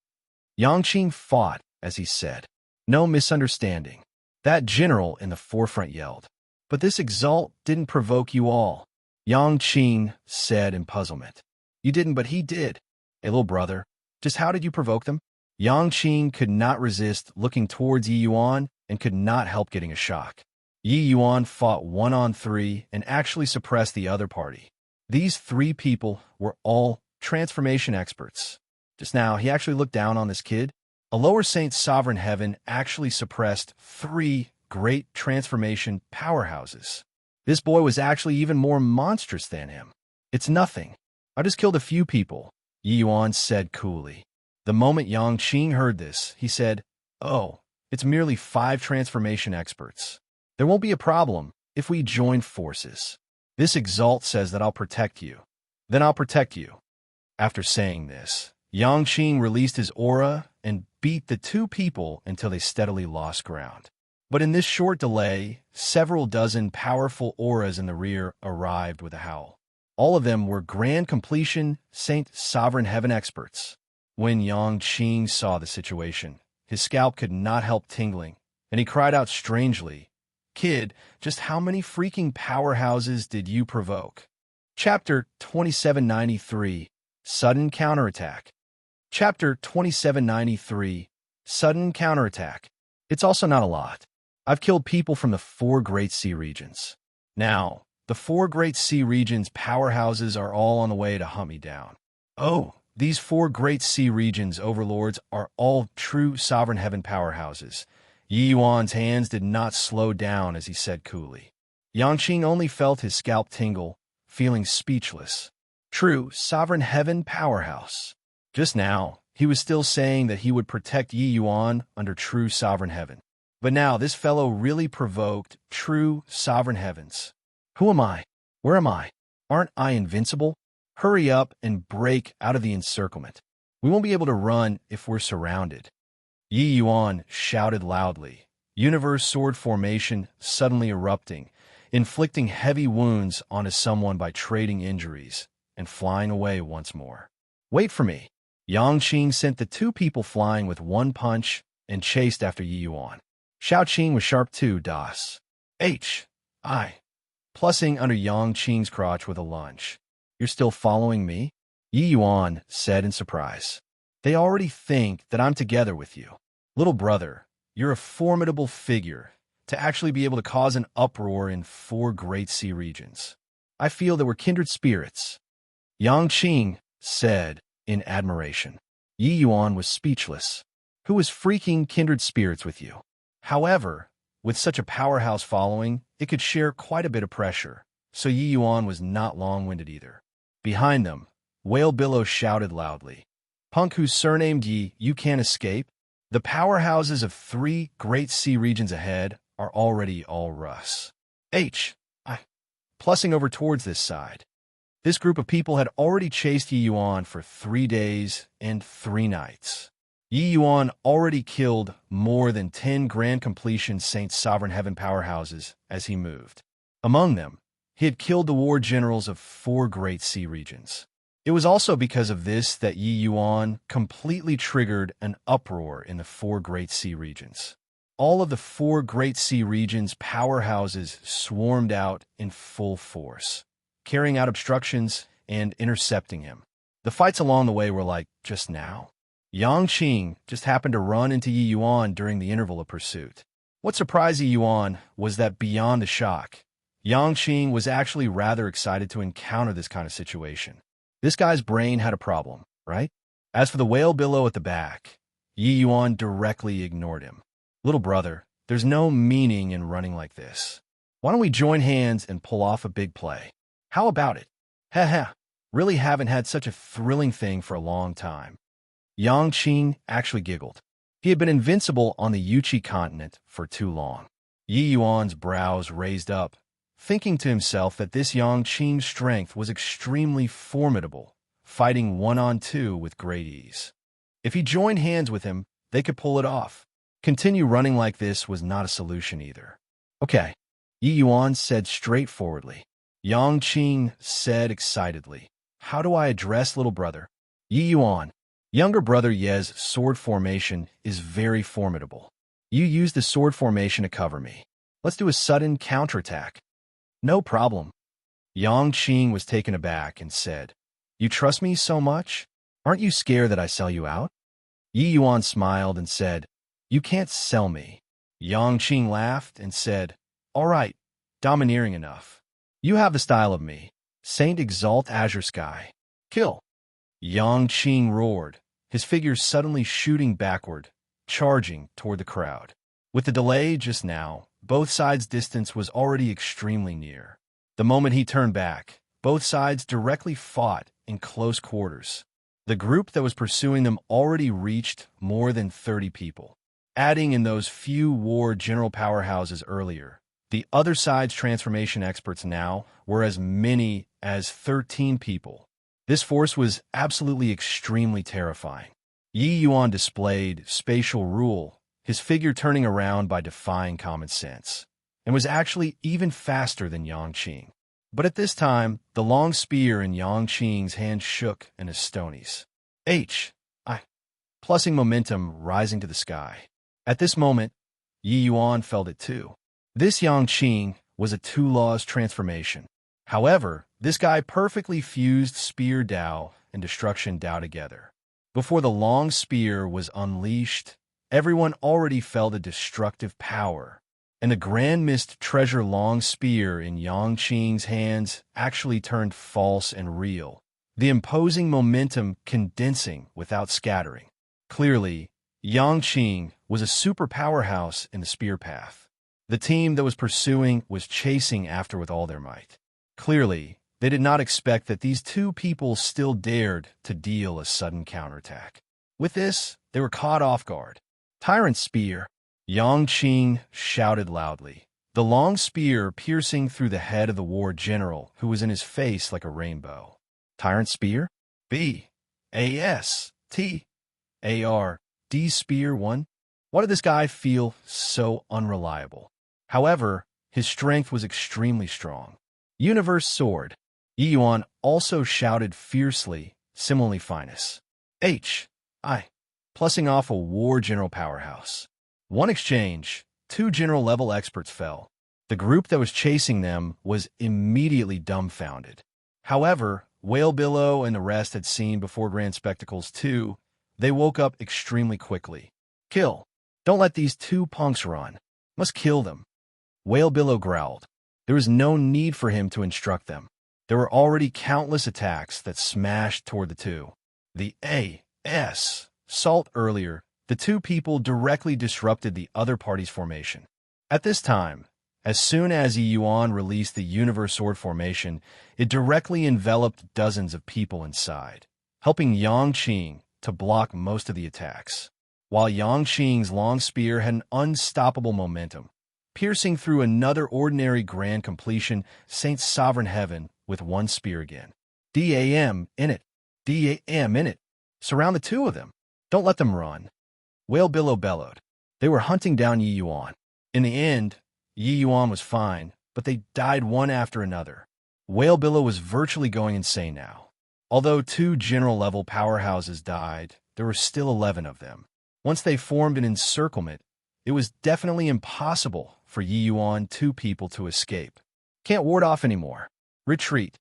Speaker 1: Yang Qing fought as he said. "No misunderstanding." That general in the forefront yelled. "But this exalt didn't provoke you all," Yang Qing said in puzzlement. "You didn't, but he did. Hey, little brother, just how did you provoke them?" Yang Qing could not resist looking towards Yi Yuan and could not help getting a shock. Yi Yuan fought 1-on-3 and actually suppressed the other party. These 3 people were all transformation experts. Just now, he actually looked down on this kid. A lower Saint's sovereign heaven actually suppressed 3 great transformation powerhouses. This boy was actually even more monstrous than him. "It's nothing. I just killed a few people," Yi Yuan said coolly. The moment Yang Qing heard this, he said, "Oh, it's merely 5 transformation experts. There won't be a problem if we join forces. This exalt says that I'll protect you. Then I'll protect you." After saying this, Yang Qing released his aura and beat the 2 people until they steadily lost ground. But in this short delay, several dozen powerful auras in the rear arrived with a howl. All of them were grand completion Saint Sovereign Heaven experts. When Yang Qing saw the situation, his scalp could not help tingling, and he cried out strangely, Kid, just how many freaking powerhouses did you provoke? Chapter 2793, Sudden Counterattack. Chapter 2793, Sudden Counterattack. It's also not a lot. I've killed people from the 4 Great Sea Regions. Now, the 4 Great Sea Regions' powerhouses are all on the way to hunt me down. Oh, these 4 Great Sea Regions' overlords are all true sovereign heaven powerhouses. Yi Yuan's hands did not slow down as he said coolly. Yangqing only felt his scalp tingle, feeling speechless. True sovereign heaven powerhouse. Just now, he was still saying that he would protect Yi Yuan under true sovereign heaven. But now this fellow really provoked true sovereign heavens. Who am I? Where am I? Aren't I invincible? Hurry up and break out of the encirclement. We won't be able to run if we're surrounded. Yi Yuan shouted loudly, universe sword formation suddenly erupting, inflicting heavy wounds onto someone by trading injuries, and flying away once more. Wait for me. Yangqing sent the 2 people flying with 1 punch and chased after Yi Yuan. Xiaoqing was sharp too, das. I. Plussing under Yangqing's crotch with a lunge. You're still following me? Yi Yuan said in surprise. They already think that I'm together with you. Little brother, you're a formidable figure to actually be able to cause an uproar in 4 Great Sea Regions. I feel that we're kindred spirits. Yangqing said in admiration. Yi Yuan was speechless. Who is freaking kindred spirits with you? However, with such a powerhouse following, it could share quite a bit of pressure, so Yi Yuan was not long-winded either. Behind them, Whale Billow shouted loudly. Punk who's surnamed Yi, you can't escape? The powerhouses of 3 Great Sea Regions ahead are already all Russ. Plussing over towards this side. This group of people had already chased Yi Yuan for 3 days and 3 nights. Yi Yuan already killed more than 10 Grand Completion Saint Sovereign Heaven powerhouses as he moved. Among them, he had killed the war generals of 4 Great Sea Regions. It was also because of this that Yi Yuan completely triggered an uproar in the 4 Great Sea Regions. All of the 4 Great Sea Regions' powerhouses swarmed out in full force, carrying out obstructions and intercepting him. The fights along the way were like, just now. Yangqing just happened to run into Yi Yuan during the interval of pursuit. What surprised Yi Yuan was that beyond the shock, Yangqing was actually rather excited to encounter this kind of situation. This guy's brain had a problem, right? As for the Whale Billow at the back, Yi Yuan directly ignored him. Little brother, there's no meaning in running like this. Why don't we join hands and pull off a big play? How about it? Heh. Really haven't had such a thrilling thing for a long time. Yangqing actually giggled. He had been invincible on the Yuchi continent for too long. Yi Yuan's brows raised up, thinking to himself that this Yangqing's strength was extremely formidable, fighting 1-on-2 with great ease. If he joined hands with him, they could pull it off. Continue running like this was not a solution either. Okay, Yi Yuan said straightforwardly. Yangqing said excitedly. How do I address little brother? Yi Yuan. Younger brother Ye's sword formation is very formidable. You use the sword formation to cover me. Let's do a sudden counterattack. No problem. Yangqing was taken aback and said, You trust me so much? Aren't you scared that I sell you out? Yi Yuan smiled and said, You can't sell me. Yangqing laughed and said, All right, domineering enough. You have the style of me. Saint Exalt Azure Sky. Kill. Yangqing roared, his figure suddenly shooting backward, charging toward the crowd. With the delay just now, both sides' distance was already extremely near. The moment he turned back, both sides directly fought in close quarters. The group that was pursuing them already reached more than 30 people. Adding in those few war general powerhouses earlier, the other side's transformation experts now were as many as 13 people. This force was absolutely extremely terrifying. Yi Yuan displayed spatial rule, his figure turning around by defying common sense, and was actually even faster than Yangqing. But at this time, the long spear in Yangqing's hand shook in his stonies. Plussing momentum rising to the sky. At this moment, Yi Yuan felt it too. This Yangqing was a two-laws transformation. However, this guy perfectly fused Spear Dao and Destruction Dao together. Before the long spear was unleashed, everyone already felt a destructive power, and the Grand Mist Treasure long spear in Yangqing's hands actually turned false and real, the imposing momentum condensing without scattering. Clearly, Yangqing was a super powerhouse in the spear path. The team that was pursuing was chasing after with all their might. Clearly, they did not expect that these two people still dared to deal a sudden counterattack. With this, they were caught off guard. Tyrant Spear! Yangqing shouted loudly, the long spear piercing through the head of the war general who was in his face like a rainbow. Tyrant Spear? B-A-S-T-A-R-D Spear 1? Why did this guy feel so unreliable? However, his strength was extremely strong. Universe Sword. Yi Yuan also shouted fiercely, similarly finest. H.I. Plussing off a war general powerhouse. One exchange, two general-level experts fell. The group that was chasing them was immediately dumbfounded. However, Whale Billow and the rest had seen before grand spectacles too. They woke up extremely quickly. Kill. Don't let these two punks run. Must kill them. Whale Billow growled. There was no need for him to instruct them. There were already countless attacks that smashed toward the two. The A.S. Salt earlier, the two people directly disrupted the other party's formation. At this time, as soon as Yi Yuan released the Universe Sword formation, it directly enveloped dozens of people inside, helping Yangqing to block most of the attacks. While Yangqing's long spear had an unstoppable momentum, piercing through another ordinary grand completion, Saint's sovereign heaven with one spear again. D.A.M. in it. D.A.M. in it. Surround the two of them. Don't let them run. Whale Billow bellowed. They were hunting down Yi Yuan. In the end, Yi Yuan was fine, but they died one after another. Whale Billow was virtually going insane now. Although two general-level powerhouses died, there were still 11 of them. Once they formed an encirclement, it was definitely impossible for Yi Yuan two people to escape. Can't ward off anymore. Retreat.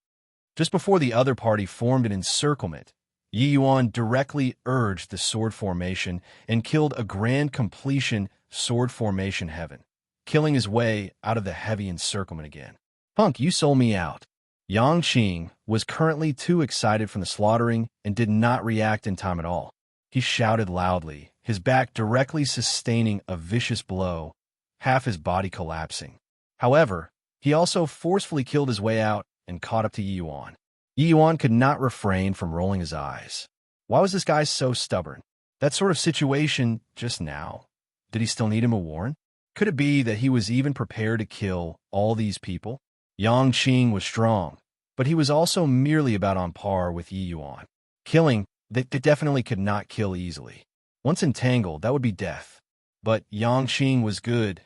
Speaker 1: Just before the other party formed an encirclement, Yi Yuan directly urged the sword formation and killed a grand completion sword formation heaven, killing his way out of the heavy encirclement again. Punk, you sold me out. Yangqing was currently too excited from the slaughtering and did not react in time at all. He shouted loudly, his back directly sustaining a vicious blow, half his body collapsing. However, he also forcefully killed his way out and caught up to Yi Yuan. Yi Yuan could not refrain from rolling his eyes. Why was this guy so stubborn? That sort of situation just now. Did he still need him a warrant? Could it be that he was even prepared to kill all these people? Yangqing was strong, but he was also merely about on par with Yi Yuan. Killing, they definitely could not kill easily. Once entangled, that would be death. But Yangqing was good,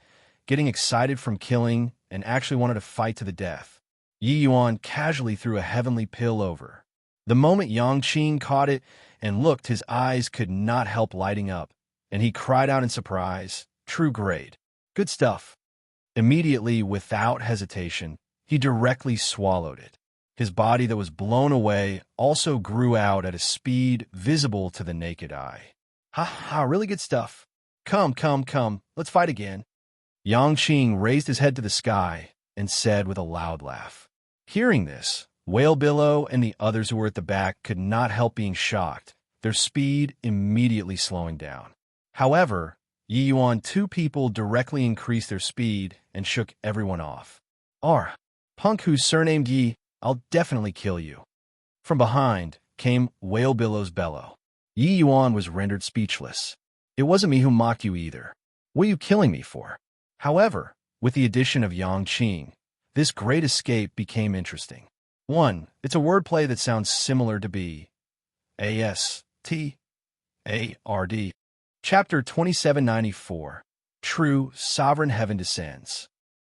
Speaker 1: getting excited from killing and actually wanted to fight to the death. Yi Yuan casually threw a heavenly pill over. The moment Yangqing caught it and looked, his eyes could not help lighting up, and he cried out in surprise, "True grade. Good stuff." Immediately, without hesitation, he directly swallowed it. His body that was blown away also grew out at a speed visible to the naked eye. Ha ha, really good stuff. Come, let's fight again. Yangqing raised his head to the sky and said with a loud laugh. Hearing this, Whale Billow and the others who were at the back could not help being shocked, their speed immediately slowing down. However, Yi Yuan two people directly increased their speed and shook everyone off. Punk who's surnamed Yi, I'll definitely kill you. From behind came Whale Billow's bellow. Yi Yuan was rendered speechless. It wasn't me who mocked you either. What are you killing me for? However, with the addition of Yangqing, this great escape became interesting. 1. It's a wordplay that sounds similar to B. A-S-T-A-R-D. Chapter 2794. True Sovereign Heaven Descends.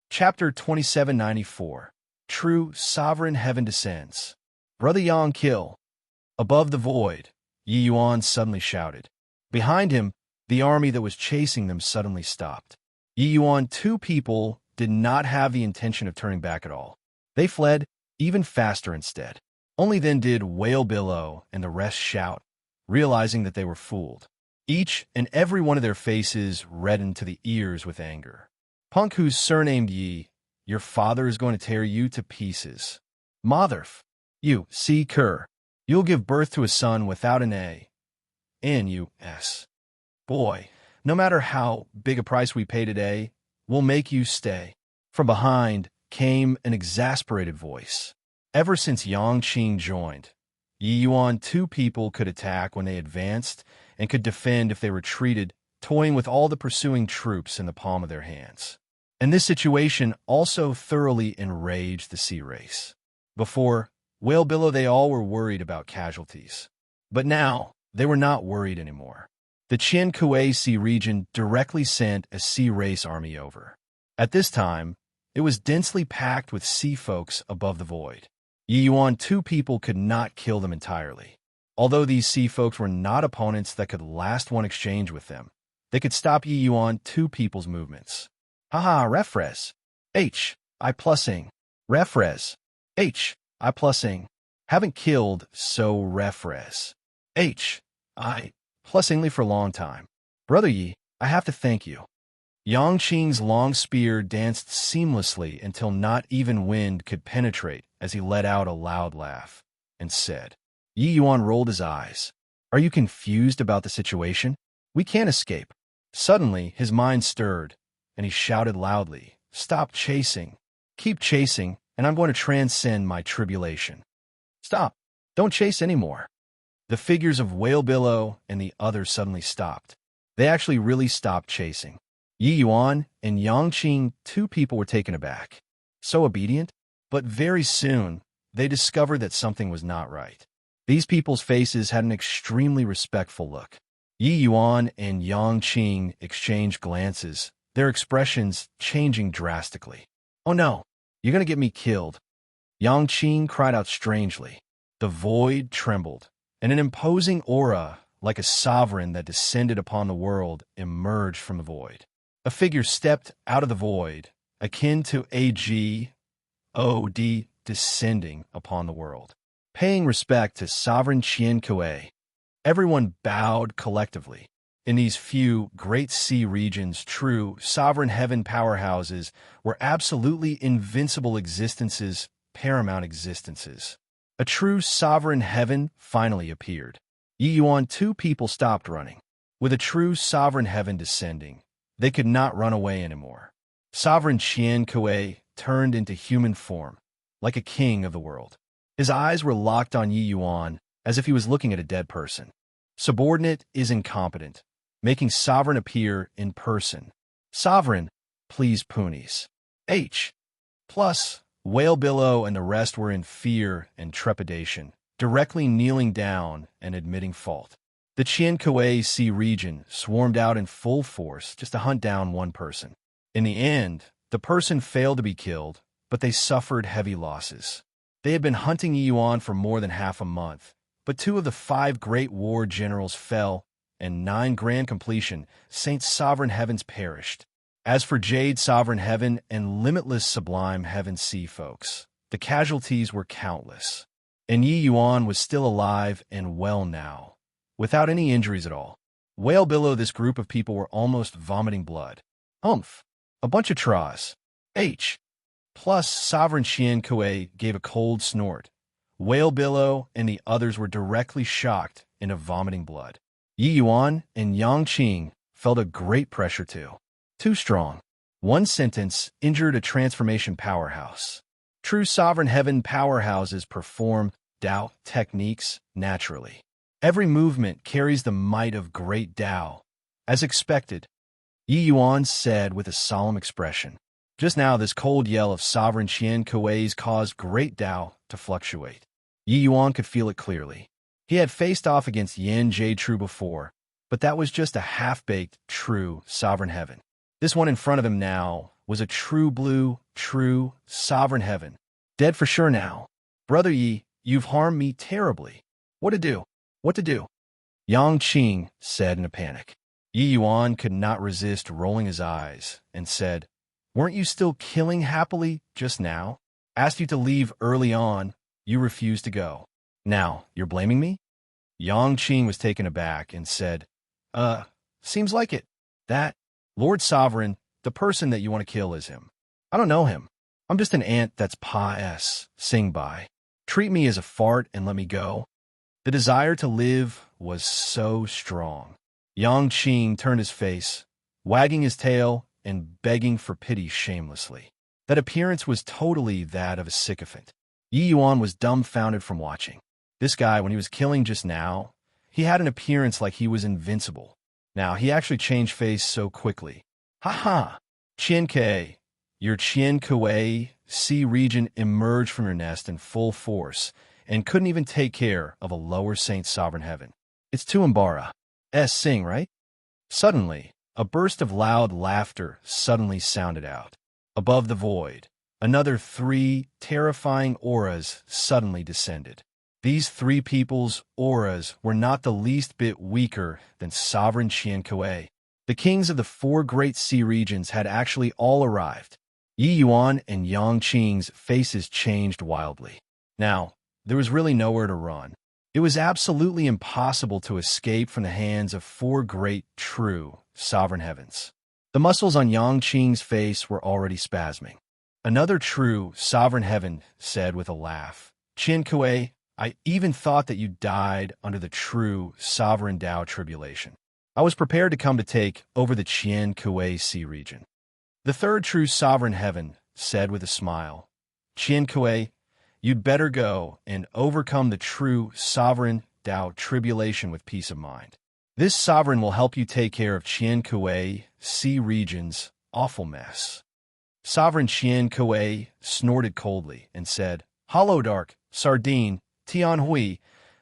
Speaker 1: Chapter 2794. True Sovereign Heaven Descends. Brother Yang kill. Above the void, Yi Yuan suddenly shouted. Behind him, the army that was chasing them suddenly stopped. Yi Yuan two people did not have the intention of turning back at all. They fled even faster instead. Only then did Whale Billow and the rest shout, realizing that they were fooled. Each and every one of their faces reddened to the ears with anger. Punk, who's surnamed Yi, your father is going to tear you to pieces. Motherf, you, see cur, you'll give birth to a son without an A. N-U-S. Boy, no matter how big a price we pay today, we'll make you stay. From behind came an exasperated voice. Ever since Yang Qing joined, Yi Yuan, two people could attack when they advanced and could defend if they retreated, toying with all the pursuing troops in the palm of their hands. And this situation also thoroughly enraged the sea race. Before Whale Billow, they all were worried about casualties. But now, they were not worried anymore. The Qian Kuei Sea region directly sent a sea race army over. At this time, it was densely packed with sea folks above the void. Yi Yuan, two people could not kill them entirely. Although these sea folks were not opponents that could last one exchange with them, they could stop Yi Yuan, two people's movements. Haha, refres. I plusing. Refres. I plusing. Haven't killed, so refres. I plusingly for a long time. Brother Yi, I have to thank you. Yang Qing's long spear danced seamlessly until not even wind could penetrate as he let out a loud laugh and said, Yi Yuan rolled his eyes. Are you confused about the situation? We can't escape. Suddenly, his mind stirred, and he shouted loudly, Stop chasing. Keep chasing, and I'm going to transcend my tribulation. Stop. Don't chase anymore. The figures of Whale Billow and the others suddenly stopped. They actually really stopped chasing. Yi Yuan and Yang Qing, two people, were taken aback. So obedient? But very soon, they discovered that something was not right. These people's faces had an extremely respectful look. Yi Yuan and Yang Qing exchanged glances, their expressions changing drastically. Oh no, you're going to get me killed. Yang Qing cried out strangely. The void trembled, and an imposing aura, like a sovereign that descended upon the world, emerged from the void. A figure stepped out of the void, akin to a God descending upon the world. Paying respect to sovereign Qian Kuei, everyone bowed collectively. In these few great sea regions, true sovereign heaven powerhouses were absolutely invincible existences, paramount existences. A true sovereign heaven finally appeared. Yi Yuan, two people stopped running. With a true sovereign heaven descending, they could not run away anymore. Sovereign Qian Kuei turned into human form, like a king of the world. His eyes were locked on Yi Yuan, as if he was looking at a dead person. Subordinate is incompetent, making sovereign appear in person. Sovereign, please punies. Plus, Whale Billow and the rest were in fear and trepidation, directly kneeling down and admitting fault. The Qian Kuei Sea region swarmed out in full force just to hunt down one person. In the end, the person failed to be killed, but they suffered heavy losses. They had been hunting Yi Yuan for more than half a month, but 2 of the 5 great war generals fell, and 9 grand completion, Saint Sovereign Heavens perished. As for Jade Sovereign Heaven and Limitless Sublime Heaven Sea folks, the casualties were countless. And Yi Yuan was still alive and well now, without any injuries at all. Well below this group of people were almost vomiting blood. Humph. A bunch of traws. Plus, Sovereign Qian Kuei gave a cold snort. Whale Billow and the others were directly shocked into vomiting blood. Yi Yuan and Yang Qing felt a great pressure too. Too strong. One sentence injured a transformation powerhouse. True Sovereign Heaven powerhouses perform Tao techniques naturally. Every movement carries the might of great Tao. As expected, Yi Yuan said with a solemn expression. Just now, this cold yell of Sovereign Qian Kuei's caused great Tao to fluctuate. Yi Yuan could feel it clearly. He had faced off against Yan Jade True before, but that was just a half-baked, true Sovereign Heaven. This one in front of him now was a true blue, true Sovereign Heaven. Dead for sure now. Brother Yi, you've harmed me terribly. What to do? What to do? Yang Qing said in a panic. Yi Yuan could not resist rolling his eyes and said, Weren't you still killing happily just now? Asked you to leave early on. You refused to go. Now, you're blaming me? Yang Qing was taken aback and said, seems like it. That, Lord Sovereign, the person that you want to kill is him. I don't know him. I'm just an ant that's pa-s, sing by. Treat me as a fart and let me go. The desire to live was so strong. Yang Qing turned his face, wagging his tail and begging for pity shamelessly. That appearance was totally that of a sycophant. Yi Yuan was dumbfounded from watching. This guy, when he was killing just now, he had an appearance like he was invincible. Now, he actually changed face so quickly. Ha ha! Qian Ke, your Qian Kuei sea region emerged from your nest in full force and couldn't even take care of a lower Saint Sovereign Heaven. It's too Embark. Sing, right? Suddenly, a burst of loud laughter suddenly sounded out. Above the void, another 3 terrifying auras suddenly descended. These 3 people's auras were not the least bit weaker than Sovereign Qian Kuei. The kings of the 4 great sea regions had actually all arrived. Yi Yuan and Yang Qing's faces changed wildly. Now, there was really nowhere to run. It was absolutely impossible to escape from the hands of 4 great, true, sovereign heavens. The muscles on Yang Qing's face were already spasming. Another true, sovereign heaven said with a laugh, Qian Kuei, I even thought that you died under the true, sovereign Tao tribulation. I was prepared to come to take over the Qian Kuei sea region. The third true sovereign heaven said with a smile, Qian Kuei, you'd better go and overcome the true sovereign Tao tribulation with peace of mind. This sovereign will help you take care of Qian Kuei sea region's awful mess. Sovereign Qian Kuei snorted coldly and said, Hollow Dark, Sardine, Tian Hui,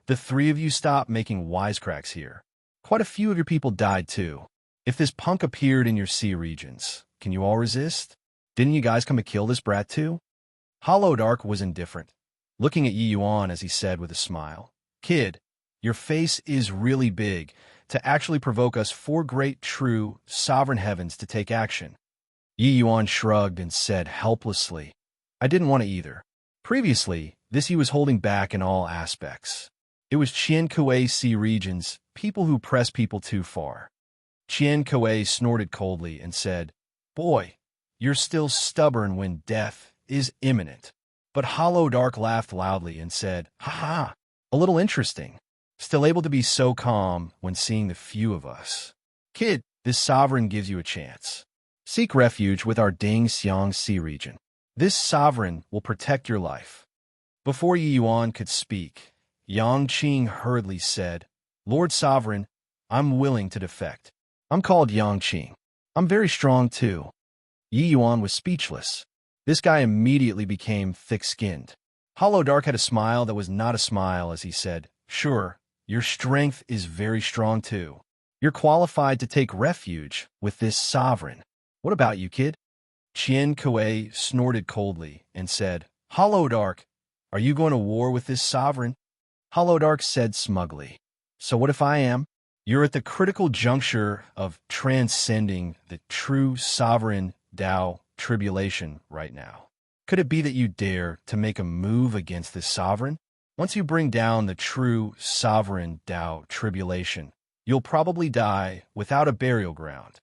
Speaker 1: the 3 of you stop making wisecracks here. Quite a few of your people died too. If this punk appeared in your sea regions, can you all resist? Didn't you guys come to kill this brat too? Hollow Dark was indifferent, looking at Yi Yuan as he said with a smile, Kid, your face is really big to actually provoke us 4 great true sovereign heavens to take action. Yi Yuan shrugged and said helplessly, I didn't want to either. Previously, this he was holding back in all aspects. It was Qian Kuei sea regions, people who press people too far. Qian Kuei snorted coldly and said, Boy, you're still stubborn when death is imminent. But Hollow Dark laughed loudly and said, Ha ha, a little interesting. Still able to be so calm when seeing the few of us. Kid, this sovereign gives you a chance. Seek refuge with our Ding Xiang sea region. This sovereign will protect your life. Before Yi Yuan could speak, Yang Qing hurriedly said, Lord Sovereign, I'm willing to defect. I'm called Yang Qing. I'm very strong too. Yi Yuan was speechless. This guy immediately became thick-skinned. Hollow Dark had a smile that was not a smile as he said, Sure, your strength is very strong too. You're qualified to take refuge with this sovereign. What about you, kid? Qian Kuei snorted coldly and said, Hollow Dark, are you going to war with this sovereign? Hollow Dark said smugly, So what if I am? You're at the critical juncture of transcending the true sovereign Tao tribulation right now. Could it be that you dare to make a move against this sovereign? Once you bring down the true sovereign Tao tribulation, you'll probably die without a burial ground.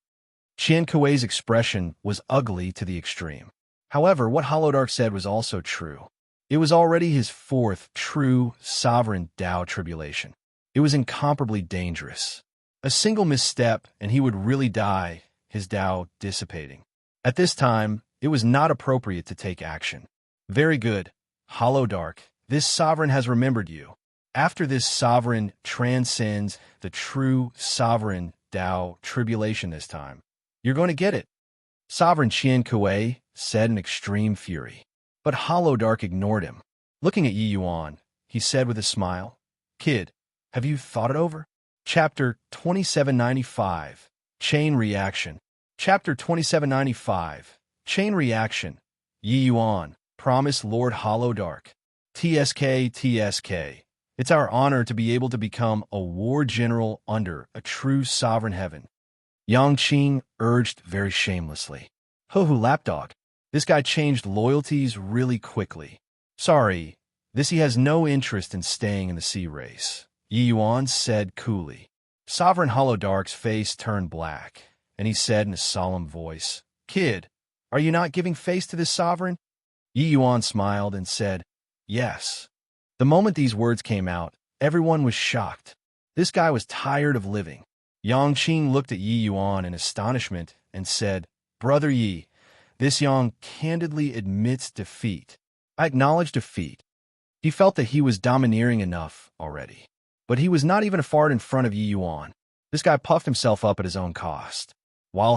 Speaker 1: Qian Kuei's expression was ugly to the extreme. However, what Hollow Dark said was also true. It was already his 4th true sovereign Tao tribulation. It was incomparably dangerous. A single misstep and he would really die, his Tao dissipating. At this time, it was not appropriate to take action. Very good, Hollow Dark, this sovereign has remembered you. After this sovereign transcends the true sovereign Tao tribulation this time, you're going to get it. Sovereign Qian Kuei said in extreme fury. But Hollow Dark ignored him. Looking at Yi Yuan, he said with a smile, Kid, have you thought it over? Chapter 2795, Chain Reaction. Chapter 2795, Chain Reaction. Yi Yuan, promise Lord Hollow Dark. TSK. It's our honor to be able to become a war general under a true sovereign heaven. Yang Qing urged very shamelessly. Ho-Hu lapdog. This guy changed loyalties really quickly. Sorry, this he has no interest in staying in the sea race, Yi Yuan said coolly. Sovereign Holodark's face turned black, and he said in a solemn voice, Kid, are you not giving face to this sovereign? Yi Yuan smiled and said, Yes. The moment these words came out, everyone was shocked. This guy was tired of living. Yang Qing looked at Yi Yuan in astonishment and said, Brother Yi, this Yang candidly admits defeat. I acknowledge defeat. He felt that he was domineering enough already. But he was not even a fart in front of Yi Yuan. This guy puffed himself up at his own cost. While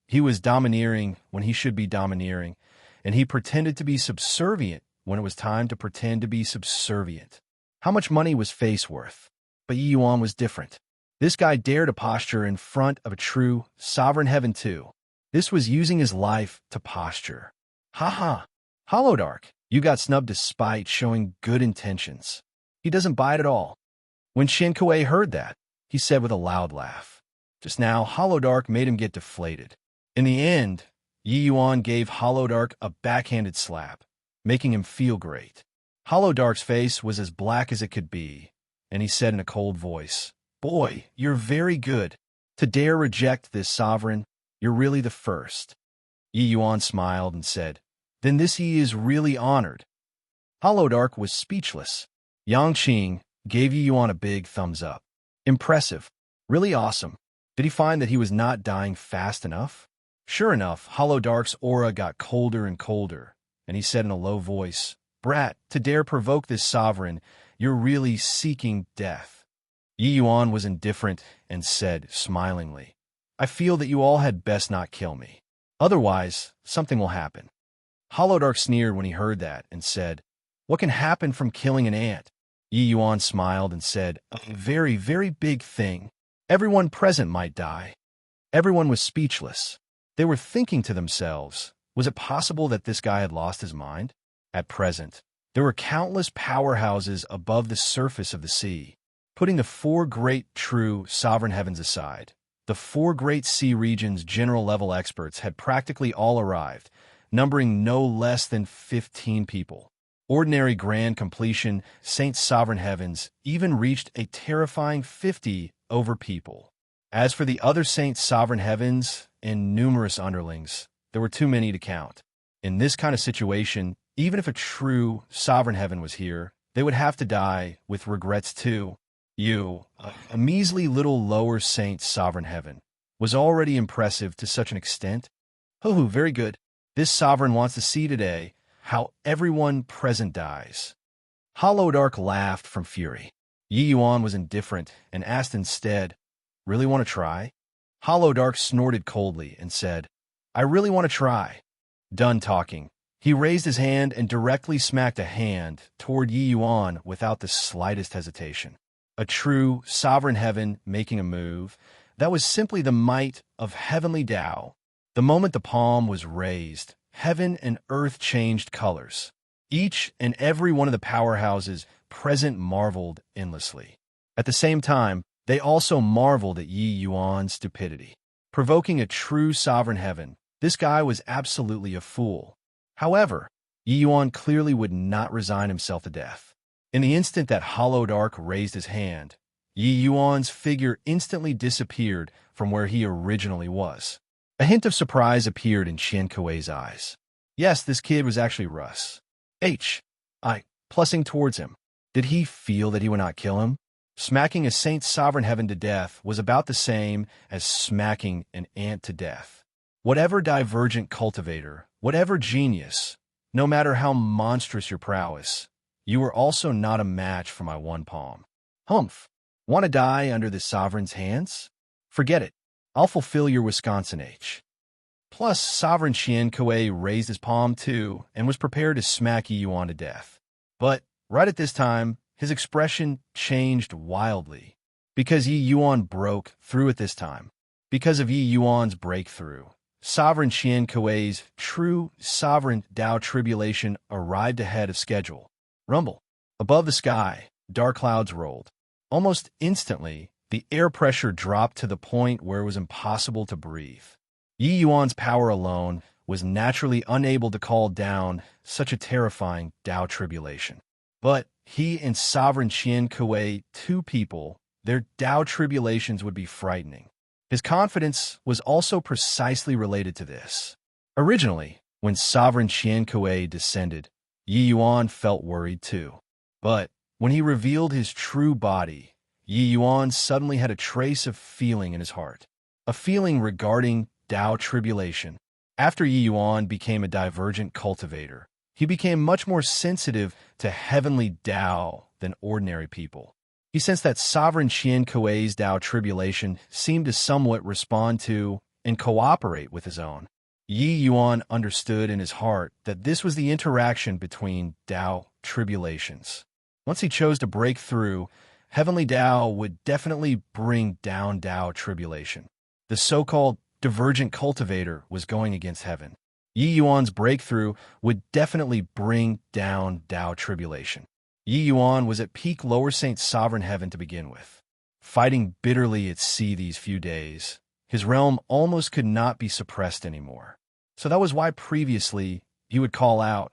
Speaker 1: he was domineering when he should be domineering, and he pretended to be subservient when it was time to pretend to be subservient. How much money was face worth? But Yi Yuan was different. This guy dared to posture in front of a true sovereign heaven too. This was using his life to posture. Ha. Holodark, you got snubbed despite showing good intentions. He doesn't buy it at all. When Shen Kuei heard that, he said with a loud laugh. Just now, Holodark made him get deflated. In the end, Yi Yuan gave Holodark a backhanded slap, making him feel great. Holodark's face was as black as it could be, and he said in a cold voice, Boy, you're very good. To dare reject this sovereign, you're really the first. Yi Yuan smiled and said, Then this he is really honored. Holodark was speechless. Yang Qing gave Yi Yuan a big thumbs up. Impressive. Really awesome. Did he find that he was not dying fast enough? Sure enough, Holodark's aura got colder and colder, and he said in a low voice, Brat, to dare provoke this sovereign, you're really seeking death. Yi Yuan was indifferent and said, smilingly, I feel that you all had best not kill me. Otherwise, something will happen. Holodark sneered when he heard that and said, What can happen from killing an ant? Yi Yuan smiled and said, A very, very big thing. Everyone present might die. Everyone was speechless. They were thinking to themselves, was it possible that this guy had lost his mind? At present, there were countless powerhouses above the surface of the sea. Putting the four great true sovereign heavens aside, the four great sea regions' general-level experts had practically all arrived, numbering no less than 15 people. Ordinary grand completion, Saint Sovereign Heavens, even reached a terrifying 50 over people. As for the other Saint Sovereign Heavens and numerous underlings, there were too many to count. In this kind of situation, even if a true Sovereign Heaven was here, they would have to die with regrets too. A measly little lower Saint Sovereign Heaven, was already impressive to such an extent. Ho-Hu, very good. This sovereign wants to see today how everyone present dies. Holodark laughed from fury. Yi Yuan was indifferent and asked instead, Really want to try? Holodark snorted coldly and said, I really want to try. Done talking, he raised his hand and directly smacked a hand toward Yi Yuan without the slightest hesitation. A true sovereign heaven making a move, that was simply the might of heavenly Tao. The moment the palm was raised, heaven and earth changed colors. Each and every one of the powerhouses present marveled endlessly. At the same time, they also marveled at Yi Yuan's stupidity. Provoking a true sovereign heaven, this guy was absolutely a fool. However, Yi Yuan clearly would not resign himself to death. In the instant that Holodark raised his hand, Yi Yuan's figure instantly disappeared from where he originally was. A hint of surprise appeared in Shen Kuei's eyes. Yes, this kid was actually Russ. Plussing towards him. Did he feel that he would not kill him? Smacking a Saint Sovereign Heaven to death was about the same as smacking an ant to death. Whatever divergent cultivator, whatever genius, no matter how monstrous your prowess, you were also not a match for my one palm. Humph. Want to die under the sovereign's hands? Forget it. I'll fulfill your Wisconsin H. Plus, Sovereign Shen Kuei raised his palm too and was prepared to smack Yi Yuan to death. But right at this time, his expression changed wildly. Because Yi Yuan broke through at this time. Because of Yi Yuan's breakthrough, Sovereign Shen Kuei's true sovereign Tao tribulation arrived ahead of schedule. Rumble. Above the sky, dark clouds rolled. Almost instantly, the air pressure dropped to the point where it was impossible to breathe. Yi Yuan's power alone was naturally unable to call down such a terrifying Tao tribulation. But he and Sovereign Qian Kuei, two people, their Tao tribulations would be frightening. His confidence was also precisely related to this. Originally, when Sovereign Qian Kuei descended, Yi Yuan felt worried too. But when he revealed his true body, Yi Yuan suddenly had a trace of feeling in his heart. A feeling regarding Tao tribulation. After Yi Yuan became a divergent cultivator, he became much more sensitive to heavenly Tao than ordinary people. He sensed that Sovereign Qian Kuei's Tao tribulation seemed to somewhat respond to and cooperate with his own. Yi Yuan understood in his heart that this was the interaction between Tao tribulations. Once he chose to break through, heavenly Tao would definitely bring down Tao tribulation. The so-called divergent cultivator was going against heaven. Yi Yuan's breakthrough would definitely bring down Tao tribulation. Yi Yuan was at peak Lower Saint Sovereign Heaven to begin with. Fighting bitterly at sea these few days, his realm almost could not be suppressed anymore. So that was why previously he would call out,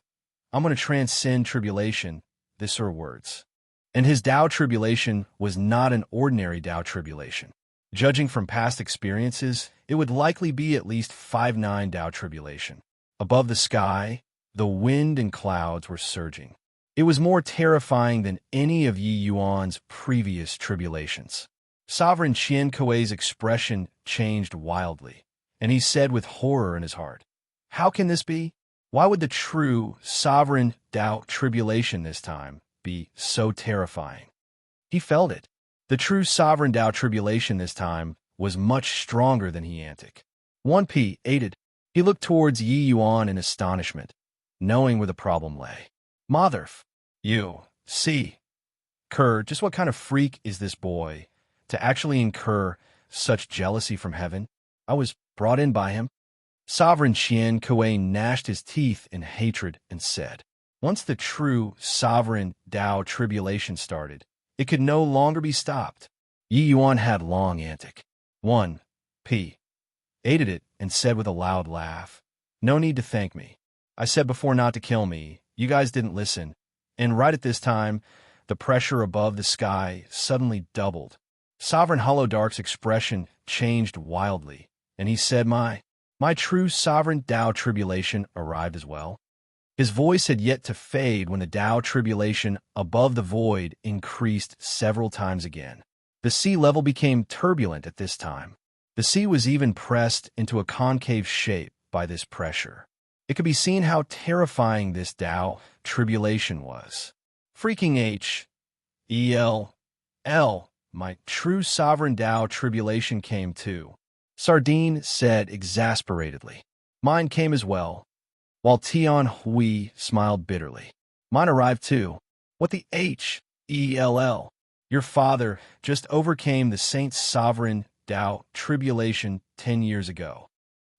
Speaker 1: "I'm going to transcend tribulation," this are words. And his Tao tribulation was not an ordinary Tao tribulation. Judging from past experiences, it would likely be at least 5-9 Tao tribulation. Above the sky, the wind and clouds were surging. It was more terrifying than any of Yi Yuan's previous tribulations. Sovereign Qian Kuei's expression changed wildly, and he said with horror in his heart, "How can this be? Why would the true sovereign Tao tribulation this time be so terrifying?" He felt it. The true sovereign Tao tribulation this time was much stronger than he antic. 1p aided. He looked towards Yi Yuan in astonishment, knowing where the problem lay. "Motherf, you see, Kerr, just what kind of freak is this boy to actually incur such jealousy from heaven? I was brought in by him." Sovereign Qian Kuei gnashed his teeth in hatred and said, once the true sovereign Tao tribulation started, it could no longer be stopped. Yi Yuan had long antic. 1p aided it and said with a loud laugh, "No need to thank me. I said before not to kill me. You guys didn't listen." And right at this time, the pressure above the sky suddenly doubled. Sovereign Holodark's expression changed wildly, and he said, My true sovereign Tao tribulation arrived as well." His voice had yet to fade when the Tao tribulation above the void increased several times again. The sea level became turbulent at this time. The sea was even pressed into a concave shape by this pressure. It could be seen how terrifying this Tao tribulation was. Freaking H-E-L-L, my true sovereign Tao tribulation came too. Sardine said exasperatedly. Mine came as well, while Tian Hui smiled bitterly. Mine arrived too. What the H-E-L-L? Your father just overcame the Saint's sovereign Tao tribulation 10 years ago.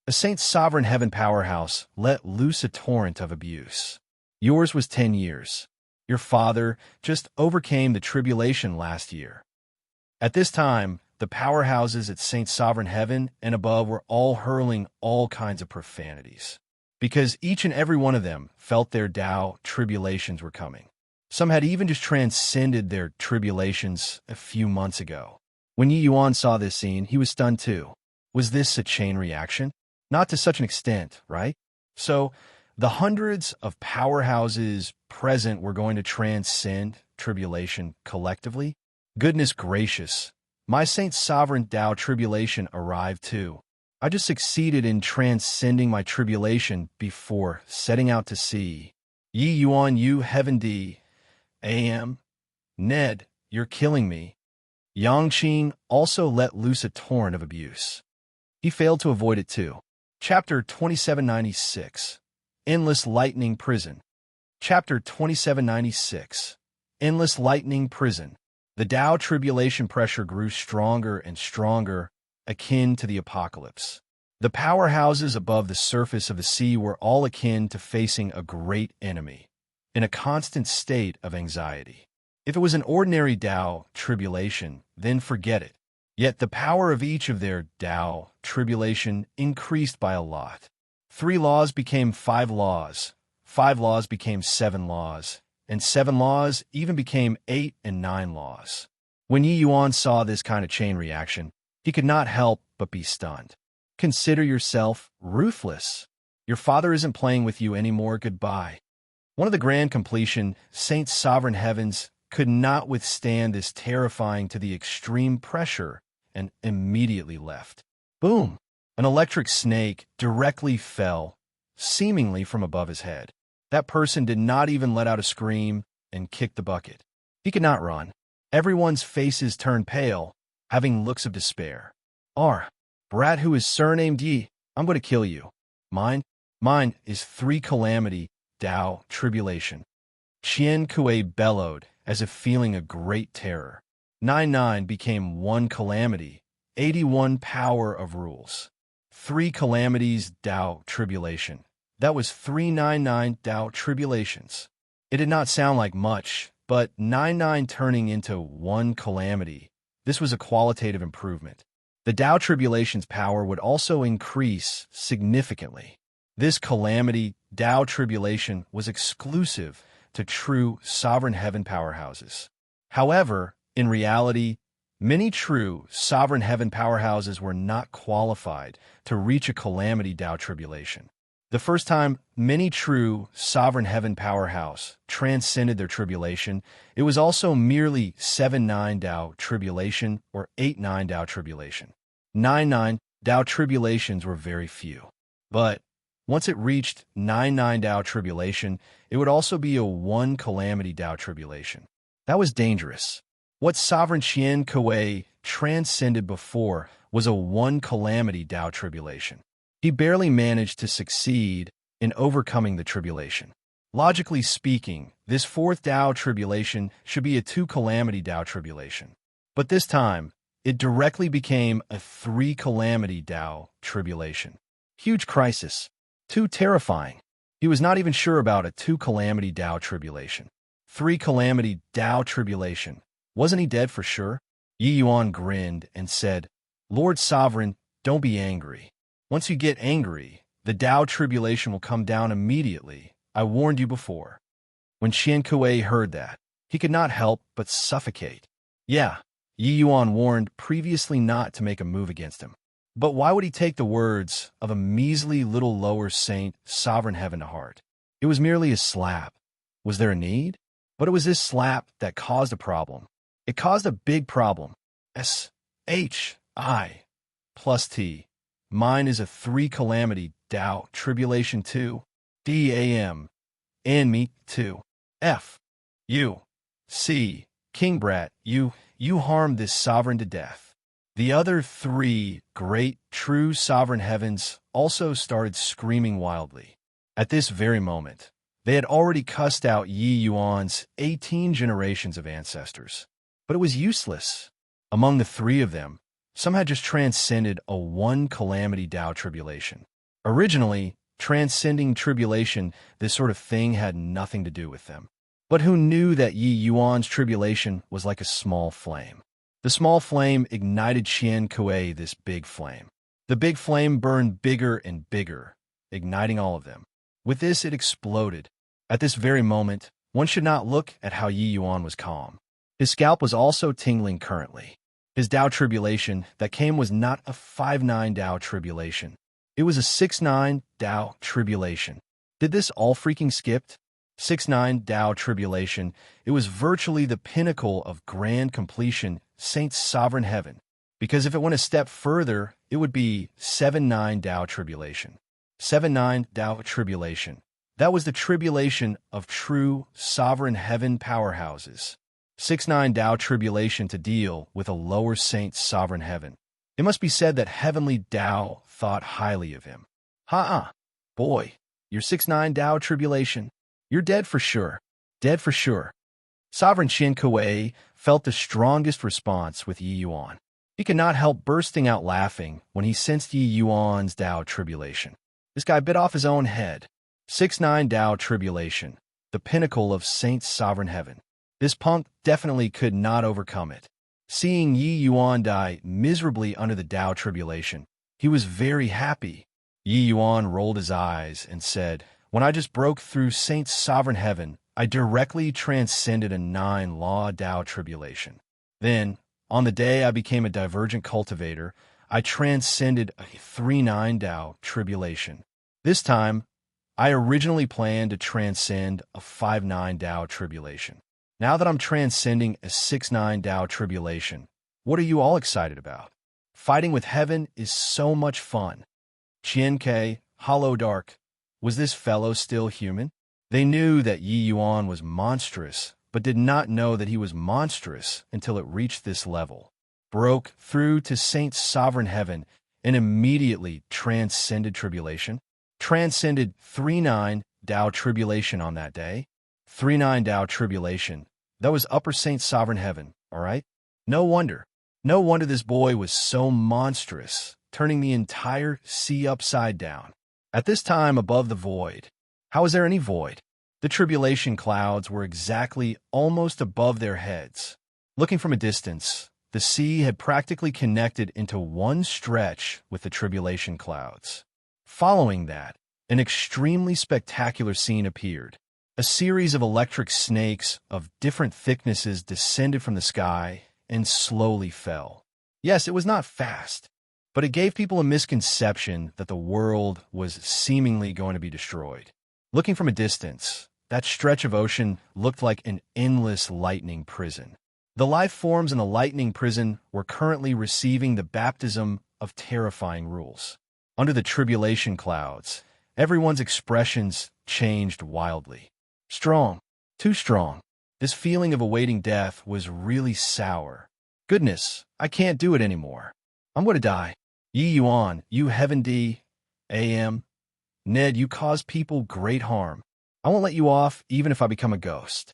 Speaker 1: The Saint's sovereign heaven powerhouse let loose a torrent of abuse. Yours was 10 years. Your father just overcame the tribulation last year. At this time, the powerhouses at Saint's sovereign heaven and above were all hurling all kinds of profanities, because each and every one of them felt their Tao tribulations were coming. Some had even just transcended their tribulations a few months ago. When Yi Yuan saw this scene, he was stunned too. Was this a chain reaction? Not to such an extent, right? So, the hundreds of powerhouses present were going to transcend tribulation collectively? Goodness gracious, my Saint's sovereign Tao tribulation arrived too. I just succeeded in transcending my tribulation before setting out to sea. Yi Yuan Yu Heaven D. A.M. Ned, you're killing me. Yang Qing also let loose a torrent of abuse. He failed to avoid it too. Chapter 2796, Endless Lightning Prison. Chapter 2796, Endless Lightning Prison. The Tao tribulation pressure grew stronger and stronger, akin to the apocalypse. The powerhouses above the surface of the sea were all akin to facing a great enemy, in a constant state of anxiety. If it was an ordinary Tao tribulation, then forget it. Yet the power of each of their Tao tribulation increased by a lot. 3 laws became 5 laws, 5 laws became 7 laws, and 7 laws even became 8 and 9 laws. When Yi Yuan saw this kind of chain reaction, he could not help but be stunned. Consider yourself ruthless. Your father isn't playing with you anymore. Goodbye. One of the grand completion, Saint's sovereign heavens could not withstand this terrifying to the extreme pressure and immediately left. Boom! An electric snake directly fell, seemingly from above his head. That person did not even let out a scream and kicked the bucket. He could not run. Everyone's faces turned pale, having looks of despair. Brat who is surnamed Yi, I'm going to kill you. Mine is 3 calamity, Tao, tribulation. Qian Kuei bellowed, as if feeling a great terror. 99 became 1 calamity, 81 power of rules. 3 calamities, Tao, tribulation. That was 399 Tao tribulations. It did not sound like much, but 99 turning into 1 calamity. This was a qualitative improvement. The Tao tribulation's power would also increase significantly. This calamity, Tao tribulation, was exclusive to true sovereign heaven powerhouses. However, in reality, many true sovereign heaven powerhouses were not qualified to reach a calamity Tao tribulation. The first time many true sovereign heaven powerhouse transcended their tribulation, it was also merely 7-9 Tao tribulation or 8-9 Tao tribulation. 9-9 Tao tribulations were very few. But once it reached 9-9 Tao tribulation, it would also be a 1 calamity Tao tribulation. That was dangerous. What sovereign Qian Kuei transcended before was a 1 calamity Tao tribulation. He barely managed to succeed in overcoming the tribulation. Logically speaking, this 4th Tao tribulation should be a 2 calamity Tao tribulation. But this time, it directly became a 3 calamity Tao tribulation. Huge crisis. Too terrifying. He was not even sure about a 2 calamity Tao tribulation. 3 calamity Tao tribulation. Wasn't he dead for sure? Yi Yuan grinned and said, Lord Sovereign, don't be angry. Once you get angry, the Tao tribulation will come down immediately. I warned you before. When Qian Kuei heard that, he could not help but suffocate. Yeah, Yi Yuan warned previously not to make a move against him. But why would he take the words of a measly little lower saint, sovereign heaven, to heart? It was merely a slap. Was there a need? But it was this slap that caused a problem. It caused a big problem. S-H-I plus T. Mine is a 3 calamity Tao tribulation 2. D-A-M. And me too. F. You. C. King Brat, you harmed this sovereign to death. The other 3 great, true sovereign heavens also started screaming wildly. At this very moment, they had already cussed out Yi Yuan's 18 generations of ancestors. But it was useless. Among the 3 of them, some had just transcended a 1 calamity Tao tribulation. Originally, transcending tribulation, this sort of thing had nothing to do with them. But who knew that Yi Yuan's tribulation was like a small flame? The small flame ignited Qian Kuei, this big flame. The big flame burned bigger and bigger, igniting all of them. With this, it exploded. At this very moment, one should not look at how Yi Yuan was calm. His scalp was also tingling currently. His Tao tribulation that came was not a 5-9 Tao tribulation. It was a 6-9 Tao tribulation. Did this all freaking skipped? 6-9 Tao tribulation. It was virtually the pinnacle of grand completion, Saint's sovereign heaven. Because if it went a step further, it would be 7-9 Tao tribulation. 7-9 Tao tribulation. That was the tribulation of true sovereign heaven powerhouses. 6-9 Tao tribulation to deal with a lower Saint's sovereign heaven. It must be said that heavenly Tao thought highly of him. Boy, your 6-9 Tao tribulation. You're dead for sure. Dead for sure. Sovereign Qian Kuei felt the strongest response with Yi Yuan. He could not help bursting out laughing when he sensed Yi Yuan's Tao tribulation. This guy bit off his own head. 6-9 Tao tribulation, the pinnacle of Saint's sovereign heaven. This punk definitely could not overcome it. Seeing Yi Yuan die miserably under the Tao tribulation, he was very happy. Yi Yuan rolled his eyes and said, "When I just broke through Saint's sovereign heaven, I directly transcended a 9-law Tao tribulation. Then, on the day I became a divergent cultivator, I transcended a 3-9 Tao tribulation. This time, I originally planned to transcend a 5-9 Tao tribulation. Now that I'm transcending a 6-9 Tao tribulation, what are you all excited about? Fighting with heaven is so much fun." Qian Ke, Hollow Dark, was this fellow still human? They knew that Yi Yuan was monstrous, but did not know that he was monstrous until it reached this level. Broke through to Saint's sovereign heaven and immediately transcended tribulation. Transcended 3-9 Tao tribulation on that day. 3-9 Tao tribulation. That was Upper Saint's sovereign heaven, all right? No wonder. No wonder this boy was so monstrous, turning the entire sea upside down. At this time above the void. How is there any void? The tribulation clouds were exactly almost above their heads. Looking from a distance, the sea had practically connected into one stretch with the tribulation clouds. Following that, an extremely spectacular scene appeared. A series of electric snakes of different thicknesses descended from the sky and slowly fell. Yes, it was not fast, but it gave people a misconception that the world was seemingly going to be destroyed. Looking from a distance, that stretch of ocean looked like an endless lightning prison. The life forms in the lightning prison were currently receiving the baptism of terrifying rules. Under the tribulation clouds, everyone's expressions changed wildly. Strong. Too strong. This feeling of awaiting death was really sour. Goodness, I can't do it anymore. I'm going to die. Yi Yuan, you heaven D. A.M. Ned, you cause people great harm. I won't let you off even if I become a ghost.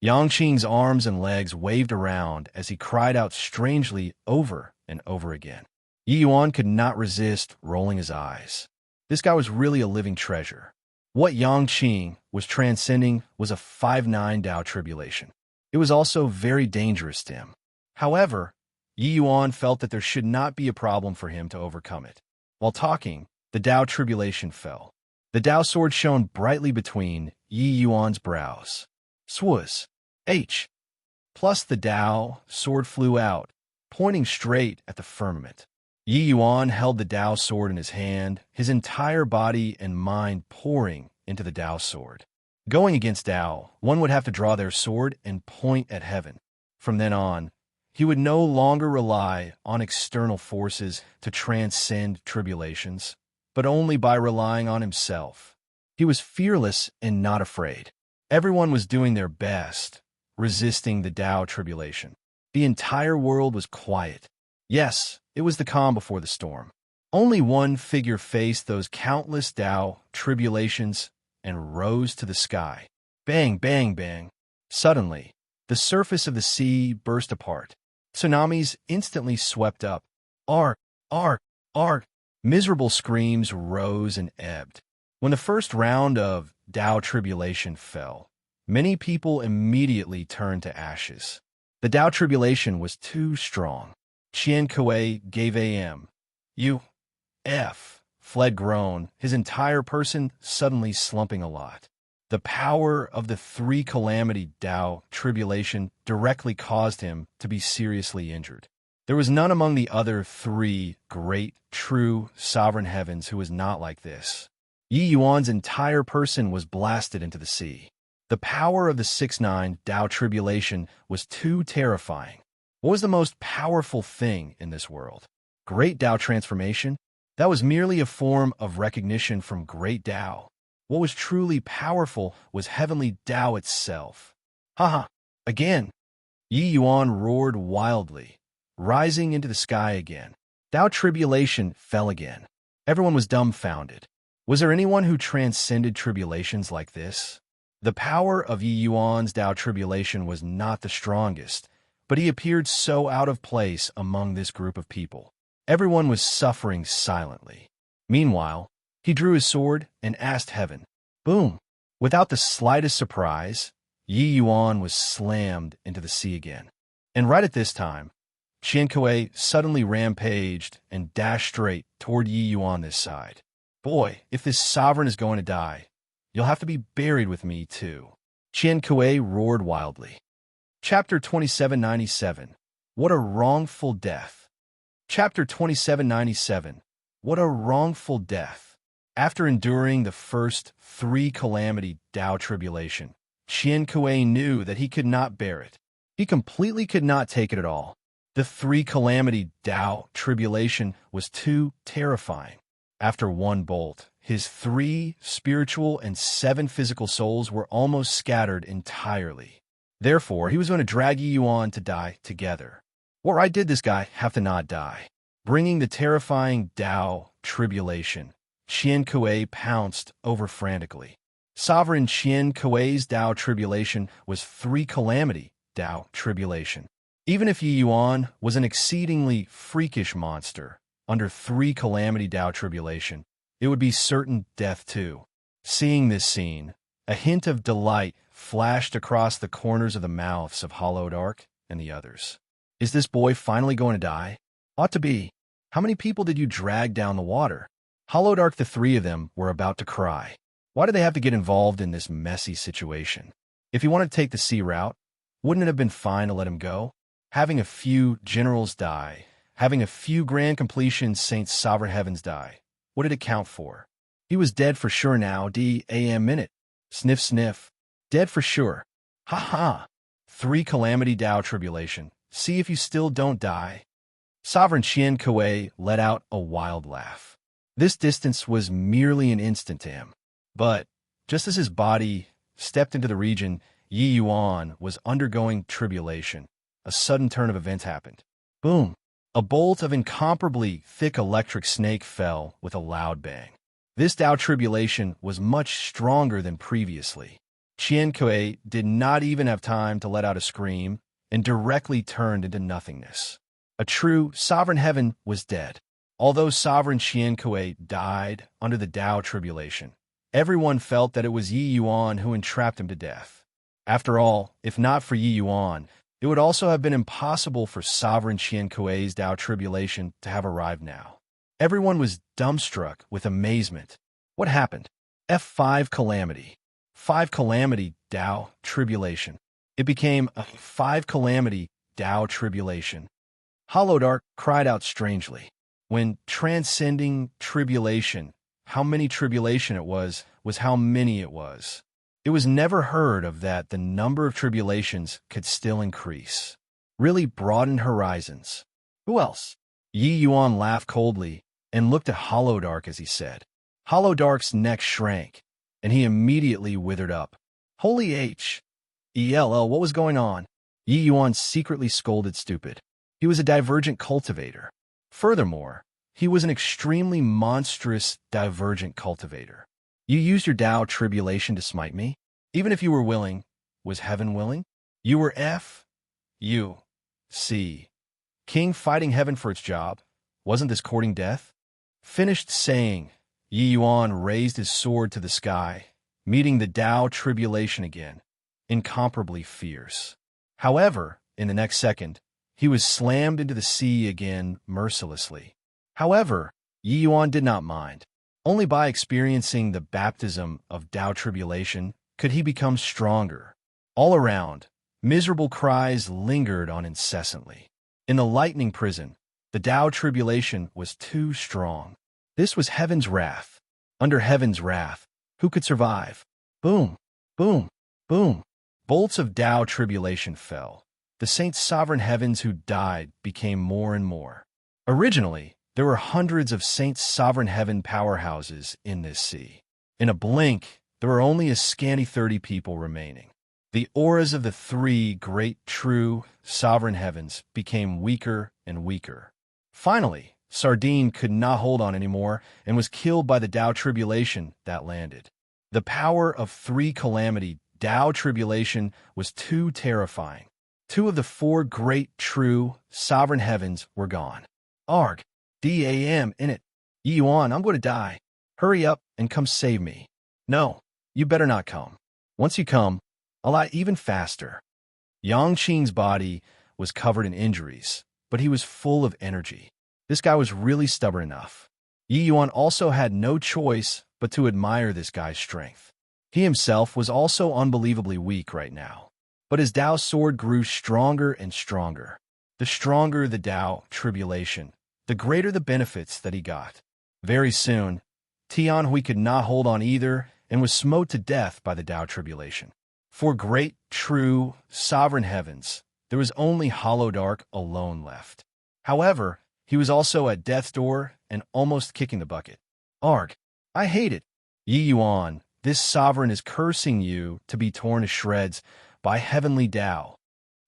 Speaker 1: Yangqing's arms and legs waved around as he cried out strangely over and over again. Yi Yuan could not resist rolling his eyes. This guy was really a living treasure. What Yangqing was transcending was a 5-9 Tao tribulation. It was also very dangerous to him. However, Yi Yuan felt that there should not be a problem for him to overcome it. While talking, the Tao tribulation fell. The Tao sword shone brightly between Yi Yuan's brows. Swaz. H. Plus the Tao sword flew out, pointing straight at the firmament. Yi Yuan held the Tao sword in his hand, his entire body and mind pouring into the Tao sword. Going against Tao, one would have to draw their sword and point at heaven. From then on, he would no longer rely on external forces to transcend tribulations, but only by relying on himself. He was fearless and not afraid. Everyone was doing their best, resisting the Tao tribulation. The entire world was quiet. Yes, it was the calm before the storm. Only one figure faced those countless Tao tribulations and rose to the sky. Bang, bang, bang. Suddenly, the surface of the sea burst apart. Tsunamis instantly swept up. Ark, ark, ark. Miserable screams rose and ebbed. When the first round of Tao tribulation fell, many people immediately turned to ashes. The Tao tribulation was too strong. Qian Kuei gave A.M. U.F. fled groan, his entire person suddenly slumping a lot. The power of the 3 calamity Tao tribulation directly caused him to be seriously injured. There was none among the other 3 great, true, sovereign heavens who was not like this. Yi Yuan's entire person was blasted into the sea. The power of the 6-9 Tao tribulation was too terrifying. What was the most powerful thing in this world? Great Tao transformation? That was merely a form of recognition from great Tao. What was truly powerful was heavenly Tao itself. Haha, again. Yi Yuan roared wildly, rising into the sky again. Tao tribulation fell again. Everyone was dumbfounded. Was there anyone who transcended tribulations like this? The power of Yi Yuan's Tao tribulation was not the strongest, but he appeared so out of place among this group of people. Everyone was suffering silently. Meanwhile, he drew his sword and asked heaven. Boom! Without the slightest surprise, Yi Yuan was slammed into the sea again. And right at this time, Qian Kuei suddenly rampaged and dashed straight toward Yi Yuan this side. Boy, if this sovereign is going to die, you'll have to be buried with me, too. Qian Kuei roared wildly. Chapter 2797. What a wrongful death. Chapter 2797. What a wrongful death. After enduring the first 3 calamity Tao tribulation, Qian Kuei knew that he could not bear it. He completely could not take it at all. The 3 calamity Tao tribulation was too terrifying. After 1 bolt, his 3 spiritual and 7 physical souls were almost scattered entirely. Therefore, he was going to drag Yi Yuan to die together. What right did this guy have to not die? Bringing the terrifying Tao tribulation, Qian Kuei pounced over frantically. Sovereign Qian Kuei's Tao tribulation was 3 calamity Tao tribulation. Even if Yi Yuan was an exceedingly freakish monster, under 3 calamity Tao tribulation, it would be certain death too. Seeing this scene, a hint of delight flashed across the corners of the mouths of Audiobook and the others. Is this boy finally going to die? Ought to be. How many people did you drag down the water? Audiobook, the 3 of them, were about to cry. Why did they have to get involved in this messy situation? If he wanted to take the sea route, wouldn't it have been fine to let him go? Having a few generals die, having a few grand completions Saints Sovereign Heavens die, what did it count for? He was dead for sure now, D.A.M. minute. Sniff, sniff. Dead for sure. Ha ha. 3 calamity Tao tribulation. See if you still don't die. Sovereign Qian Kuei let out a wild laugh. This distance was merely an instant to him. But, just as his body stepped into the region, Yi Yuan was undergoing tribulation. A sudden turn of events happened. Boom! A bolt of incomparably thick electric snake fell with a loud bang. This Tao tribulation was much stronger than previously. Qian Kuei did not even have time to let out a scream and directly turned into nothingness. A true sovereign heaven was dead. Although sovereign Qian Kuei died under the Tao tribulation, everyone felt that it was Yi Yuan who entrapped him to death. After all, if not for Yi Yuan, it would also have been impossible for sovereign Qian Kuei's Tao tribulation to have arrived now. Everyone was dumbstruck with amazement. What happened? F5 calamity. 5 calamity Tao tribulation. It became a 5 calamity Tao tribulation. Audiobook cried out strangely. When transcending tribulation, how many tribulation it was how many it was. It was never heard of that the number of tribulations could still increase. Really broadened horizons. Who else? Yi Yuan laughed coldly and looked at Audiobook as he said. Audiobook's neck shrank, and he immediately withered up. Holy H.E.L.L. What was going on? Yi Yuan secretly scolded stupid. He was a divergent cultivator. Furthermore, he was an extremely monstrous divergent cultivator. You used your Tao tribulation to smite me? Even if you were willing, was heaven willing? You were F.U.C. King fighting heaven for its job. Wasn't this courting death? Finished saying, Yi Yuan raised his sword to the sky, meeting the Tao tribulation again, incomparably fierce. However, in the next second, he was slammed into the sea again mercilessly. However, Yi Yuan did not mind. Only by experiencing the baptism of Tao tribulation could he become stronger. All around, miserable cries lingered on incessantly. In the lightning prison, the Tao tribulation was too strong. This was heaven's wrath. Under heaven's wrath, who could survive? Boom, boom, boom. Bolts of Tao tribulation fell. The Saints' sovereign heavens who died became more and more. Originally, there were hundreds of Saints' sovereign heaven powerhouses in this sea. In a blink, there were only a scanty 30 people remaining. The auras of the 3 great true sovereign heavens became weaker and weaker. Finally, Sardine could not hold on anymore and was killed by the Tao tribulation that landed. The power of 3 calamity Tao tribulation was too terrifying. 2 of the 4 great true sovereign heavens were gone. Arg! D.A.M. in it. Yi Yuan, I'm going to die. Hurry up and come save me. No, you better not come. Once you come, I'll die even faster. Yang Qing's body was covered in injuries, but he was full of energy. This guy was really stubborn enough. Yi Yuan also had no choice but to admire this guy's strength. He himself was also unbelievably weak right now. But his Tao sword grew stronger and stronger. The stronger the Tao tribulation, the greater the benefits that he got. Very soon, Tianhui could not hold on either and was smote to death by the Tao tribulation. For great, true, sovereign heavens, there was only Hollow Dark alone left. However, he was also at death's door and almost kicking the bucket. Arg, I hate it. Yi Yuan, this sovereign is cursing you to be torn to shreds by heavenly Tao.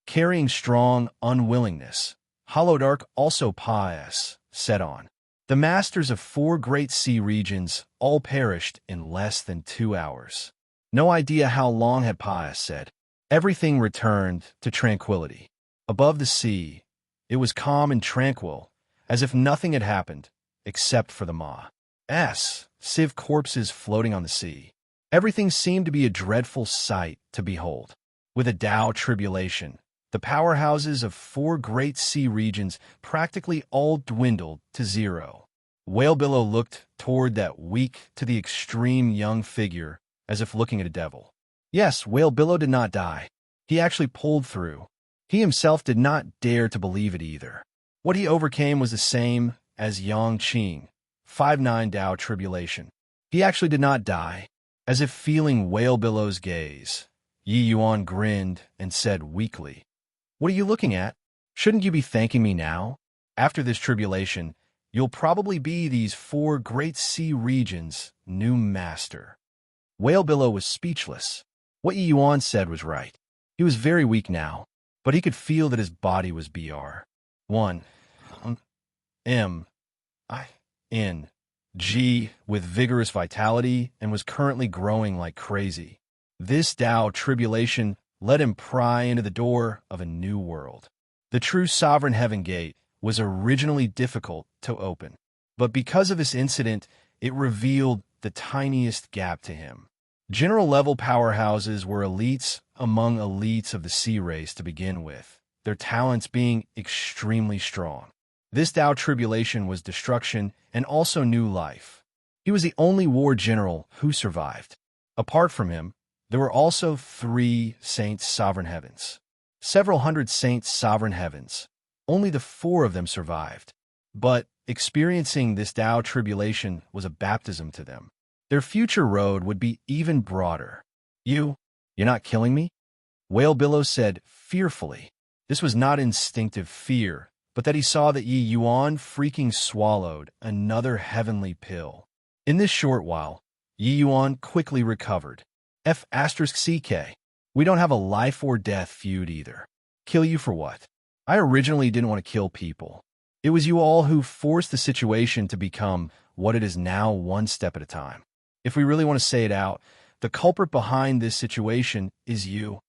Speaker 1: Carrying strong unwillingness, Hollow Dark also pious, set on. The masters of 4 great sea regions all perished in less than 2 hours. No idea how long had pious said. Everything returned to tranquility. Above the sea, it was calm and tranquil, as if nothing had happened, except for the Ma's sieve corpses floating on the sea. Everything seemed to be a dreadful sight to behold. With a Tao tribulation, the powerhouses of 4 great sea regions practically all dwindled to zero. Whale Billow looked toward that weak to the extreme young figure, as if looking at a devil. Yes, Whale Billow did not die. He actually pulled through. He himself did not dare to believe it either. What he overcame was the same as Yang Qing, 5-9 Tao tribulation. He actually did not die. As if feeling Whale Billow's gaze, Yi Yuan grinned and said weakly, "What are you looking at? Shouldn't you be thanking me now? After this tribulation, you'll probably be these 4 great sea regions' new master." Whale Billow was speechless. What Yi Yuan said was right. He was very weak now, but he could feel that his body was Br. 1 M I N G with vigorous vitality and was currently growing like crazy. This Tao tribulation let him pry into the door of a new world. The true sovereign heaven gate was originally difficult to open, but because of this incident, it revealed the tiniest gap to him. General-level powerhouses were elites among elites of the sea race to begin with, their talents being extremely strong. This Tao tribulation was destruction and also new life. He was the only war general who survived. Apart from him, there were also 3 saints' sovereign heavens. Several hundred saints' sovereign heavens. Only the 4 of them survived. But experiencing this Tao tribulation was a baptism to them. Their future road would be even broader. You're not killing me?" Whale Billow said fearfully. This was not instinctive fear, but that he saw that Yi Yuan freaking swallowed another heavenly pill. In this short while, Yi Yuan quickly recovered. F***CK. We don't have a life or death feud either. Kill you for what? I originally didn't want to kill people. It was you all who forced the situation to become what it is now, one step at a time. If we really want to say it out, the culprit behind this situation is you.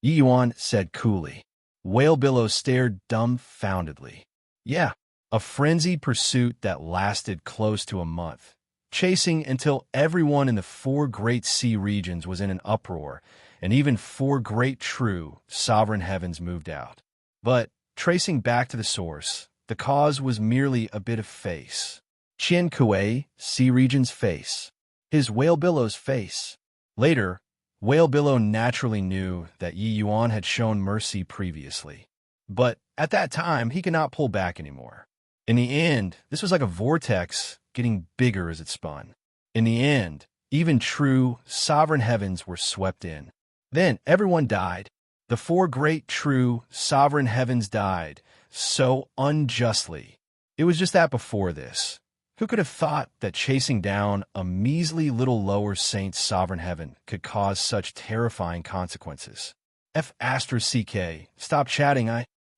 Speaker 1: Yi Yuan said coolly. Whale Billow stared dumbfoundedly. Yeah, a frenzied pursuit that lasted close to a month, chasing until everyone in the 4 great sea regions was in an uproar, and even 4 great true sovereign heavens moved out. But, tracing back to the source, the cause was merely a bit of face. Qian Kuei, sea region's face. His Whale Billow's face. Later, Whale Billow naturally knew that Yi Yuan had shown mercy previously. But at that time, he could not pull back anymore. In the end, this was like a vortex getting bigger as it spun. In the end, even true sovereign heavens were swept in. Then everyone died. The 4 great true sovereign heavens died, so unjustly. It was just that before this. Who could have thought that chasing down a measly little lower saint's sovereign heaven could cause such terrifying consequences? F***CK. Stop chatting,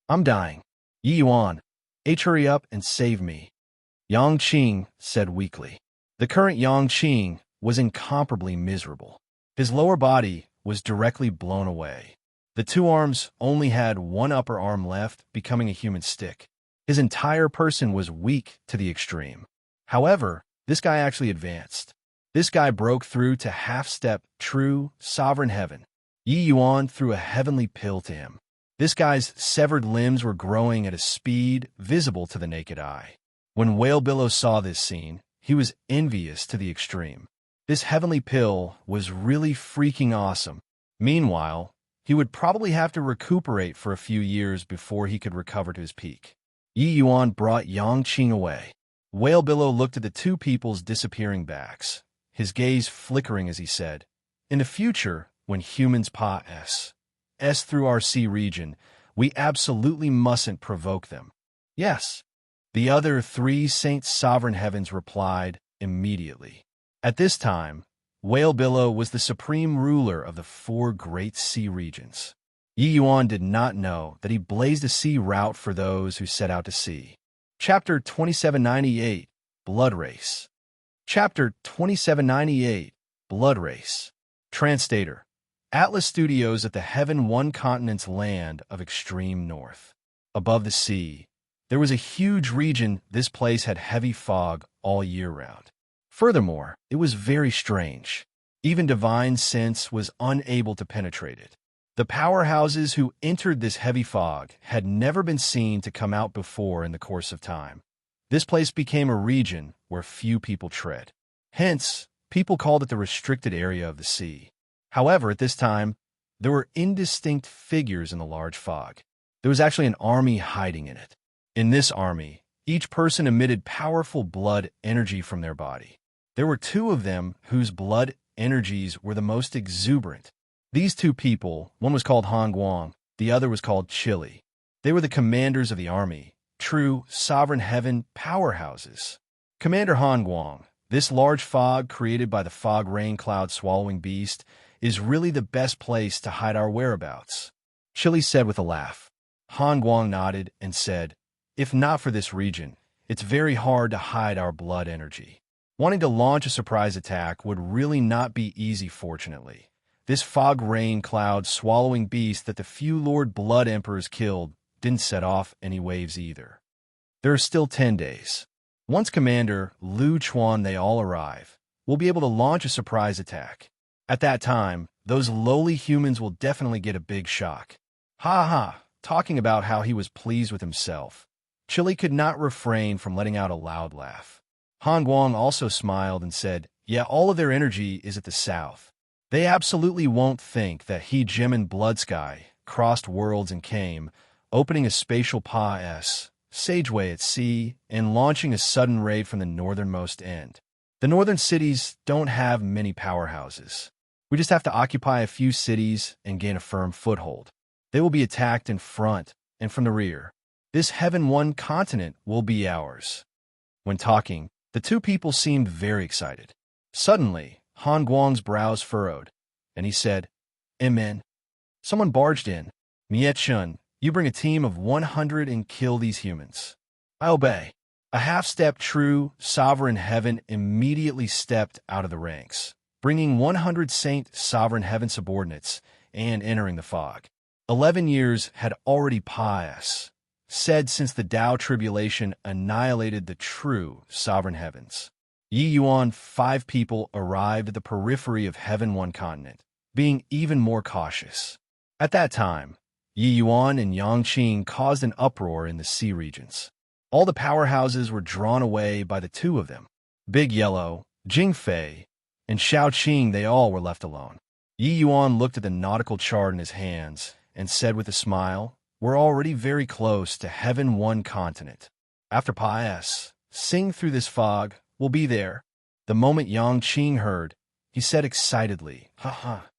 Speaker 1: I'm dying. Yi Yuan, hurry up and save me. Yang Qing said weakly. The current Yang Qing was incomparably miserable. His lower body was directly blown away. The 2 arms only had 1 upper arm left, becoming a human stick. His entire person was weak to the extreme. However, this guy actually advanced. This guy broke through to half-step true sovereign heaven. Yi Yuan threw a heavenly pill to him. This guy's severed limbs were growing at a speed visible to the naked eye. When Whale Billow saw this scene, he was envious to the extreme. This heavenly pill was really freaking awesome. Meanwhile, he would probably have to recuperate for a few years before he could recover to his peak. Yi Yuan brought Yang Qing away. Whale Billow looked at the two people's disappearing backs, his gaze flickering as he said, "In the future, when humans pass through our sea region, we absolutely mustn't provoke them." "Yes." The other three Saint Sovereign Heavens replied immediately. At this time, Whale Billow was the supreme ruler of the four great sea regions. Yi Yuan did not know that he blazed a sea route for those who set out to sea. Chapter 2798, Blood Race. Chapter 2798, Blood Race. Translator, Atlas Studios at the Heaven One Continent's land of extreme north. Above the sea, there was a huge region. This place had heavy fog all year round. Furthermore, it was very strange. Even divine sense was unable to penetrate it. The powerhouses who entered this heavy fog had never been seen to come out before in the course of time. This place became a region where few people tread. Hence, people called it the restricted area of the sea. However, at this time, there were indistinct figures in the large fog. There was actually an army hiding in it. In this army, each person emitted powerful blood energy from their body. There were two of them whose blood energies were the most exuberant. These two people, one was called Han Guang, the other was called Chili. They were the commanders of the army, true sovereign heaven powerhouses. Commander Han Guang, this large fog created by the fog rain cloud swallowing beast, is really the best place to hide our whereabouts, Chili said with a laugh. Han Guang nodded and said, "If not for this region, it's very hard to hide our blood energy. Wanting to launch a surprise attack would really not be easy, fortunately. This fog rain cloud swallowing beast that the few Lord Blood Emperors killed didn't set off any waves either. There are still 10 days. Once Commander Lu Chuan they all arrive, we'll be able to launch a surprise attack. At that time, those lowly humans will definitely get a big shock." Ha ha, talking about how he was pleased with himself. Chili could not refrain from letting out a loud laugh. Han Guang also smiled and said, "Yeah, all of their energy is at the south. They absolutely won't think that he, Jim, and Blood Sky crossed worlds and came, opening a spatial pass, sageway at sea, and launching a sudden raid from the northernmost end. The northern cities don't have many powerhouses. We just have to occupy a few cities and gain a firm foothold. They will be attacked in front and from the rear. This Heaven One continent will be ours." When talking, the two people seemed very excited. Suddenly, Han Guang's brows furrowed, and he said, "Amen." Someone barged in. "Miet Shun, you bring a team of 100 and kill these humans." "I obey." A half-step true sovereign heaven immediately stepped out of the ranks, bringing 100 Saint Sovereign Heaven subordinates and entering the fog. 11 years had already passed, said since the Tao tribulation annihilated the true sovereign heavens. Yi Yuan 5 people arrived at the periphery of Heaven One continent, being even more cautious. At that time, Yi Yuan and Yang Qing caused an uproar in the sea regions. All the powerhouses were drawn away by the two of them. Big Yellow, Jing Fei, and Xiao Qing, they all were left alone. Yi Yuan looked at the nautical chart in his hands and said with a smile, "We're already very close to Heaven One continent. After pass, sing through this fog, we'll be there." The moment Yang Qing heard, he said excitedly, "Ha ha.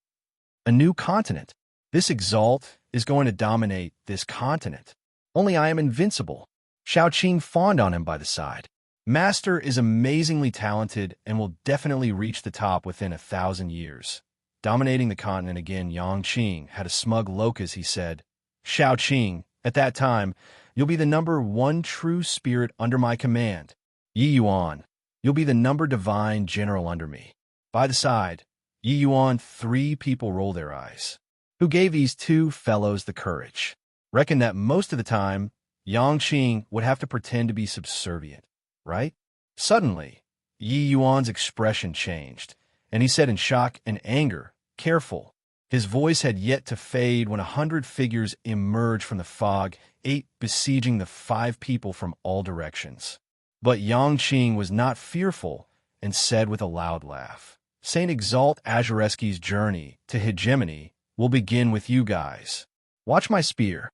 Speaker 1: A new continent. This exalt is going to dominate this continent. Only I am invincible." Xiao Qing fawned on him by the side. "Master is amazingly talented and will definitely reach the top within 1,000 years. Dominating the continent again." Yang Qing had a smug look as he said, "Xiao Qing, at that time, you'll be the number 1 true spirit under my command. Yi Yuan, you'll be the number divine general under me." By the side, Yi Yuan 3 people roll their eyes. Who gave these two fellows the courage? Reckon that most of the time, Yang Qing would have to pretend to be subservient, right? Suddenly, Yi Yuan's expression changed, and he said in shock and anger, "Careful." His voice had yet to fade when 100 figures emerged from the fog, 8 besieging the 5 people from all directions. But Yang Qing was not fearful and said with a loud laugh, Saint Exalt Azareski's journey to hegemony will begin with you guys. Watch my spear.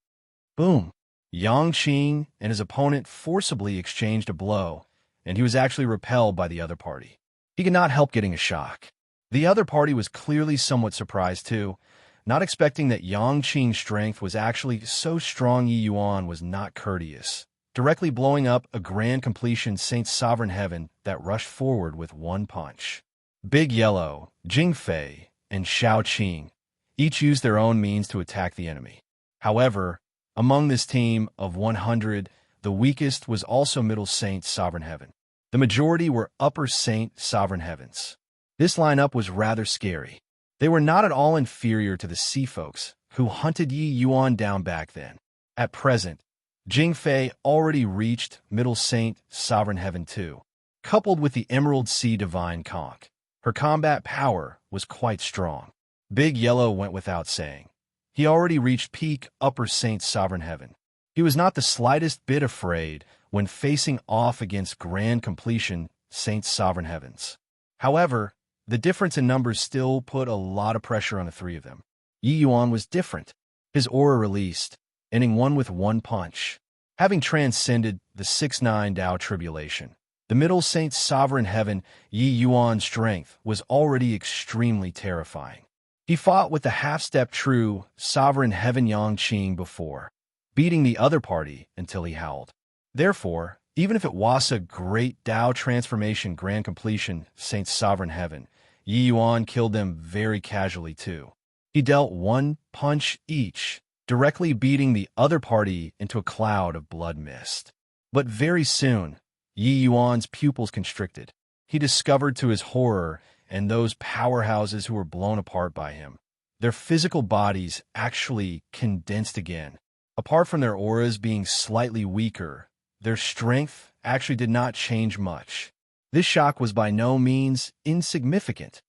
Speaker 1: Boom. Yang Qing and his opponent forcibly exchanged a blow, and he was actually repelled by the other party. He could not help getting a shock. The other party was clearly somewhat surprised too, not expecting that Yang Qing's strength was actually so strong. Yi Yuan was not courteous, directly blowing up a grand completion Saint Sovereign Heaven that rushed forward with one punch. Big Yellow, Jing Fei, and Xiao Qing each used their own means to attack the enemy. However, among this team of 100, the weakest was also Middle Saint Sovereign Heaven. The majority were Upper Saint Sovereign Heavens. This lineup was rather scary. They were not at all inferior to the Sea Folks, who hunted Yi Yuan down back then. At present, Jing Fei already reached Middle Saint Sovereign Heaven too. Coupled with the Emerald Sea Divine Conch, her combat power was quite strong. Big Yellow went without saying. He already reached peak Upper Saint Sovereign Heaven. He was not the slightest bit afraid when facing off against Grand Completion Saint Sovereign Heavens. However, the difference in numbers still put a lot of pressure on the three of them. Yi Yuan was different. His aura released, ending one with one punch. Having transcended the 6-9 Tao tribulation, the Middle Saint Sovereign Heaven Yi Yuan's strength was already extremely terrifying. He fought with the half-step true Sovereign Heaven Yang Qing before, beating the other party until he howled. Therefore, even if it was a great Tao transformation grand completion Saint Sovereign Heaven, Yi Yuan killed them very casually too. He dealt one punch each, directly beating the other party into a cloud of blood mist. But very soon, Yi Yuan's pupils constricted. He discovered to his horror and those powerhouses who were blown apart by him. Their physical bodies actually condensed again. Apart from their auras being slightly weaker, their strength actually did not change much. This shock was by no means insignificant.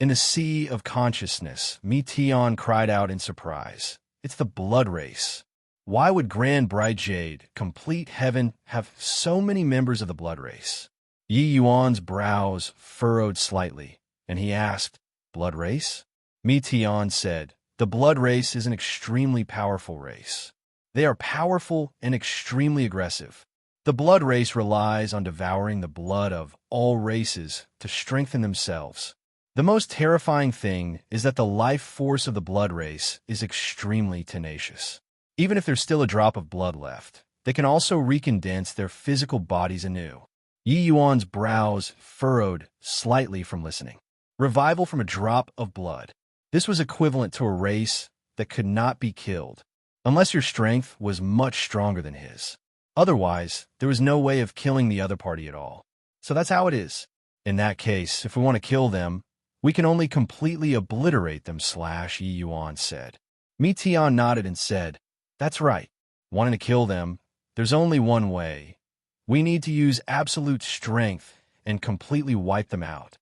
Speaker 1: In a sea of consciousness, Mi Tian cried out in surprise. It's the blood race. Why would Grand Bright Jade, Complete Heaven, have so many members of the blood race? Yi Yuan's brows furrowed slightly, and he asked, Blood race? Mi Tian said, The blood race is an extremely powerful race. They are powerful and extremely aggressive. The blood race relies on devouring the blood of all races to strengthen themselves. The most terrifying thing is that the life force of the blood race is extremely tenacious. Even if there's still a drop of blood left, they can also recondense their physical bodies anew. Yi Yuan's brows furrowed slightly from listening. Revival from a drop of blood. This was equivalent to a race that could not be killed, unless your strength was much stronger than his. Otherwise, there was no way of killing the other party at all. So that's how it is. In that case, if we want to kill them, we can only completely obliterate them, Yi Yuan said. Mi Tian nodded and said, That's right. Wanting to kill them, there's only one way. We need to use absolute strength and completely wipe them out.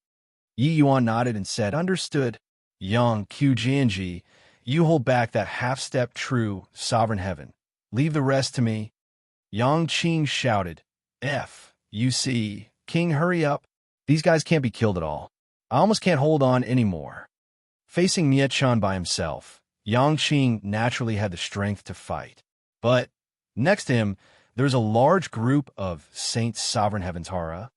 Speaker 1: Yi Yuan nodded and said, Understood. Yang Qianji, you hold back that half-step true Sovereign Heaven. Leave the rest to me. Yang Qing shouted, You see, King, hurry up. These guys can't be killed at all. I almost can't hold on anymore. Facing Miechan by himself, Yang Qing naturally had the strength to fight. But next to him, there was a large group of Saint Sovereign Heaven's Hara.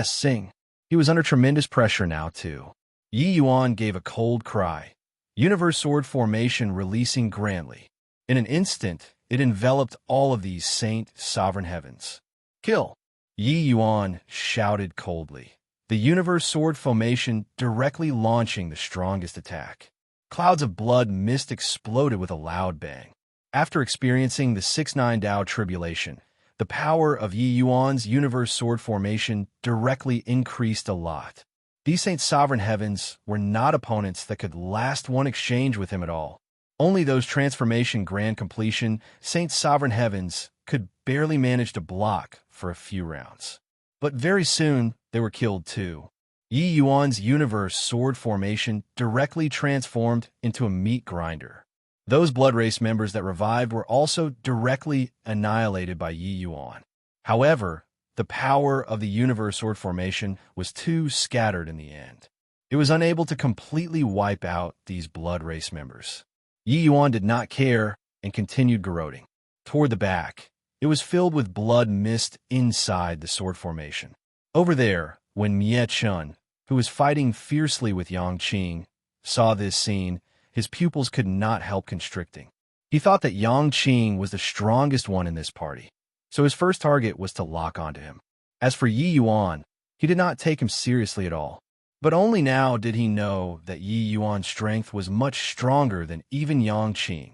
Speaker 1: Sing. He was under tremendous pressure now, too. Yi Yuan gave a cold cry. Universe Sword formation releasing grandly. In an instant, it enveloped all of these Saint Sovereign Heavens. Kill! Yi Yuan shouted coldly. The Universe Sword formation directly launching the strongest attack. Clouds of blood mist exploded with a loud bang. After experiencing the 6-9 Tao tribulation, the power of Yi Yuan's Universe Sword formation directly increased a lot. These Saint Sovereign Heavens were not opponents that could last one exchange with him at all. Only those transformation grand completion Saint Sovereign Heavens could barely manage to block for a few rounds. But very soon, they were killed too. Yi Yuan's Universe Sword formation directly transformed into a meat grinder. Those blood race members that revived were also directly annihilated by Yi Yuan. However, the power of the universe sword formation was too scattered in the end. It was unable to completely wipe out these blood race members. Yi Yuan did not care and continued garroting. Toward the back, it was filled with blood mist inside the sword formation. Over there, when Mie Chun, who was fighting fiercely with Yang Qing, saw this scene, his pupils could not help constricting. He thought that Yang Qing was the strongest one in this party, so his first target was to lock onto him. As for Yi Yuan, he did not take him seriously at all. But only now did he know that Yi Yuan's strength was much stronger than even Yang Qing.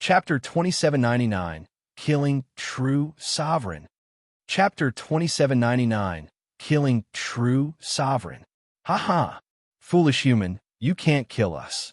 Speaker 1: Chapter 2799, Killing True Sovereign. Chapter 2799, Killing True Sovereign. Ha ha! Foolish human, you can't kill us.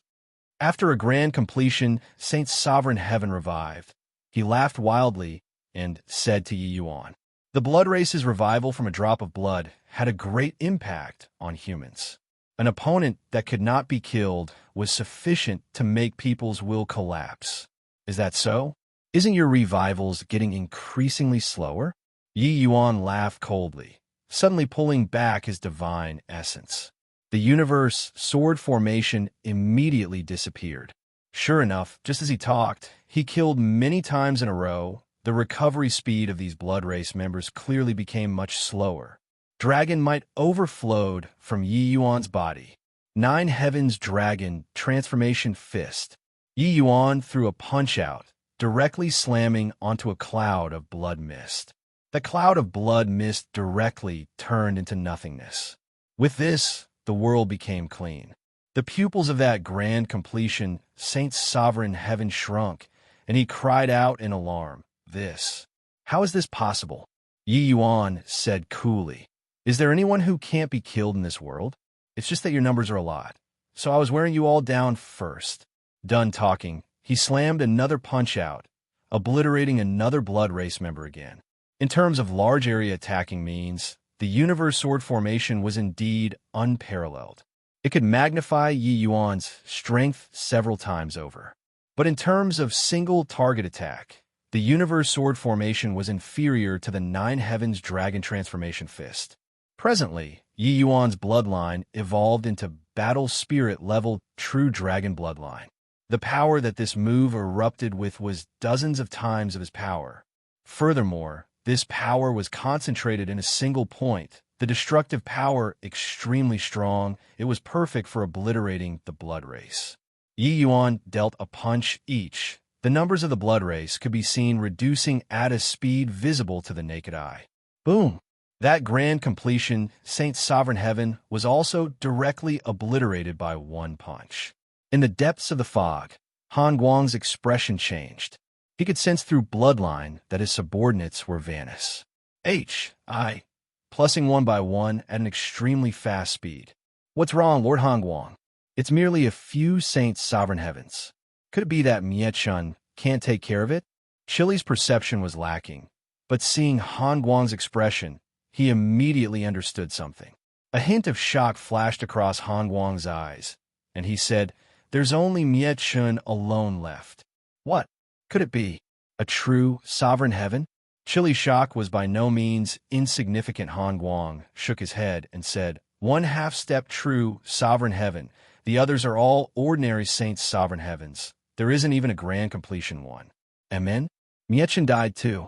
Speaker 1: After a grand completion, Saint Sovereign Heaven revived. He laughed wildly and said to Yi Yuan, "The blood race's revival from a drop of blood had a great impact on humans. An opponent that could not be killed was sufficient to make people's will collapse. Is that so? Isn't your revivals getting increasingly slower?" Yi Yuan laughed coldly, suddenly pulling back his divine essence. The universe sword formation immediately disappeared. Sure enough, just as he talked, he killed many times in a row. The recovery speed of these blood race members clearly became much slower. Dragon might overflowed from Yi Yuan's body. Nine Heavens Dragon Transformation Fist. Yi Yuan threw a punch-out, directly slamming onto a cloud of blood mist. The cloud of blood mist directly turned into nothingness. With this, the world became clean. The pupils of that grand completion, Saint Sovereign Heaven shrunk, and he cried out in alarm. How is this possible?" Yi Yuan said coolly. "Is there anyone who can't be killed in this world? It's just that your numbers are a lot. So I was wearing you all down first." Done talking, he slammed another punch out, obliterating another blood race member again. In terms of large area attacking means, the universe sword formation was indeed unparalleled. It could magnify Yi Yuan's strength several times over. But in terms of single target attack, the universe sword formation was inferior to the Nine Heavens Dragon Transformation Fist. Presently, Yi Yuan's bloodline evolved into battle spirit level true dragon bloodline. The power that this move erupted with was dozens of times of his power. Furthermore, this power was concentrated in a single point. The destructive power extremely strong. It was perfect for obliterating the blood race. Yi Yuan dealt a punch each. The numbers of the blood race could be seen reducing at a speed visible to the naked eye. Boom! That grand completion, Saint Sovereign Heaven, was also directly obliterated by one punch. In the depths of the fog, Han Guang's expression changed. He could sense through bloodline that his subordinates were vanished. Plussing one by one at an extremely fast speed. "What's wrong, Lord Han Guang? It's merely a few Saint Sovereign Heavens. Could it be that Mie Chun can't take care of it?" Chili's perception was lacking, but seeing Han Guang's expression, he immediately understood something. A hint of shock flashed across Han Guang's eyes, and he said, "There's only Mie Chun alone left." What could it be? A true Sovereign Heaven? Chili's shock was by no means insignificant. Han Guang shook his head and said, "One half-step true Sovereign Heaven. The others are all ordinary Saints Sovereign Heavens. There isn't even a grand completion one." Amen? Mie Chun died too.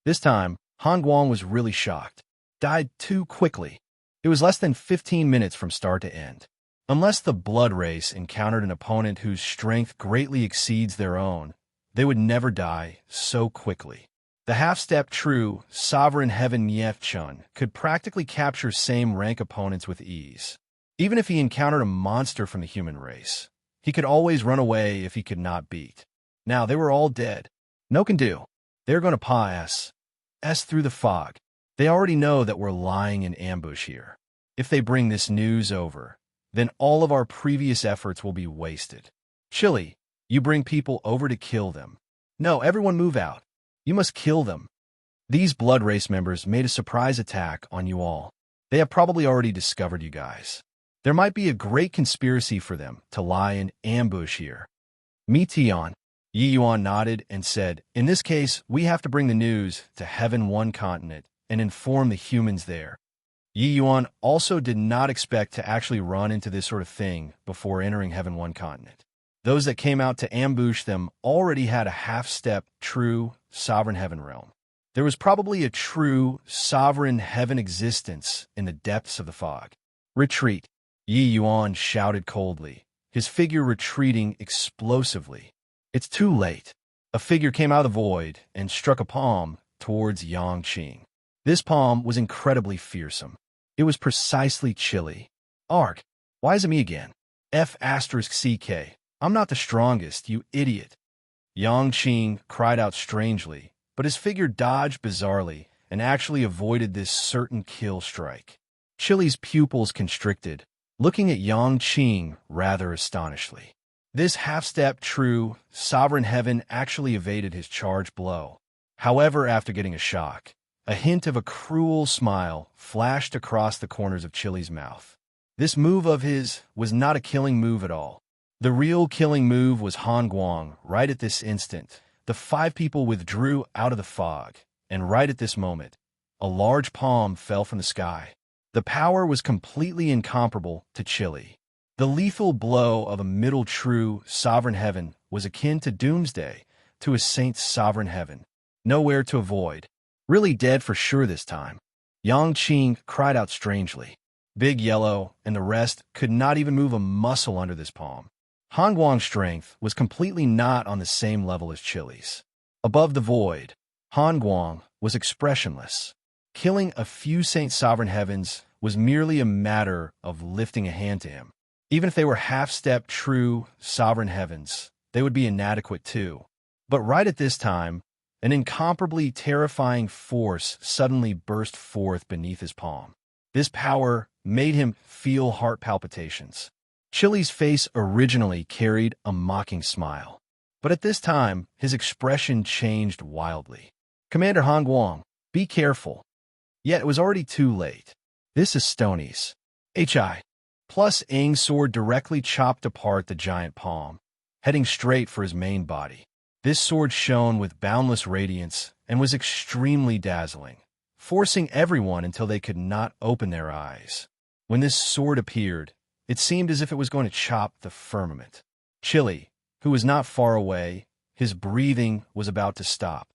Speaker 1: This time, Han Guang was really shocked. Died too quickly. It was less than 15 minutes from start to end. Unless the blood race encountered an opponent whose strength greatly exceeds their own, they would never die so quickly. The half-step true Sovereign Heaven Mie Chun could practically capture same-rank opponents with ease. Even if he encountered a monster from the human race, he could always run away if he could not beat. Now they were all dead. No can do. They're going to pass us through the fog. They already know that we're lying in ambush here. If they bring this news over, then all of our previous efforts will be wasted. Chili, you bring people over to kill them. No, everyone move out. You must kill them. These blood race members made a surprise attack on you all. They have probably already discovered you guys. There might be a great conspiracy for them to lie in ambush here. Mi Tian. Yi Yuan nodded and said, "In this case, we have to bring the news to Heaven One continent and inform the humans there. Yi Yuan also did not expect to actually run into this sort of thing before entering Heaven One continent. Those that came out to ambush them already had a half-step true sovereign heaven realm. There was probably a true sovereign heaven existence in the depths of the fog. Retreat, Yi Yuan shouted coldly, his figure retreating explosively. It's too late. A figure came out of the void and struck a palm towards Yang Qing. This palm was incredibly fearsome. It was precisely chilly. Ark, why is it me again? F*CK. I'm not the strongest, you idiot. Yang Qing cried out strangely, but his figure dodged bizarrely and actually avoided this certain kill strike. Chili's pupils constricted, looking at Yang Qing rather astonishedly. This half-step true sovereign heaven actually evaded his charge blow. However, after getting a shock, a hint of a cruel smile flashed across the corners of Chili's mouth. This move of his was not a killing move at all. The real killing move was Han Guang. Right at this instant, the 5 people withdrew out of the fog, and right at this moment, a large palm fell from the sky. The power was completely incomparable to Chili. The lethal blow of a middle true sovereign heaven was akin to doomsday to a saint's sovereign heaven. Nowhere to avoid. Really dead for sure this time. Yang Qing cried out strangely. Big Yellow and the rest could not even move a muscle under this palm. Han Guang's strength was completely not on the same level as Chili's. Above the void, Han Guang was expressionless. Killing a few Saint Sovereign Heavens was merely a matter of lifting a hand to him. Even if they were half-step true Sovereign Heavens, they would be inadequate too. But right at this time, an incomparably terrifying force suddenly burst forth beneath his palm. This power made him feel heart palpitations. Chili's face originally carried a mocking smile, but at this time, his expression changed wildly. Commander Han Guang, be careful. Yet it was already too late. This is Stony's. HI. Plus Aang's sword directly chopped apart the giant palm, heading straight for his main body. This sword shone with boundless radiance and was extremely dazzling, forcing everyone until they could not open their eyes. When this sword appeared, it seemed as if it was going to chop the firmament. Chili, who was not far away, his breathing was about to stop.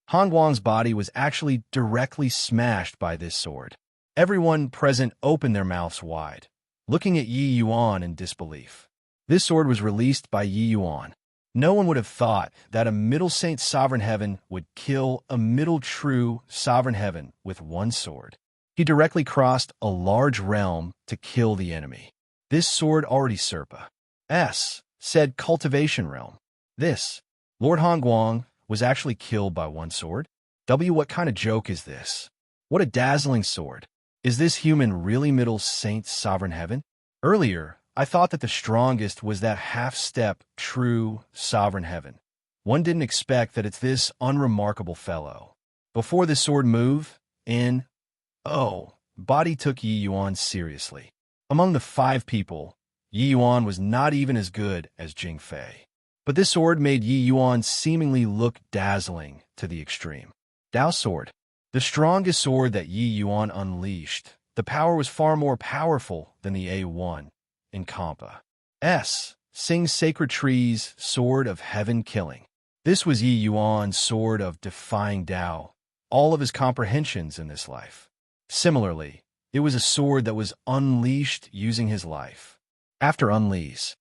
Speaker 1: Han Guang's body was actually directly smashed by this sword. Everyone present opened their mouths wide, looking at Yi Yuan in disbelief. This sword was released by Yi Yuan. No one would have thought that a middle saint sovereign heaven would kill a middle true sovereign heaven with one sword. He directly crossed a large realm to kill the enemy. This sword already Serpa. Said cultivation realm. This, Lord Han Guang, was actually killed by one sword. What kind of joke is this? What a dazzling sword. Is this human really middle saint sovereign heaven? Earlier, I thought that the strongest was that half-step true sovereign heaven. One didn't expect that it's this unremarkable fellow. Before this sword move, body took Yi Yuan seriously. Among the 5 people, Yi Yuan was not even as good as Jing Fei. But this sword made Yi Yuan seemingly look dazzling to the extreme. Dao sword, the strongest sword that Yi Yuan unleashed. The power was far more powerful than the A1 in Kampa. Sing's Sacred Tree's Sword of Heaven Killing. This was Yi Yuan's sword of defying Dao, all of his comprehensions in this life. Similarly, it was a sword that was unleashed using his life. After unleash,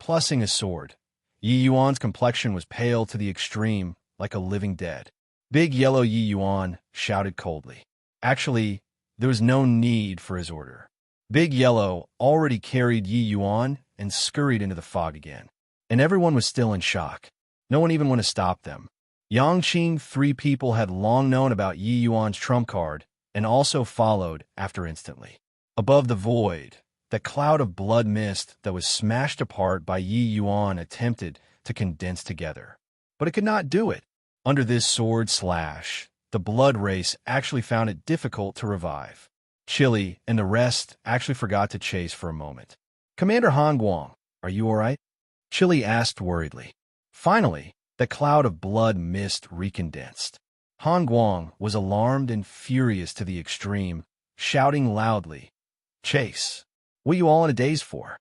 Speaker 1: plussing his sword, Yi Yuan's complexion was pale to the extreme, like a living dead. Big Yellow Yi Yuan shouted coldly. Actually, there was no need for his order. Big Yellow already carried Yi Yuan and scurried into the fog again. And everyone was still in shock. No one even wanted to stop them. Yang Qing 3 people had long known about Yi Yuan's trump card and also followed after instantly. Above the void, the cloud of blood mist that was smashed apart by Yi Yuan attempted to condense together. But it could not do it. Under this sword slash, the blood race actually found it difficult to revive. Chili and the rest actually forgot to chase for a moment. Commander Han Guang, are you all right? Chili asked worriedly. Finally, the cloud of blood mist recondensed. Han Guang was alarmed and furious to the extreme, shouting loudly, "Chase! What are you all in a daze for?